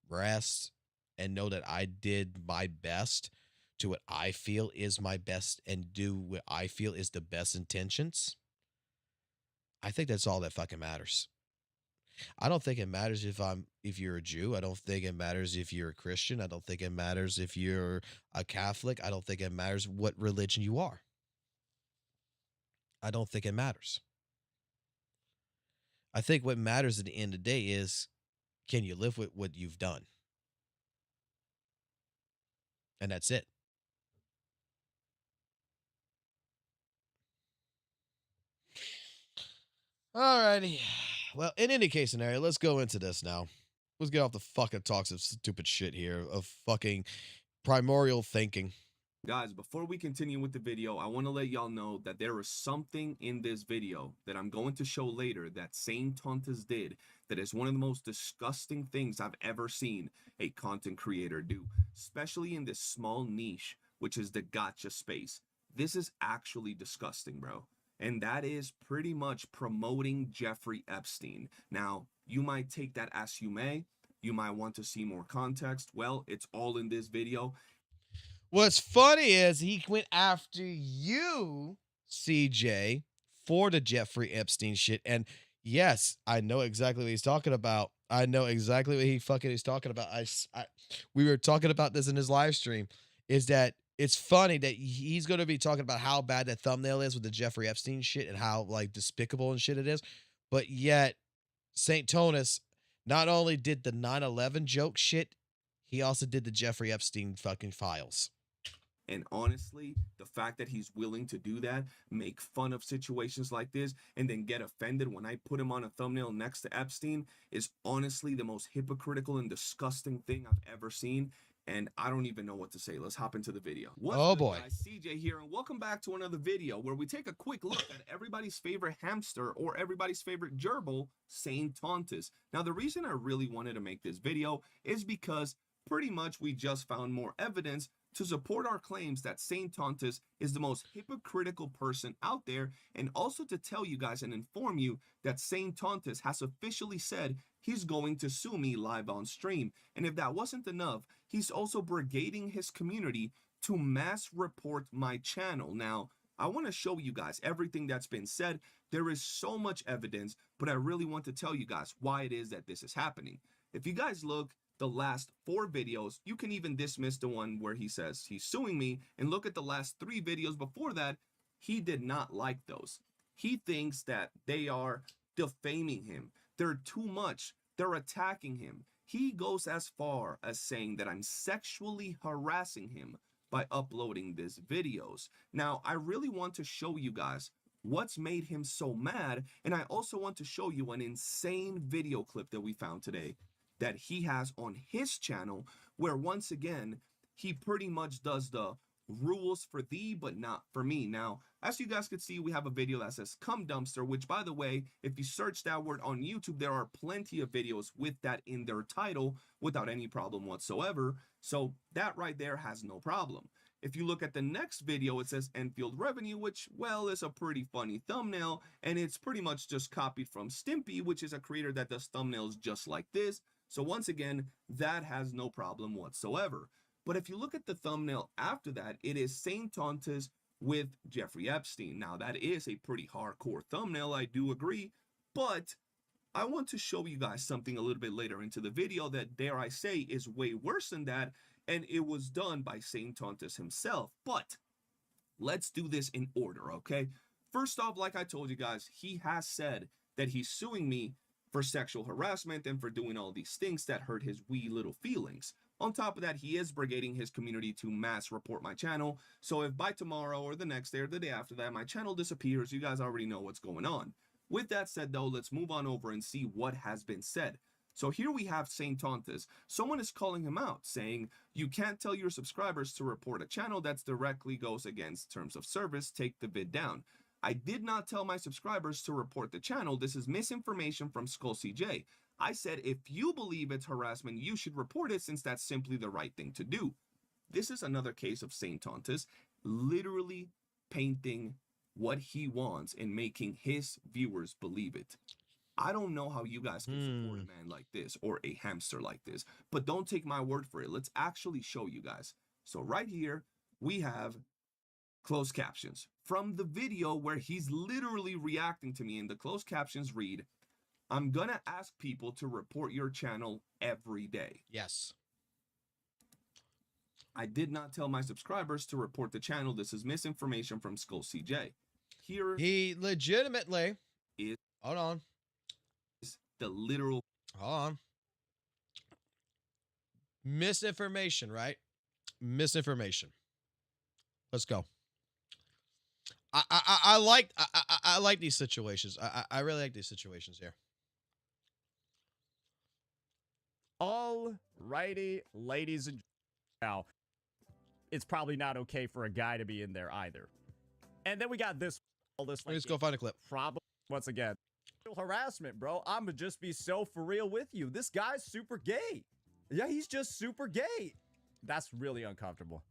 rest, and know that I did my best to what I feel is my best and do what I feel is the best intentions. I think that's all that fucking matters. I don't think it matters if you're a Jew. I don't think it matters if you're a Christian. I don't think it matters if you're a Catholic. I don't think it matters what religion you are. I don't think it matters. I think what matters at the end of the day is, can you live with what you've done? And that's it. Alrighty. Well, in any case scenario, let's go into this now. Let's get off the fucking talks of stupid shit here, of fucking primordial thinking. Guys, before we continue with the video, I want to let y'all know that there is something in this video that I'm going to show later that Saint Tontas did that is one of the most disgusting things I've ever seen a content creator do, especially in this small niche, which is the gacha space. This is actually disgusting, bro. And that is pretty much promoting Jeffrey Epstein. Now, you might take that as you may. You might want to see more context. Well, it's all in this video. What's funny is he went after you, CJ, for the Jeffrey Epstein shit. And yes, I know exactly what he's talking about. I know exactly what he fucking is talking about. We were talking about this in his live stream, is that it's funny that he's going to be talking about how bad that thumbnail is with the Jeffrey Epstein shit and how like despicable and shit it is. But yet St. Tontas not only did the 9/11 joke shit, he also did the Jeffrey Epstein fucking files. And honestly, the fact that he's willing to do that, make fun of situations like this, and then get offended when I put him on a thumbnail next to Epstein is honestly the most hypocritical and disgusting thing I've ever seen. And I don't even know what to say. Let's hop into the video. What's Oh good, boy. guys? CJ here, and welcome back to another video where we take a quick look at everybody's favorite hamster or everybody's favorite gerbil, Saint Tontas. Now, the reason I really wanted to make this video is because pretty much we just found more evidence to support our claims that Saint Tontas is the most hypocritical person out there, and also to tell you guys and inform you that Saint Tontas has officially said he's going to sue me live on stream. And if that wasn't enough, he's also brigading his community to mass report my channel. Now, I want to show you guys everything that's been said. There is so much evidence, but I really want to tell you guys why it is that this is happening. If you guys look, the last 4 videos, you can even dismiss the one where he says he's suing me, and look at the last 3 videos before that. He did not like those. He thinks that they are defaming him. They're too much. They're attacking him. He goes as far as saying that I'm sexually harassing him by uploading these videos. Now, I really want to show you guys what's made him so mad, and I also want to show you an insane video clip that we found today that he has on his channel, where once again, he pretty much does the rules for thee, but not for me. Now, as you guys can see, we have a video that says "cum dumpster," which, by the way, if you search that word on YouTube, there are plenty of videos with that in their title without any problem whatsoever. So that right there has no problem. If you look at the next video, it says Enfield Revenue, which, well, is a pretty funny thumbnail, and it's pretty much just copied from Stimpy, which is a creator that does thumbnails just like this. So once again, that has no problem whatsoever. But if you look at the thumbnail after that, it is Saint Tontas with Jeffrey Epstein. Now, that is a pretty hardcore thumbnail, I do agree, but I want to show you guys something a little bit later into the video that, dare I say, is way worse than that, and it was done by Saint Tontas himself. But let's do this in order, okay? First off, like I told you guys, he has said that he's suing me for sexual harassment and for doing all these things that hurt his wee little feelings. On top of that, he is brigading his community to mass report my channel. So if by tomorrow or the next day or the day after that, my channel disappears, you guys already know what's going on. With that said, though, let's move on over and see what has been said. So here we have Saint Tontas. Someone is calling him out, saying, "You can't tell your subscribers to report a channel that directly goes against terms of service. Take the vid down." I did not tell my subscribers to report the channel. This is misinformation from Skull CJ. I said if you believe it's harassment, you should report it since that's simply the right thing to do. This is another case of Saint Tontus literally painting what he wants and making his viewers believe it. I don't know how you guys can support a man like this or a hamster like this, but don't take my word for it. Let's actually show you guys. So right here, we have closed captions from the video where he's literally reacting to me, and the closed captions read, "I'm gonna ask people to report your channel every day." Yes. I did not tell my subscribers to report the channel. This is misinformation from Skull CJ. Here He legitimately is hold on. the literal Hold on. Misinformation, right? Misinformation. Let's go. I like these situations. I really like these situations here. Alrighty, ladies and now, it's probably not okay for a guy to be in there either. And then we got this. All this. Let's go find a clip. Problem once again. Harassment, bro. I'ma just be so for real with you. This guy's super gay. Yeah, he's just super gay. That's really uncomfortable.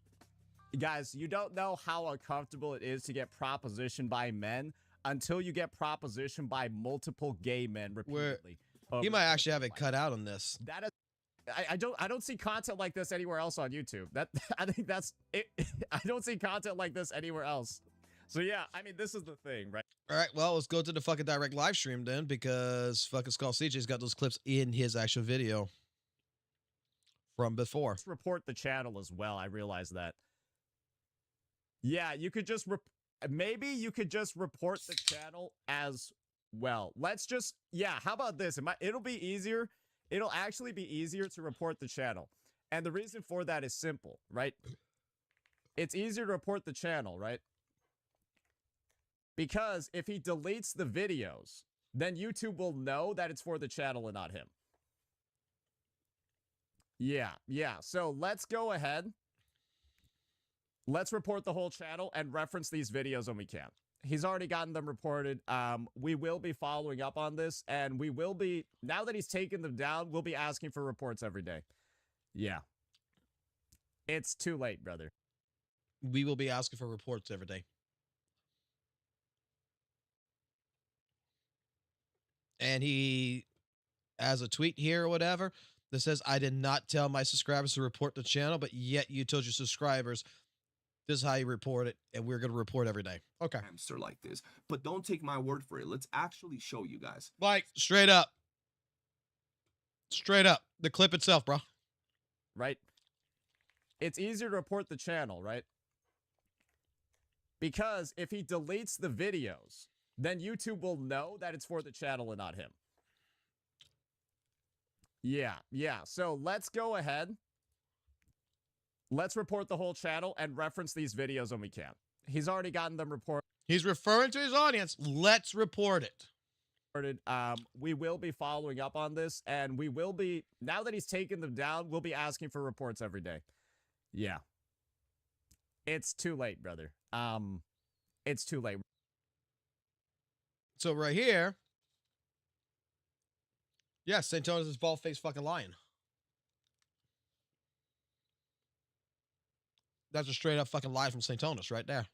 Guys, you don't know how uncomfortable it is to get propositioned by men until you get propositioned by multiple gay men repeatedly. He might actually have it cut out on this. That is, I don't see content like this anywhere else on YouTube. I think that's it. I don't see content like this anywhere else. So yeah, I mean, this is the thing, right? All right, well, let's go to the fucking direct live stream then, because fucking Skull CJ's got those clips in his actual video from before. Let's report the channel as well. I realize that. Yeah, you could just maybe you could just report the channel as well. Let's just how about this? It'll be easier. It'll actually be easier to report the channel. And the reason for that is simple, right? It's easier to report the channel, right? Because if he deletes the videos, then YouTube will know that it's for the channel and not him. Yeah. So let's go ahead. Let's report the whole channel and reference these videos when we can. He's already gotten them reported. We will be following up on this, and we will be, now that he's taken them down, we'll be asking for reports every day. Yeah. It's too late, brother. We will be asking for reports every day. And he has a tweet here or whatever that says, "I did not tell my subscribers to report the channel, but yet you told your subscribers this is how you report it, and we're going to report every day." Okay. hamster like this, but don't take my word for it. Let's actually show you guys. Like, straight up. Straight up. The clip itself, bro. Right? It's easier to report the channel, right? Because if he deletes the videos, then YouTube will know that it's for the channel and not him. Yeah. So let's go ahead. Let's report the whole channel and reference these videos when we can. He's already gotten them reported. He's referring to his audience. Let's report it. We will be following up on this, and we will be, now that he's taken them down, we'll be asking for reports every day. Yeah. It's too late, brother. It's too late. So right here, yeah, St. Tonus is bald-faced fucking lying. That's a straight-up fucking lie from St. Tonus right there.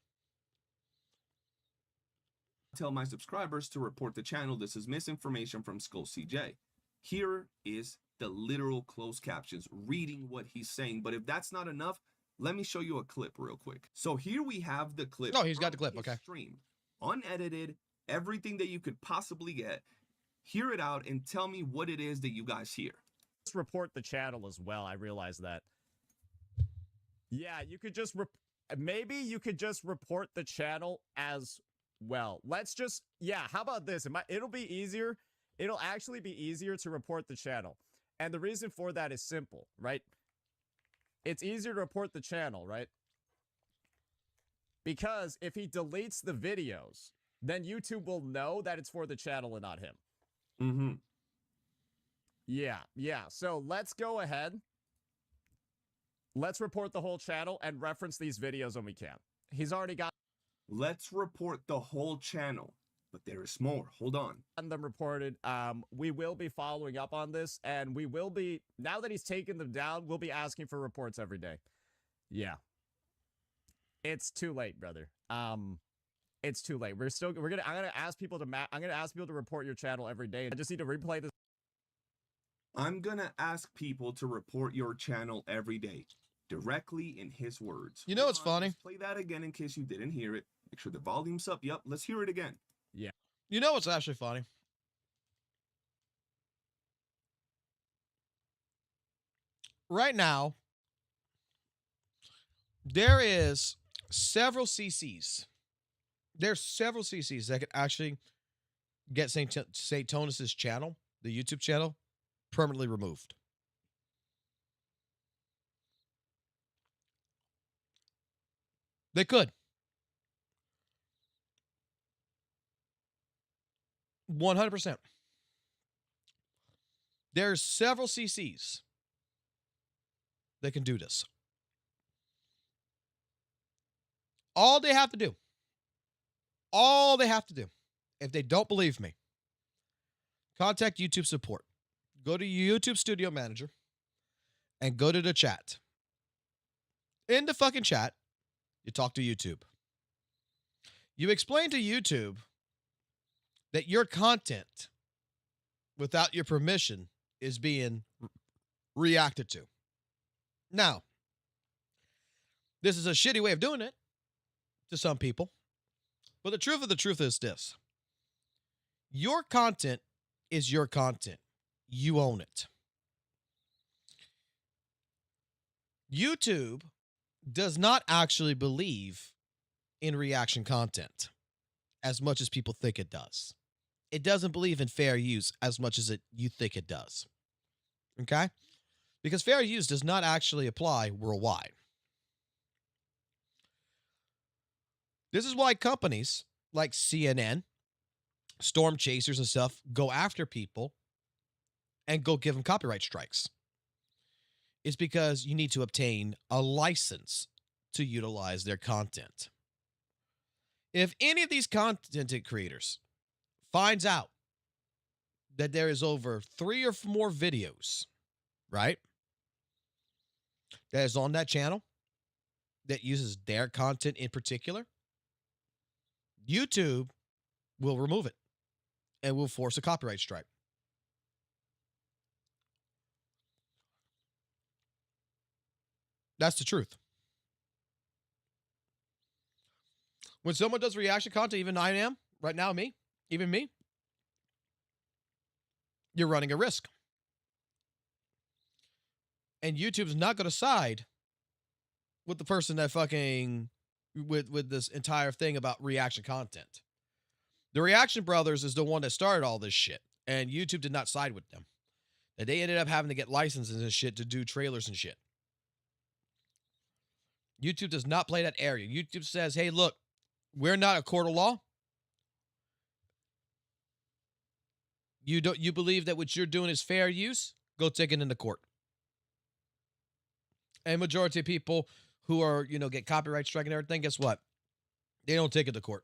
Tell my subscribers to report the channel. This is misinformation from Skull CJ. Here is the literal closed captions reading what he's saying. But if that's not enough, let me show you a clip real quick. So here we have the clip. Oh, he's got the from clip. his Okay. Stream, unedited, everything that you could possibly get. Hear it out and tell me what it is that you guys hear. Let's report the channel as well. I realize that. Yeah, you could just maybe you could just report the channel as well. Let's just how about this? It'll be easier. It'll actually be easier to report the channel. And the reason for that is simple, right? It's easier to report the channel, right? Because if he deletes the videos, then YouTube will know that it's for the channel and not him. Mm-hmm. Yeah. So let's go ahead. Let's report the whole channel and reference these videos when we can. He's already got. Let's report the whole channel. But there is more. Hold on. And them reported. We will be following up on this, and we will be, now that he's taken them down, we'll be asking for reports every day. Yeah. It's too late, brother. It's too late. I'm gonna ask people to report your channel every day. I just need to replay this. I'm gonna ask people to report your channel every day, directly in his words. You know what's funny? Let's play that again in case you didn't hear it. Make sure the volume's up. Yep, let's hear it again. Yeah. You know what's actually funny? Right now, there is several CCs. There's several CCs that could actually get St. Tonus's channel, the YouTube channel, permanently removed. They could. 100%. There's several CCs that can do this. All they have to do, if they don't believe me, contact YouTube support. Go to YouTube Studio Manager and go to the chat. In the fucking chat, you talk to YouTube. You explain to YouTube that your content, without your permission, is being reacted to. Now, this is a shitty way of doing it to some people, but the truth of the truth is this. Your content is your content. You own it. YouTube does not actually believe in reaction content as much as people think it does. It doesn't believe in fair use as much as you think it does. Okay? Because fair use does not actually apply worldwide. This is why companies like CNN, Storm Chasers and stuff go after people and go give them copyright strikes. It's because you need to obtain a license to utilize their content. If any of these content creators finds out that there is over 3 or more videos, right, that is on that channel that uses their content in particular, YouTube will remove it and will force a copyright strike. That's the truth. When someone does reaction content, even I am, right now, even me, you're running a risk. And YouTube's not going to side with the person that fucking, with this entire thing about reaction content. The Reaction Brothers is the one that started all this shit, and YouTube did not side with them. And they ended up having to get licenses and shit to do trailers and shit. YouTube does not play that area. YouTube says, hey, look, we're not a court of law. You believe that what you're doing is fair use? Go take it into court. And majority of people who are, get copyright strike and everything, guess what? They don't take it to court.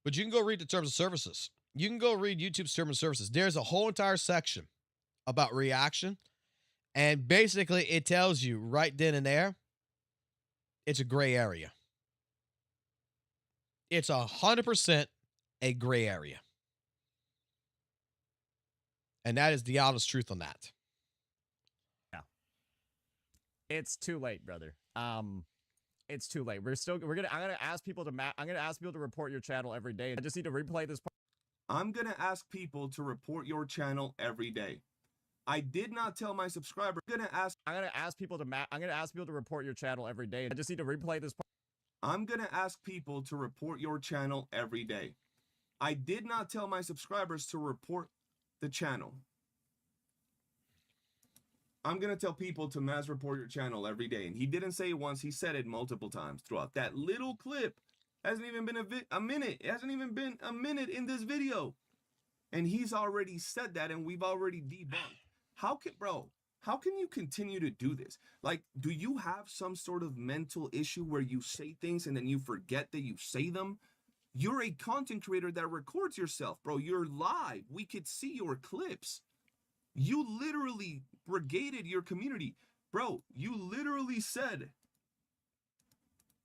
But you can go read the terms of services. You can go read YouTube's terms of services. There's a whole entire section about reaction. And basically it tells you right then and there, it's a gray area. It's 100% a gray area. And that is the honest truth on that. Yeah. It's too late, brother. It's too late. I'm gonna ask people to report your channel every day. I just need to replay this part. I'm gonna ask people to report your channel every day. I did not tell my subscriber. I'm gonna ask people to report your channel every day. I just need to replay this part. I'm gonna ask people to report your channel every day. I did not tell my subscribers to report the channel. I'm gonna tell people to mass report your channel every day, and he didn't say it once. He said it multiple times throughout that little clip. Hasn't even been a minute. It hasn't even been a minute in this video, and he's already said that, and we've already debunked. How can, bro? How can you continue to do this? Like, do you have some sort of mental issue where you say things and then you forget that you say them? You're a content creator that records yourself, bro. You're live. We could see your clips. You literally brigaded your community. Bro, you literally said.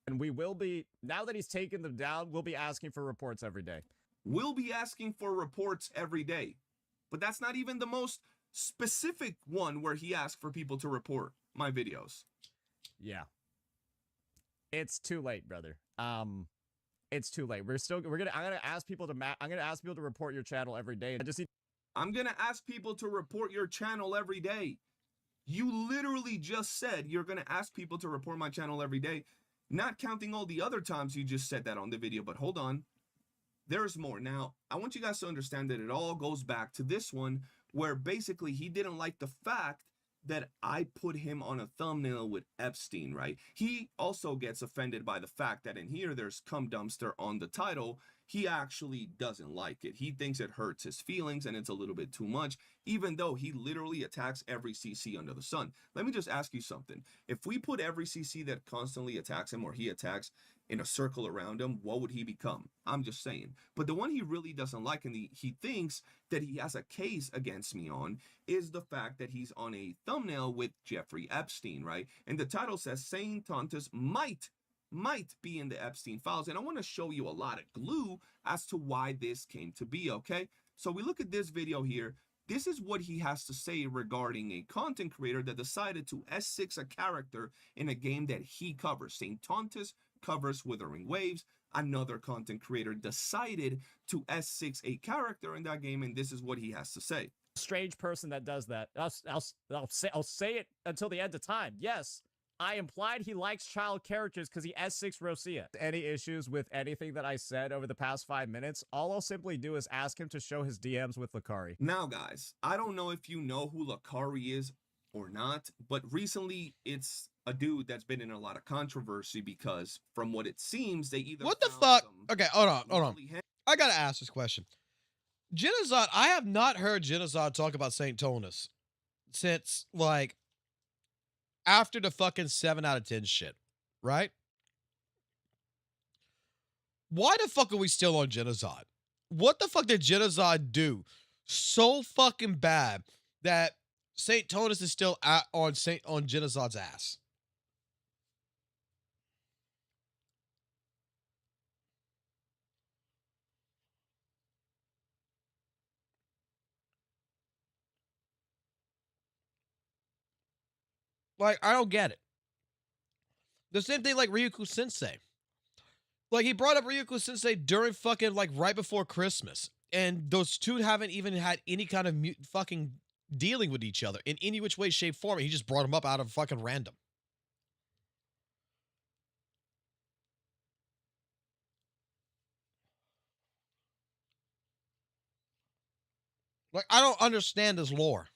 And we will be, now that he's taken them down, we'll be asking for reports every day. We'll be asking for reports every day. But that's not even the most specific one where he asked for people to report my videos. Yeah. It's too late, brother. It's too late. I'm gonna ask people to report your channel every day. I'm gonna ask people to report your channel every day. You literally just said you're gonna ask people to report my channel every day, not counting all the other times you just said that on the video. But hold on, there's more. Now, I want you guys to understand that it all goes back to this one, where basically he didn't like the fact that I put him on a thumbnail with Epstein, right? He also gets offended by the fact that in here there's cum dumpster on the title. He actually doesn't like it. He thinks it hurts his feelings and it's a little bit too much, even though he literally attacks every CC under the sun. Let me just ask you something. If we put every CC that constantly attacks him or he attacks in a circle around him, what would he become? I'm just saying. But the one he really doesn't like and he thinks that he has a case against me on is the fact that he's on a thumbnail with Jeffrey Epstein, right? And the title says Saint Tontus might be in the Epstein files. And I want to show you a lot of glue as to why this came to be, okay? So we look at this video here. This is what he has to say regarding a content creator that decided to S6 a character in a game that he covers. Saint Tontus covers Withering Waves. Another content creator decided to S6 a character in that game, and this is what he has to say. Strange person that does that. I'll say it until the end of time. Yes, I implied he likes child characters because he S6 Rosia. Any issues with anything that I said over the past 5 minutes, all I'll simply do is ask him to show his DMs with Lakari. Now, guys, I don't know if you know who Lakari is or not, but recently it's a dude that's been in a lot of controversy because from what it seems, they either What the fuck? Okay, hold on. I gotta ask this question. Genozod, I have not heard Genozod talk about St. Tonus since, like, after the fucking 7 out of 10 shit, right? Why the fuck are we still on Genozod? What the fuck did Genozod do so fucking bad that St. Tonus is still on Genozod's ass? Like, I don't get it. The same thing like Ryuku Sensei. Like, he brought up Ryuku Sensei during fucking, like, right before Christmas. And those two haven't even had any kind of fucking dealing with each other in any which way, shape, form. He just brought them up out of fucking random. Like, I don't understand this lore.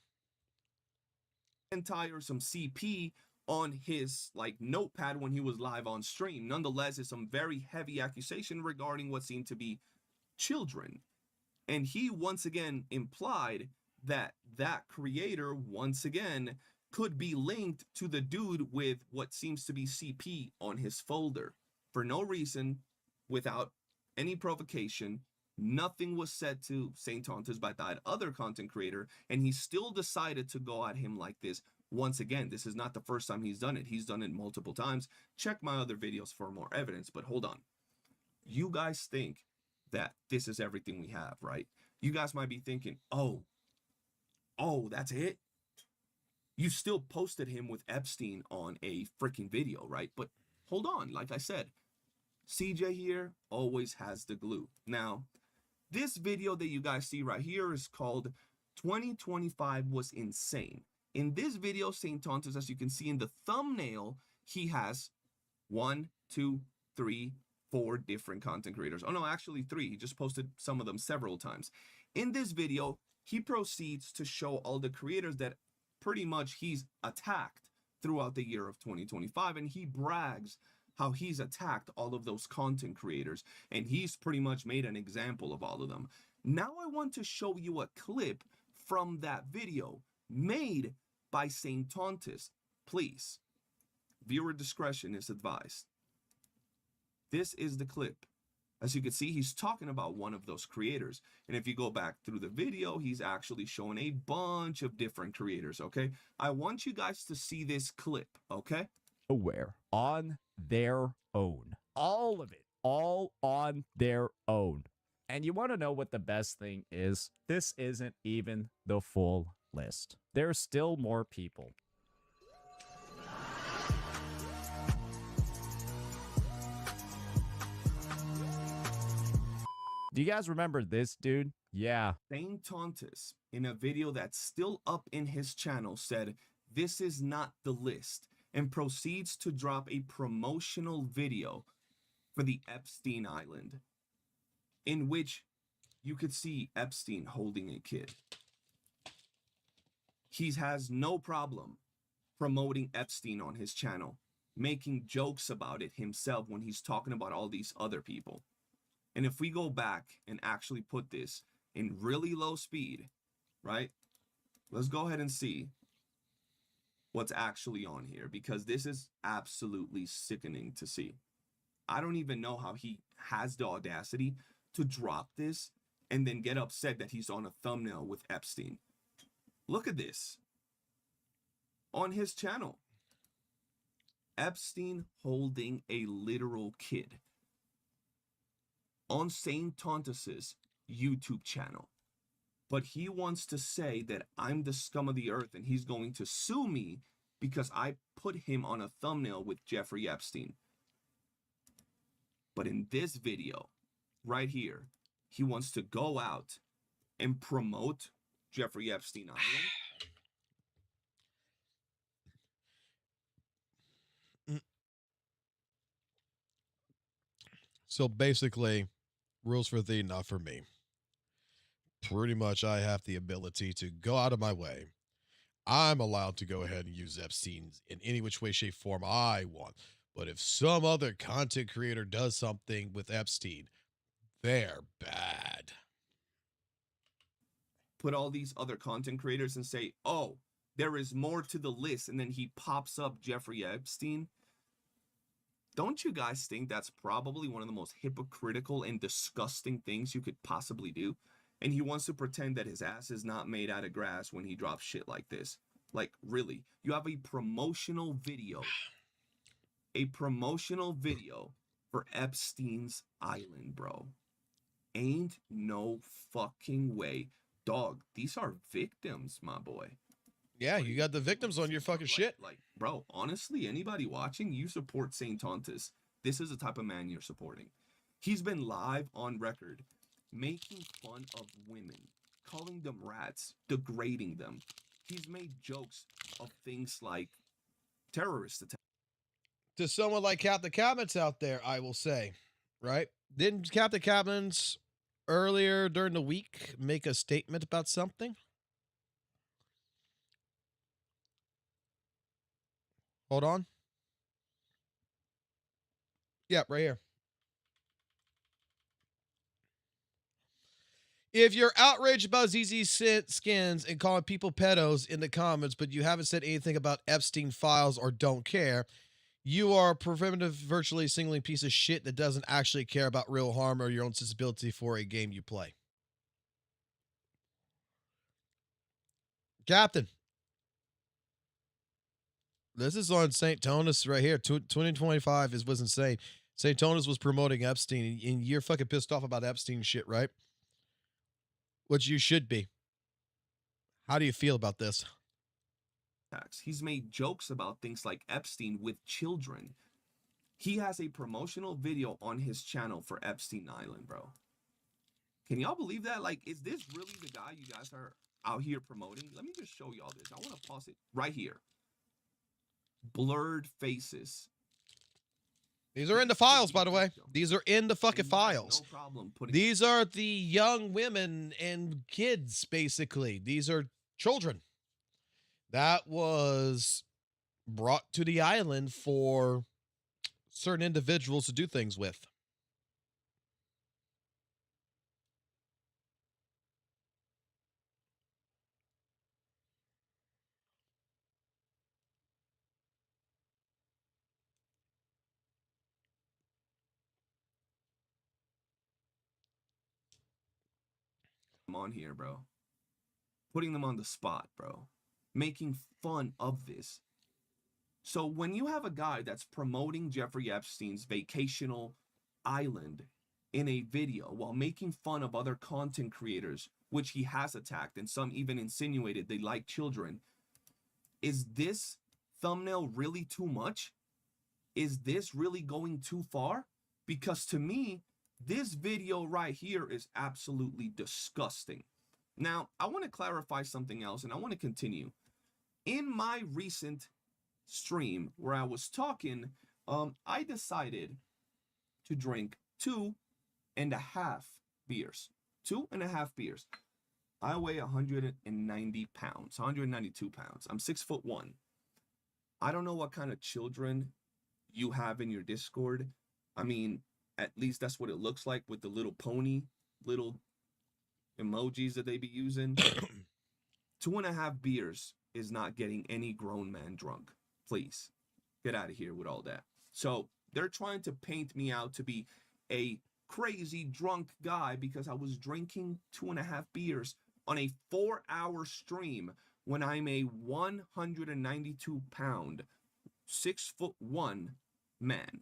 Entire some CP on his like notepad when he was live on stream. Nonetheless, it's some very heavy accusation regarding what seemed to be children. And he once again implied that that creator once again could be linked to the dude with what seems to be CP on his folder. For no reason, without any provocation, nothing was said to Saint Tontus by that other content creator, and he still decided to go at him like this. Once again, this is not the first time he's done it. He's done it multiple times. Check my other videos for more evidence, but hold on. You guys think that this is everything we have, right? You guys might be thinking, oh, that's it? You still posted him with Epstein on a freaking video, right? But hold on, like I said, CJ here always has the glue. Now, this video that you guys see right here is called 2025 was insane. In this video, Saint Tontus, as you can see in the thumbnail, he has 1, 2, 3, 4 different content creators. Oh no, actually 3. He just posted some of them several times. In this video, he proceeds to show all the creators that pretty much he's attacked throughout the year of 2025, and he brags how he's attacked all of those content creators, and he's pretty much made an example of all of them. Now I want to show you a clip from that video made by Saint Tontus. Please, viewer discretion is advised. This is the clip. As you can see, he's talking about one of those creators. And if you go back through the video, he's actually showing a bunch of different creators, okay? I want you guys to see this clip, okay? Aware on their own. All of it. All on their own. And you want to know what the best thing is? This isn't even the full list. There's still more people. Do you guys remember this dude? Yeah. Saint Tontus, in a video that's still up in his channel, said, "This is not the list," and proceeds to drop a promotional video for the Epstein Island, in which you could see Epstein holding a kid. He has no problem promoting Epstein on his channel, making jokes about it himself when he's talking about all these other people. And if we go back and actually put this in really low speed, right? Let's go ahead and see what's actually on here, because this is absolutely sickening to see. I don't even know how he has the audacity to drop this and then get upset that he's on a thumbnail with Epstein. Look at this. On his channel, Epstein holding a literal kid. On Saint Tontus's YouTube channel. But he wants to say that I'm the scum of the earth and he's going to sue me because I put him on a thumbnail with Jeffrey Epstein. But in this video, right here, he wants to go out and promote Jeffrey Epstein Island. So basically, rules for thee, not for me. Pretty much I have the ability to go out of my way. I'm allowed to go ahead and use Epstein in any which way, shape, form I want. But if some other content creator does something with Epstein, they're bad. Put all these other content creators and say, oh, there is more to the list. And then he pops up Jeffrey Epstein. Don't you guys think that's probably one of the most hypocritical and disgusting things you could possibly do? And he wants to pretend that his ass is not made out of grass when he drops shit like this. Like, really? You have a promotional video. A promotional video for Epstein's Island, bro. Ain't no fucking way. Dog, these are victims, my boy. Yeah, you got the victims on your fucking shit. Like, bro, honestly, anybody watching, you support Saint Tontus. This is the type of man you're supporting. He's been live on record making fun of women, calling them rats, degrading them. He's made jokes of things like terrorist attacks. To someone like Captain Cabinets out there, I will say, right? Didn't Captain Cabinets earlier during the week make a statement about something? Hold on. Yep, right here. If you're outraged about ZZZ skins and calling people pedos in the comments, but you haven't said anything about Epstein files or don't care, you are a primitive, virtually singling piece of shit that doesn't actually care about real harm or your own sensibility for a game you play. Captain. This is on St. Tonus right here. 2025 was insane. St. Tonus was promoting Epstein, and you're fucking pissed off about Epstein shit, right? Which you should be. How do you feel about this? He's made jokes about things like Epstein with children. He has a promotional video on his channel for Epstein Island, bro. Can y'all believe that? Like, is this really the guy you guys are out here promoting? Let me just show y'all this. I want to pause it right here. Blurred faces. These are in the files, by the way. These are in the fucking files. No problem. These are the young women and kids, basically. These are children that was brought to the island for certain individuals to do things with. on here, bro. Putting them on the spot, bro. Making fun of this. So when you have a guy that's promoting Jeffrey Epstein's vacational island in a video while making fun of other content creators, which he has attacked, and some even insinuated they like children, is this thumbnail really too much? Is this really going too far? Because to me, this video right here is absolutely disgusting. Now, I want to clarify something else, and I want to continue. In my recent stream where I was talking, I decided to drink 2.5 beers. 2.5 beers. I weigh 190 pounds, 192 pounds. I'm 6'1". I don't know what kind of children you have in your Discord. I mean, at least that's what it looks like with the little pony, little emojis that they be using. 2.5 beers is not getting any grown man drunk. Please get out of here with all that. So they're trying to paint me out to be a crazy drunk guy because I was drinking 2.5 beers on a 4-hour stream when I'm a 192 pound, 6'1" man.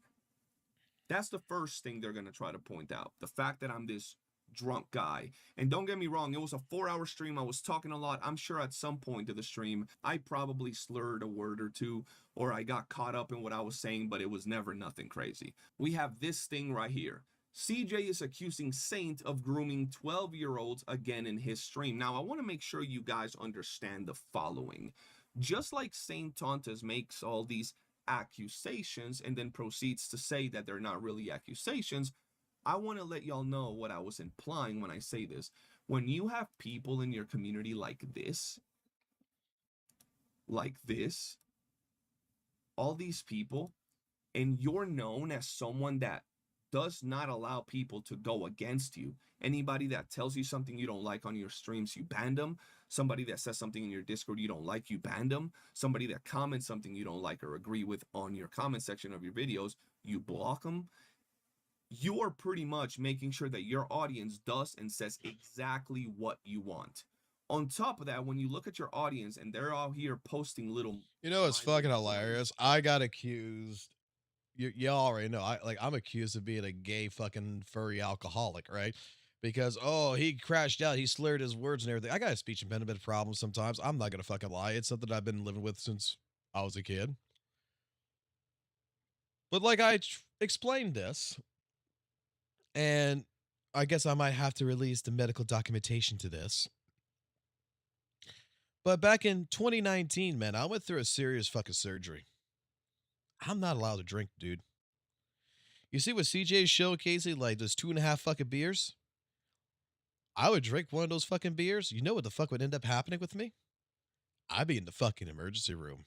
That's the first thing they're going to try to point out. The fact that I'm this drunk guy. And don't get me wrong, it was a 4-hour stream. I was talking a lot. I'm sure at some point of the stream, I probably slurred a word or two, or I got caught up in what I was saying, but it was never nothing crazy. We have this thing right here. CJ is accusing Saint of grooming 12-year-olds again in his stream. Now, I want to make sure you guys understand the following. Just like Saint Tauntas makes all these accusations and then proceeds to say that they're not really accusations, I want to let y'all know what I was implying when I say this. When you have people in your community like this, all these people, and you're known as someone that does not allow people to go against you. Anybody that tells you something you don't like on your streams, you ban them. Somebody that says something in your Discord you don't like, you ban them. Somebody that comments something you don't like or agree with on your comment section of your videos, you block them. You are pretty much making sure that your audience does and says exactly what you want. On top of that, when you look at your audience and they're all here posting little... You know, it's fucking hilarious. I got accused... Y'all already know. I'm accused of being a gay fucking furry alcoholic, right? Because, oh, he crashed out. He slurred his words and everything. I got a speech impediment problem sometimes. I'm not going to fucking lie. It's something I've been living with since I was a kid. But like I explained this, and I guess I might have to release the medical documentation to this. But back in 2019, man, I went through a serious fucking surgery. I'm not allowed to drink, dude. You see what CJ's showcasing, like those 2.5 fucking beers? I would drink one of those fucking beers. You know what the fuck would end up happening with me? I'd be in the fucking emergency room.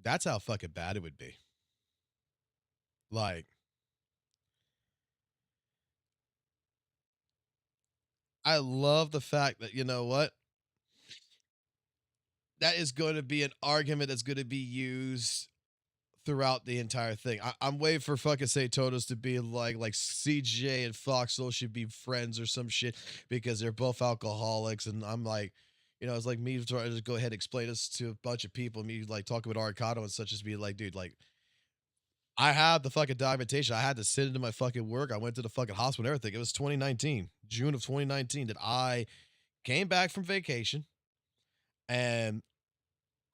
That's how fucking bad it would be. Like, I love the fact that, you know what? That is going to be an argument that's going to be used throughout the entire thing. I'm waiting for fucking St. Totos to be like CJ and Foxhole should be friends or some shit because they're both alcoholics. And I'm like, you know, it's like me trying to just go ahead and explain this to a bunch of people. Me like talking with Arcado and such as be like, dude, like, I had the fucking documentation. I had to sit into my fucking work. I went to the fucking hospital and everything. It was 2019, June of 2019, that I came back from vacation and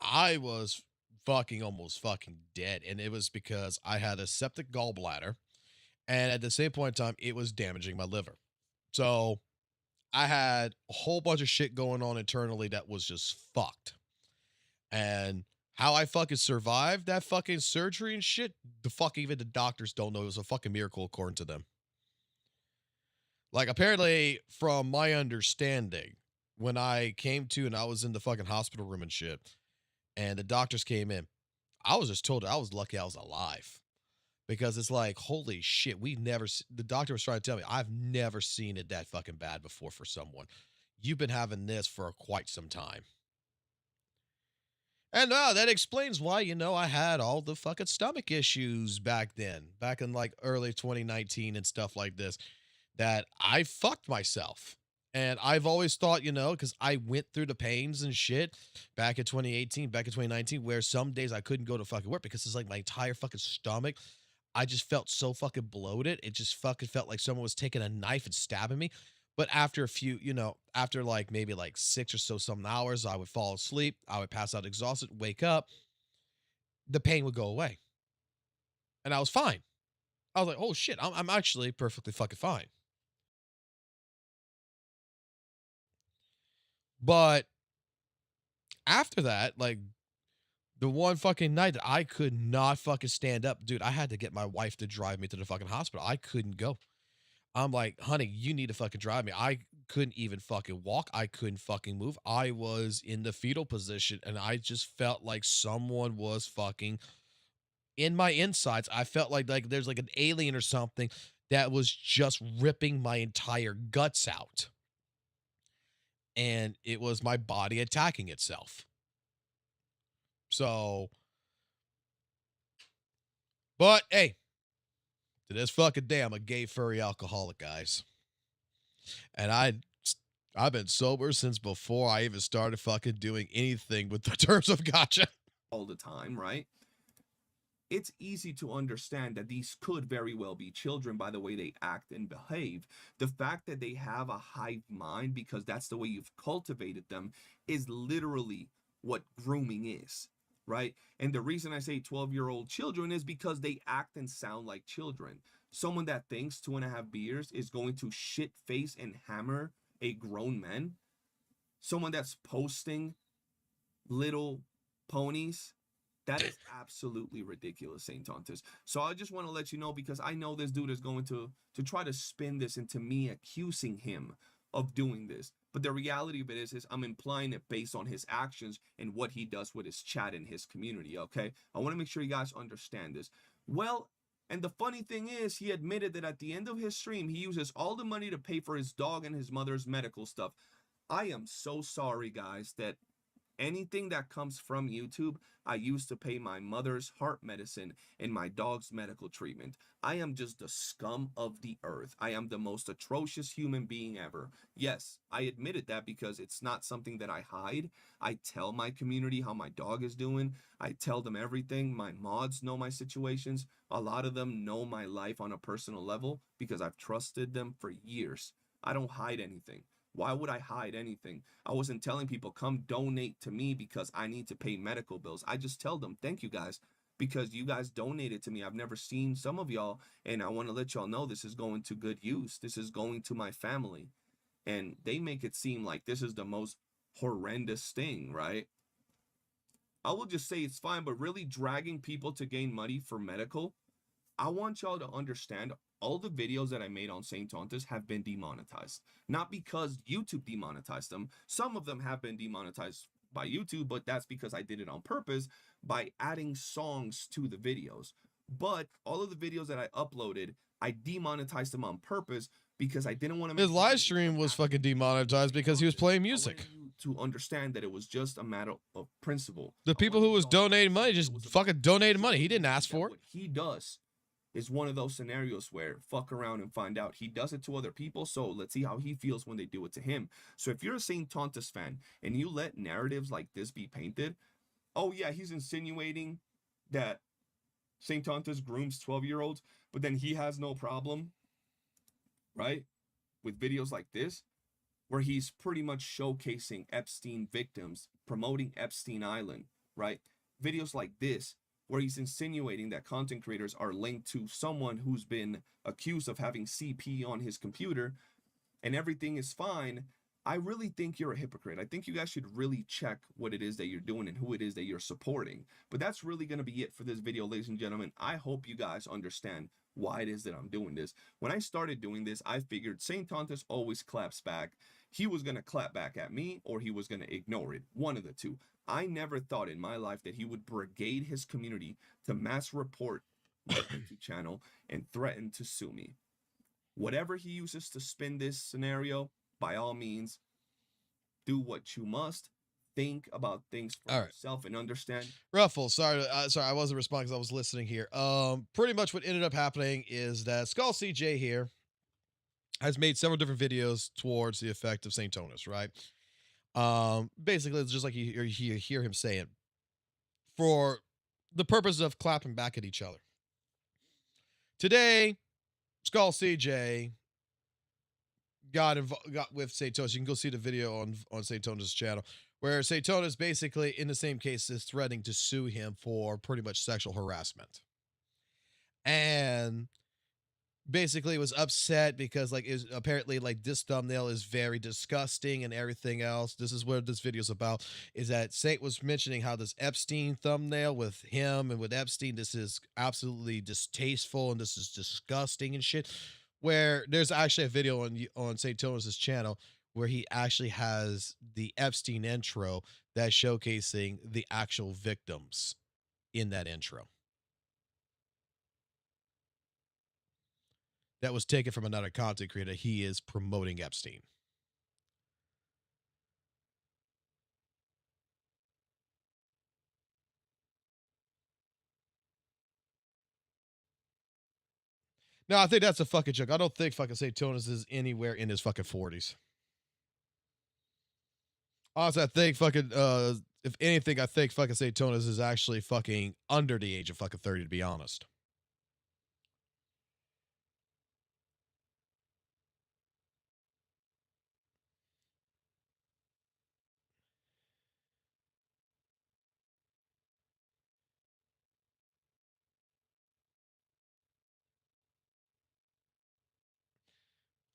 I was fucking almost fucking dead. And it was because I had a septic gallbladder. And at the same point in time, it was damaging my liver. So I had a whole bunch of shit going on internally that was just fucked. And how I fucking survived that fucking surgery and shit, the fuck even the doctors don't know. It was a fucking miracle according to them. Like, apparently, from my understanding, when I came to and I was in the fucking hospital room and shit, and the doctors came in, I was just told I was lucky I was alive. Because it's like, holy shit, the doctor was trying to tell me, I've never seen it that fucking bad before for someone. You've been having this for quite some time. And that explains why, I had all the fucking stomach issues back then, back in like early 2019 and stuff like this, that I fucked myself. And I've always thought, because I went through the pains and shit back in 2018, back in 2019, where some days I couldn't go to fucking work because it's like my entire fucking stomach. I just felt so fucking bloated. It just fucking felt like someone was taking a knife and stabbing me. But after a few, after like maybe like 6 or some hours, I would fall asleep. I would pass out exhausted, wake up. The pain would go away. And I was fine. I was like, oh shit, I'm actually perfectly fucking fine. But after that, like the one fucking night that I could not fucking stand up, dude, I had to get my wife to drive me to the fucking hospital. I couldn't go. I'm like, honey, you need to fucking drive me. I couldn't even fucking walk. I couldn't fucking move. I was in the fetal position and I just felt like someone was fucking in my insides. I felt like there's like an alien or something that was just ripping my entire guts out. And it was my body attacking itself. So, but hey, to this fucking day, I'm a gay furry alcoholic, guys. And I've been sober since before I even started fucking doing anything with the terms of gotcha. All the time, right? It's easy to understand that these could very well be children by the way they act and behave. The fact that they have a hive mind because that's the way you've cultivated them is literally what grooming is, right? And the reason I say 12-year-old children is because they act and sound like children. Someone that thinks 2.5 beers is going to shit face and hammer a grown man. Someone that's posting little ponies. That is absolutely ridiculous, St. Tontus. So I just want to let you know, because I know this dude is going to try to spin this into me accusing him of doing this. But the reality of it is I'm implying it based on his actions and what he does with his chat in his community, okay? I want to make sure you guys understand this. Well, and the funny thing is, he admitted that at the end of his stream, he uses all the money to pay for his dog and his mother's medical stuff. I am so sorry, guys, that anything that comes from YouTube, I use to pay my mother's heart medicine and my dog's medical treatment. I am just the scum of the earth. I am the most atrocious human being ever. Yes, I admitted that because it's not something that I hide. I tell my community how my dog is doing. I tell them everything. My mods know my situations. A lot of them know my life on a personal level because I've trusted them for years. I don't hide anything. Why would I hide anything? I wasn't telling people, come donate to me because I need to pay medical bills. I just tell them, thank you guys, because you guys donated to me. I've never seen some of y'all, and I want to let y'all know this is going to good use. This is going to my family. And they make it seem like this is the most horrendous thing, right? I will just say it's fine, but really dragging people to gain money for medical, I want y'all to understand all the videos that I made on St. Tontus have been demonetized. Not because YouTube demonetized them. Some of them have been demonetized by YouTube, but that's because I did it on purpose by adding songs to the videos. But all of the videos that I uploaded, I demonetized them on purpose because I didn't want to make his live stream was fucking demonetized because he was playing music. I wanted you to understand that it was just a matter of principle. The people who was donating money just fucking donated money. He didn't ask for it. What he does is one of those scenarios where fuck around and find out. He does it to other people, so let's see how he feels when they do it to him. So if you're a St. Tontus fan and you let narratives like this be painted, oh yeah, he's insinuating that St. Tontus grooms 12-year-olds, but then he has no problem, right, with videos like this, where he's pretty much showcasing Epstein victims, promoting Epstein Island, right? Videos like this, where he's insinuating that content creators are linked to someone who's been accused of having CP on his computer and everything is fine. I really think you're a hypocrite. I think you guys should really check what it is that you're doing and who it is that you're supporting. But that's really going to be it for this video, ladies and gentlemen. I hope you guys understand why it is that I'm doing this. When I started doing this, I figured St. Tontus always claps back. He was going to clap back at me or he was going to ignore it. One of the two. I never thought in my life that he would brigade his community to mass report my YouTube channel and threaten to sue me. Whatever he uses to spin this scenario, by all means, do what you must. think about things for All right. yourself and understand. Ruffle, sorry, I wasn't responding because I was listening here. Pretty much what ended up happening is that Skull CJ here has made several different videos towards the effect of St. Tonus, right? Basically, it's just like you hear him saying, for the purpose of clapping back at each other. Today, Skull CJ got with St. Tonus. You can go see the video on St. Tonus' channel, where St. Tonus basically, in the same case, is threatening to sue him for pretty much sexual harassment. And basically was upset because apparently this thumbnail is very disgusting and everything else. This is what this video is about, is that Saint was mentioning how this Epstein thumbnail with him and with Epstein, this is absolutely distasteful and this is disgusting and shit, where there's actually a video on St. Tonus' channel where he actually has the Epstein intro that's showcasing the actual victims in that intro. That was taken from another content creator. He is promoting Epstein. No, I think that's a fucking joke. I don't think fucking St. Tonus is anywhere in his fucking 40s. Honestly, I think fucking, if anything, I think fucking St. Tonus is actually fucking under the age of fucking 30, to be honest.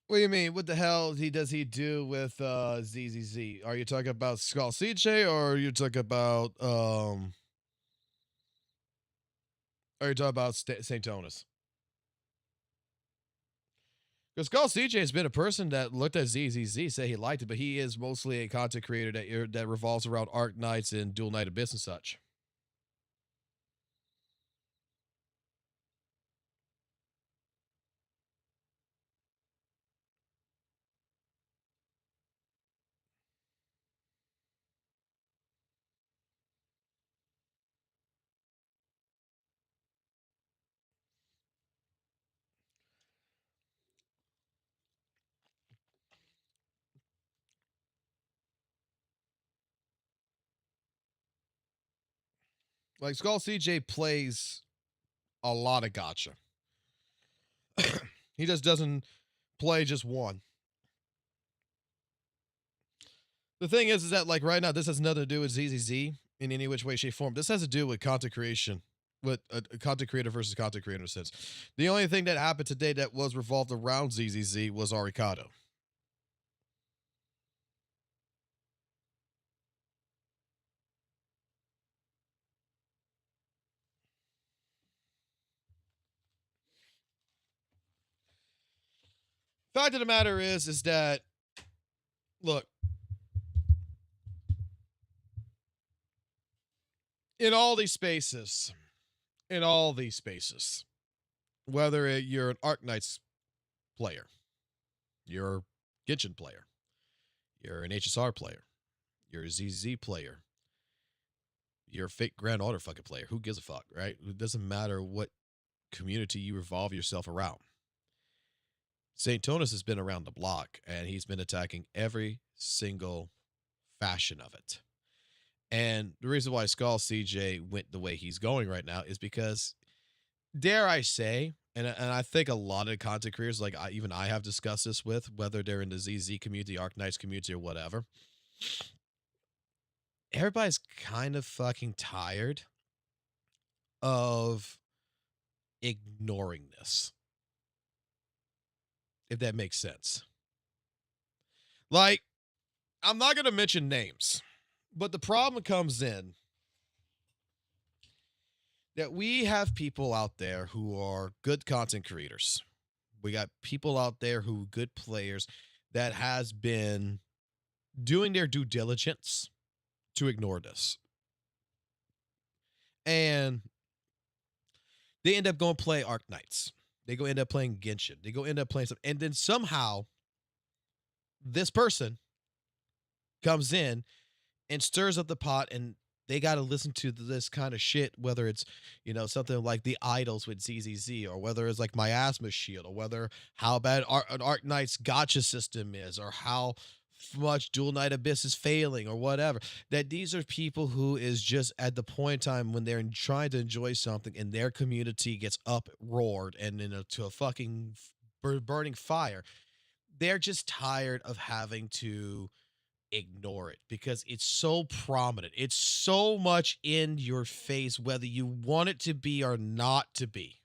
What do you mean? What the hell does he do with ZZZ? Are you talking about Skull CJ or are you talking about St. Tonus? Because Skull CJ has been a person that looked at ZZZ, say he liked it, but he is mostly a content creator that revolves around Arc Knights and Dual Knight Abyss and such. Like, Skull CJ plays a lot of gotcha. He just doesn't play just one. The thing is that, like, right now, this has nothing to do with ZZZ in any which way, shape, form. This has to do with content creation, with a content creator versus content creator in a sense. The only thing that happened today that was revolved around ZZZ was Aricado. Fact of the matter is that, look, in all these spaces, whether you're an Arc Knights player, you're a Genshin player, you're an HSR player, you're a ZZ player, you're a fake Grand Order fucking player, who gives a fuck, right? It doesn't matter what community you revolve yourself around. St. Tonus has been around the block, and he's been attacking every single fashion of it. And the reason why Skull CJ went the way he's going right now is because, dare I say, and I think a lot of content creators, like I have discussed this with, whether they're in the ZZ community, Arc Knights community, or whatever, everybody's kind of fucking tired of ignoring this. If that makes sense. Like, I'm not going to mention names, but the problem comes in that we have people out there who are good content creators. We got people out there who are good players that has been doing their due diligence to ignore this. And they end up going to play Arc Knights. They go end up playing Genshin. They go end up playing something. And then somehow this person comes in and stirs up the pot, and they got to listen to this kind of shit, whether it's, something like the Idols with ZZZ, or whether it's like Miasma Shield, or whether how bad an Arc Knight's gotcha system is, or how much Dual Knight Abyss is failing, or whatever. That these are people who is just at the point in time when they're trying to enjoy something and their community gets uproared and into a fucking burning fire. They're just tired of having to ignore it because it's so prominent. It's so much in your face, whether you want it to be or not to be,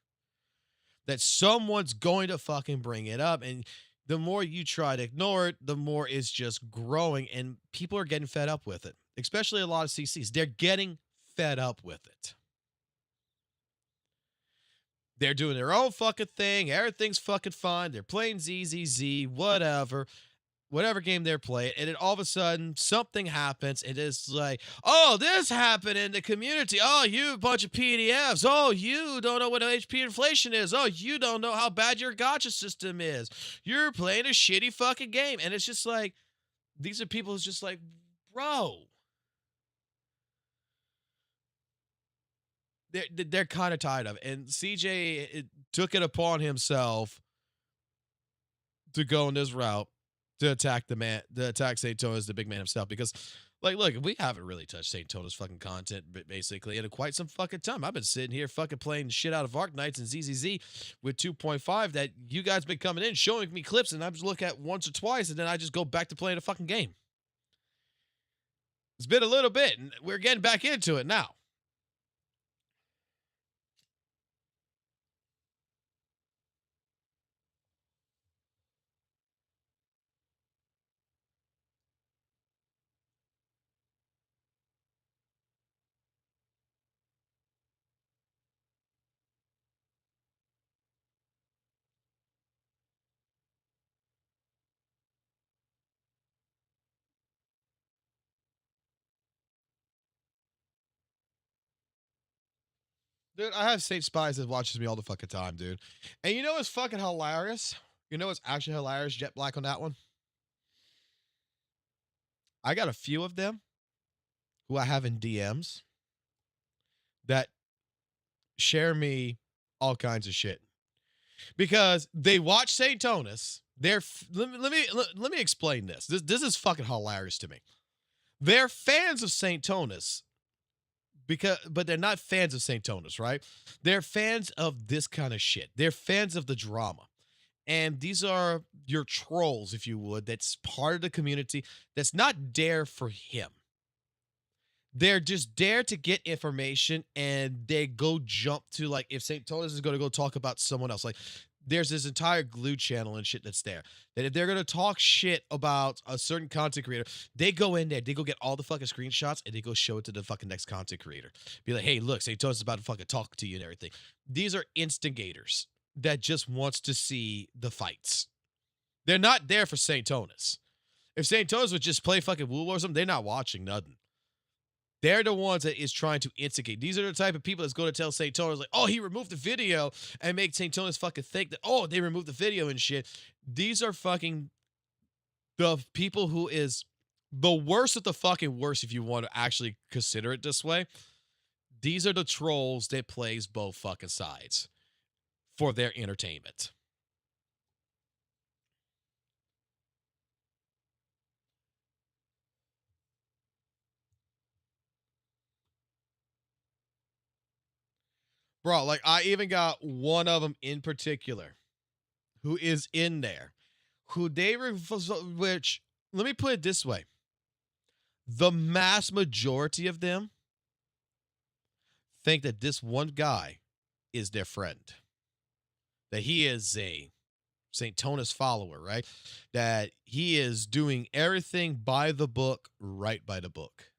that someone's going to fucking bring it up. And the more you try to ignore it, the more it's just growing, and people are getting fed up with it, especially a lot of CCs. They're getting fed up with it. They're doing their own fucking thing. Everything's fucking fine. They're playing ZZZ, whatever game they're playing, and then all of a sudden something happens, and it's like, oh, this happened in the community. Oh, you bunch of PDFs. Oh, you don't know what HP inflation is. Oh, you don't know how bad your gotcha system is. You're playing a shitty fucking game. And it's just like, these are people who's just like, bro. They're kind of tired of it. And CJ took it upon himself to go in this route, to attack St. Tona's, the big man himself, because, like, look, we haven't really touched St. Tona's fucking content, basically, in quite some fucking time. I've been sitting here fucking playing shit out of Arc Knights and ZZZ with 2.5 that you guys been coming in, showing me clips, and I just look at once or twice, and then I just go back to playing a fucking game. It's been a little bit, and we're getting back into it now. Dude, I have Saint Spies that watches me all the fucking time, dude. And you know what's fucking hilarious? You know what's actually hilarious, Jet Black, on that one? I got a few of them who I have in DMs that share me all kinds of shit. Because they watch St. Tonas. Let me explain this. This is fucking hilarious to me. They're fans of St. Tonas, but they're not fans of St. Tonas, right? They're fans of this kind of shit. They're fans of the drama. And these are your trolls, if you would, that's part of the community that's not there for him. They're just there to get information, and they go jump to, like, if St. Tonas is going to go talk about someone else, like, there's this entire glue channel and shit that's there. That if they're going to talk shit about a certain content creator, they go in there, they go get all the fucking screenshots, and they go show it to the fucking next content creator. Be like, hey, look, St. Tonas is about to fucking talk to you and everything. These are instigators that just wants to see the fights. They're not there for St. Tonas. If St. Tonas would just play fucking WUWA or something, they're not watching nothing. They're the ones that is trying to instigate. These are the type of people that's going to tell St. Tonas, like, oh, he removed the video, and make St. Tonas fucking think that, oh, they removed the video and shit. These are fucking the people who is the worst of the fucking worst, if you want to actually consider it this way. These are the trolls that plays both fucking sides for their entertainment. Bro, like, I even got one of them in particular who is in there, which, let me put it this way. The mass majority of them think that this one guy is their friend. That he is a St. Tonas follower, right? That he is doing everything by the book, right by the book.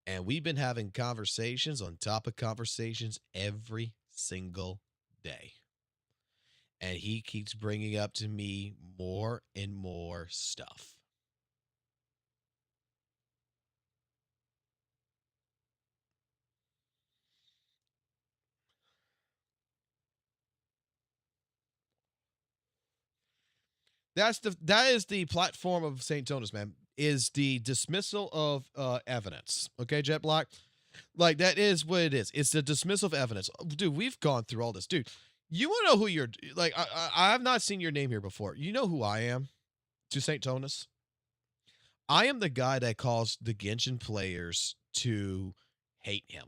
And we've been having conversations on top of conversations every single day. And he keeps bringing up to me more and more stuff. That is the platform of St. Tonas, man. is the dismissal of evidence. Okay, Jet Black? Like, that is what it is. It's the dismissal of evidence. Dude, we've gone through all this. Dude, you want to know who you're... Like, I have not seen your name here before. You know who I am to St. Tonus? I am the guy that caused the Genshin players to hate him.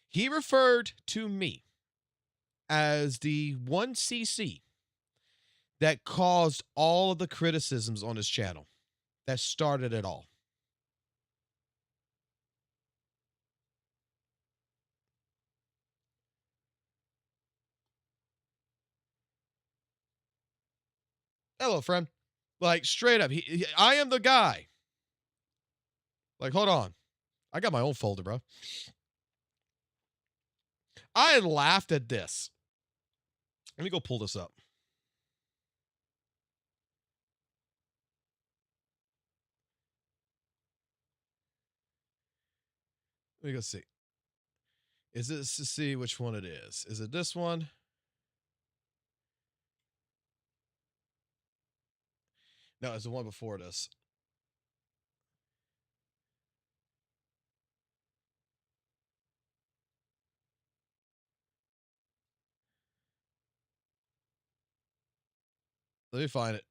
He referred to me as the one CC that caused all of the criticisms on his channel, that started it all. Hello, friend. Like, straight up, I am the guy. Like, hold on. I got my own folder, bro. I laughed at this. Let me go pull this up. Let me go see. Is this to see which one it is? Is it this one? No, it's the one before this. Let me find it.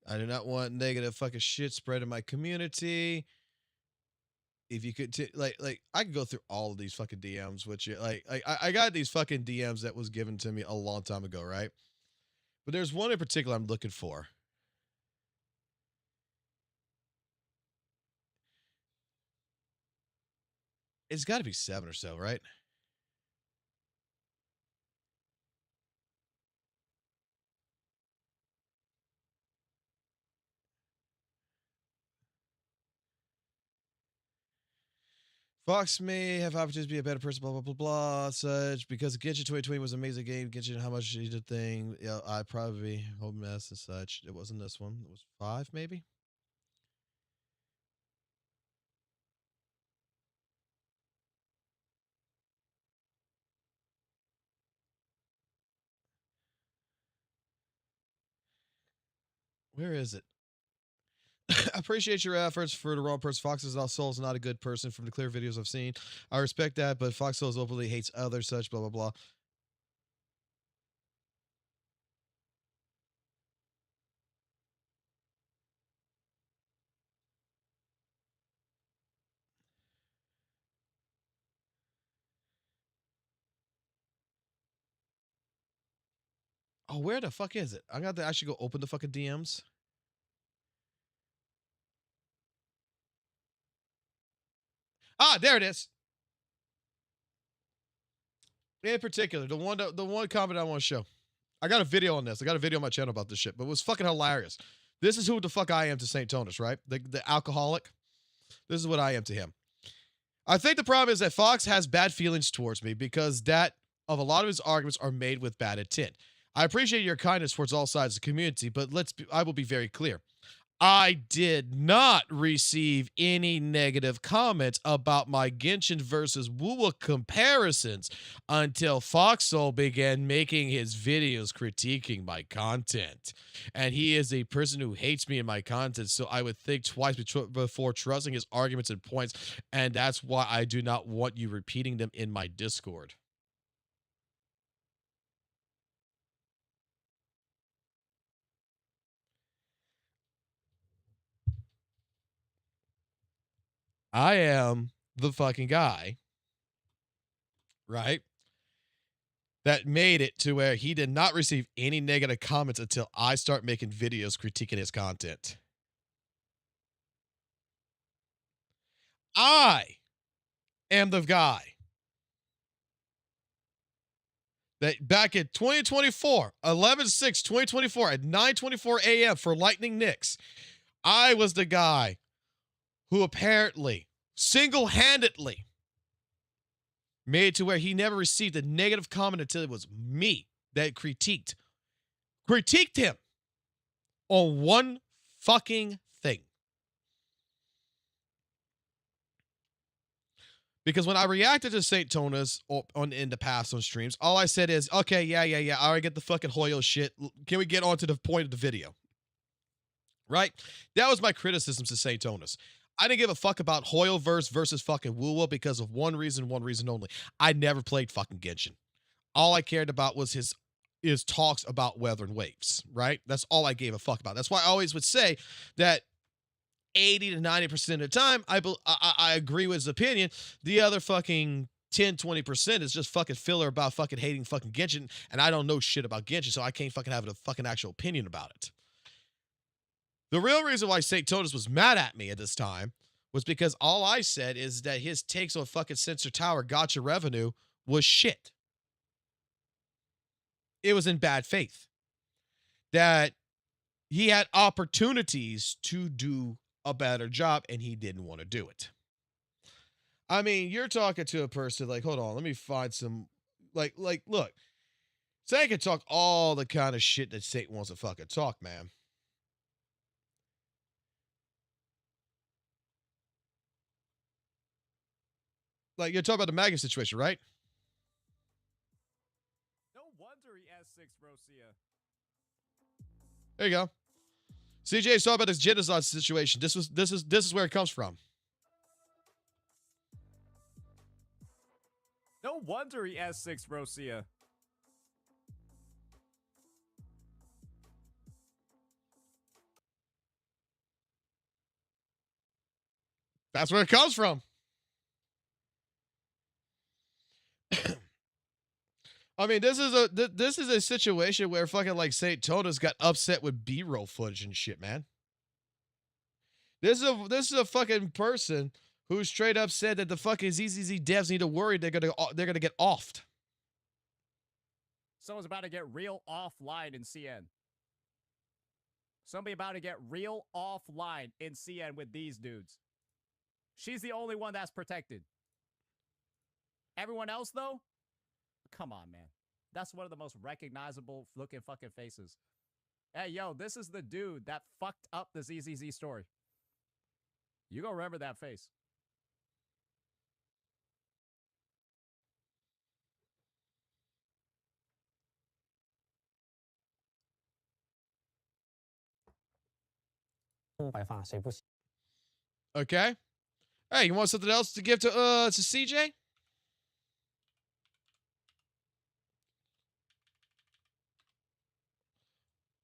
I do not want negative fucking shit spread in my community. If you could, like, I could go through all of these fucking DMs, which, like, I got these fucking DMs that was given to me a long time ago, right? But there's one in particular I'm looking for. It's got to be 7 or so, right? Fox may have opportunities to be a better person, blah, blah, blah, blah, such. Because Genshin 2020 was an amazing game. Genshin, how much you did thing. Yeah, I probably hope mess and such. It wasn't this one. It was 5, maybe? Where is it? I appreciate your efforts for the wrong person. Fox is not a good person from the clear videos I've seen. I respect that, but Fox Souls openly hates others, such, blah, blah, blah. Oh, where the fuck is it? I got to actually go open the fucking DMs. Ah, there it is. In particular, the one comment I want to show. I got a video on this. I got a video on my channel about this shit, but it was fucking hilarious. This is who the fuck I am to St. Tonus, right? The alcoholic. This is what I am to him. I think the problem is that Fox has bad feelings towards me because that of a lot of his arguments are made with bad intent. I appreciate your kindness towards all sides of the community, but I will be very clear. I did not receive any negative comments about my Genshin versus WUWA comparisons until Foxhole began making his videos critiquing my content. And he is a person who hates me and my content, so I would think twice before trusting his arguments and points, and that's why I do not want you repeating them in my Discord. I am the fucking guy, right, that made it to where he did not receive any negative comments until I start making videos critiquing his content. I am the guy that back in 2024, 11/6/2024 at 9:24 a.m. for Lightning Nix, I was the guy who apparently single-handedly made it to where he never received a negative comment until it was me that critiqued him on one fucking thing. Because when I reacted to St. Tonas in the past on streams, all I said is, okay, yeah. I already get the fucking Hoyo shit. Can we get on to the point of the video? Right? That was my criticism to St. Tonas. I didn't give a fuck about Hoyoverse versus fucking WUWA because of one reason only. I never played fucking Genshin. All I cared about was his talks about weather and waves, right? That's all I gave a fuck about. That's why I always would say that 80 to 90% of the time, I agree with his opinion. The other fucking 10, 20% is just fucking filler about fucking hating fucking Genshin, and I don't know shit about Genshin, so I can't fucking have a fucking actual opinion about it. The real reason why St. Tonas was mad at me at this time was because all I said is that his takes on fucking Sensor Tower gotcha revenue was shit. It was in bad faith. That he had opportunities to do a better job and he didn't want to do it. I mean, you're talking to a person like, hold on, let me find some, like, look, Saint can talk all the kind of shit that Saint wants to fucking talk, man. Like, you're talking about the Magus situation, right? No wonder he S6 Rosia. There you go. CJ is talking about this genocide situation. This is where it comes from. No wonder he S6 Rosia. That's where it comes from. I mean, this is a situation where fucking like St. Tonas got upset with B-roll footage and shit, man. This is a fucking person who straight up said that the fucking ZZZ devs need to worry they're gonna get offed. Someone's about to get real offline in CN. Somebody about to get real offline in CN with these dudes. She's the only one that's protected. Everyone else, though? Come on, man. That's one of the most recognizable looking fucking faces. Hey, yo, this is the dude that fucked up the ZZZ story. You gonna remember that face. Okay. Hey, you want something else to give to CJ?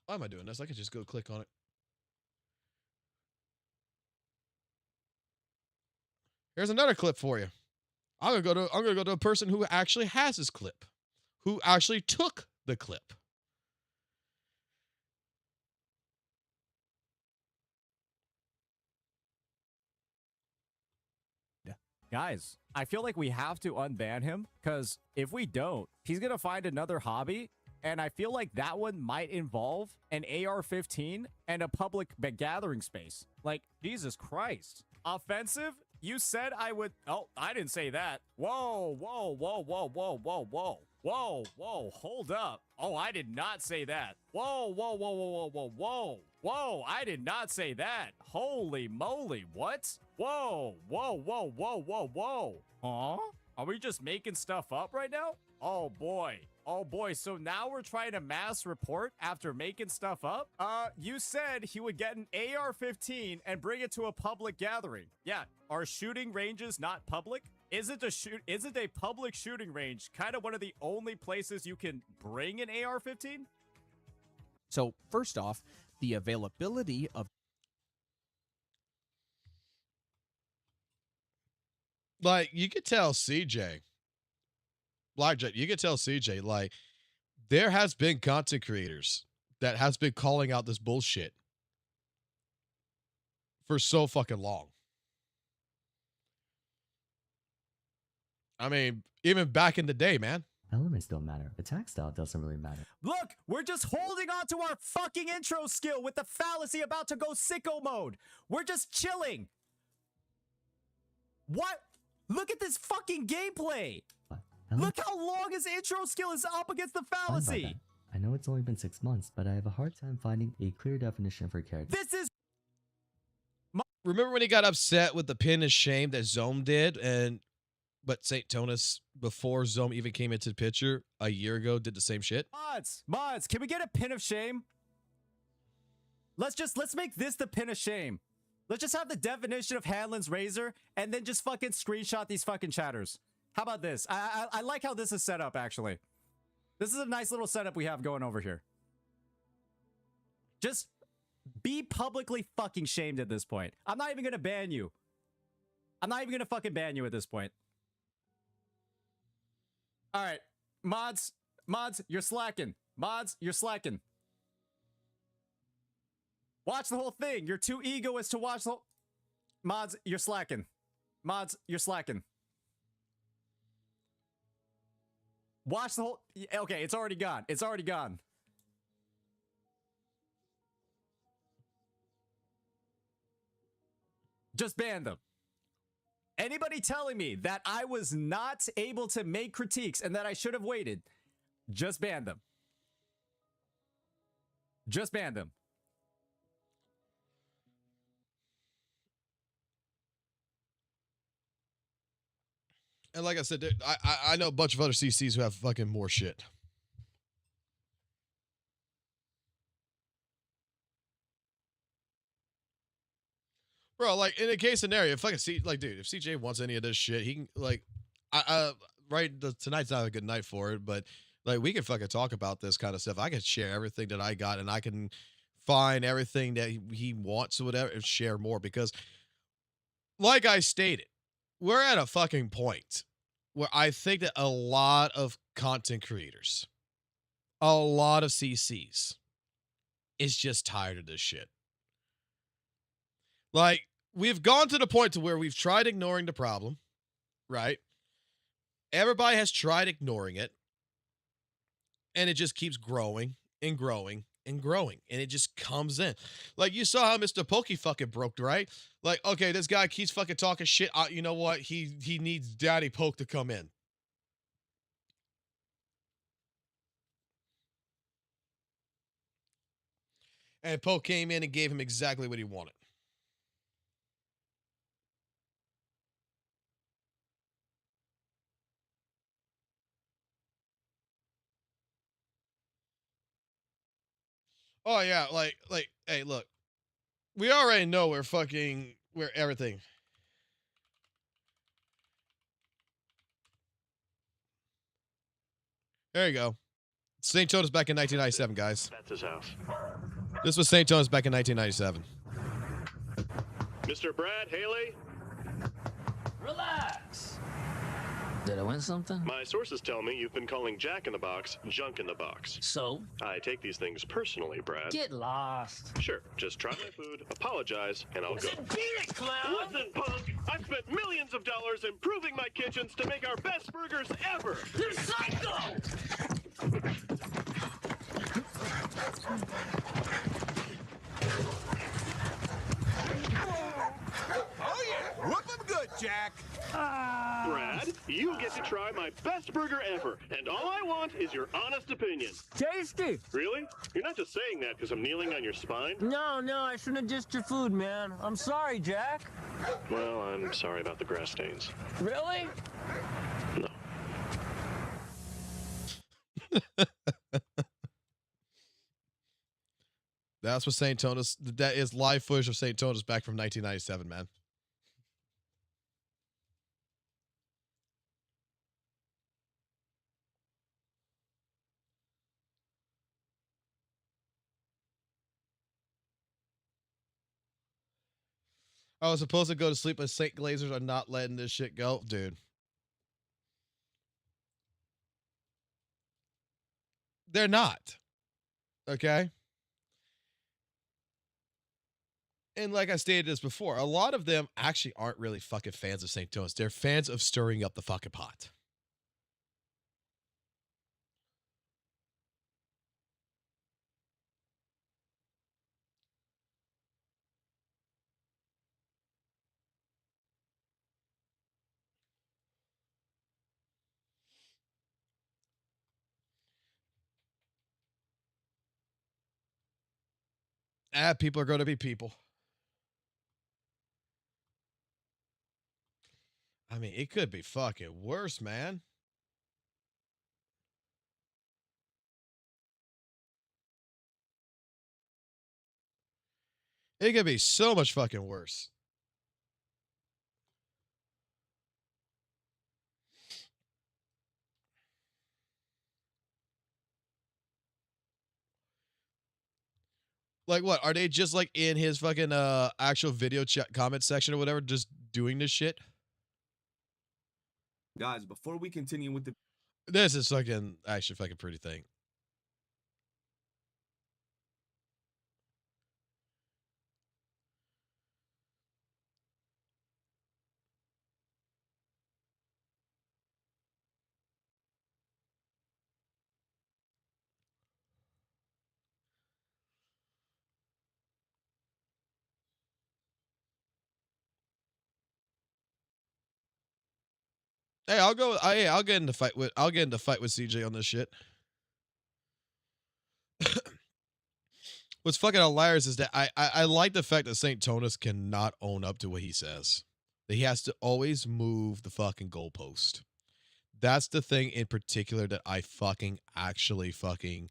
Why am I doing this? I could just go click on it. Here's another clip for you. I'm gonna go to a person who actually has this clip, who actually took the clip. Guys, I feel like we have to unban him, because if we don't, he's going to find another hobby, and I feel like that one might involve an AR-15 and a public gathering space. Like, Jesus Christ. Offensive? You said I would... Oh, I didn't say that. Whoa, whoa, whoa, whoa, whoa, whoa, whoa. Whoa, whoa, hold up. Oh, I did not say that. Whoa, whoa, whoa, whoa, whoa, whoa, whoa. Whoa, I did not say that. Holy moly, what? Whoa, whoa, whoa, whoa, whoa, whoa. Huh? Are we just making stuff up right now? Oh boy. Oh boy, so now we're trying to mass report after making stuff up? You said he would get an AR-15 and bring it to a public gathering. Yeah, are shooting ranges not public? Isn't a public shooting range kind of one of the only places you can bring an AR-15? So first off, the availability of Like, you could tell CJ, Blackjack, you could tell CJ, like, there has been content creators that has been calling out this bullshit for so fucking long. I mean, even back in the day, man. Elements don't matter. Attack style doesn't really matter. Look, we're just holding on to our fucking intro skill with the fallacy about to go sicko mode. We're just chilling. What? Look at this fucking gameplay. Look how long his intro skill is up against the fallacy. I know it's only been 6 months, but I have a hard time finding a clear definition for character. This is... Remember when he got upset with the pin and shame that Zome did? And But St. Tonis, before Zome even came into the picture a year ago, did the same shit. Mods, can we get a pin of shame? Let's make this the pin of shame. Let's just have the definition of Hanlon's razor and then just fucking screenshot these fucking chatters. How about this? I like how this is set up, actually. This is a nice little setup we have going over here. Just be publicly fucking shamed at this point. I'm not even gonna ban you. I'm not even gonna fucking ban you at this point. All right, mods, you're slacking. Mods, you're slacking. Watch the whole thing. You're too egoist to watch the whole... Mods, you're slacking. Mods, you're slacking. Watch the whole... Okay, it's already gone. It's already gone. Just ban them. Anybody telling me that I was not able to make critiques and that I should have waited, just ban them. Just ban them. And like I said, I know a bunch of other CCs who have fucking more shit. Bro, like in a case scenario, if fucking like, dude, if CJ wants any of this shit, he can like, tonight's not a good night for it, but like we can fucking talk about this kind of stuff. I can share everything that I got, and I can find everything that he wants or whatever, and share more because, like I stated, we're at a fucking point where I think that a lot of content creators, a lot of CCs, is just tired of this shit. Like, we've gone to the point to where we've tried ignoring the problem, right? Everybody has tried ignoring it, and it just keeps growing and growing and growing, and it just comes in. Like, you saw how Mr. Pokey fucking broke, right? Like, okay, this guy keeps fucking talking shit. You know what? He needs Daddy Poke to come in. And Poke came in and gave him exactly what he wanted. Oh yeah, like, hey, look, we already know where everything. There you go. St. Tonis back in 1997, guys. That's his house. This was St. Tonis back in 1997. Mr. Brad Haley? Relax. Did I win something? My sources tell me you've been calling Jack in the Box junk in the box. So? I take these things personally, Brad. Get lost. Sure, just try my food, apologize, and I'll go. Beat it, clown! Listen, punk! I've spent millions of dollars improving my kitchens to make our best burgers ever! You're psycho! Oh yeah! Whoop 'em good, Jack! Brad, you get to try my best burger ever, and all I want is your honest opinion. Tasty! Really? You're not just saying that because I'm kneeling on your spine? No, I shouldn't have dissed your food, man. I'm sorry, Jack. Well, I'm sorry about the grass stains. Really? No. That's what St. Tonis, that is live footage of St. Tonis back from 1997, man. I was supposed to go to sleep, but St. Glazers are not letting this shit go. Dude. They're not. Okay? And like I stated this before, a lot of them actually aren't really fucking fans of St. Tonis. They're fans of stirring up the fucking pot. People are going to be people. I mean, it could be fucking worse, man. It could be so much fucking worse. Like what? Are they just like in his fucking actual video chat comment section or whatever, just doing this shit? Guys, before we continue with the This is fucking actually fucking pretty thing. Hey, I'll go. I'll get into fight with. I'll get into fight with CJ on this shit. What's fucking hilarious is that I like the fact that St. Tonus cannot own up to what he says. That he has to always move the fucking goalpost. That's the thing in particular that I fucking actually fucking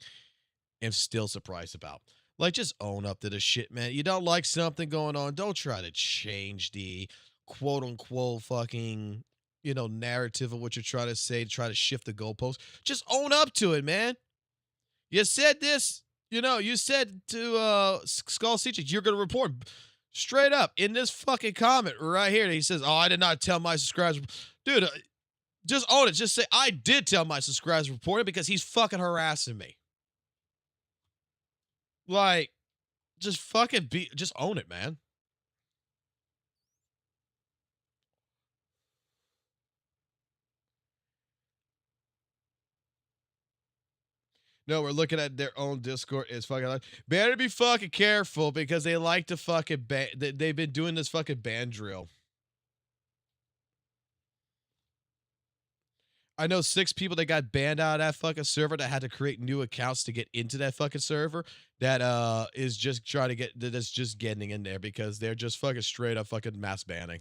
am still surprised about. Like, just own up to the shit, man. You don't like something going on, don't try to change the quote unquote fucking, you know, narrative of what you're trying to say to try to shift the goalpost. Just own up to it, man. You said this, you know, you said to Skull Seachik, you're going to report straight up in this fucking comment right here. He says, oh, I did not tell my subscribers. Dude, just own it. Just say, I did tell my subscribers reporting because he's fucking harassing me. Like, just fucking just own it, man. No, we're looking at their own Discord. It's fucking like, better be fucking careful because they like to fucking they've been doing this fucking ban drill. I know 6 people that got banned out of that fucking server that had to create new accounts to get into that fucking server that is just trying to get, that's just getting in there because they're just fucking straight up fucking mass banning.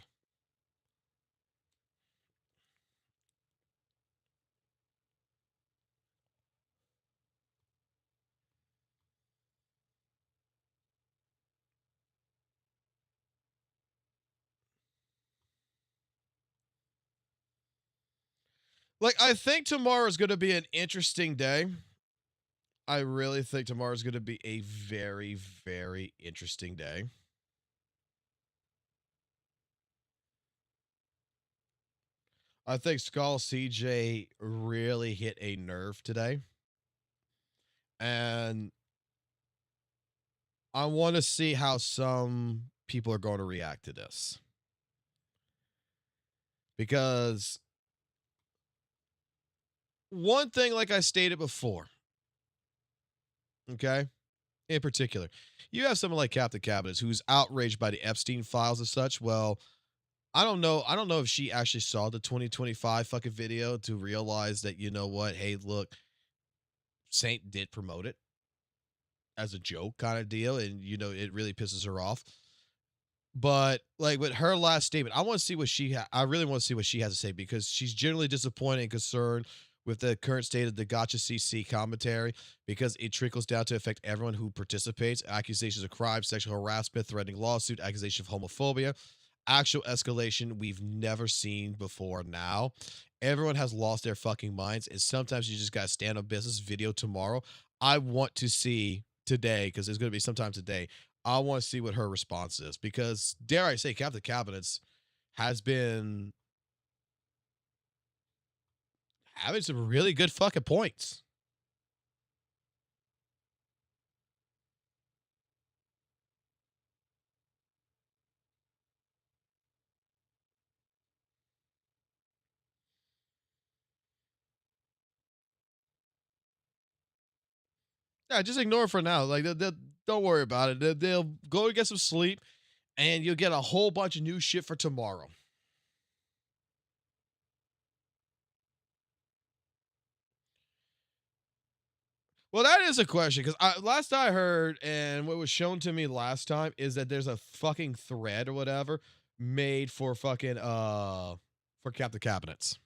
Like, I think tomorrow's going to be an interesting day. I really think tomorrow's going to be a very, very interesting day. I think Skull CJ really hit a nerve today. And I want to see how some people are going to react to this. Because one thing, like I stated before, okay, in particular, you have someone like Captain Cabinets who's outraged by the Epstein files and such. Well, I don't know if she actually saw the 2025 fucking video to realize that, you know what, hey, look, Saint did promote it as a joke kind of deal, and, you know, it really pisses her off. But like with her last statement, I want to see what I really want to see what she has to say, because she's generally disappointed and concerned with the current state of the Gotcha CC commentary, because it trickles down to affect everyone who participates. Accusations of crime, sexual harassment, threatening lawsuit, accusation of homophobia, actual escalation we've never seen before now. Everyone has lost their fucking minds, and sometimes you just got to stand on business. Video tomorrow. I want to see today, because there's going to be sometime today. I want to see what her response is, because, dare I say, Captain Cabinets has been having some really good fucking points. Yeah, just ignore it for now. Like, don't worry about it. They'll go get some sleep, and you'll get a whole bunch of new shit for tomorrow. Well, that is a question, because last I heard, and what was shown to me last time, is that there's a fucking thread or whatever made for fucking for Captain Cabinets.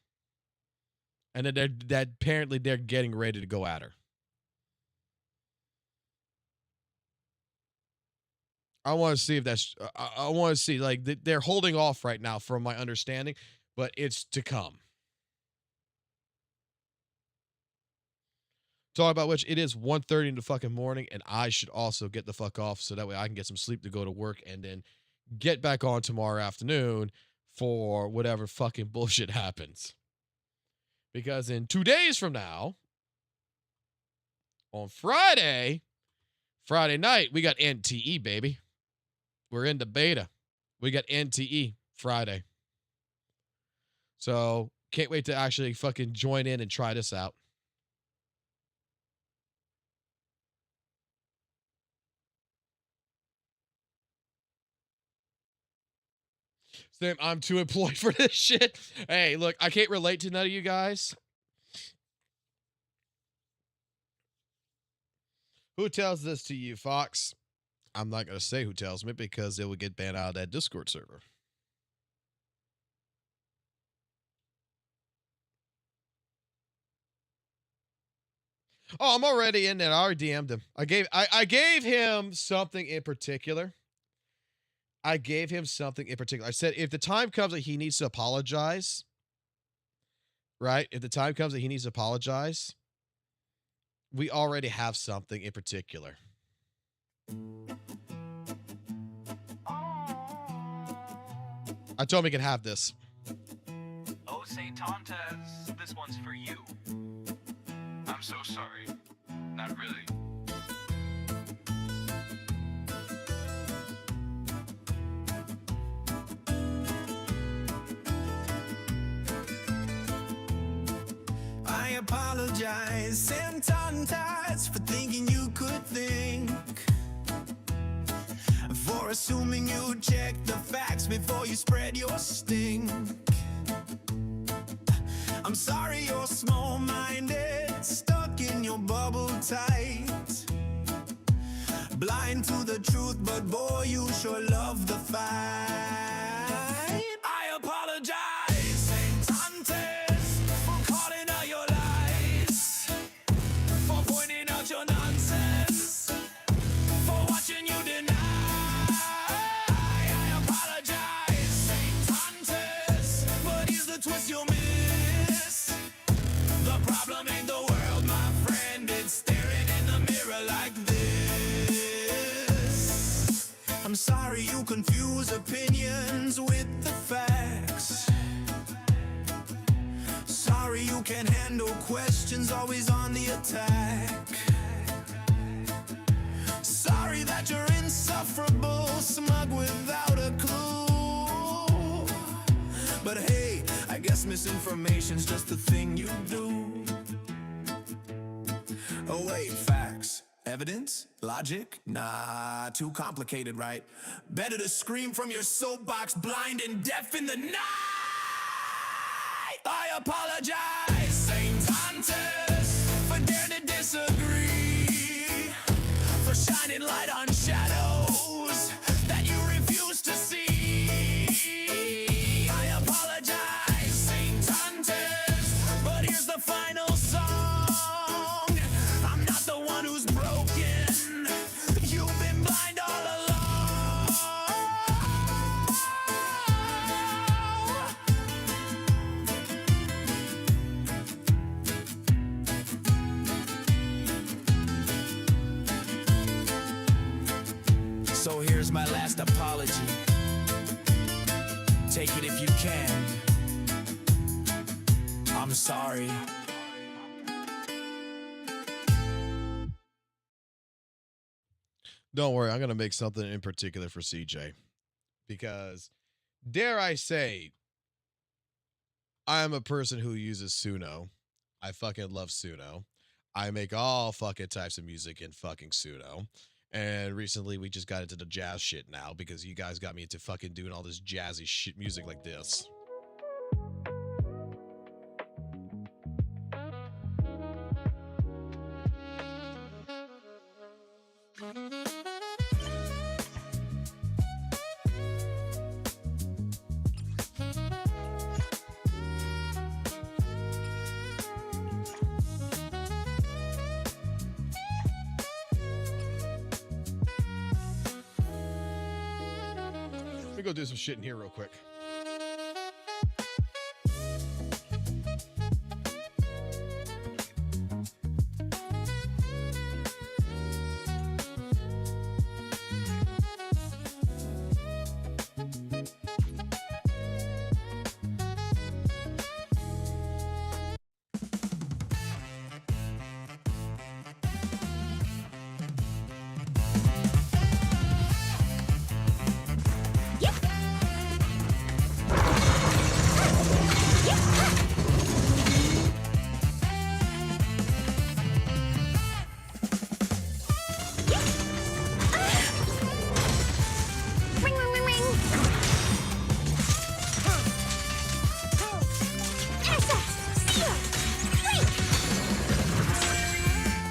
And then that apparently they're getting ready to go at her. I want to see if that's. I want to see, like, they're holding off right now, from my understanding, but it's to come. Talking about which, it is 1:30 in the fucking morning, and I should also get the fuck off so that way I can get some sleep to go to work and then get back on tomorrow afternoon for whatever fucking bullshit happens. Because in 2 days from now, on Friday night, we got NTE, baby. We're in the beta. We got NTE Friday. So can't wait to actually fucking join in and try this out. Sam, I'm too employed for this shit. Hey, look, I can't relate to none of you guys. Who tells this to you, Fox? I'm not going to say who tells me because it would get banned out of that Discord server. Oh, I'm already in there. I already DM'd him. I gave him something in particular. I said, if the time comes that he needs to apologize, right? If the time comes that he needs to apologize, we already have something in particular. I told him he could have this. Oh, St. Tontas, this one's for you. I'm so sorry. Not really. I apologize, St. Tontas, for thinking you could think, for assuming you checked the facts before you spread your stink. I'm sorry you're small-minded, stuck in your bubble tight, blind to the truth, but boy, you sure love the fight. I apologize, St. Tontas, for calling out your lies, for pointing out your nonsense, for watching you deny. I apologize, St. Tontas, but here's the twist you'll miss. The problem ain't the world, my friend, it's staring in the mirror like this. I'm sorry you confuse opinions with the facts. Sorry you can't handle questions, always on the attack. Sorry that you're insufferable, smug without a clue. But hey, I guess misinformation's just the thing you do. Oh wait, facts, evidence, logic? Nah, too complicated, right? Better to scream from your soapbox, blind and deaf in the night. I apologize, St. Tontas, for daring to disagree, for shining light on shadows that you refuse to see. I apologize, St. Tontas, but here's the final song. I'm not the one who's broken. You've been blind all along. So here's my last apology. Take it if you can. I'm sorry. Don't worry, I'm going to make something in particular for CJ. Because, dare I say, I'm a person who uses Suno. I fucking love Suno. I make all fucking types of music in fucking Suno. And recently we just got into the jazz shit now because you guys got me into fucking doing all this jazzy shit music like this. me go do some shit in here real quick.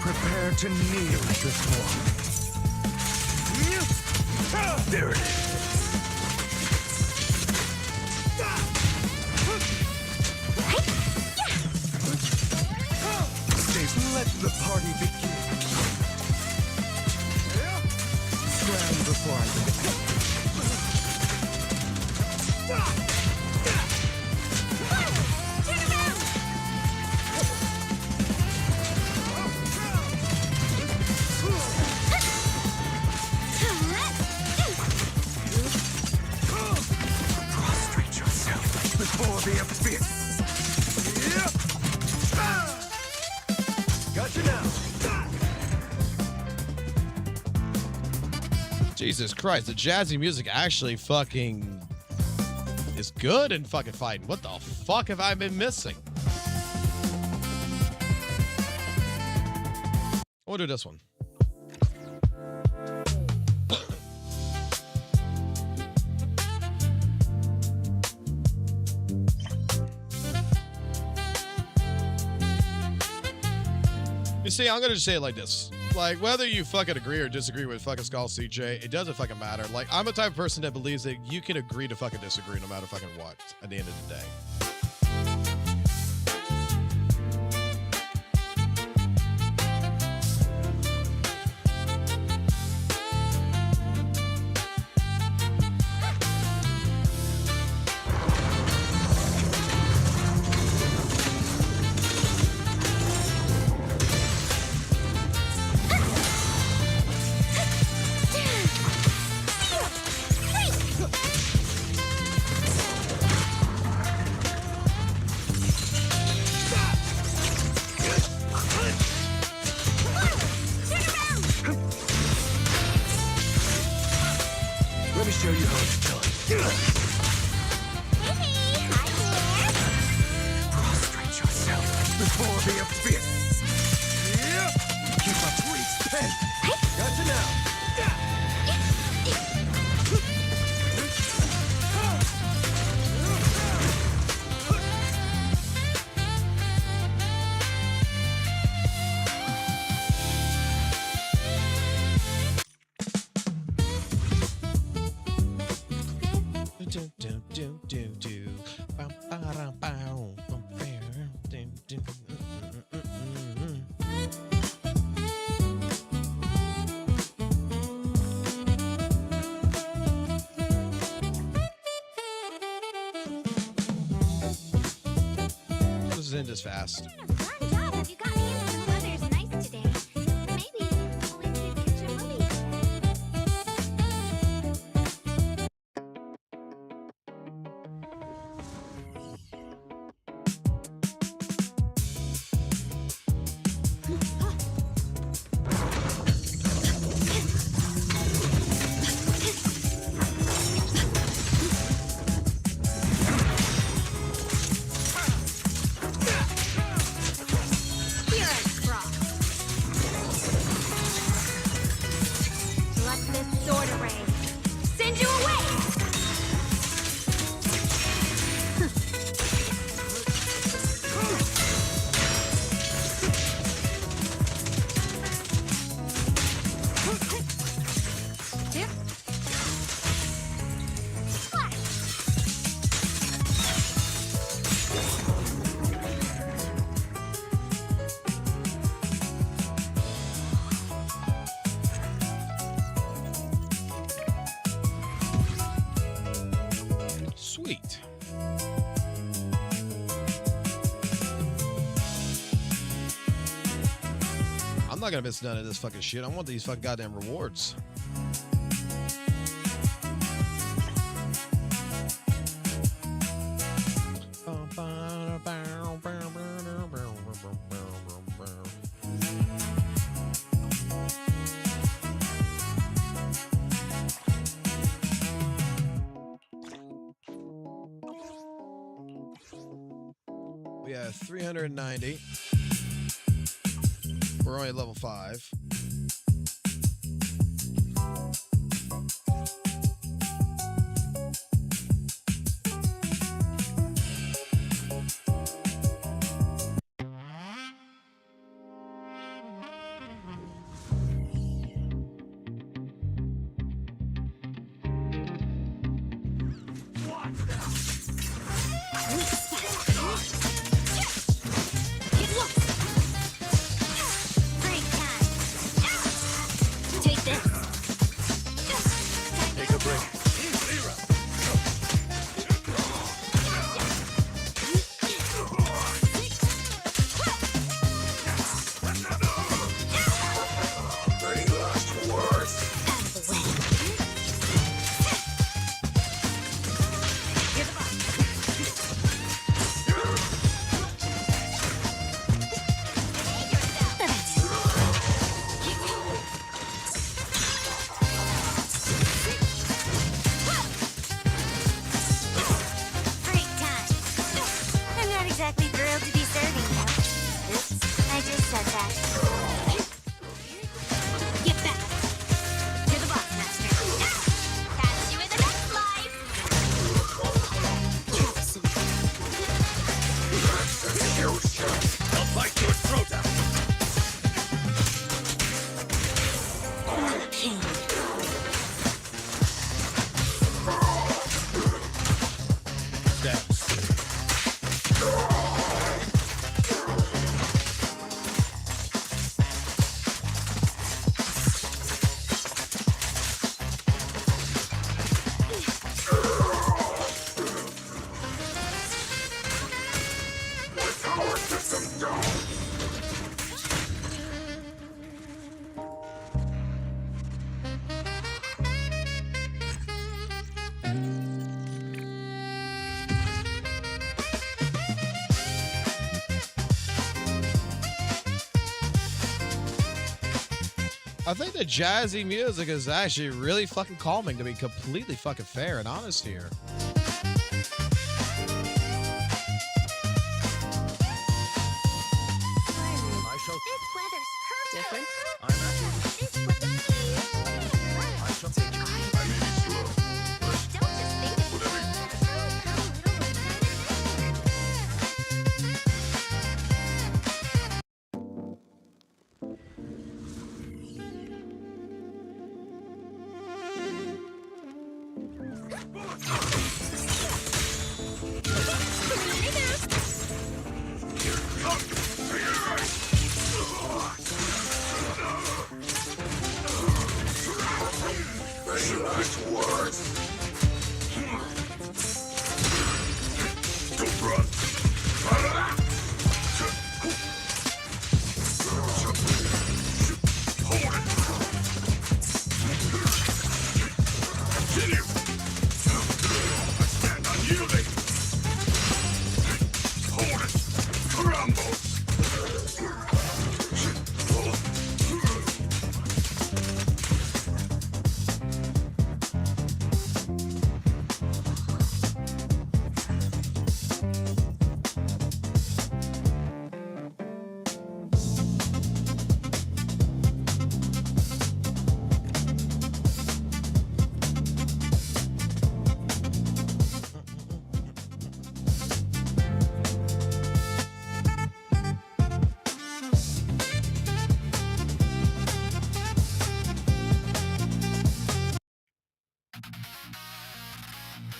Prepare to kneel at this one. There it is. Stays, let the party begin. Scram before I prostrate yourself before the abyss. Gotcha now. Jesus Christ, the jazzy music actually fucking is good in fucking fighting. What the fuck have I been missing? We'll do this one. You see, I'm gonna just say it like this. Like, whether you fucking agree or disagree with fucking Skull CJ, it doesn't fucking matter. Like, I'm the type of person that believes that you can agree to fucking disagree no matter fucking what at the end of the day. Let me show you how it's done. Prostrate yourself before the abyss. Keep up reach, pen. Gotcha now. This is end as fast. Sweet. I'm not gonna miss none of this fucking shit. I want these fucking goddamn rewards. We have 390. We're only at level 5. I think the jazzy music is actually really fucking calming, to be completely fucking fair and honest here. Different?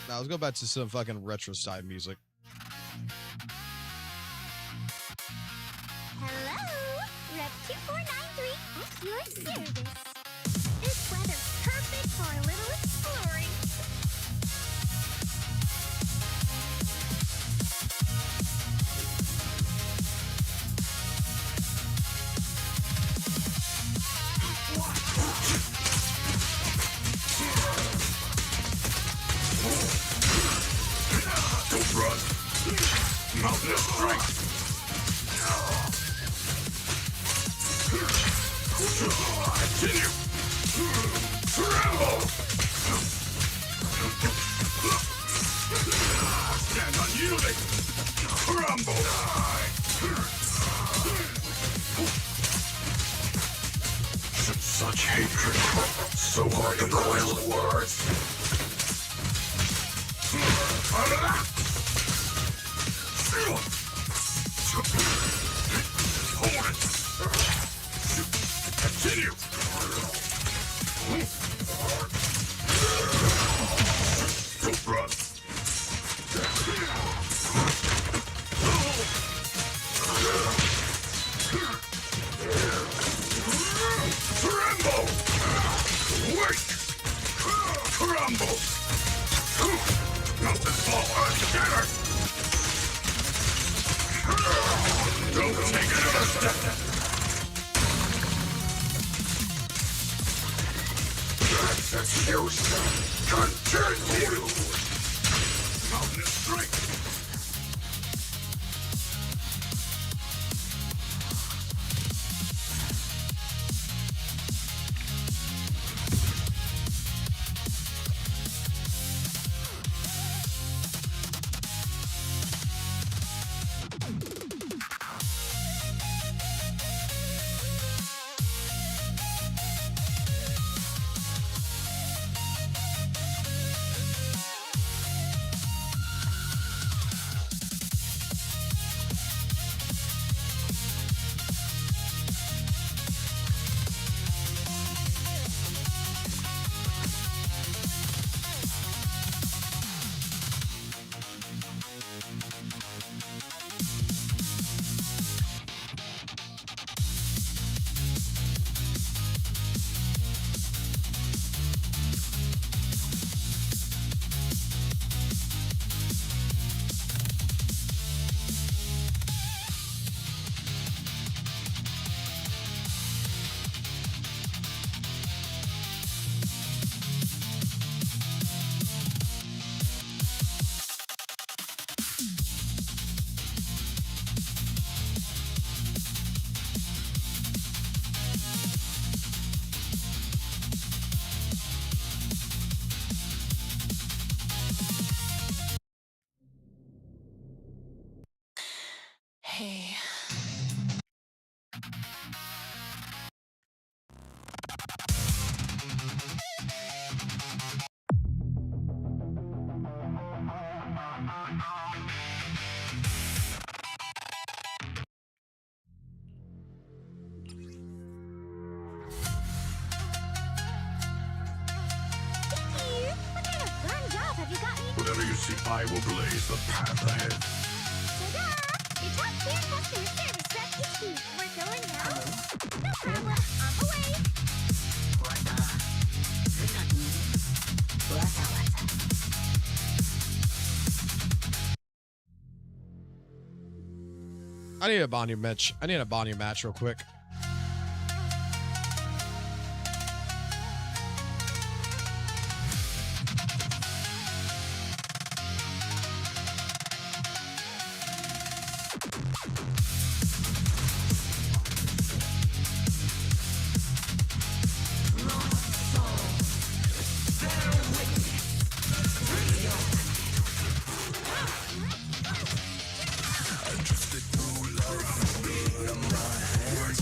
Now let's go back to some fucking retro side music. Hello, Rep 2493 at your service. This weather's perfect for a little exploring. Mountain of strength. Continue. Tremble. Stand unyielding. Crumble. Such hatred. So hard to coil in words. Hold it. Continue. Don't run. Tremble! Wake! Crumble! Mountain fall unshattered! Don't take another step! That's excuse! Continue! Mountain of strength! Hey. Whatever you see, I will blaze the path ahead. Your top tier customer service rep is here. We're going now. No problem. On the way. I need a Bonnie match. I need a Bonnie match real quick. Words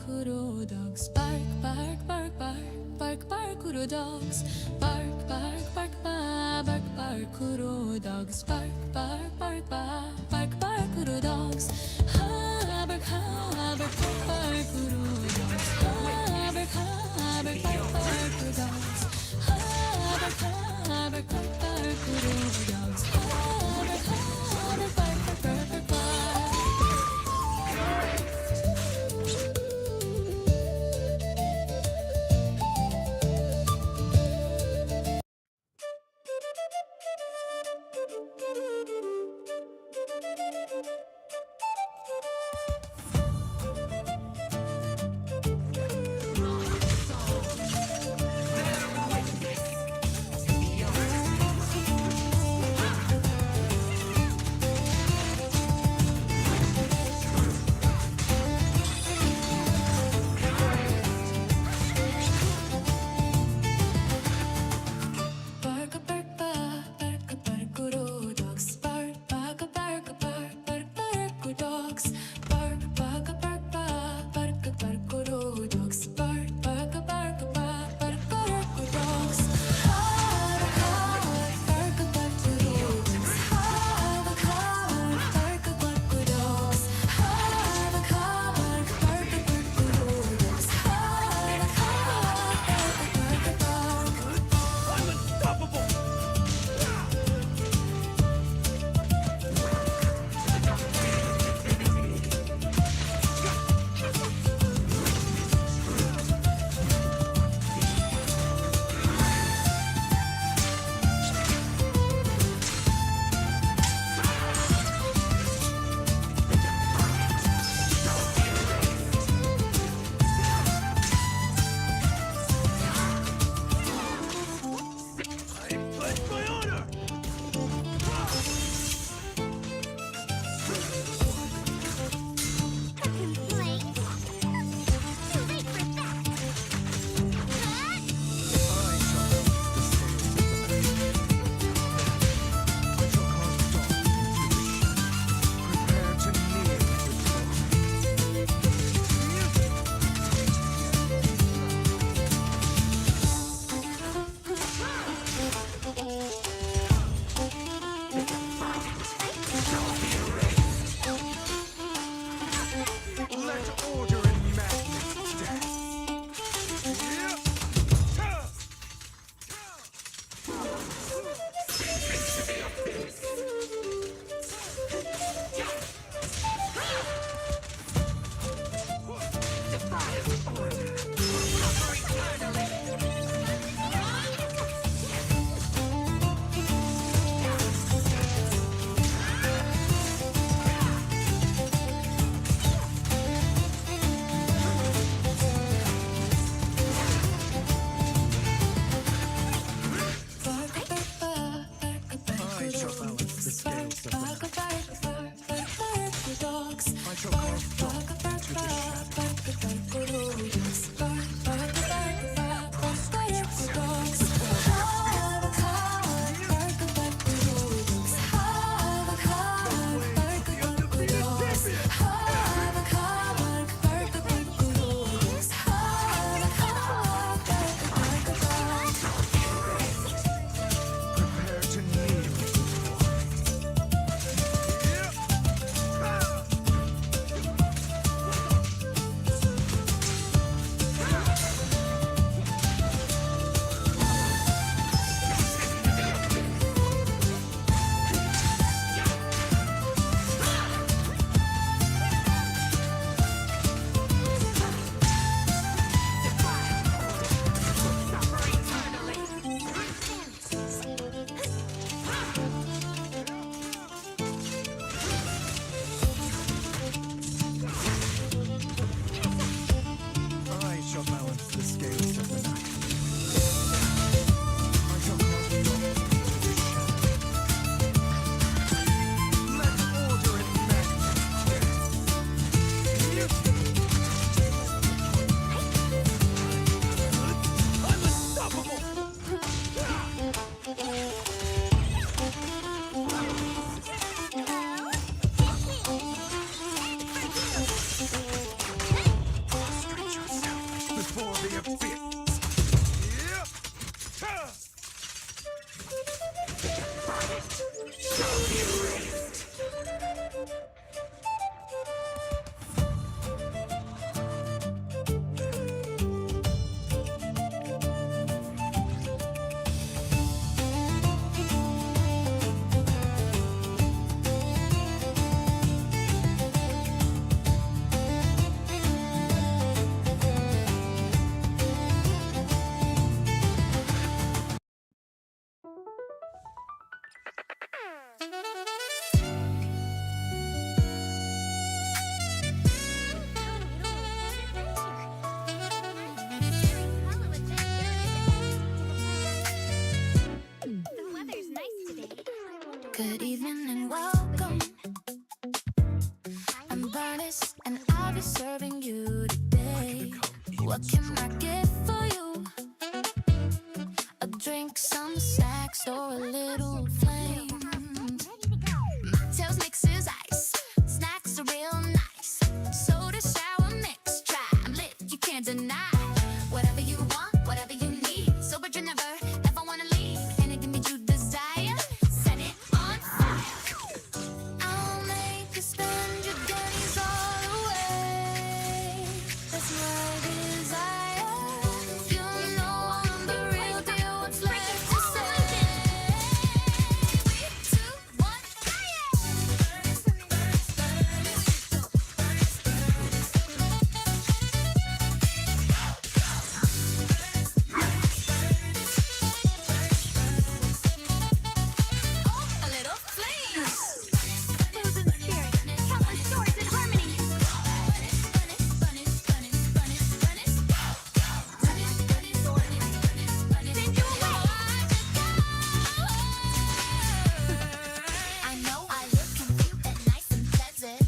Kuro dogs, bark, bark, bark, bark, bark, bark, Kuro dogs, bark, bark, bark, bark, bark, bark, Kuro dogs, ha, bark, ha, bark, bark, bark, Kuro dogs, ha, bark, ha, bark, bark, bark, Kuro dogs, ha, bark, ha, bark, bark, bark, Kuro dogs, ha, bark, ha, bark, bark, bark, bark, bark, bark. Good evening and welcome. I'm Bernice and I'll be serving you today. What can I get for you? A drink, some snacks, or a little flame. Mocktails, mixes, ice. Snacks are real nice. Soda, shower, mix, try. I'm lit, you can't deny. Whatever you want, whatever you need. Sober, you never ever wanna leave. Anything that you desire, set it on fire. I'll make you spend your days all away. That's my desire. You know I'm the real deal. What's left to say? 3, 2, 1, a little flames. Frozen spirit, countless swords in harmony. Send you away. I know I look cute and nice and pleasant,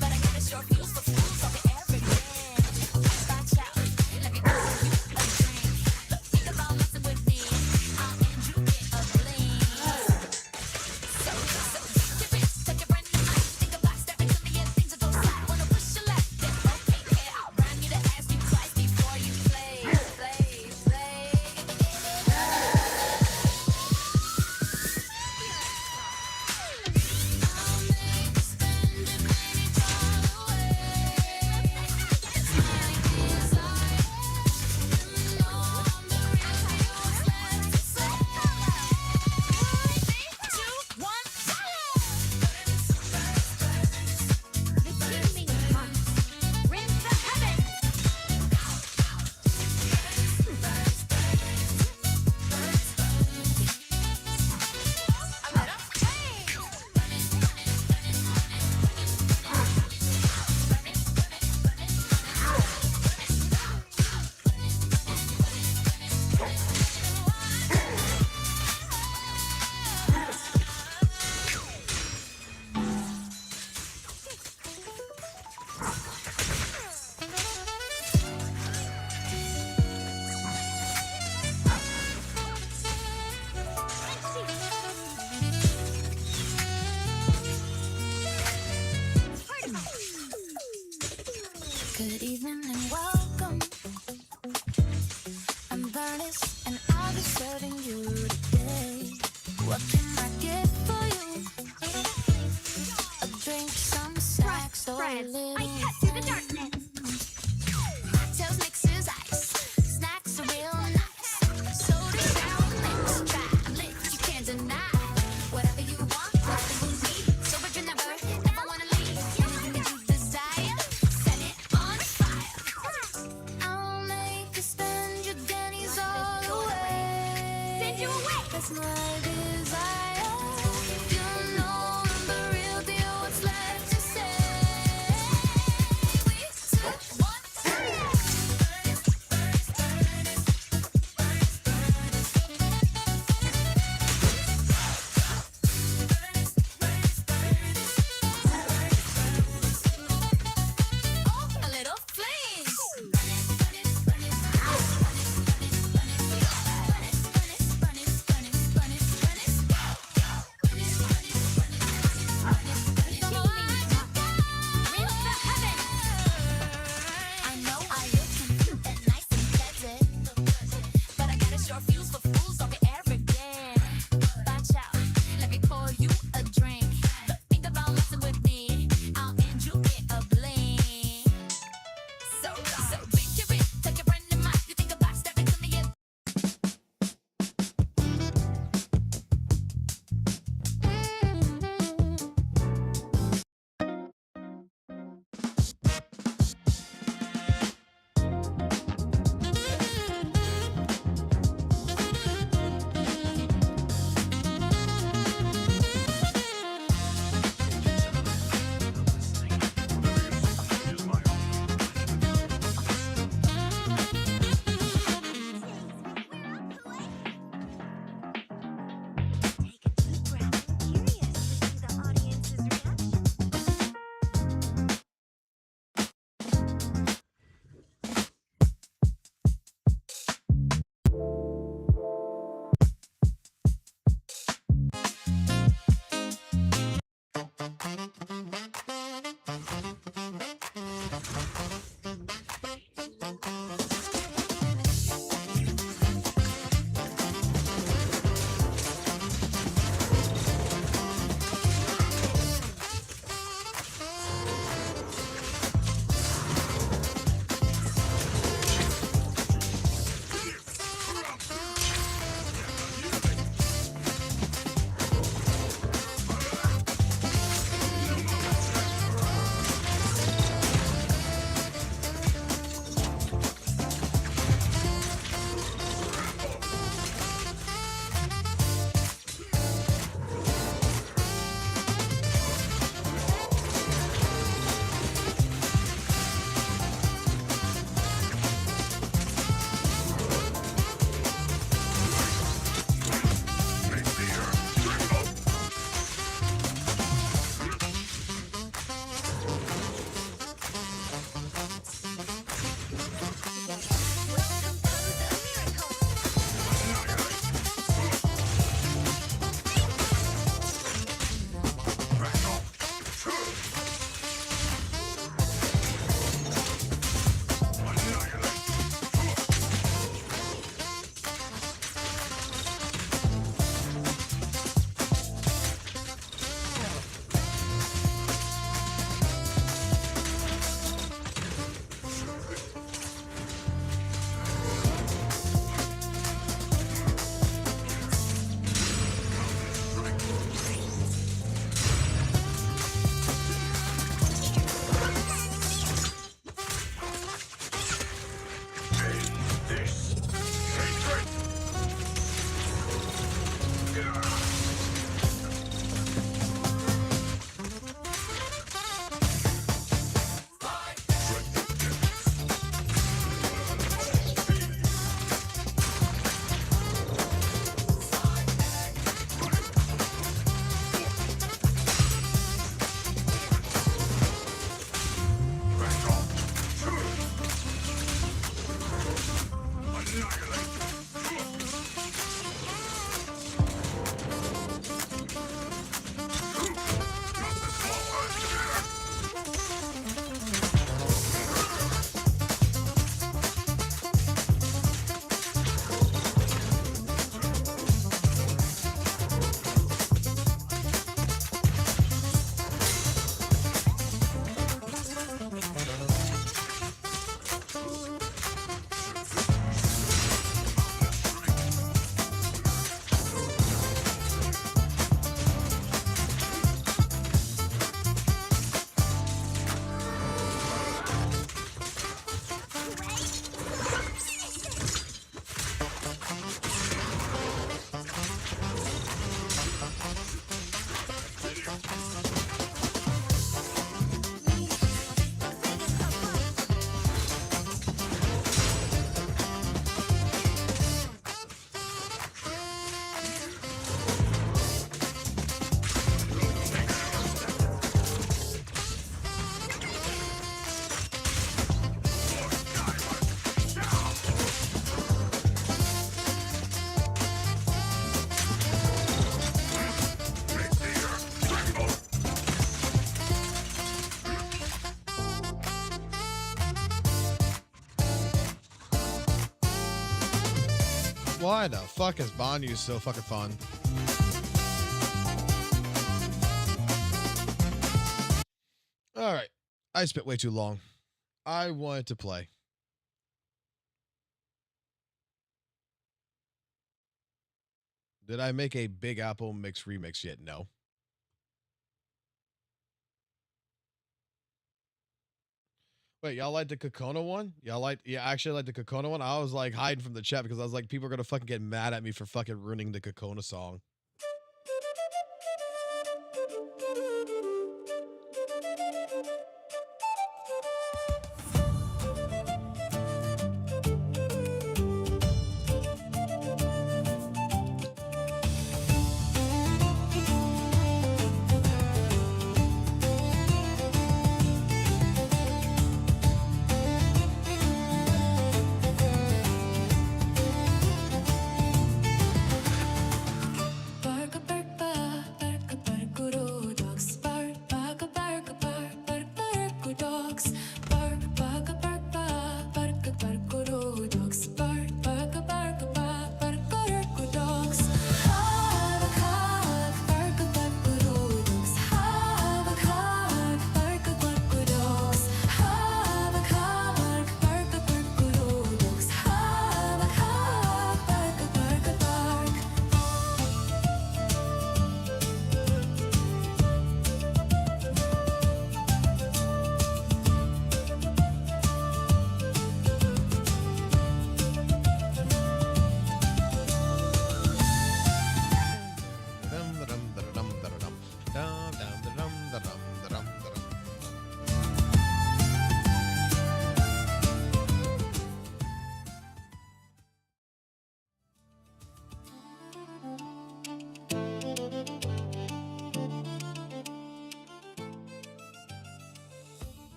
but I got a short fuse for fools. I'll be arrogant. Watch out, let me pour you a drink. Think about messing with me, I'll end you in a blink. So take your risks, take your brand new life. Think about stepping to me and things will go south. Wanna push your left, then okay, yeah, I'll rhyme you to ask you twice before you play. Good evening and welcome. I'm Bernice and I'll be serving you today. What can I get for you? A drink, some snacks, or a little I cut through the darkness. Mocktails, mixes, ice. Snacks are real nice. Soda, shower, mix, try. I'm lit, you can't deny. Whatever you want, whatever you need. Sober, you never ever wanna leave. Anything that you desire, set it on fire. I'll make you spend your days all away. Send you away. That's my desire. You know I'm the real deal. What's left to say? 3, 2, 1. A little flames. Why the fuck is Banyu so fucking fun? Alright. I spent way too long. I wanted to play. Did I make a Big Apple mix remix yet? No. Wait, y'all like the Kokona one? Y'all like, yeah, I actually like the Kokona one. I was like hiding from the chat because I was like, people are gonna fucking get mad at me for fucking ruining the Kokona song.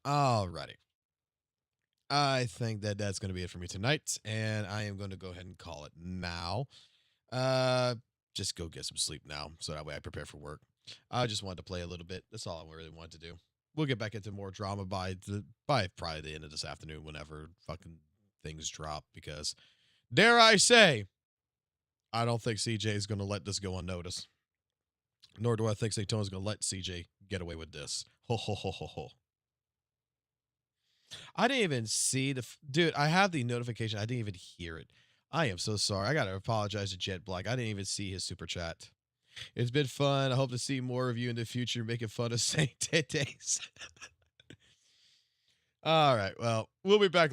Alrighty. I think that that's going to be it for me tonight, and I am going to go ahead and call it now. Just go get some sleep now, so that way I prepare for work. I just wanted to play a little bit. That's all I really wanted to do. We'll get back into more drama by probably the end of this afternoon, whenever fucking things drop, because, dare I say, I don't think CJ is going to let this go unnoticed. Nor do I think Zaytona's going to let CJ get away with this. Ho, ho, ho, ho, ho. I didn't even see the... Dude, I have the notification. I didn't even hear it. I am so sorry. I got to apologize to Jet Black. I didn't even see his super chat. It's been fun. I hope to see more of you in the future making fun of Saint Titties. All right. Well, we'll be back later.